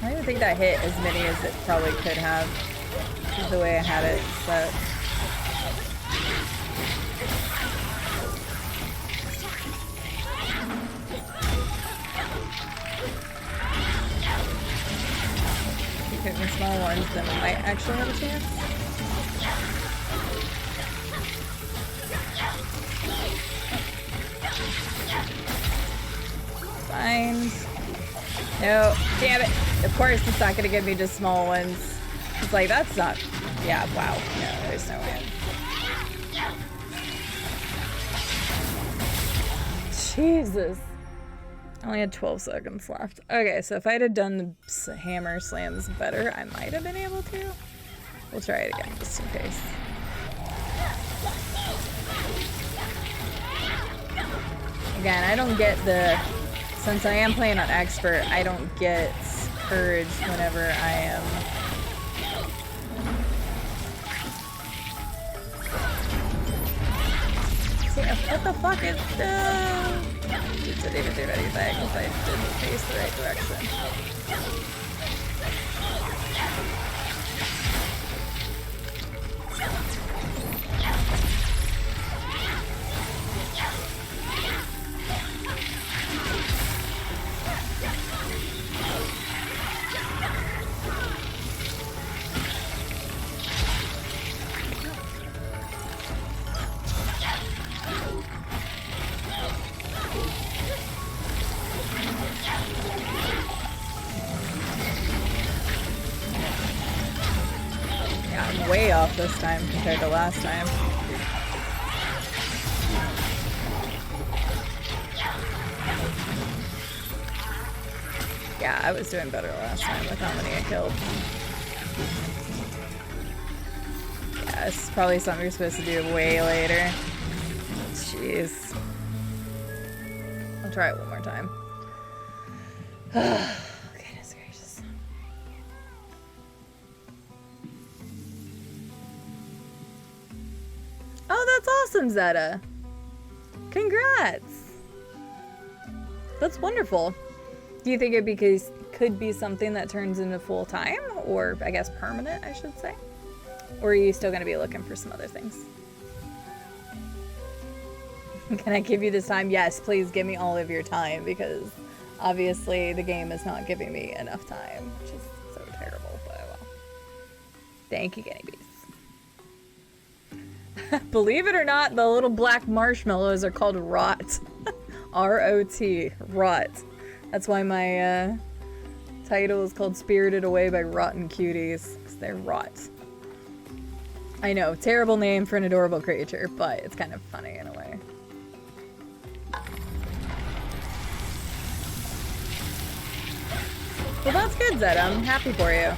I don't even think that hit as many as it probably could have, the way I had it set. If you hit the small ones, then I might actually have a chance. Fine. No, damn it. Of course it's not gonna give me just small ones. It's like, that's not, yeah, wow. No, there's no way. Jesus. I only had 12 seconds left. Okay, so if I'd have done the hammer slams better, I might have been able to. We'll try it again, just in case. Again, I don't get the... Since I am playing on expert, I don't get purged whenever I am. See, what the fuck is it didn't even do anything because I didn't face the right direction. Way off this time compared to last time. Yeah, I was doing better last time with how many I killed. Yeah, this is probably something you're supposed to do way later. Jeez. I'll try it one more time. Okay. awesome, Zeta. Congrats. That's wonderful. Do you think it could be something that turns into full time, or I guess permanent, I should say? Or are you still going to be looking for some other things? Can I give you this time? Yes, please give me all of your time, because obviously the game is not giving me enough time, which is so terrible, but oh well. Thank you, guinea bees. Believe it or not, the little black marshmallows are called rot. R-O-T, rot. That's why my title is called Spirited Away by Rotten Cuties, because they're rot. I know, terrible name for an adorable creature, but it's kind of funny in a way. Well, that's good, Zed. I'm happy for you.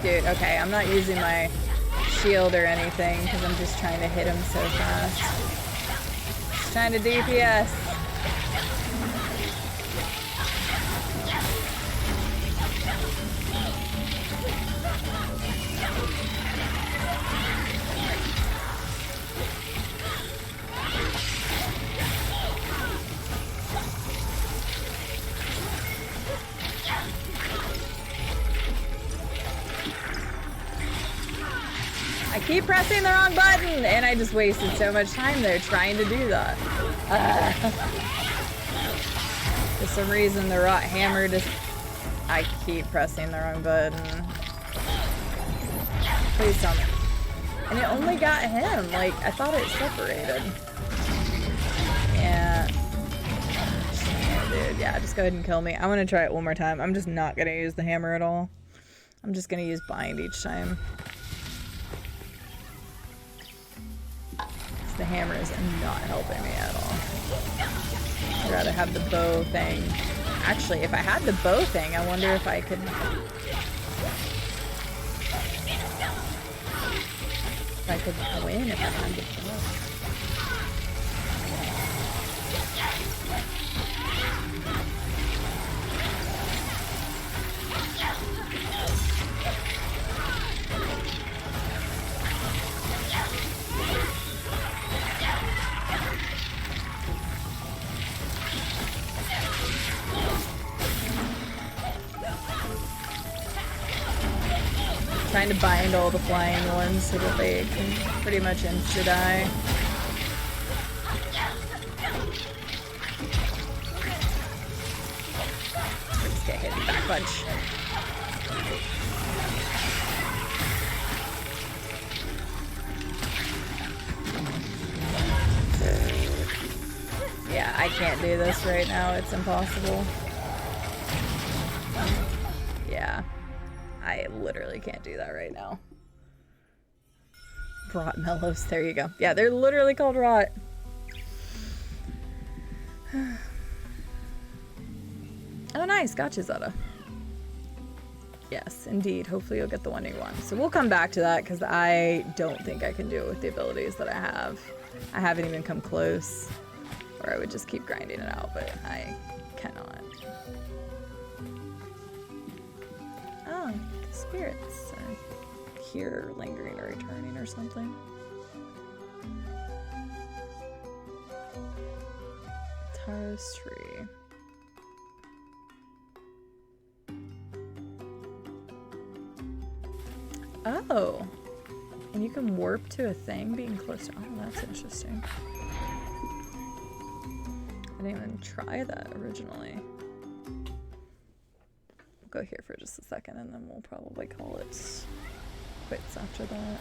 Dude, okay, I'm not using my shield or anything, because I'm just trying to hit him so fast. Just trying to DPS. I keep pressing the wrong button, and I just wasted so much time there trying to do that. For some reason, the rot hammer just... I keep pressing the wrong button. Please tell me. And it only got him. Like, I thought it separated. Yeah. Dude, yeah, just go ahead and kill me. I want to try it one more time. I'm just not going to use the hammer at all. I'm just going to use bind each time. The hammer is not helping me at all. I'd rather have the bow thing. Actually, if I had the bow thing, I wonder if I could... If I could win if I had the bow. Trying to bind all the flying ones so that they can pretty much insta-die. Just get hit back punch. Yeah, I can't do this right now. It's impossible. Yeah. I literally can't do that right now. Rot mellows. There you go. Yeah, they're literally called rot. Oh, nice. Gotcha, Zeta. Yes, indeed. Hopefully you'll get the one you want. So we'll come back to that because I don't think I can do it with the abilities that I have. I haven't even come close. Or I would just keep grinding it out, but I cannot. Oh, spirits are here, lingering or returning or something. Taro's tree. Oh, and you can warp to a thing being close to. Oh, that's interesting. I didn't even try that originally. We'll go here for just a second and then we'll probably call it quits after that.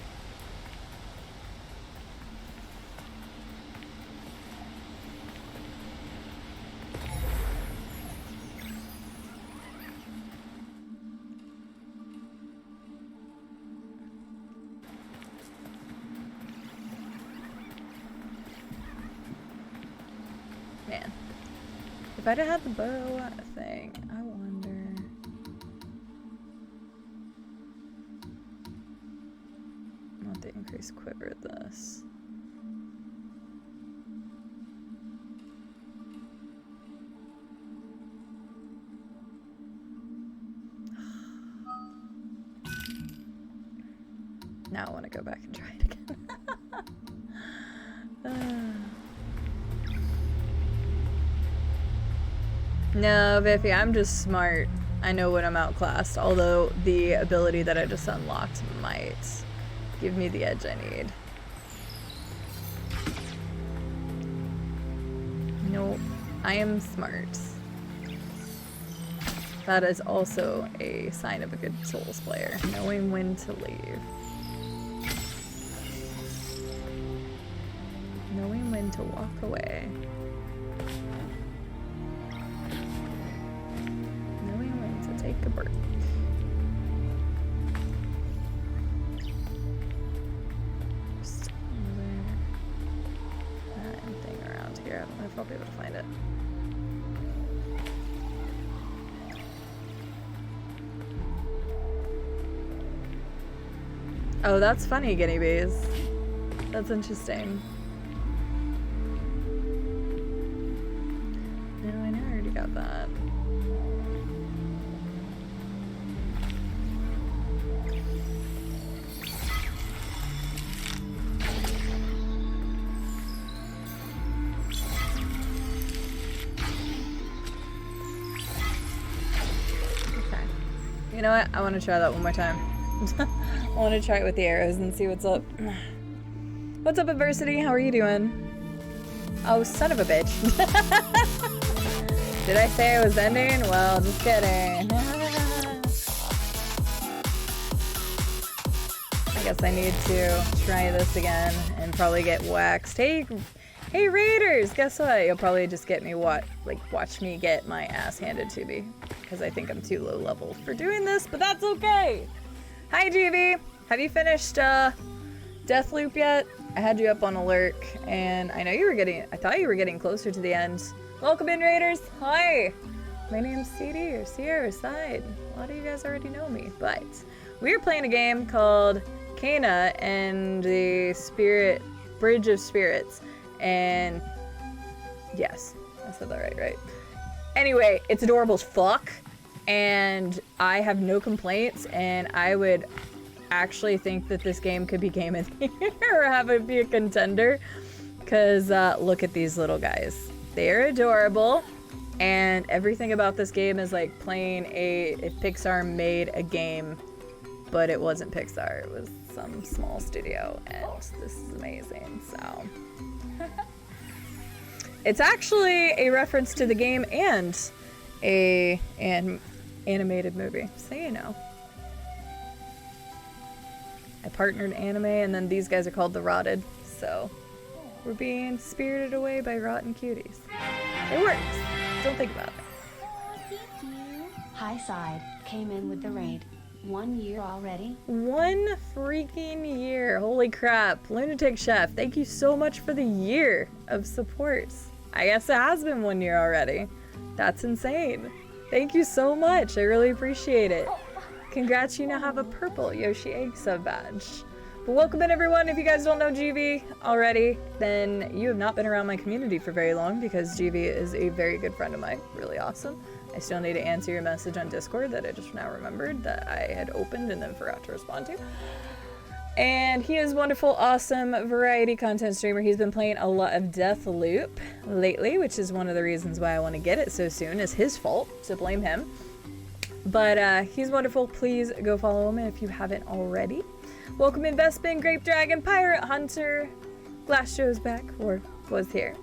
Man, if I'd have had the bow thing, I wonder. Not the increased quiver this. Now I want to go back and try it again. No, Viffy, I'm just smart. I know when I'm outclassed, although the ability that I just unlocked might give me the edge I need. No, I am smart. That is also a sign of a good Souls player, knowing when to leave. Knowing when to walk away. Knowing when to take a break. Just another thing around here. I don't know if I'll be able to find it. Oh, that's funny, guinea bees. That's interesting. No, I know I already got that. Okay. You know what? I want to try that one more time. I want to try it with the arrows and see what's up. What's up, Adversity? How are you doing? Oh, son of a bitch. Did I say I was ending? Well, just kidding. I guess I need to try this again and probably get waxed. Hey Raiders! Guess what? You'll probably just get me watch me get my ass handed to me. Because I think I'm too low level for doing this, but that's okay! Hi, GV! Have you finished, Deathloop yet? I had you up on alert, and I thought you were getting closer to the end. Welcome in, Raiders! Hi! My name's CD, or Sierra Side. A lot of you guys already know me, but we are playing a game called Kana and the Bridge of Spirits, and yes, I said that right? Anyway, it's adorable as fuck. And I have no complaints, and I would actually think that this game could be Game of the Year or have it be a contender. Because look at these little guys. They're adorable, and everything about this game is like playing if Pixar made a game, but it wasn't Pixar. It was some small studio, and this is amazing, so. It's actually a reference to the game and an animated movie, so you know. I partnered anime, and then these guys are called the Rotted, so we're being spirited away by rotten cuties. It works. Don't think about it. Thank you. High Side came in with the raid. 1 year already? 1 freaking year. Holy crap. Lunatic Chef, thank you so much for the year of support. I guess it has been 1 year already. That's insane. Thank you so much. I really appreciate it. Congrats, you now have a purple Yoshi Egg sub badge. But welcome in, everyone. If you guys don't know GV already, then you have not been around my community for very long, because GV is a very good friend of mine. Really awesome. I still need to answer your message on Discord that I just now remembered that I had opened and then forgot to respond to. And he is wonderful, awesome variety content streamer. He's been playing a lot of Deathloop lately, which is one of the reasons why I want to get it so soon. It's his fault, so blame him. But he's wonderful. Please go follow him if you haven't already. Welcome in, Bespin, Grape Dragon, Pirate Hunter. Glass Joe's back, or was here.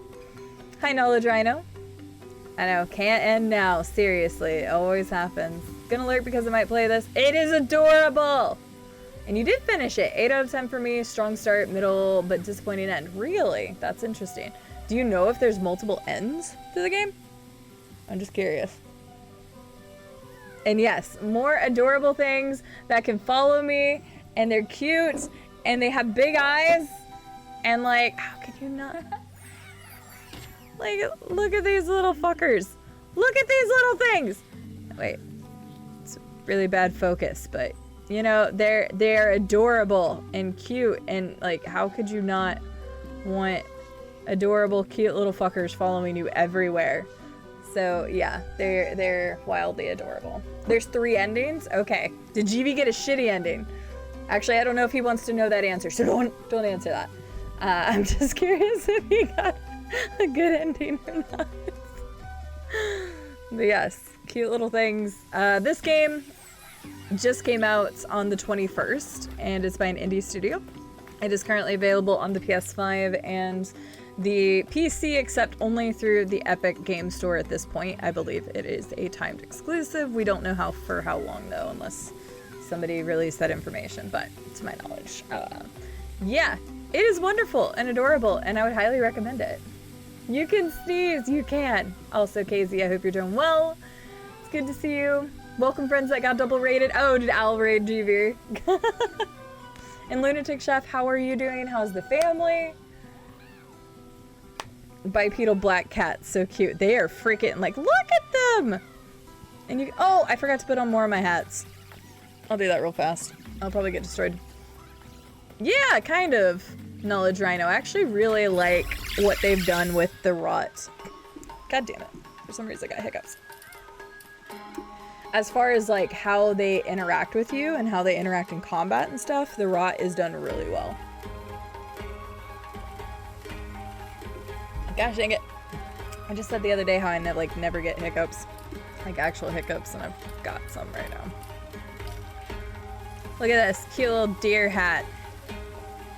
Hi, Knowledge Rhino. I know, can't end now. Seriously, it always happens. Gonna lurk because I might play this. It is adorable! And you did finish it. 8 out of 10 for me. Strong start, middle, but disappointing end. Really? That's interesting. Do you know if there's multiple ends to the game? I'm just curious. And yes, more adorable things that can follow me, and they're cute, and they have big eyes, and like, how can you not? Like, look at these little fuckers. Look at these little things. Wait, it's really bad focus, but you know, they're adorable and cute, and like, how could you not want adorable, cute little fuckers following you everywhere? So yeah, they're wildly adorable. There's 3 endings? Okay. Did GV get a shitty ending? Actually, I don't know if he wants to know that answer, so don't answer that. I'm just curious if he got a good ending or not. But yes, cute little things. This game just came out on the 21st, and it's by an indie studio. It is currently available on the PS5 and the PC, except only through the Epic Game Store at this point. I believe it is a timed exclusive. We don't know for how long, though, unless somebody released that information, but to my knowledge. Yeah, it is wonderful and adorable, and I would highly recommend it. You can sneeze, you can. Also, Casey, I hope you're doing well. It's good to see you. Welcome, friends that got double rated. Oh, did Al raid GV? And Lunatic Chef, how are you doing? How's the family? Bipedal black cats, so cute. They are freaking, like, look at them! And you, oh, I forgot to put on more of my hats. I'll do that real fast. I'll probably get destroyed. Yeah, kind of. Knowledge Rhino. I actually really like what they've done with the rot. God damn it. For some reason I got hiccups. As far as like how they interact with you and how they interact in combat and stuff, the rot is done really well. Gosh dang it. I just said the other day how I never get hiccups. Like actual hiccups, and I've got some right now. Look at this cute little deer hat.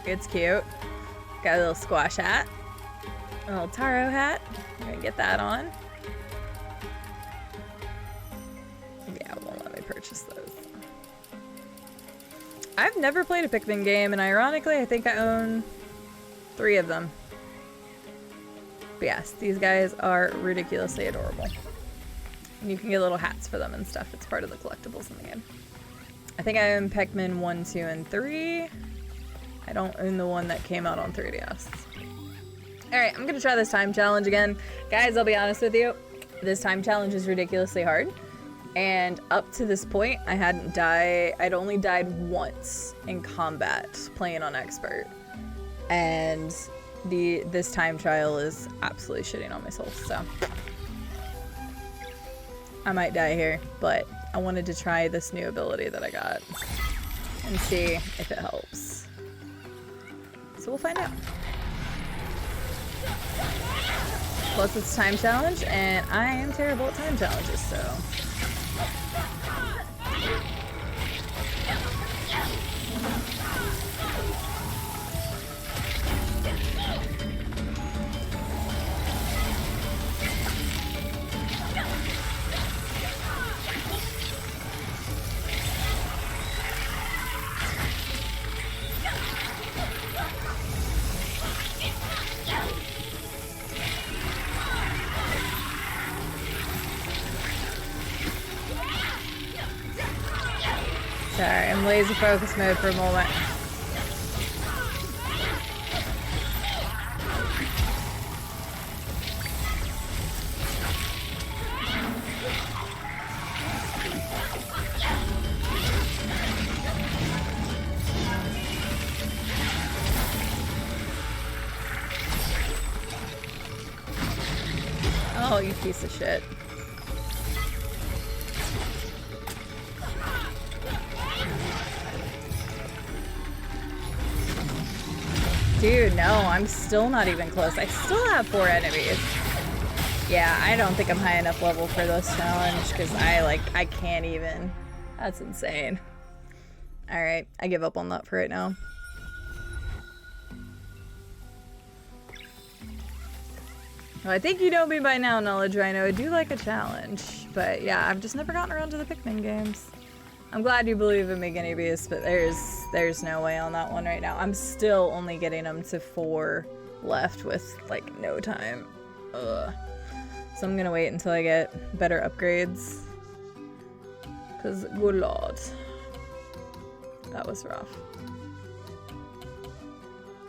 It's cute. Got a little squash hat. A little taro hat. I'm gonna get that on. Yeah, it won't let me purchase those. I've never played a Pikmin game, and ironically, I think I own 3 of them. But yes, these guys are ridiculously adorable. And you can get little hats for them and stuff. It's part of the collectibles in the game. I think I own Pikmin 1, 2, and 3. I don't own the one that came out on 3DS. Alright, I'm gonna try this time challenge again. Guys, I'll be honest with you. This time challenge is ridiculously hard. And up to this point, I'd only died once in combat playing on Expert. And this time trial is absolutely shitting on my soul, so I might die here, but I wanted to try this new ability that I got and see if it helps. So we'll find out. Plus it's time challenge, and I am terrible at time challenges, so. Sorry, I'm laser focus mode for a moment. Oh, you piece of shit. Dude, no, I'm still not even close. I still have 4 enemies. Yeah, I don't think I'm high enough level for this challenge because I can't even. That's insane. Alright, I give up on that for right now. Well, I think you know me by now, Knowledge Rhino. I do like a challenge. But yeah, I've just never gotten around to the Pikmin games. I'm glad you believe in me, Guinea Beast, but there's no way on that one right now. I'm still only getting them to 4 left with, like, no time. Ugh. So I'm gonna wait until I get better upgrades. Because, good lord. That was rough.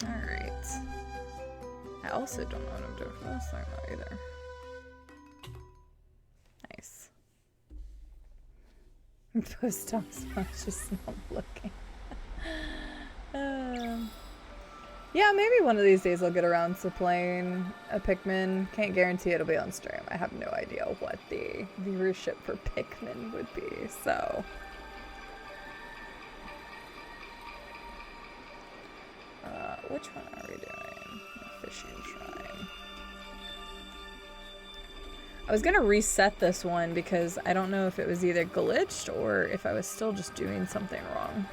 Alright. I also don't know what I'm doing for this thing either. Nice. Post office, I was just not looking. Yeah, maybe one of these days I'll get around to playing a Pikmin. Can't guarantee it'll be on stream. I have no idea what the viewership for Pikmin would be, so. Which one are we doing? Fishing Shrine. I was gonna reset this one because I don't know if it was either glitched or if I was still just doing something wrong.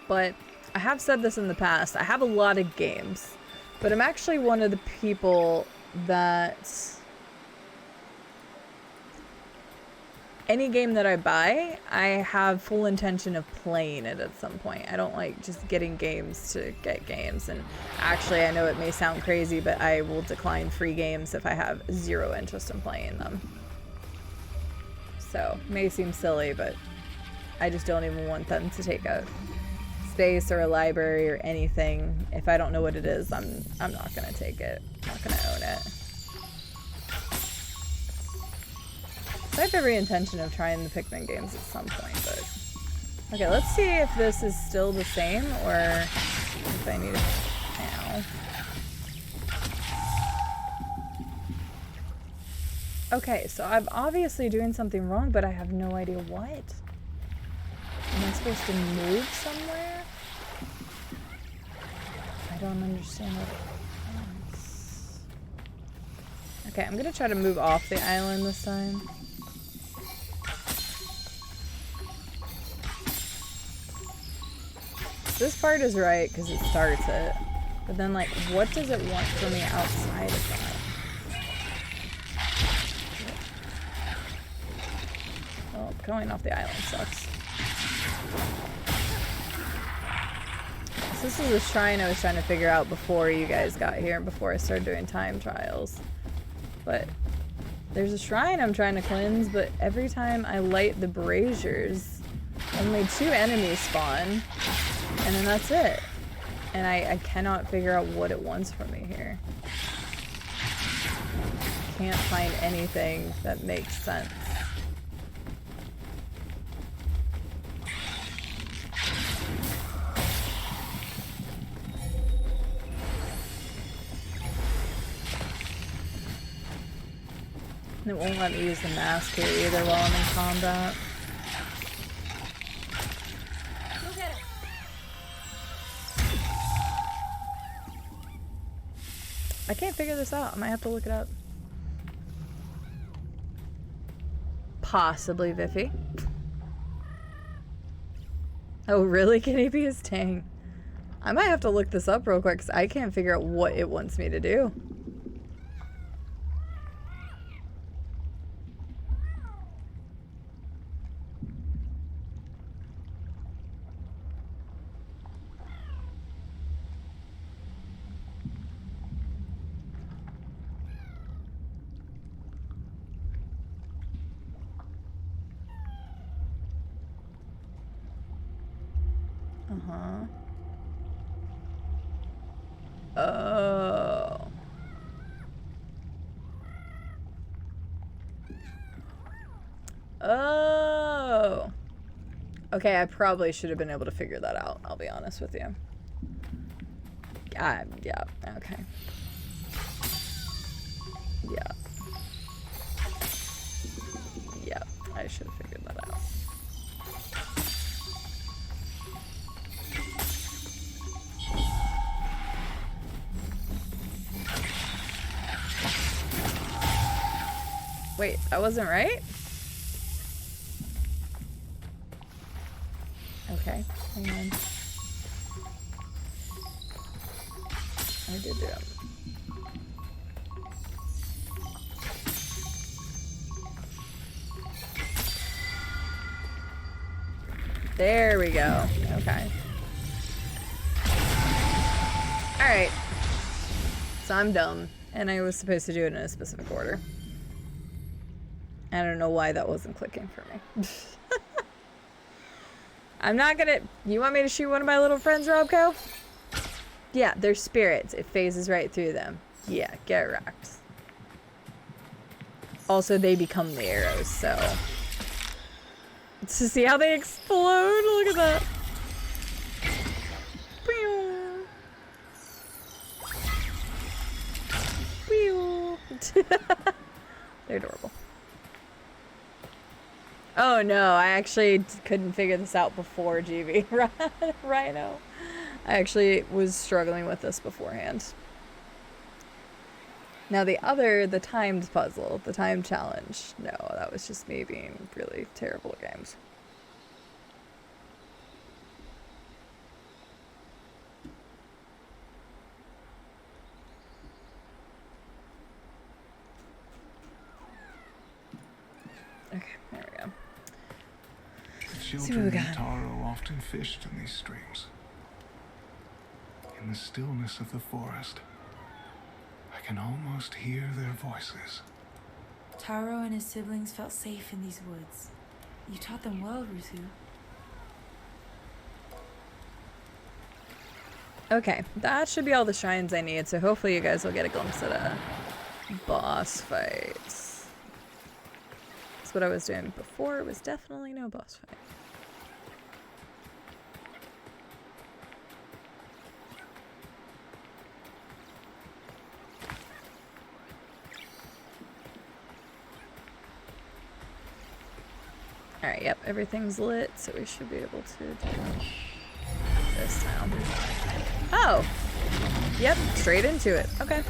But I have said this in the past, I have a lot of games, but I'm actually one of the people that any game that I buy, I have full intention of playing it at some point. I don't like just getting games to get games. And actually, I know it may sound crazy, but I will decline free games if I have zero interest in playing them. So, may seem silly, but I just don't even want them to take a space or a library or anything. If I don't know what it is, I'm not gonna take it. I'm not gonna own it. I have every intention of trying the Pikmin games at some point, but... Okay, let's see if this is still the same, or if I need it now. Okay, so I'm obviously doing something wrong, but I have no idea what. Am I supposed to move somewhere? I don't understand what it is. Okay, I'm gonna try to move off the island this time. This part is right because it starts it, but then like, what does it want from me outside of that? Well, going off the island sucks. So this is the shrine I was trying to figure out before you guys got here and before I started doing time trials. But there's a shrine I'm trying to cleanse, but every time I light the braziers, only 2 enemies spawn. And then that's it. And I cannot figure out what it wants from me here. Can't find anything that makes sense. And it won't let me use the mask here either while I'm in combat. I can't figure this out. I might have to look it up. Possibly Viffy. Oh, really? Can he be his Tang? I might have to look this up real quick because I can't figure out what it wants me to do. Oh. Oh. Okay, I probably should have been able to figure that out, I'll be honest with you. Yeah, okay. Yeah, I should have figured that out. Wait, that wasn't right? Okay, hang on. I did do it. There we go. Okay. Alright. So I'm dumb, and I was supposed to do it in a specific order. I don't know why that wasn't clicking for me. I'm not gonna... You want me to shoot one of my little friends, Robco? Yeah, they're spirits. It phases right through them. Yeah, get wrecked. Also, they become the arrows, so... To see how they explode? Look at that. They're adorable. Oh no, I actually couldn't figure this out before GB. Rhino. I actually was struggling with this beforehand. Now the timed puzzle, the timed challenge. No, that was just me being really terrible at games. Okay, there we go. The See what we children got. of Taro often fished in these streams. In the stillness of the forest, I can almost hear their voices. Taro and his siblings felt safe in these woods. You taught them well, Rusu. Okay, that should be all the shrines I need, so hopefully you guys will get a glimpse at a boss fight. That's what I was doing before. It was definitely no boss fight. Alright, yep, everything's lit, so we should be able to do this now. Oh! Yep, straight into it. Okay.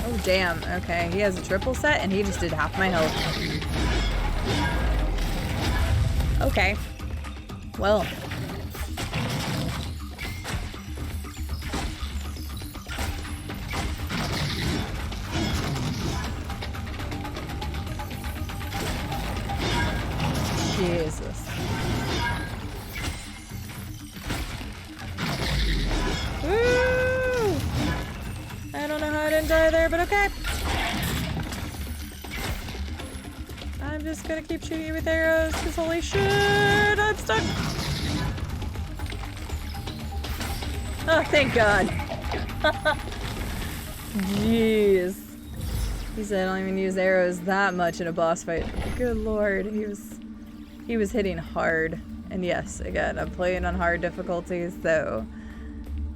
Oh, damn. Okay, he has a triple set, and he just did half my health. Okay. Well. Jesus. Woo! I don't know how I didn't die there, but okay. I'm just gonna keep shooting you with arrows, because holy shit, I'm stuck! Oh, thank God. Jeez. He said I don't even use arrows that much in a boss fight. Good lord, he was hitting hard. And yes, again, I'm playing on hard difficulties, so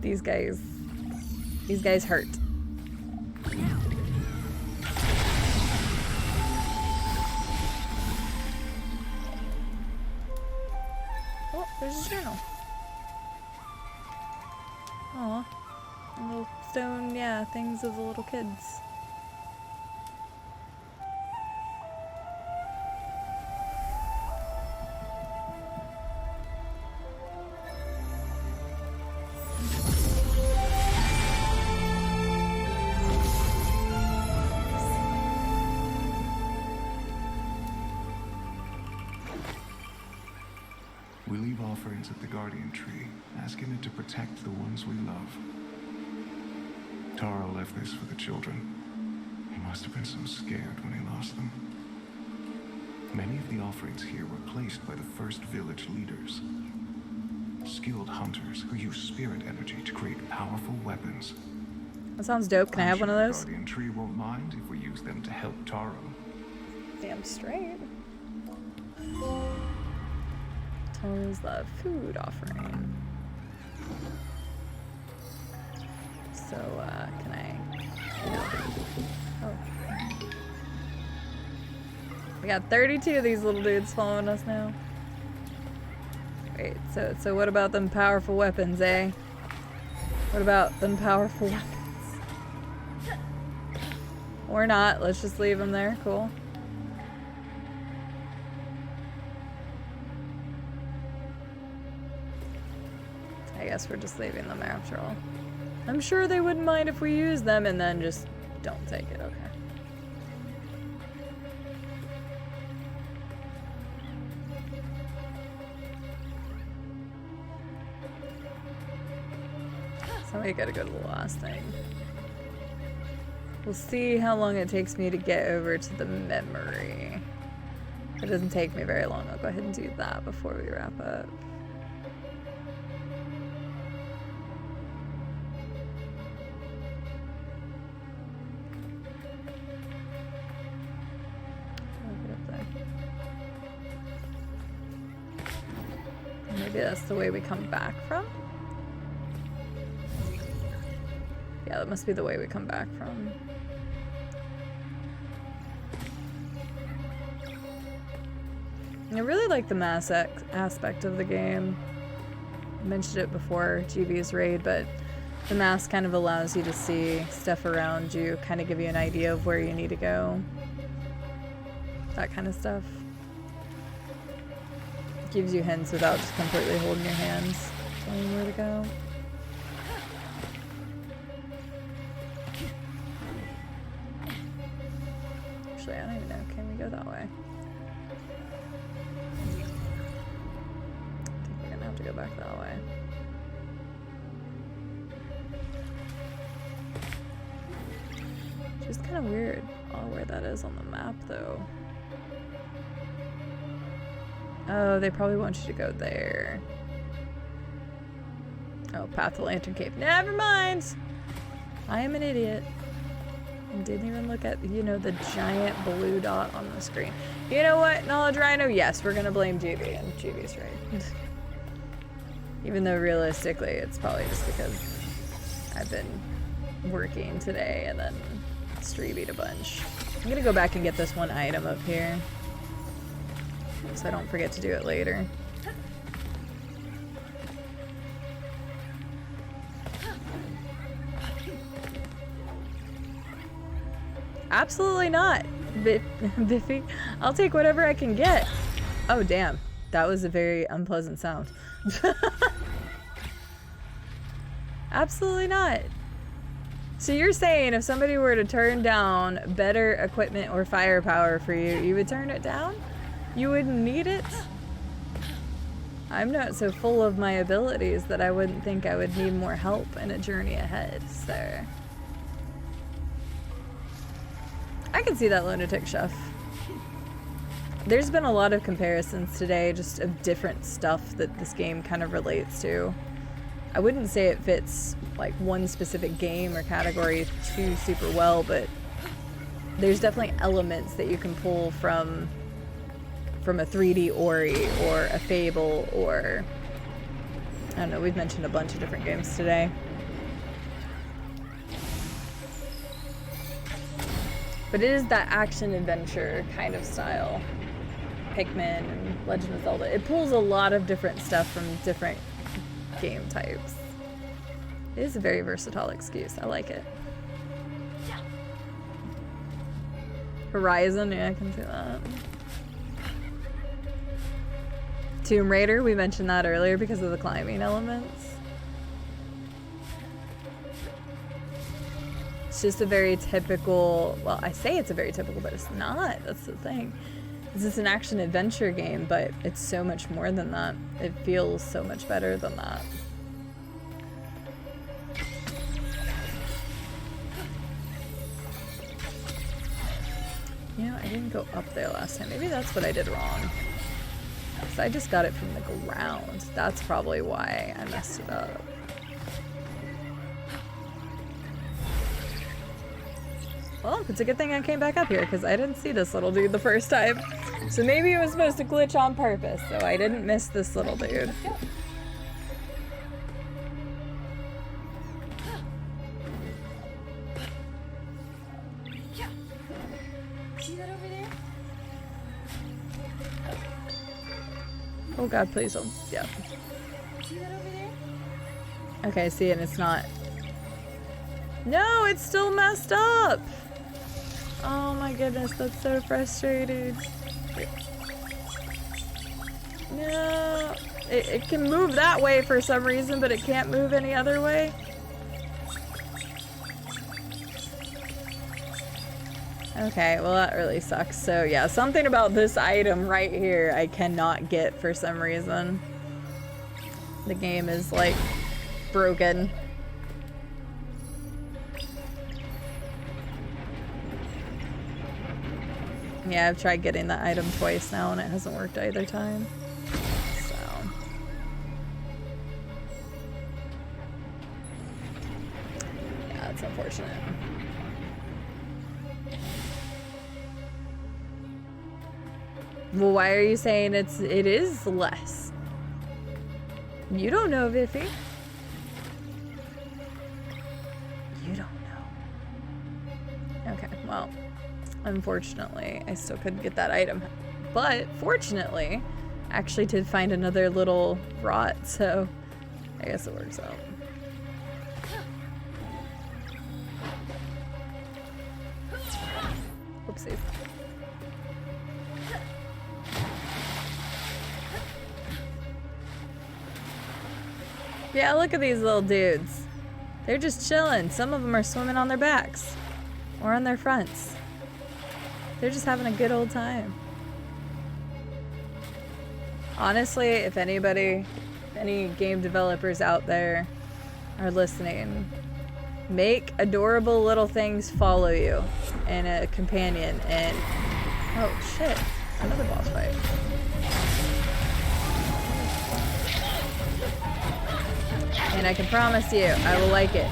these guys hurt. Oh, there's a journal. Aw. Little stone, yeah, things of the little kids. We leave offerings at the guardian tree, asking it to protect the ones we love. Taro left this for the children. He must have been so scared when he lost them. Many of the offerings here were placed by the first village leaders. Skilled hunters who use spirit energy to create powerful weapons. That sounds dope. Can I have one of those? The guardian tree won't mind if we use them to help Taro. Damn straight. Taro's the food offering. So, can I... Oh. We got 32 of these little dudes following us now. Wait, so what about them powerful weapons, eh? What about them powerful weapons? Or not, let's just leave them there, cool. I guess we're just leaving them there after all. I'm sure they wouldn't mind if we use them and then just don't take it, okay. So we gotta go to the last thing. We'll see how long it takes me to get over to the memory. If it doesn't take me very long, I'll go ahead and do that before we wrap up. Maybe that's the way we come back from? Yeah, that must be the way we come back from. I really like the mass aspect of the game. I mentioned it before, GB's raid, but the mass kind of allows you to see stuff around you, kind of give you an idea of where you need to go. That kind of stuff. Gives you hints without just completely holding your hands, telling you where to go. Actually, I don't even know. Can we go that way? I think we're gonna have to go back that way. Just kind of weird where that is on the map, though. Oh, they probably want you to go there. Oh, Path to Lantern Cave. Never mind! I am an idiot. And didn't even look at, you know, the giant blue dot on the screen. You know what, Knowledge Rhino? Yes, we're gonna blame GB, and GB's right. Even though realistically, it's probably just because I've been working today and then streamed a bunch. I'm gonna go back and get this one item up here, so I don't forget to do it later. Absolutely not, Biffy. I'll take whatever I can get. Oh, damn. That was a very unpleasant sound. Absolutely not. So you're saying if somebody were to turn down better equipment or firepower for you, you would turn it down? You wouldn't need it? I'm not so full of my abilities that I wouldn't think I would need more help in a journey ahead, so... I can see that, Lunatic Chef. There's been a lot of comparisons today, just of different stuff that this game kind of relates to. I wouldn't say it fits like one specific game or category too super well, but there's definitely elements that you can pull from a 3D Ori or a Fable or, I don't know, we've mentioned a bunch of different games today. But it is that action-adventure kind of style. Pikmin and Legend of Zelda. It pulls a lot of different stuff from different game types. It is a very versatile excuse. I like it. Horizon, yeah, I can see that. Tomb Raider, we mentioned that earlier because of the climbing elements. It's just a very typical, well, I say it's a very typical, but it's not. That's the thing. It's just an action-adventure game, but it's so much more than that. It feels so much better than that. You know, I didn't go up there last time. Maybe that's what I did wrong. So I just got it from the ground. That's probably why I messed it up. Well, it's a good thing I came back up here because I didn't see this little dude the first time. So maybe it was supposed to glitch on purpose, so I didn't miss this little dude. See that over there? Oh god, please don't. Yeah. See that over there? Okay, see, and it's not. No, it's still messed up! Oh my goodness, that's so frustrating. No, it can move that way for some reason, but it can't move any other way. Okay, well that really sucks. So yeah, something about this item right here I cannot get for some reason. The game is like broken. Yeah, I've tried getting that item twice now and it hasn't worked either time. So. Yeah, that's unfortunate. Well, why are you saying it is less? You don't know, Viffy. You don't know. Okay, well. Unfortunately, I still couldn't get that item But fortunately, I actually did find another little rot, so I guess it works out. Whoopsies. Yeah, look at these little dudes. They're just chilling. Some of them are swimming on their backs or on their fronts. They're just having a good old time. Honestly, if anybody, any game developers out there are listening, make adorable little things follow you and a companion and... Oh shit, another boss fight. And I can promise you, I will like it.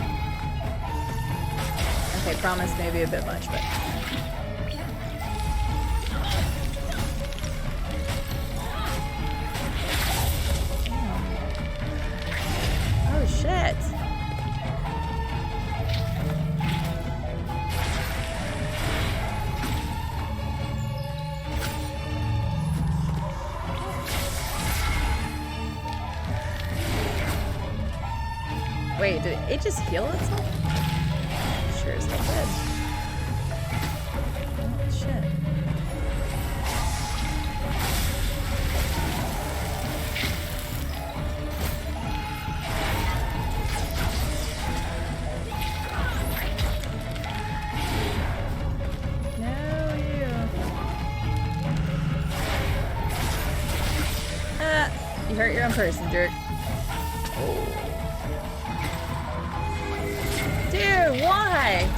Okay, promise maybe a bit much, but... Oh shit! Wait, did it just heal itself? Sure as hell did. Oh, shit. No, you. Ah, you hurt your own person, jerk. Oh. Dude, why?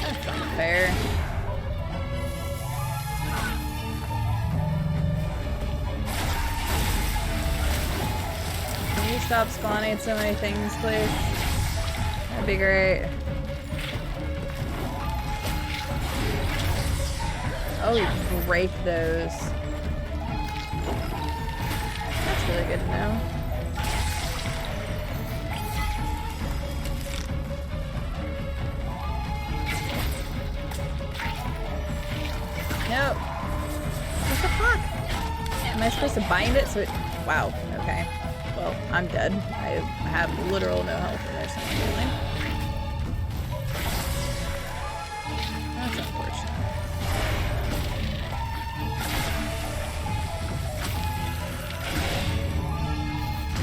That's unfair. Can you stop spawning so many things, please? That'd be great. Oh, you break those. That's really good to know. Nope. What the fuck? Am I supposed to bind it so it... Wow, okay. Well, I'm dead. I have literal no health in this. That's unfortunate.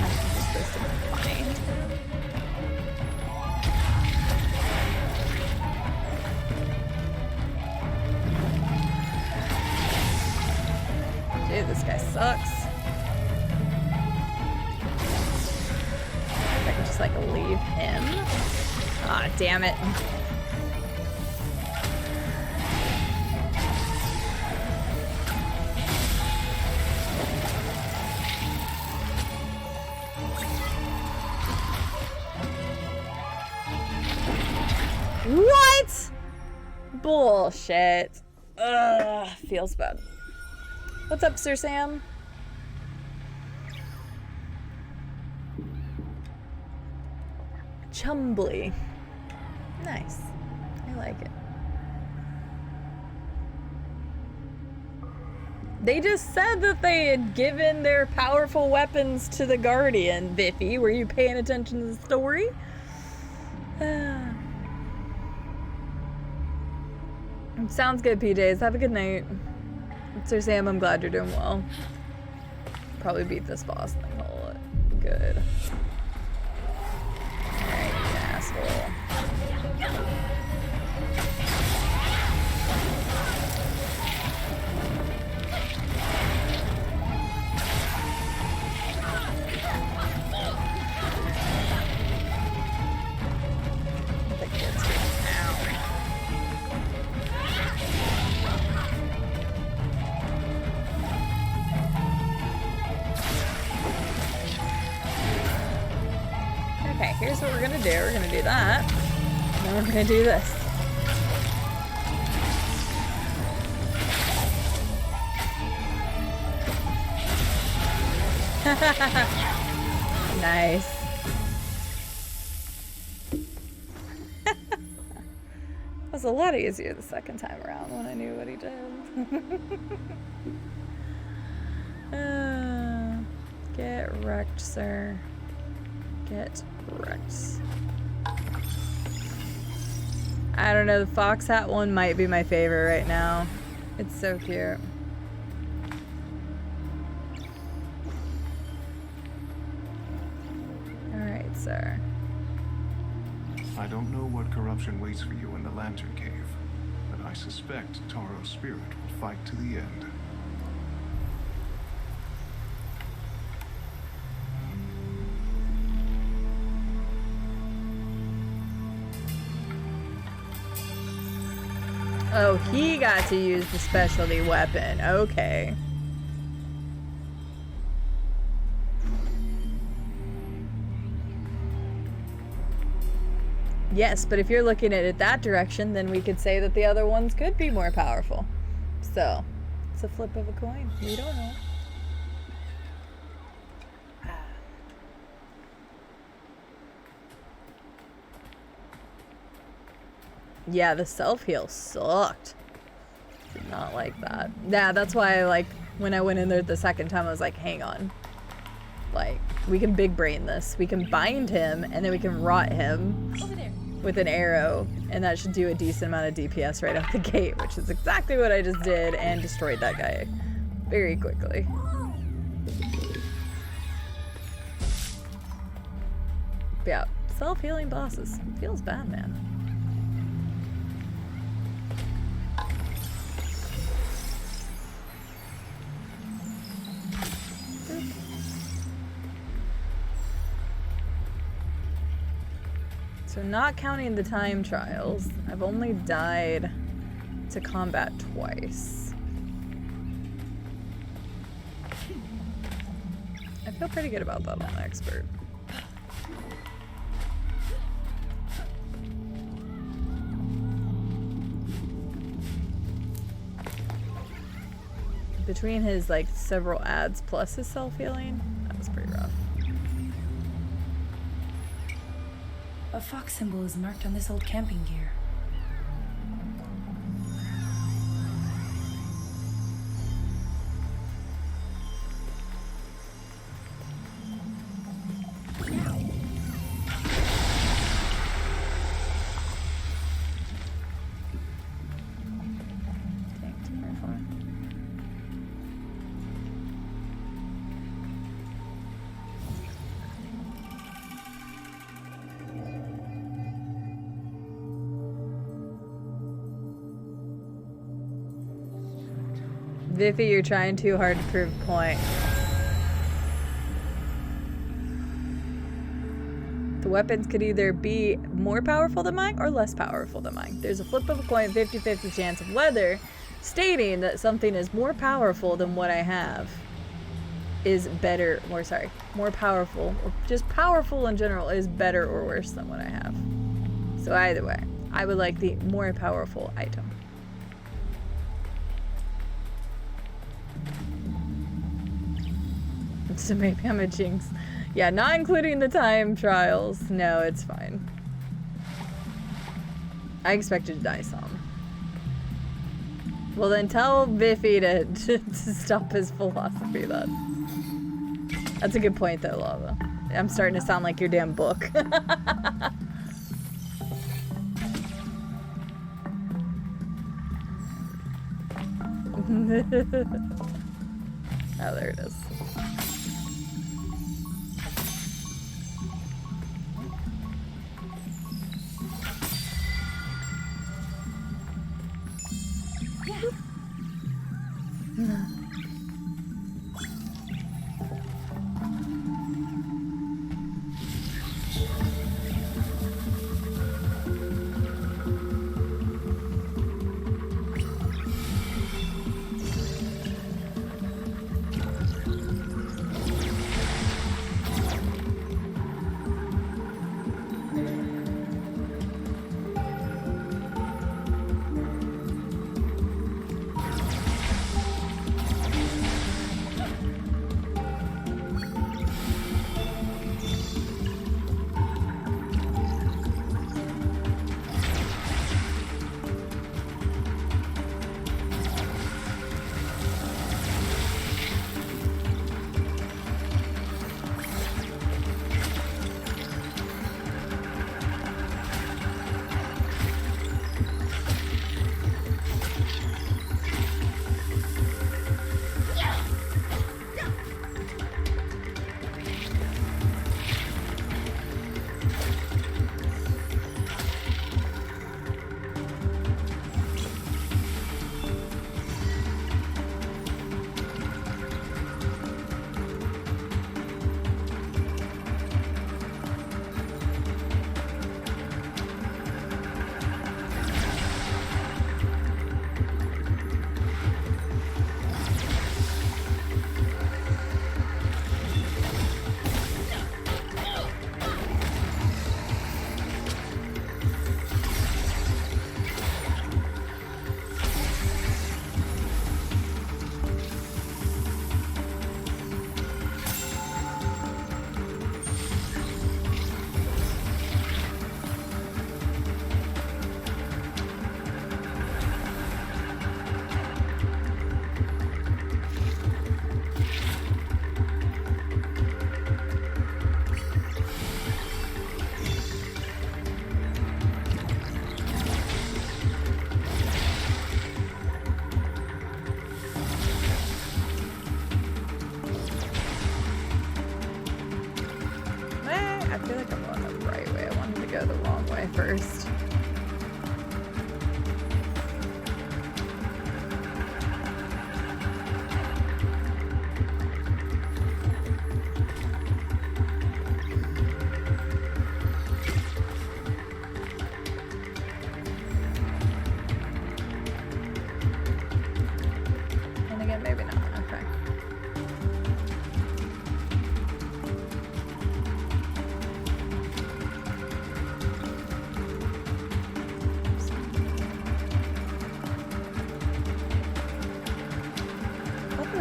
I'm supposed to bind him. Dude, this guy sucks. If I can just like leave him. Ah, damn it. What? Bullshit. Ugh, feels bad. What's up, Sir Sam? Chumbly. Nice. I like it. They just said that they had given their powerful weapons to the Guardian. Biffy, were you paying attention to the story? Sounds good, PJs. Have a good night. Sir Sam, I'm glad you're doing well. Probably beat this boss and then call it good. Alright, you asshole. The kid's getting out. Okay, here's what we're gonna do. We're gonna do that. And then we're gonna do this. Nice. was a lot easier the second time around when I knew what he did. Get wrecked, sir. Get wrecked. I don't know, the fox hat one might be my favorite right now. It's so cute. Alright, sir. I don't know what corruption waits for you in the Lantern Cave, but I suspect Taro's spirit will fight to the end. Oh, he got to use the specialty weapon. Okay. Yes, but if you're looking at it that direction, then we could say that the other ones could be more powerful. So, it's a flip of a coin. We don't know. Yeah, the self-heal sucked. Did not like that. Yeah, that's why like when I went in there the second time I was like, hang on. Like, we can big brain this. We can bind him and then we can rot him with an arrow, and that should do a decent amount of DPS right out the gate, which is exactly what I just did and destroyed that guy very quickly. But yeah, self-healing bosses. Feels bad, man. So not counting the time trials, I've only died to combat twice. I feel pretty good about that on expert. Between his like several ads plus his self-healing, that was pretty rough. A fox symbol is marked on this old camping gear. Viffy, you're trying too hard to prove a point. The weapons could either be more powerful than mine or less powerful than mine. There's a flip of a coin, 50-50 chance of whether stating that something is more powerful than what I have is better, or sorry, more powerful, or just powerful in general is better or worse than what I have. So either way, I would like the more powerful item. So maybe I'm a jinx. Yeah, not including the time trials. No, it's fine. I expected to die some. Well then tell Viffy to stop his philosophy then. That's a good point though, Lava. I'm starting to sound like your damn book. Oh, there it is.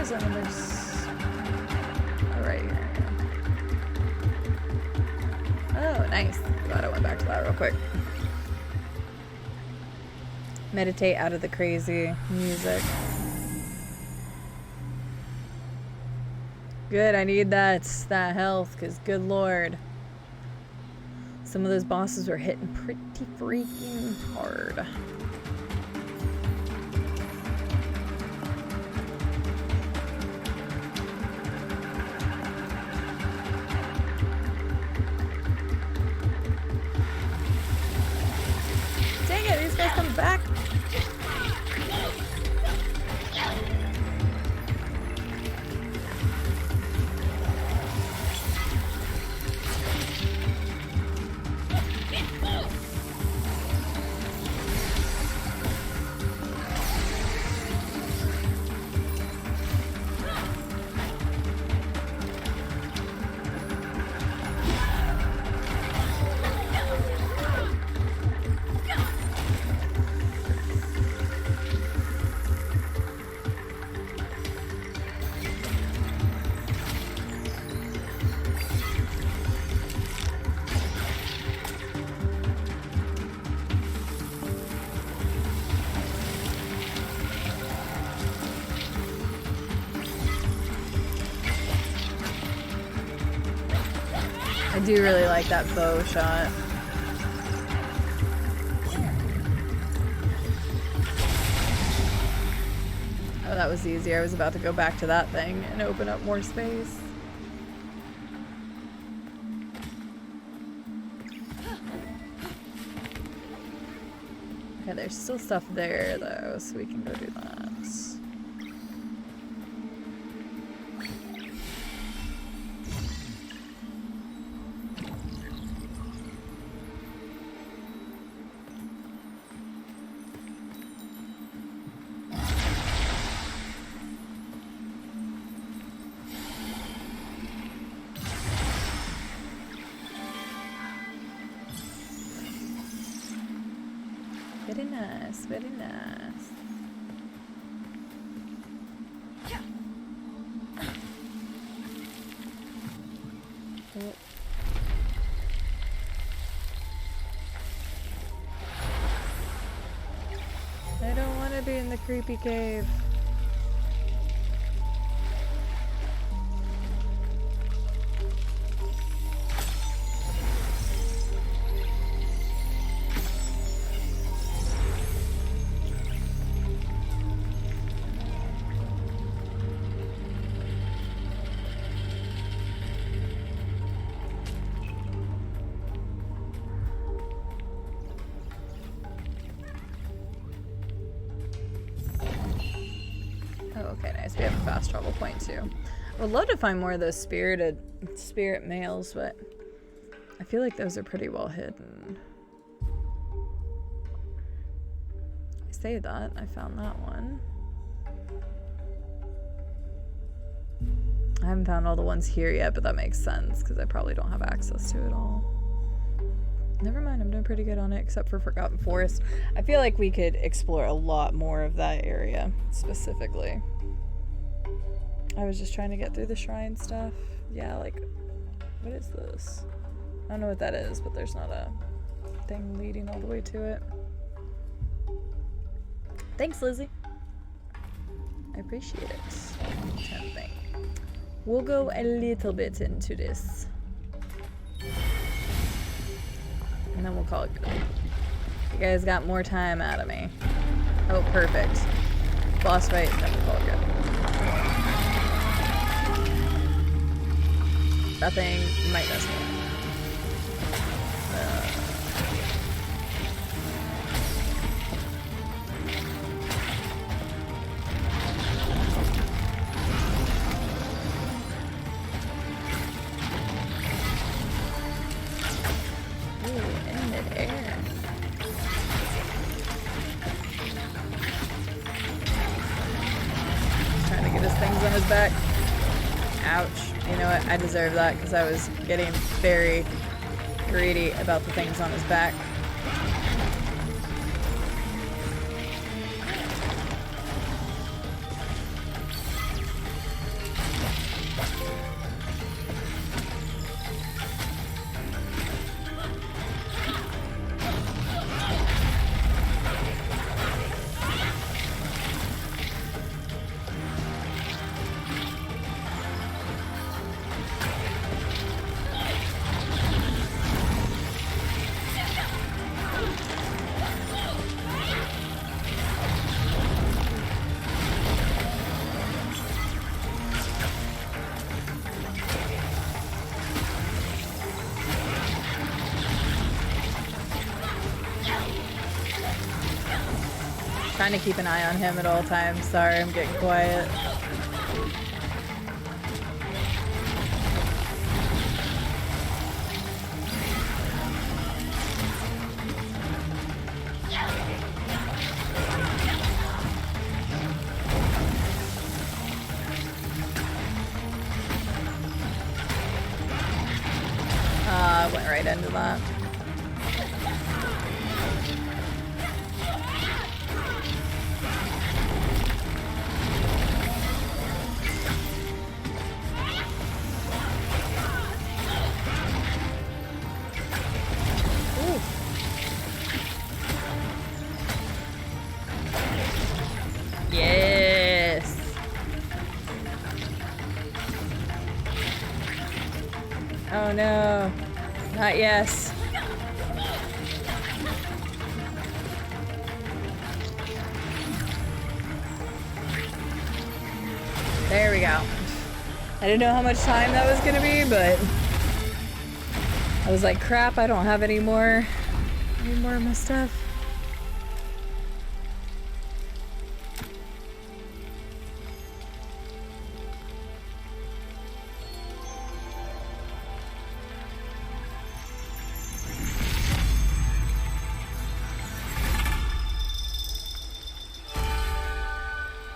those, and then there's... Oh, right here. Oh, nice. Glad I went back to that real quick. Meditate out of the crazy music. Good, I need that health, because good lord. Some of those bosses were hitting pretty freaking hard. Dang it, these guys come back. I do really like that bow shot. Oh, that was easy. I was about to go back to that thing and open up more space. Okay, there's still stuff there though, so we can go do that. Very nice, very nice. Oh. I don't want to be in the creepy cave. We have a fast travel point too. I would love to find more of those spirit males, but I feel like those are pretty well hidden. I say that, I found that one. I haven't found all the ones here yet, but that makes sense because I probably don't have access to it all. Never mind, I'm doing pretty good on it, except for Forgotten Forest. I feel like we could explore a lot more of that area, specifically. I was just trying to get through the shrine stuff. Yeah, like, what is this? I don't know what that is, but there's not a thing leading all the way to it. Thanks, Lizzie. I appreciate it. 10 thing. We'll go a little bit into this. And then we'll call it good. You guys got more time out of me. Oh, perfect. Boss fight, then we'll call it good. That thing might mess me up. Ooh, in mid-air. Trying to get his things on his back. Ouch. You know what? I deserve that because I was getting very greedy about the things on his back. Trying to keep an eye on him at all times. Sorry, I'm getting quiet. Went right into that. Ooh. Yes. Oh no. Not yes. There we go. I didn't know how much time that was gonna be, but I was like, crap, I don't have any more of my stuff.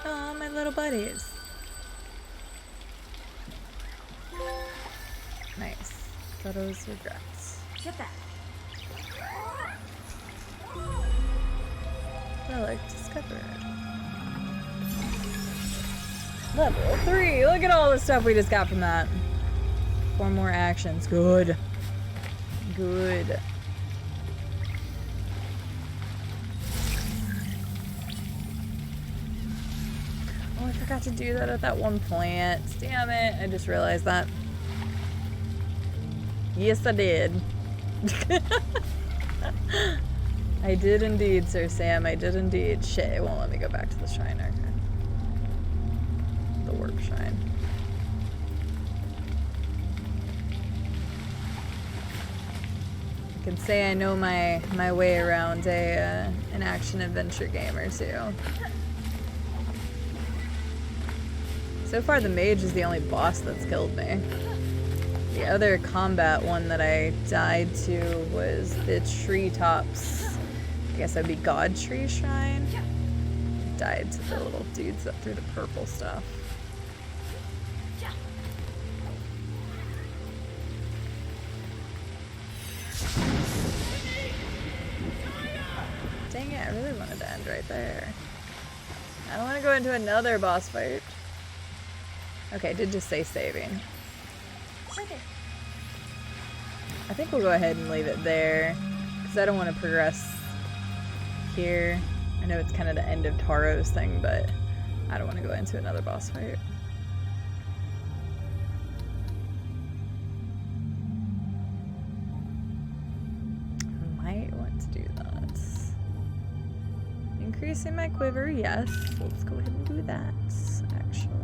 Oh, my little buddies. Nice. Photos regrets. Get that. Relic discovered. Level 3. Look at all the stuff we just got from that. 4 more actions. Good. Good. Oh, I forgot to do that at that one plant. Damn it. I just realized that. Yes, I did. I did indeed, Sir Sam. I did indeed. Shit, it won't let me go back to the shrine. Okay. The warp shrine. I can say I know my way around an action adventure game or two. So far, the mage is the only boss that's killed me. The other combat one that I died to was the treetops. I guess that'd be God Tree Shrine. Died to the little dudes up through the purple stuff. Dang it, I really wanted to end right there. I don't want to go into another boss fight. Okay, did just say saving. I think we'll go ahead and leave it there, because I don't want to progress here. I know it's kind of the end of Taro's thing, but I don't want to go into another boss fight. Might want to do that. Increasing my quiver, yes. Let's go ahead and do that, actually.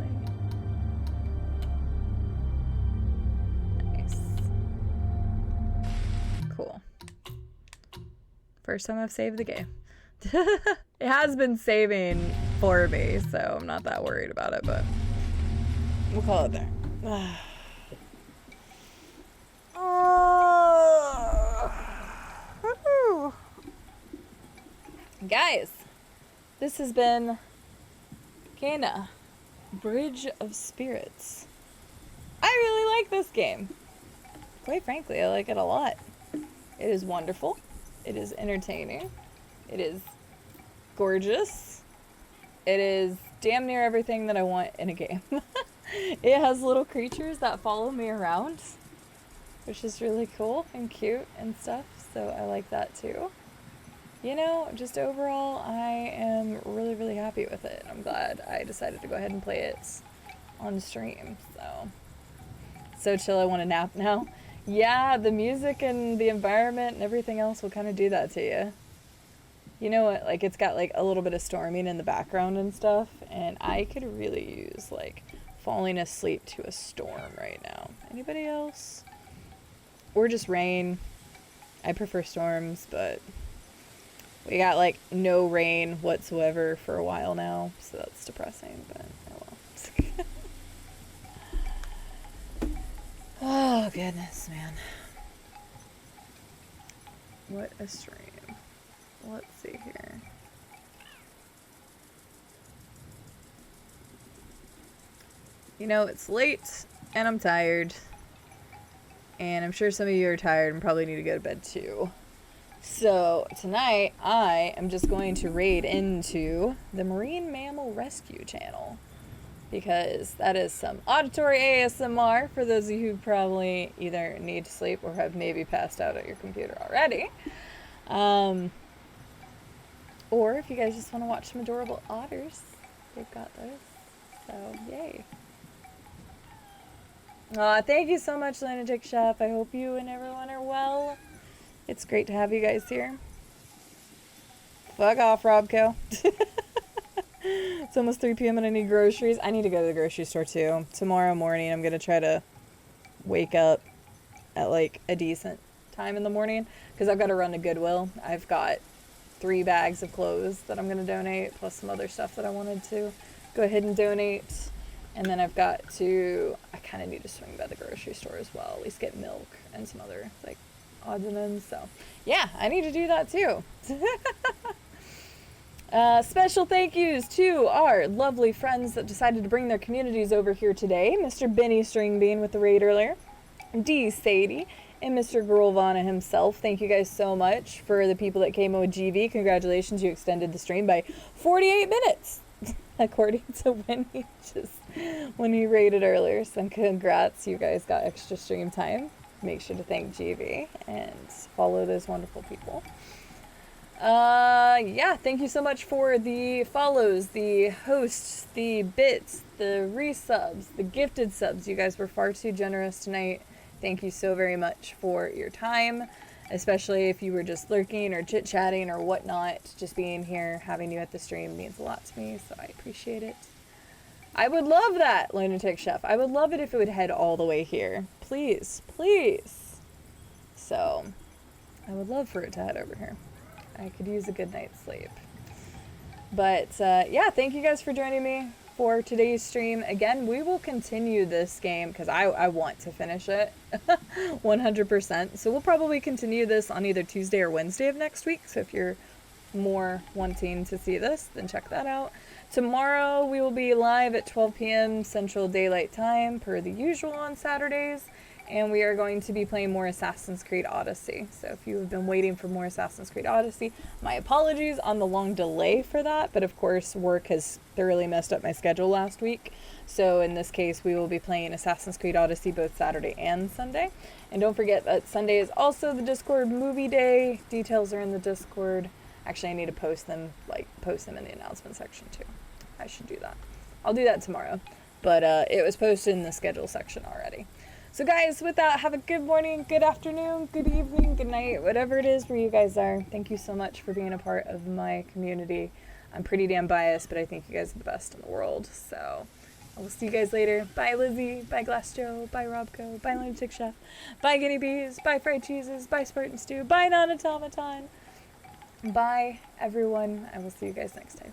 Cool. First time I've saved the game. It has been saving for me, so I'm not that worried about it, but we'll call it there. Guys, this has been Kena, Bridge of Spirits. I really like this game. Quite frankly, I like it a lot. It is wonderful. It is entertaining. It is gorgeous. It is damn near everything that I want in a game. It has little creatures that follow me around, which is really cool and cute and stuff, so I like that too. You know, just overall, I am really, really happy with it. I'm glad I decided to go ahead and play it on stream, so chill. I want to nap now. Yeah, the music and the environment and everything else will kind of do that to you. You know what, like, it's got like a little bit of storming in the background and stuff, and I could really use like falling asleep to a storm right now. Anybody else? Or just rain. I prefer storms, but We got like no rain whatsoever for a while now, so that's depressing, but oh well. Oh goodness, man. What a stream. Let's see here. You know, it's late and I'm tired. And I'm sure some of you are tired and probably need to go to bed too. So tonight I am just going to raid into the Marine Mammal Rescue channel, because that is some auditory ASMR for those of you who probably either need to sleep or have maybe passed out at your computer already. Or if you guys just want to watch some adorable otters, they've got those. So yay. Thank you so much, Lunatic Chef. I hope you and everyone are well. It's great to have you guys here. Fuck off, Robco. It's almost 3 p.m. and I need groceries. I need to go to the grocery store too. Tomorrow morning I'm going to try to wake up at like a decent time in the morning, because I've got to run to Goodwill. I've got 3 bags of clothes that I'm going to donate, plus some other stuff that I wanted to go ahead and donate. And then I've got to, I kind of need to swing by the grocery store as well, at least get milk and some other like odds and ends. So yeah, I need to do that too. Special thank yous to our lovely friends that decided to bring their communities over here today. Mr. Benny Stringbean with the raid earlier, D. Sadie, and Mr. Girlvana himself. Thank you guys so much. For the people that came in with GV, congratulations, you extended the stream by 48 minutes. According to when he rated earlier. So congrats, you guys got extra stream time. Make sure to thank GV and follow those wonderful people. Yeah, thank you so much for the follows, the hosts, the bits, the resubs, the gifted subs. You guys were far too generous tonight. Thank you so very much for your time, especially if you were just lurking or chit-chatting or whatnot. Just being here, having you at the stream means a lot to me, so I appreciate it. I would love that, Lunatic Chef. I would love it if it would head all the way here. Please, please. So, I would love for it to head over here. I could use a good night's sleep. But, yeah, thank you guys for joining me for today's stream. Again, we will continue this game because I want to finish it 100%. So we'll probably continue this on either Tuesday or Wednesday of next week. So if you're more wanting to see this, then check that out. Tomorrow we will be live at 12 p.m. Central Daylight Time per the usual on Saturdays. And we are going to be playing more Assassin's Creed Odyssey. So if you have been waiting for more Assassin's Creed Odyssey, my apologies on the long delay for that. But of course, work has thoroughly messed up my schedule last week. So in this case, we will be playing Assassin's Creed Odyssey both Saturday and Sunday. And don't forget that Sunday is also the Discord movie day. Details are in the Discord. Actually, I need to post them in the announcement section too. I should do that. I'll do that tomorrow. But it was posted in the schedule section already. So guys, with that, have a good morning, good afternoon, good evening, good night, whatever it is where you guys are. Thank you so much for being a part of my community. I'm pretty damn biased, but I think you guys are the best in the world. So I will see you guys later. Bye Lizzie, bye Glass Joe, bye Robco, bye Lunatic Chef, bye Guinea Bees, bye Fried Cheeses, bye Spartan Stew, bye Non-Automaton. Bye everyone. I will see you guys next time.